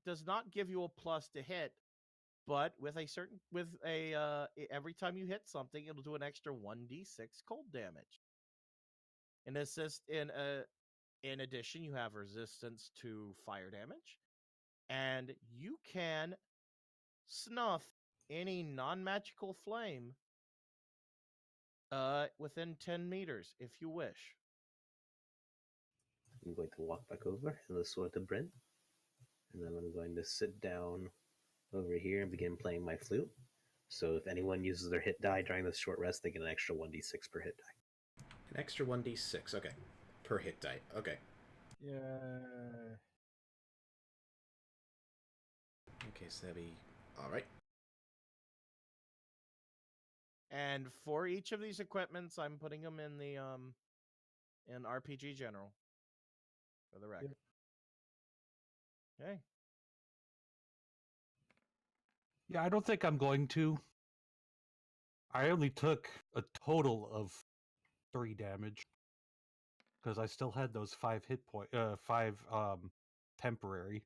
[SPEAKER 1] does not give you a plus to hit, but with every time you hit something, it'll do an extra 1d6 cold damage. In addition, you have resistance to fire damage, and you can snuff any non-magical flame within 10 meters if you wish.
[SPEAKER 4] I'm going to walk back over and the sword to Brent, and then I'm going to sit down over here and begin playing my flute. So if anyone uses their hit die during this short rest, they get an extra 1d6 per hit die.
[SPEAKER 3] An extra 1d6, okay. Per hit die, okay.
[SPEAKER 6] Yeah.
[SPEAKER 3] Okay, so that'd be... Alright.
[SPEAKER 1] And for each of these equipments, I'm putting them in the in RPG General for the record. Yep. Okay.
[SPEAKER 2] Yeah, I don't think I'm going to. I only took a total of 3 damage because I still had those 5 hit point, 5 temporary.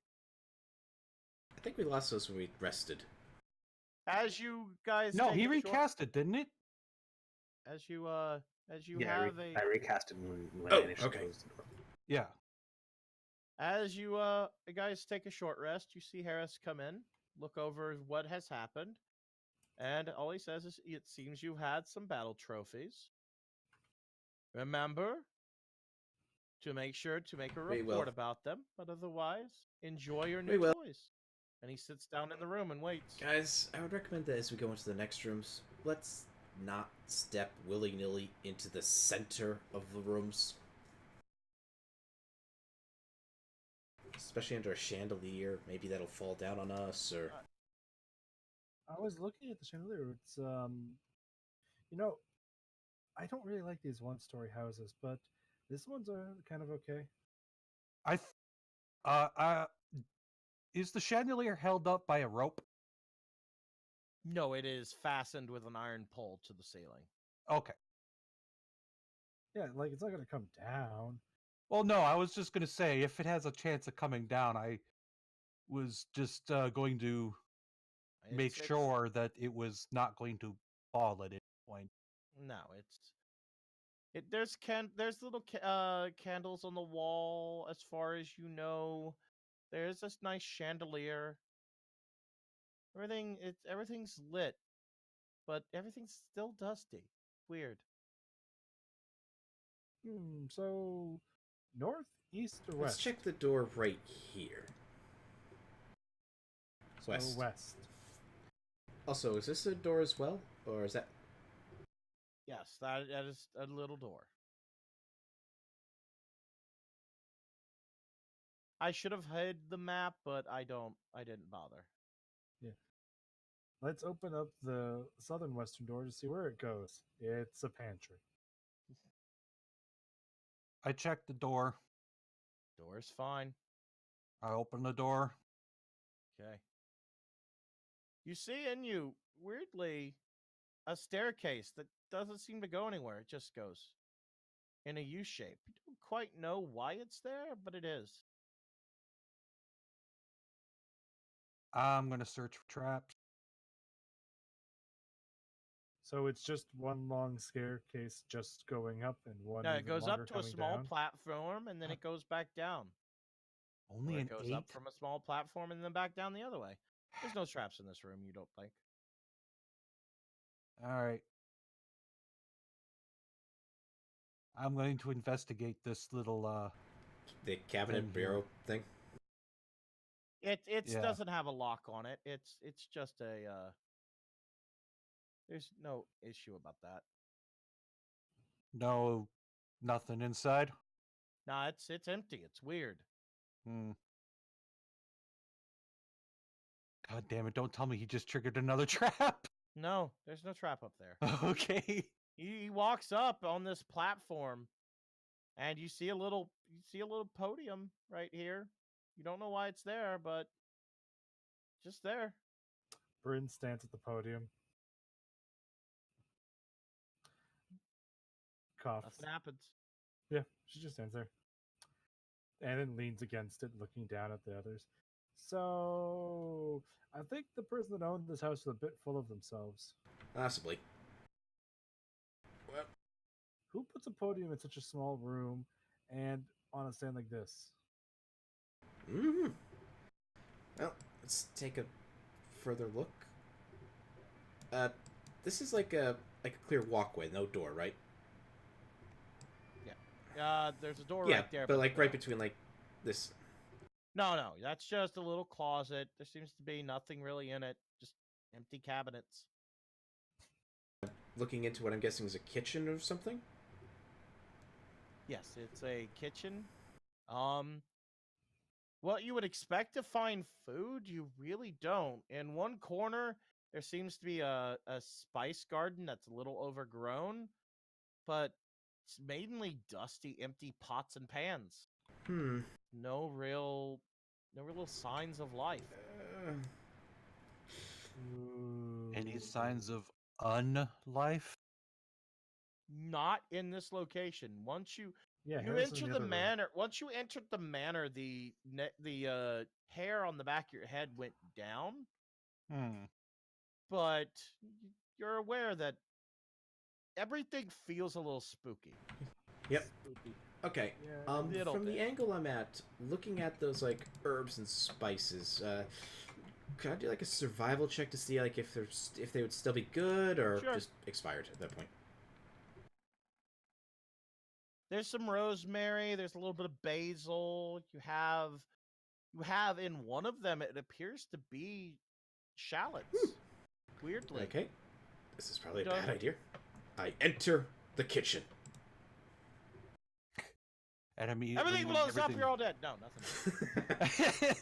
[SPEAKER 3] I think we lost those when we rested.
[SPEAKER 1] As you guys
[SPEAKER 2] No,
[SPEAKER 1] take
[SPEAKER 2] he
[SPEAKER 1] a short-
[SPEAKER 2] recast it, didn't it?
[SPEAKER 1] as you
[SPEAKER 4] Yeah,
[SPEAKER 1] have
[SPEAKER 4] I recast it when
[SPEAKER 3] Oh,
[SPEAKER 4] I initially
[SPEAKER 3] okay.
[SPEAKER 4] closed the door.
[SPEAKER 2] Yeah.
[SPEAKER 1] As you guys take a short rest, you see Harris come in, look over what has happened, and all he says is, "It seems you had some battle trophies. Remember to make sure to make a
[SPEAKER 3] We will.
[SPEAKER 1] report about them, but otherwise, enjoy your
[SPEAKER 3] We
[SPEAKER 1] new
[SPEAKER 3] will.
[SPEAKER 1] toys." And he sits down in the room and waits.
[SPEAKER 3] Guys, I would recommend that as we go into the next rooms, let's not step willy-nilly into the center of the rooms. Especially under a chandelier. Maybe that'll fall down on us, or...
[SPEAKER 6] I was looking at the chandelier. It's I don't really like these one-story houses, but this one's kind of okay.
[SPEAKER 2] Is the chandelier held up by a rope?
[SPEAKER 1] No, it is fastened with an iron pole to the ceiling.
[SPEAKER 2] Okay.
[SPEAKER 6] Yeah, like it's not gonna come down.
[SPEAKER 2] Well, no, I was just going to say, if it has a chance of coming down, I was just going to make
[SPEAKER 1] It's-
[SPEAKER 2] sure that it was not going to fall at any point.
[SPEAKER 1] No, there's little candles on the wall as far as you know. There's this nice chandelier. Everything's lit, but everything's still dusty. Weird.
[SPEAKER 6] So north, east, or
[SPEAKER 3] Let's
[SPEAKER 6] west?
[SPEAKER 3] check the door right here.
[SPEAKER 6] So
[SPEAKER 3] West.
[SPEAKER 6] west.
[SPEAKER 3] Also, is this a door as well? Or is that...
[SPEAKER 1] Yes, that is a little door. I should have hid the map, but I didn't bother.
[SPEAKER 6] Let's open up the southern western door to see where it goes. It's a pantry.
[SPEAKER 2] I checked the door.
[SPEAKER 1] Door's fine.
[SPEAKER 2] I opened the door.
[SPEAKER 1] Okay. You see weirdly, a staircase that doesn't seem to go anywhere. It just goes in a U shape. You don't quite know why it's there, but it is.
[SPEAKER 2] I'm going to search for traps.
[SPEAKER 6] So it's just one long staircase just going up and one.
[SPEAKER 1] No, it
[SPEAKER 6] even
[SPEAKER 1] goes
[SPEAKER 6] longer
[SPEAKER 1] up to a
[SPEAKER 6] coming
[SPEAKER 1] small
[SPEAKER 6] down?
[SPEAKER 1] platform and then it goes back down.
[SPEAKER 2] Only
[SPEAKER 1] Or
[SPEAKER 2] an
[SPEAKER 1] it goes
[SPEAKER 2] 8?
[SPEAKER 1] up from a small platform and then back down the other way. There's no traps in this room, you don't think?
[SPEAKER 2] All right. I'm going to investigate this little
[SPEAKER 3] the cabinet
[SPEAKER 2] Thing here.
[SPEAKER 3] bureau thing?
[SPEAKER 1] It
[SPEAKER 2] Yeah.
[SPEAKER 1] doesn't have a lock on it. It's just a there's no issue about that.
[SPEAKER 2] no, nothing inside.
[SPEAKER 1] Nah, it's empty. It's weird.
[SPEAKER 2] God damn it, don't tell me he just triggered another trap.
[SPEAKER 1] No, there's no trap up there.
[SPEAKER 2] Okay.
[SPEAKER 1] He walks up on this platform, and you see a little podium right here. You don't know why it's there, but just there.
[SPEAKER 6] Bryn stands at the podium. Coughs.
[SPEAKER 1] Nothing happens.
[SPEAKER 6] Yeah, she just stands there. And then leans against it, looking down at the others. So I think the person that owned this house was a bit full of themselves.
[SPEAKER 3] Possibly. Well,
[SPEAKER 6] Who puts a podium in such a small room and on a stand like this?
[SPEAKER 3] mm-hmm. Well, let's take a further look. This is like a clear walkway, no door, right?
[SPEAKER 1] There's a door
[SPEAKER 3] Yeah,
[SPEAKER 1] right there.
[SPEAKER 3] but like
[SPEAKER 1] no.
[SPEAKER 3] right between like this.
[SPEAKER 1] No, that's just a little closet. There seems to be nothing really in it. Just empty cabinets.
[SPEAKER 3] Looking into what I'm guessing is a kitchen or something.
[SPEAKER 1] Yes, it's a kitchen. What you would expect to find food, you really don't. In one corner, there seems to be a spice garden that's a little overgrown, but it's mainly dusty, empty pots and pans.
[SPEAKER 3] Hmm.
[SPEAKER 1] No real signs of life.
[SPEAKER 2] Any signs of unlife?
[SPEAKER 1] Not in this location. Once you
[SPEAKER 6] Yeah,
[SPEAKER 1] you
[SPEAKER 6] Harris is in
[SPEAKER 1] enter
[SPEAKER 6] the
[SPEAKER 1] the
[SPEAKER 6] other room.
[SPEAKER 1] manor, once you entered the manor, the hair on the back of your head went down, but you're aware that everything feels a little spooky.
[SPEAKER 3] Yep.
[SPEAKER 6] Spooky.
[SPEAKER 3] Okay.
[SPEAKER 6] Yeah.
[SPEAKER 1] Little
[SPEAKER 3] From the
[SPEAKER 1] bit.
[SPEAKER 3] angle I'm at, looking at those like herbs and spices, could I do like a survival check to see like if they would still be good or
[SPEAKER 1] Sure.
[SPEAKER 3] just expired at that point?
[SPEAKER 1] There's some rosemary. There's a little bit of basil. You have in one of them. It appears to be shallots. Weirdly.
[SPEAKER 3] Okay. This is probably a
[SPEAKER 1] Done.
[SPEAKER 3] bad idea. I enter the kitchen.
[SPEAKER 2] And immediately
[SPEAKER 1] Everything blows up. You're all dead. No, nothing.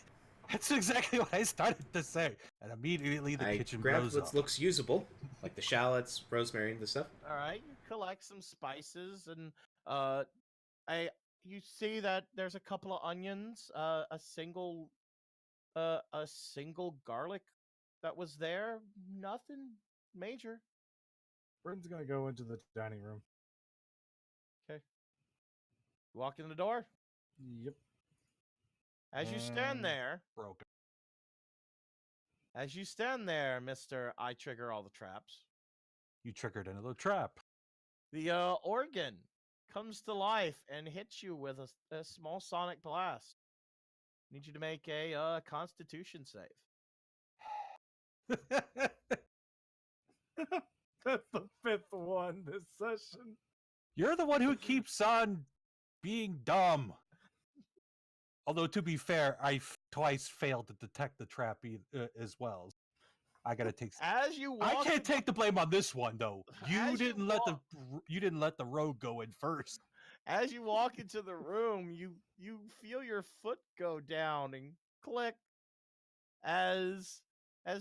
[SPEAKER 2] That's exactly what I started to say. And immediately the
[SPEAKER 3] I
[SPEAKER 2] kitchen
[SPEAKER 3] grab
[SPEAKER 2] blows
[SPEAKER 3] what
[SPEAKER 2] up.
[SPEAKER 3] looks usable, like the shallots, rosemary, and the stuff.
[SPEAKER 1] All right, you collect some spices, and you see that there's a couple of onions, a single garlic that was there. Nothing major.
[SPEAKER 6] Bryn's gonna go into the dining room.
[SPEAKER 1] Okay. You walk in the door.
[SPEAKER 6] Yep.
[SPEAKER 1] As you stand there,
[SPEAKER 2] Broken.
[SPEAKER 1] Mister, I trigger all the traps.
[SPEAKER 2] You triggered another trap.
[SPEAKER 1] The organ comes to life and hits you with a small sonic blast. Need you to make a Constitution save.
[SPEAKER 6] That's the 5th one this session.
[SPEAKER 2] You're the one who keeps on being dumb. Although, to be fair, I twice failed to detect the trap as well. I gotta take.
[SPEAKER 1] As you walk,
[SPEAKER 2] I can't take the blame on this one though. You
[SPEAKER 1] As you
[SPEAKER 2] didn't let the rogue go in first.
[SPEAKER 1] As you walk into the room, you feel your foot go down and click as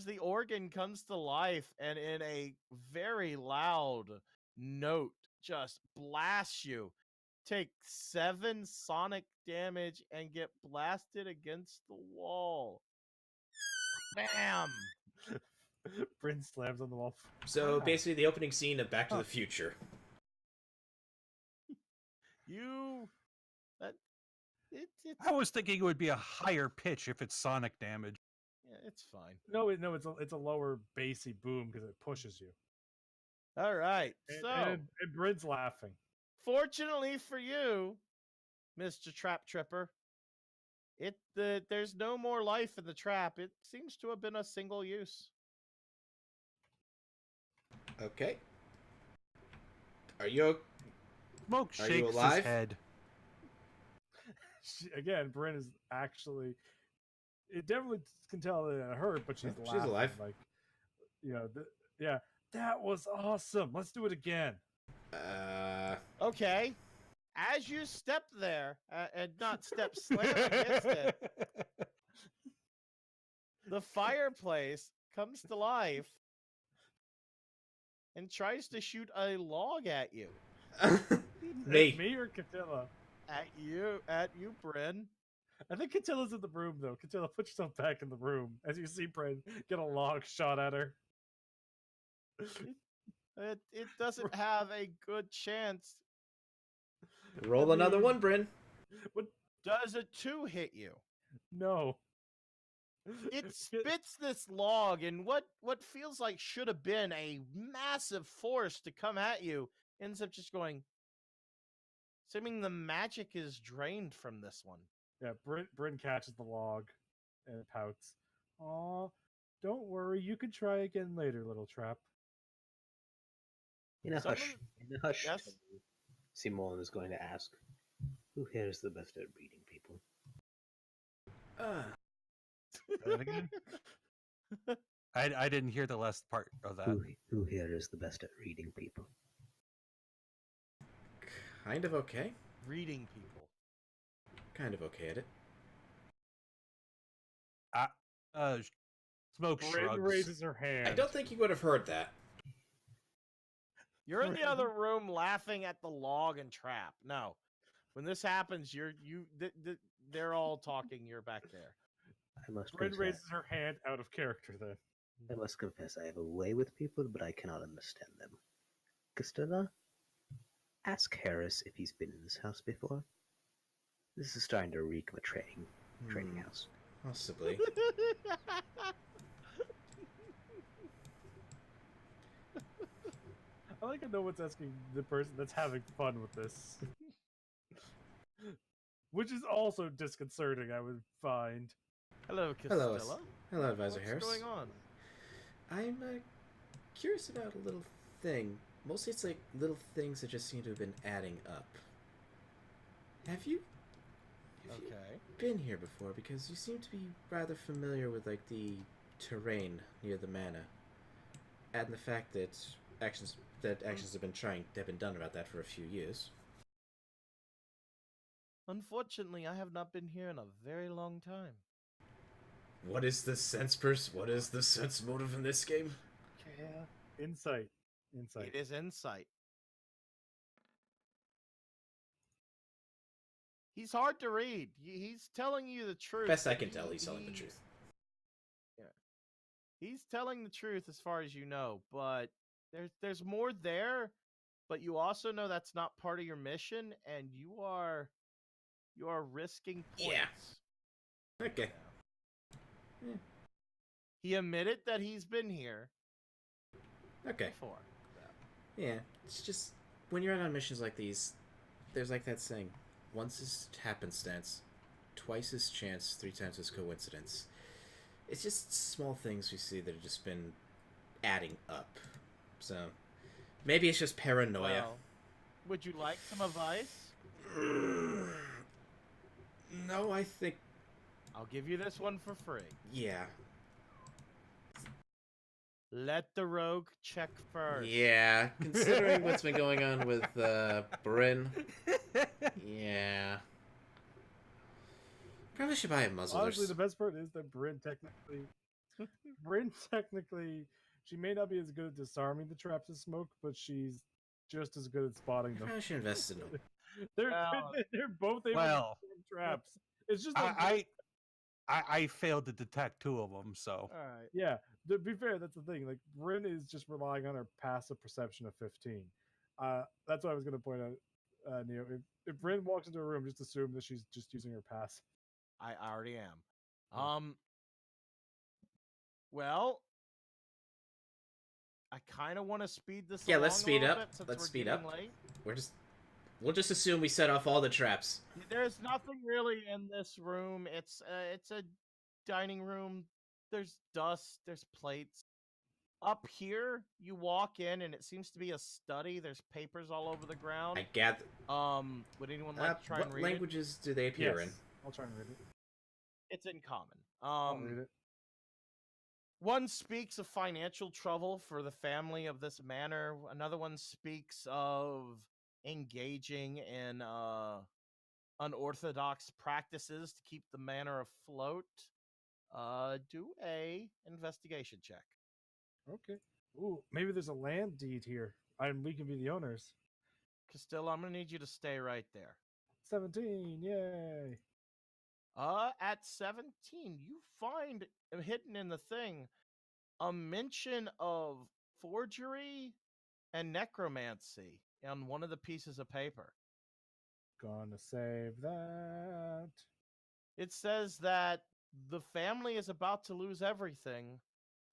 [SPEAKER 1] the organ comes to life and in a very loud note just blasts you. Take 7 sonic damage and get blasted against the wall. Bam!
[SPEAKER 6] Bryn slams on the wall.
[SPEAKER 3] So
[SPEAKER 6] Wow.
[SPEAKER 3] basically, the opening scene of Back to the Future.
[SPEAKER 2] I was thinking it would be a higher pitch if it's sonic damage.
[SPEAKER 1] Yeah, it's fine.
[SPEAKER 6] No, it's a lower bassy boom because it pushes you.
[SPEAKER 1] All right.
[SPEAKER 6] And Bryn's laughing.
[SPEAKER 1] Fortunately for you, Mr. Trap Tripper, there's no more life in the trap. It seems to have been a single use.
[SPEAKER 3] Okay. Are you?
[SPEAKER 2] Smoke
[SPEAKER 3] Are you
[SPEAKER 2] shakes his
[SPEAKER 3] alive?
[SPEAKER 2] head.
[SPEAKER 6] Again, Bryn is actually. It definitely can tell that it hurt, but she's
[SPEAKER 3] Yeah,
[SPEAKER 6] laughing.
[SPEAKER 3] she's alive.
[SPEAKER 6] Like, yeah, that was awesome. Let's do it again.
[SPEAKER 1] Okay. As you step there, and not step slam against it, the fireplace comes to life and tries to shoot a log at you.
[SPEAKER 6] Me or Catilla?
[SPEAKER 1] At you, Bryn.
[SPEAKER 6] I think Catilla's in the room, though. Catilla, put yourself back in the room as you see Bryn get a log shot at her.
[SPEAKER 1] It doesn't have a good chance.
[SPEAKER 3] Roll another one, Bryn.
[SPEAKER 6] What?
[SPEAKER 1] Does a 2 hit you?
[SPEAKER 6] No.
[SPEAKER 1] It spits this log, and what feels like should have been a massive force to come at you ends up just going. Assuming the magic is drained from this one.
[SPEAKER 6] Yeah, Bryn catches the log and pouts. Aw, don't worry, you can try again later, little trap.
[SPEAKER 4] In a
[SPEAKER 1] Some of
[SPEAKER 4] hush,
[SPEAKER 1] the-
[SPEAKER 4] in a hush,
[SPEAKER 1] Yes?
[SPEAKER 4] tone, Simone is going to ask, "Who here is the best at reading people?"
[SPEAKER 2] Say that again? I didn't hear the last part of that.
[SPEAKER 4] Who here is the best at reading people?
[SPEAKER 3] Kind of okay.
[SPEAKER 1] Reading people.
[SPEAKER 3] Kind of okay at it.
[SPEAKER 2] Smoke
[SPEAKER 6] Bryn
[SPEAKER 2] shrugs.
[SPEAKER 6] raises her hand.
[SPEAKER 3] I don't think you would have heard that.
[SPEAKER 1] You're in the
[SPEAKER 6] Bryn-
[SPEAKER 1] other room laughing at the log and trap. No. When this happens, they're all talking. You're back there.
[SPEAKER 4] I must
[SPEAKER 6] Bryn
[SPEAKER 4] confess,
[SPEAKER 6] raises her hand out of character then.
[SPEAKER 4] I have a way with people, but I cannot understand them. Castella, ask Harris if he's been in this house before. This is starting to reek of a training house.
[SPEAKER 3] Possibly.
[SPEAKER 6] I like to know what's asking the person that's having fun with this. Which is also disconcerting, I would find.
[SPEAKER 1] Hello,
[SPEAKER 3] Hello,
[SPEAKER 1] Castella.
[SPEAKER 3] hello, Advisor
[SPEAKER 1] What's
[SPEAKER 3] Harris.
[SPEAKER 1] going on?
[SPEAKER 3] I'm curious about a little thing. Mostly it's like little things that just seem to have been adding up. Have you
[SPEAKER 1] Okay.
[SPEAKER 3] been here before? Because you seem to be rather familiar with like the terrain near the manor, and the fact that actions have been done about that for a few years.
[SPEAKER 1] Unfortunately, I have not been here in a very long time.
[SPEAKER 3] What is the sense What is the sense motive in this game?
[SPEAKER 6] Yeah. Insight.
[SPEAKER 1] It is insight. He's hard to read. He's telling you the truth.
[SPEAKER 3] Best I
[SPEAKER 1] but
[SPEAKER 3] can tell, he's telling the
[SPEAKER 1] he-
[SPEAKER 3] truth.
[SPEAKER 1] He's telling the truth as far as you know, but there's more there. But you also know that's not part of your mission, and you are risking points.
[SPEAKER 3] Yeah. Okay.
[SPEAKER 1] He admitted that he's been here
[SPEAKER 3] Okay.
[SPEAKER 1] before.
[SPEAKER 3] Yeah. It's just when you're out on missions like these, there's like that saying: once is happenstance, twice is chance, three times is coincidence. It's just small things we see that have just been adding up. So maybe it's just paranoia.
[SPEAKER 1] Well, would you like some advice?
[SPEAKER 3] No, I think
[SPEAKER 1] I'll give you this one for free.
[SPEAKER 3] yeah.
[SPEAKER 1] Let the rogue check first.
[SPEAKER 3] Yeah, considering what's been going on with Bryn. Yeah. Probably should buy a muzzler.
[SPEAKER 6] Honestly, the best part is that Bryn technically, she may not be as good at disarming the traps of smoke, but she's just as good at spotting them.
[SPEAKER 3] Probably should invest in them.
[SPEAKER 1] Well-
[SPEAKER 6] They're both able
[SPEAKER 2] Well,
[SPEAKER 6] to disarm traps. It's just that
[SPEAKER 2] I failed to detect two of them, so
[SPEAKER 1] All right.
[SPEAKER 6] yeah. To be fair, that's the thing. Like Bryn is just relying on her passive perception of 15. That's what I was going to point out, Neo. If Bryn walks into a room, just assume that she's just using her pass.
[SPEAKER 1] I already am. Well, I kind of want to speed this.
[SPEAKER 3] Yeah, let's
[SPEAKER 1] along a
[SPEAKER 3] speed
[SPEAKER 1] little
[SPEAKER 3] up.
[SPEAKER 1] bit since
[SPEAKER 3] Let's
[SPEAKER 1] we're
[SPEAKER 3] speed
[SPEAKER 1] getting
[SPEAKER 3] up.
[SPEAKER 1] late.
[SPEAKER 3] We'll just assume we set off all the traps.
[SPEAKER 1] There's nothing really in this room. It's a dining room. There's dust. There's plates. Up here, you walk in and it seems to be a study. There's papers all over the ground.
[SPEAKER 3] I gather.
[SPEAKER 1] Would anyone like to try
[SPEAKER 3] What
[SPEAKER 1] and read
[SPEAKER 3] languages do they appear in?
[SPEAKER 6] I'll try and read it.
[SPEAKER 1] it? It's in common.
[SPEAKER 6] I'll read it.
[SPEAKER 1] One speaks of financial trouble for the family of this manor. Another one speaks of engaging in unorthodox practices to keep the manor afloat. Do a investigation check.
[SPEAKER 6] Okay. Ooh, maybe there's a land deed here, and we can be the owners.
[SPEAKER 1] Costello, I'm gonna need you to stay right there.
[SPEAKER 6] 17, yay!
[SPEAKER 1] At 17, you find hidden in the thing a mention of forgery and necromancy on one of the pieces of paper.
[SPEAKER 6] Gonna save that.
[SPEAKER 1] It says that the family is about to lose everything.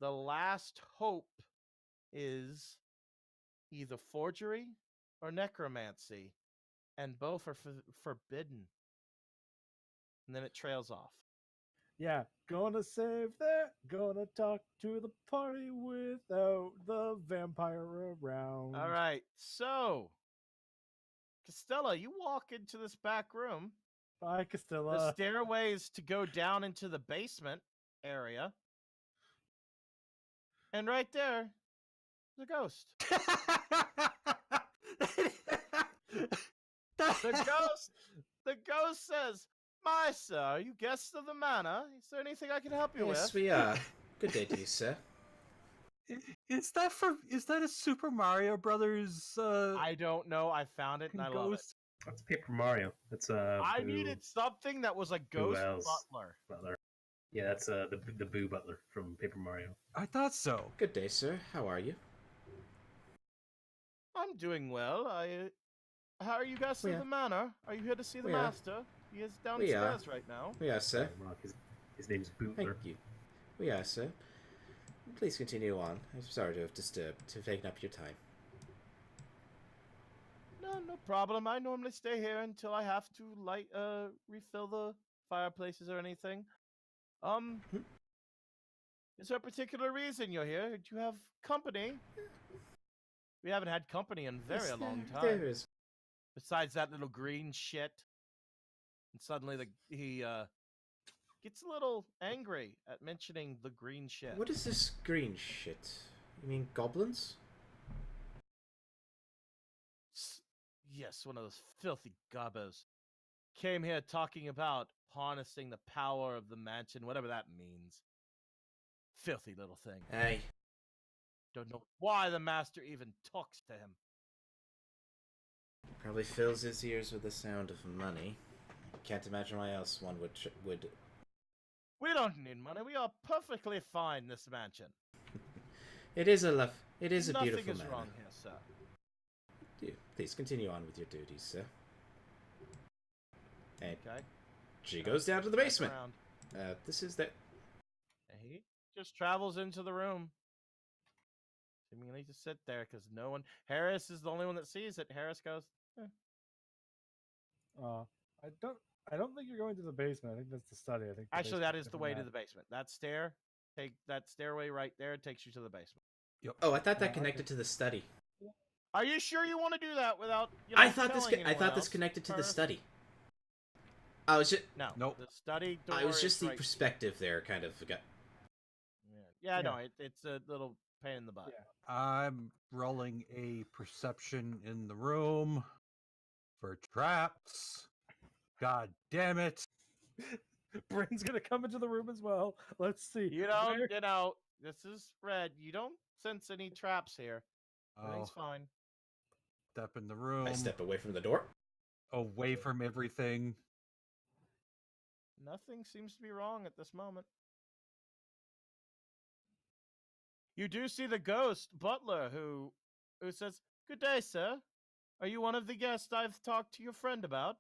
[SPEAKER 1] The last hope is either forgery or necromancy, and both are forbidden. And then it trails off.
[SPEAKER 6] Yeah, gonna save that. Gonna talk to the party without the vampire around.
[SPEAKER 1] All right, so Costello, you walk into this back room.
[SPEAKER 6] Bye,
[SPEAKER 1] The
[SPEAKER 6] Castilla.
[SPEAKER 1] stairways to go down into the basement area, and right there, the ghost. The ghost says, "My sir, are you guests of the manor? Is there anything I can help you
[SPEAKER 3] Yes,
[SPEAKER 1] with?"
[SPEAKER 3] we are. Good day to you, sir.
[SPEAKER 2] Is that a Super Mario Brothers
[SPEAKER 1] I don't know. I found it and I love it.
[SPEAKER 2] ghost?
[SPEAKER 4] That's Paper Mario. That's
[SPEAKER 1] I
[SPEAKER 4] Boo
[SPEAKER 1] needed something that was a ghost
[SPEAKER 4] else?
[SPEAKER 1] butler.
[SPEAKER 4] Butler. Yeah, that's the Boo Butler from Paper Mario.
[SPEAKER 2] I thought so.
[SPEAKER 3] Good day, sir. How are you?
[SPEAKER 1] I'm doing well. How are you guys
[SPEAKER 3] We
[SPEAKER 1] to
[SPEAKER 3] are-
[SPEAKER 1] the manor? Are you here to see the
[SPEAKER 3] we are.
[SPEAKER 1] master? He is
[SPEAKER 3] We are.
[SPEAKER 1] downstairs right now.
[SPEAKER 3] We are, sir.
[SPEAKER 4] Sorry, Mark, his name's Bootler.
[SPEAKER 3] Thank you. We are, sir. Please continue on. I'm sorry to have disturbed, to have taken up your time.
[SPEAKER 1] No problem. I normally stay here until I have to refill the fireplaces or anything. Is there a particular reason you're here? Do you have company? We haven't had company in a very long time.
[SPEAKER 3] There is.
[SPEAKER 1] Besides that little green shit. And suddenly he gets a little angry at mentioning the green shit.
[SPEAKER 3] What is this green shit? You mean goblins?
[SPEAKER 1] Yes, one of those filthy gobbos. Came here talking about harnessing the power of the mansion, whatever that means. Filthy little thing.
[SPEAKER 3] Aye.
[SPEAKER 1] Don't know why the master even talks to him.
[SPEAKER 3] Probably fills his ears with the sound of money. Can't imagine why else one would.
[SPEAKER 1] We don't need money. We are perfectly fine, this mansion.
[SPEAKER 3] It is a beautiful
[SPEAKER 1] Nothing is
[SPEAKER 3] manor.
[SPEAKER 1] wrong here, sir.
[SPEAKER 3] Please continue on with your duties, sir. And
[SPEAKER 1] Okay.
[SPEAKER 3] she goes down to the
[SPEAKER 1] Back
[SPEAKER 3] basement.
[SPEAKER 1] around.
[SPEAKER 3] This is the.
[SPEAKER 1] And he just travels into the room. Seemingly to sit there because no one. Harris is the only one that sees it. Harris goes,
[SPEAKER 6] I don't think you're going to the basement. I think that's the study. I think the
[SPEAKER 1] Actually, that
[SPEAKER 6] basement's
[SPEAKER 1] is the
[SPEAKER 6] different
[SPEAKER 1] way
[SPEAKER 6] than
[SPEAKER 1] to the basement. That stairway right there takes you to the basement.
[SPEAKER 3] Oh, I thought that
[SPEAKER 6] okay.
[SPEAKER 3] connected to the study.
[SPEAKER 1] Are you sure you want to do that without?
[SPEAKER 3] I thought this.
[SPEAKER 1] telling
[SPEAKER 3] I
[SPEAKER 1] anyone
[SPEAKER 3] thought this
[SPEAKER 1] else
[SPEAKER 3] connected to the
[SPEAKER 1] first?
[SPEAKER 3] study. I was just.
[SPEAKER 1] No.
[SPEAKER 2] Nope.
[SPEAKER 1] The study door.
[SPEAKER 3] I was just
[SPEAKER 1] is
[SPEAKER 3] the
[SPEAKER 1] right-
[SPEAKER 3] perspective there, kind of.
[SPEAKER 1] Yeah, I know.
[SPEAKER 6] Yeah.
[SPEAKER 1] It's a little pain in the butt.
[SPEAKER 6] Yeah.
[SPEAKER 2] I'm rolling a perception in the room for traps. God damn it.
[SPEAKER 6] Bryn's gonna come into the room as well. Let's see.
[SPEAKER 1] You don't.
[SPEAKER 6] Where-
[SPEAKER 1] This is Red. You don't sense any traps here.
[SPEAKER 2] Oh,
[SPEAKER 1] Everything's fine.
[SPEAKER 2] step in the room.
[SPEAKER 3] I step away from the door.
[SPEAKER 2] Away from everything.
[SPEAKER 1] Nothing seems to be wrong at this moment. You do see the ghost butler who says, "Good day, sir. Are you one of the guests I've talked to your friend about?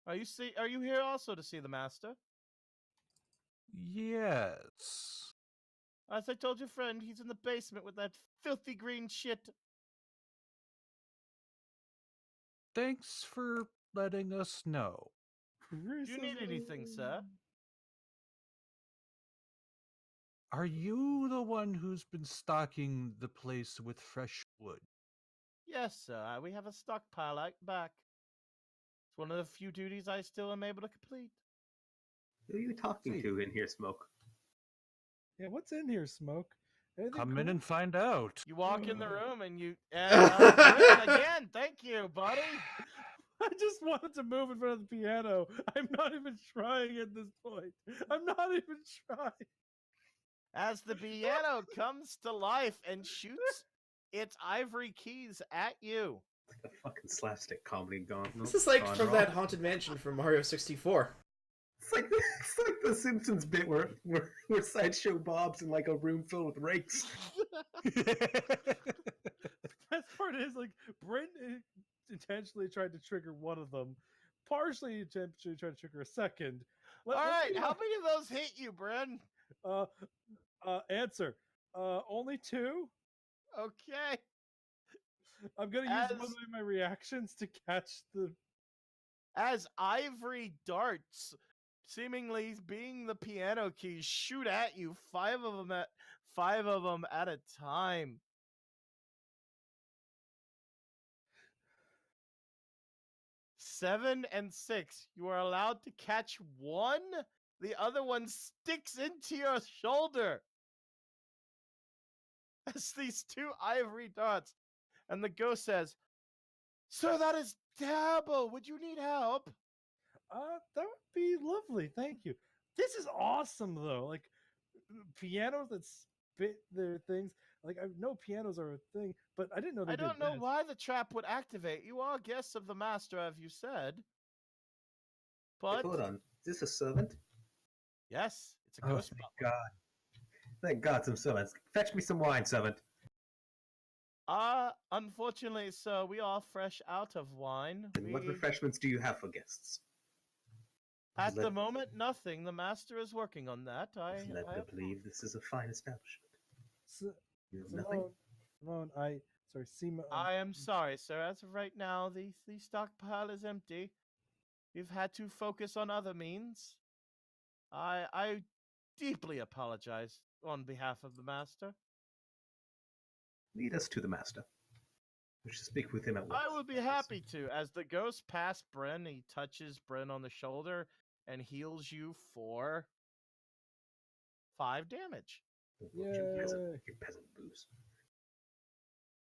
[SPEAKER 1] Are you here also to see the master?
[SPEAKER 2] Yes.
[SPEAKER 1] As I told your friend, he's in the basement with that filthy green shit."
[SPEAKER 2] Thanks for letting us know.
[SPEAKER 1] Do you need anything, sir?
[SPEAKER 2] Are you the one who's been stocking the place with fresh wood?
[SPEAKER 1] Yes, sir. We have a stockpile out back. It's one of the few duties I still am able to complete.
[SPEAKER 4] Who are you talking
[SPEAKER 2] Sweet.
[SPEAKER 4] to in here, Smoke?
[SPEAKER 6] Yeah, what's in here, Smoke? Anything
[SPEAKER 2] Come in
[SPEAKER 6] cool?
[SPEAKER 2] and find out.
[SPEAKER 1] You walk in the room and you Bryn, again. Thank you, buddy.
[SPEAKER 6] I just wanted to move in front of the piano. I'm not even trying at this point. I'm not even trying.
[SPEAKER 1] As the piano comes to life and shoots its ivory keys at you.
[SPEAKER 4] Like a fucking slapstick comedy gone.
[SPEAKER 3] This is like
[SPEAKER 4] gone
[SPEAKER 3] from
[SPEAKER 4] wrong.
[SPEAKER 3] that haunted mansion from Mario 64.
[SPEAKER 4] It's like the Simpsons bit where Sideshow Bob's in like a room filled with rakes.
[SPEAKER 6] Best part is like Bryn intentionally tried to trigger one of them, partially intentionally tried to trigger a second,
[SPEAKER 1] All right, how many of those hit you, Bryn?
[SPEAKER 6] Answer. Only 2.
[SPEAKER 1] Okay.
[SPEAKER 6] I'm gonna use one
[SPEAKER 1] As-
[SPEAKER 6] of my reactions to catch the.
[SPEAKER 1] As ivory darts, seemingly being the piano keys, shoot at you, 5 of them at a time. 7 and 6. You are allowed to catch one. The other one sticks into your shoulder. As these 2 ivory darts. And the ghost says, "Sir, that is terrible. Would you need help?"
[SPEAKER 6] That would be lovely. Thank you. This is awesome, though. Like pianos that spit their things. Like I know pianos are a thing, but I didn't know they
[SPEAKER 1] I
[SPEAKER 6] did
[SPEAKER 1] don't know
[SPEAKER 6] this.
[SPEAKER 1] why the trap would activate. You are guests of the master, as you said. But
[SPEAKER 4] Hold on. Is this a servant?
[SPEAKER 1] yes, it's a
[SPEAKER 4] Oh,
[SPEAKER 1] ghost
[SPEAKER 4] thank
[SPEAKER 1] butler.
[SPEAKER 4] God. Thank God, some servants. Fetch me some wine, servant.
[SPEAKER 1] Unfortunately, sir, we are fresh out of wine.
[SPEAKER 4] And what refreshments do you have for guests?
[SPEAKER 1] At the
[SPEAKER 4] Let-
[SPEAKER 1] moment, nothing. The master is working on that.
[SPEAKER 4] Let me believe this is a fine establishment. You have nothing?
[SPEAKER 6] Simone, sorry, Simone.
[SPEAKER 1] I am sorry, sir. As of right now, the stockpile is empty. We've had to focus on other means. I deeply apologize on behalf of the master.
[SPEAKER 4] Lead us to the master. We should speak with him at once.
[SPEAKER 1] I would be happy to. As the ghost passed Bryn, he touches Bryn on the shoulder and heals you for 5 damage.
[SPEAKER 4] Your peasant booze.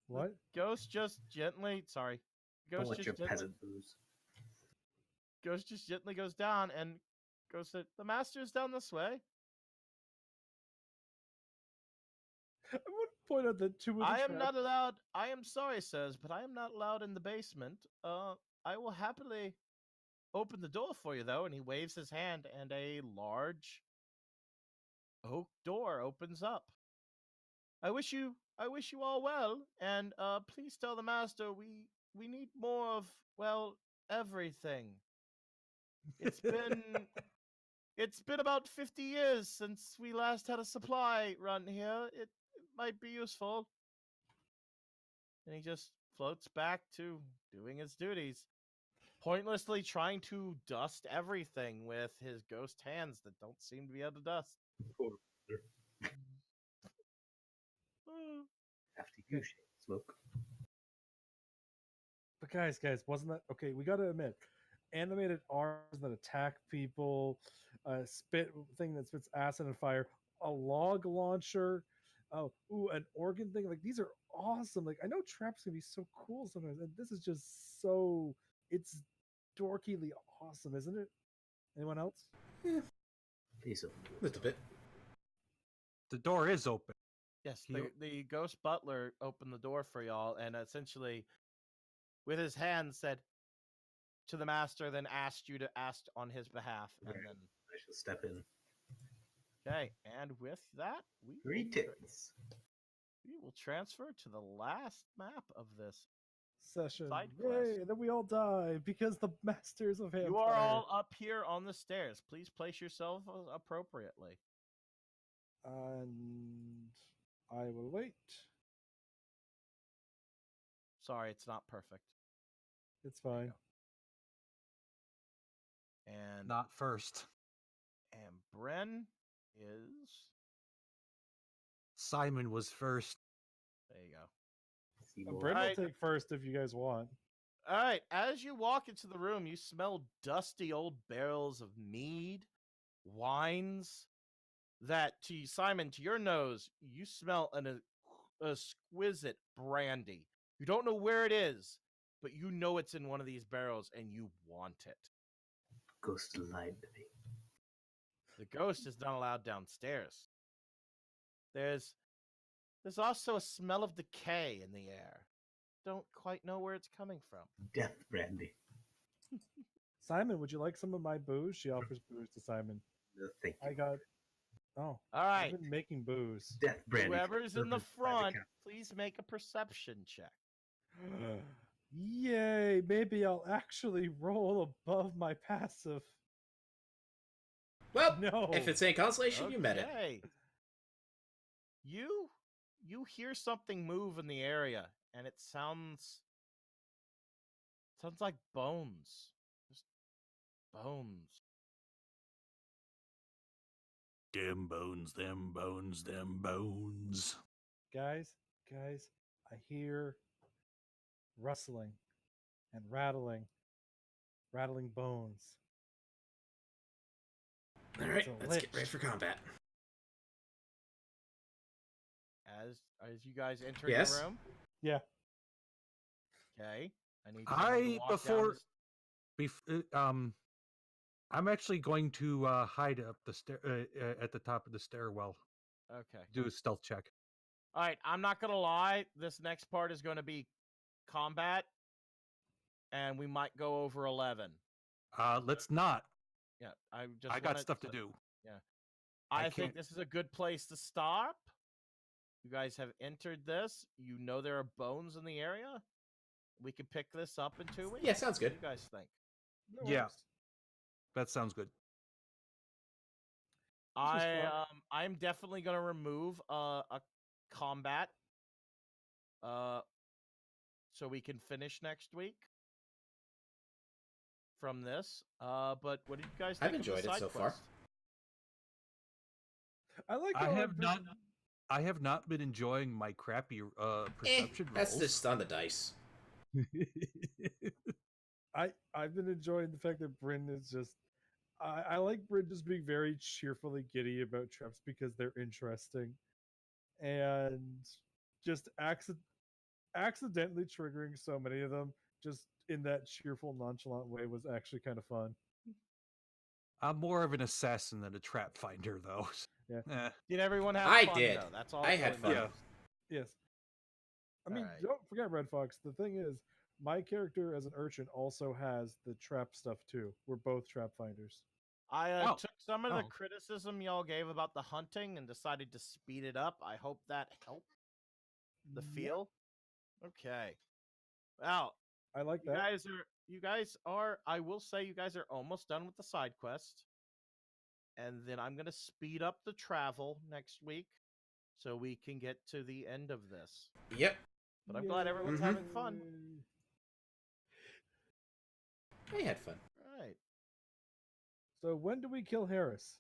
[SPEAKER 6] What?
[SPEAKER 1] Ghost just gently, sorry.
[SPEAKER 4] Don't
[SPEAKER 1] Ghost
[SPEAKER 4] let
[SPEAKER 1] just
[SPEAKER 4] your
[SPEAKER 1] gently,
[SPEAKER 4] peasant booze.
[SPEAKER 1] Ghost just gently goes down and goes to the master's down this way.
[SPEAKER 6] I would point out that 2 of the
[SPEAKER 1] I am
[SPEAKER 6] traps-
[SPEAKER 1] not allowed. I am sorry, sirs, but I am not allowed in the basement. I will happily open the door for you, though. And he waves his hand, and a large oak door opens up. I wish you all well, and please tell the master we need more of, well, everything. It's been about 50 years since we last had a supply run here. It might be useful. And he just floats back to doing his duties, pointlessly trying to dust everything with his ghost hands that don't seem to be able to dust.
[SPEAKER 4] Poor After you smoke.
[SPEAKER 6] But guys, wasn't that okay? We got to admit, animated arms that attack people, a spit thing that spits acid and fire, a log launcher, an organ thing. Like these are awesome. Like I know traps can be so cool sometimes, and this is just so it's dorkily awesome, isn't it? Anyone else?
[SPEAKER 4] Piece of
[SPEAKER 3] A little bit.
[SPEAKER 2] The door is open.
[SPEAKER 1] Yes,
[SPEAKER 2] He-
[SPEAKER 1] the ghost butler opened the door for y'all and essentially, with his hand, said to the master, then asked you to ask on his behalf. And
[SPEAKER 4] Right.
[SPEAKER 1] then,
[SPEAKER 4] I shall step in.
[SPEAKER 1] okay, and with that, we
[SPEAKER 4] Greetings.
[SPEAKER 1] will transfer to the last map of this.
[SPEAKER 6] Session.
[SPEAKER 1] Side
[SPEAKER 6] Yay!
[SPEAKER 1] quest.
[SPEAKER 6] And then we all die because the masters of vampire.
[SPEAKER 1] You are all up here on the stairs. Please place yourself appropriately.
[SPEAKER 6] And I will wait.
[SPEAKER 1] Sorry, it's not perfect.
[SPEAKER 6] It's fine.
[SPEAKER 1] And
[SPEAKER 2] Not first.
[SPEAKER 1] and Bren is
[SPEAKER 2] Simon was first.
[SPEAKER 1] there. You go.
[SPEAKER 4] Seymour.
[SPEAKER 6] Brent
[SPEAKER 1] Alright.
[SPEAKER 6] will take first if you guys want.
[SPEAKER 1] All right. As you walk into the room, you smell dusty old barrels of mead, wines. That to you, Simon, to your nose, you smell an exquisite brandy. You don't know where it is, but you know it's in one of these barrels, and you want it.
[SPEAKER 4] Ghost lied to me.
[SPEAKER 1] The ghost is not allowed downstairs. There's also a smell of decay in the air. Don't quite know where it's coming from.
[SPEAKER 4] Death brandy.
[SPEAKER 6] Simon, would you like some of my booze? She offers booze to Simon.
[SPEAKER 4] No, thank you.
[SPEAKER 6] I got. Oh,
[SPEAKER 1] All
[SPEAKER 6] I've
[SPEAKER 1] right.
[SPEAKER 6] been making booze.
[SPEAKER 4] Death brandy.
[SPEAKER 1] Whoever's in the
[SPEAKER 4] Served by
[SPEAKER 1] front,
[SPEAKER 4] captain.
[SPEAKER 1] please make a perception check.
[SPEAKER 6] Yay! Maybe I'll actually roll above my passive.
[SPEAKER 3] Well,
[SPEAKER 6] No.
[SPEAKER 3] if it's a constellation, you met it.
[SPEAKER 1] Okay. You hear something move in the area, and it sounds like bones. Just bones.
[SPEAKER 2] Them bones, them bones, them bones.
[SPEAKER 6] Guys, I hear rustling and rattling bones.
[SPEAKER 3] All right,
[SPEAKER 6] It's a
[SPEAKER 3] let's get
[SPEAKER 6] lich.
[SPEAKER 3] ready for combat.
[SPEAKER 1] As you guys enter the
[SPEAKER 3] Yes.
[SPEAKER 1] room,
[SPEAKER 6] Yeah.
[SPEAKER 1] okay. I need someone to walk down
[SPEAKER 2] I'm actually going to hide up the stair at the top of the stairwell.
[SPEAKER 1] Okay.
[SPEAKER 2] Do a stealth check.
[SPEAKER 1] All right. I'm not gonna lie. This next part is going to be combat, and we might go over 11.
[SPEAKER 2] Let's not.
[SPEAKER 1] Yeah.
[SPEAKER 2] I got stuff to do.
[SPEAKER 1] I
[SPEAKER 2] can't-
[SPEAKER 1] think this is a good place to stop. You guys have entered this. You know there are bones in the area. We can pick this up in 2 weeks.
[SPEAKER 3] Yeah, sounds good.
[SPEAKER 1] What do you guys think?
[SPEAKER 6] That
[SPEAKER 2] Yeah.
[SPEAKER 6] works.
[SPEAKER 2] That sounds good.
[SPEAKER 6] This is fun.
[SPEAKER 1] I'm definitely gonna remove a combat so we can finish next week from this. But what did you guys think
[SPEAKER 3] I've
[SPEAKER 1] of the
[SPEAKER 3] enjoyed it
[SPEAKER 1] side
[SPEAKER 3] so far.
[SPEAKER 1] quest?
[SPEAKER 6] I like
[SPEAKER 2] I
[SPEAKER 6] how
[SPEAKER 2] have
[SPEAKER 6] I've
[SPEAKER 2] not.
[SPEAKER 6] been-
[SPEAKER 2] I have not been enjoying my crappy perception
[SPEAKER 3] That's
[SPEAKER 2] rolls.
[SPEAKER 3] just on the dice.
[SPEAKER 6] I've been enjoying the fact that Bryn is just I like Bryn just being very cheerfully giddy about traps because they're interesting. And just accidentally triggering so many of them just in that cheerful, nonchalant way was actually kind of fun.
[SPEAKER 2] I'm more of an assassin than a trap finder, though.
[SPEAKER 6] Yeah.
[SPEAKER 2] Eh.
[SPEAKER 1] Did everyone have
[SPEAKER 3] I
[SPEAKER 1] fun
[SPEAKER 3] did.
[SPEAKER 1] though? That's all.
[SPEAKER 3] I
[SPEAKER 1] that
[SPEAKER 3] had
[SPEAKER 1] really
[SPEAKER 3] fun.
[SPEAKER 1] matters.
[SPEAKER 6] Yes. I mean,
[SPEAKER 1] Alright.
[SPEAKER 6] don't forget Red Fox. The thing is, my character as an urchin also has the trap stuff too. We're both trap finders.
[SPEAKER 1] I
[SPEAKER 2] Oh.
[SPEAKER 1] took some of the
[SPEAKER 2] Oh.
[SPEAKER 1] criticism y'all gave about the hunting and decided to speed it up. I hope that helped the
[SPEAKER 6] Yep,
[SPEAKER 1] feel. Okay. Well,
[SPEAKER 6] I like
[SPEAKER 1] you
[SPEAKER 6] that.
[SPEAKER 1] guys are I will say you guys are almost done with the side quest. And then I'm gonna speed up the travel next week so we can get to the end of this.
[SPEAKER 3] Yep.
[SPEAKER 1] But I'm glad everyone's
[SPEAKER 3] Mhm.
[SPEAKER 1] having fun.
[SPEAKER 3] I had fun.
[SPEAKER 1] Right.
[SPEAKER 6] So when do we kill Harris?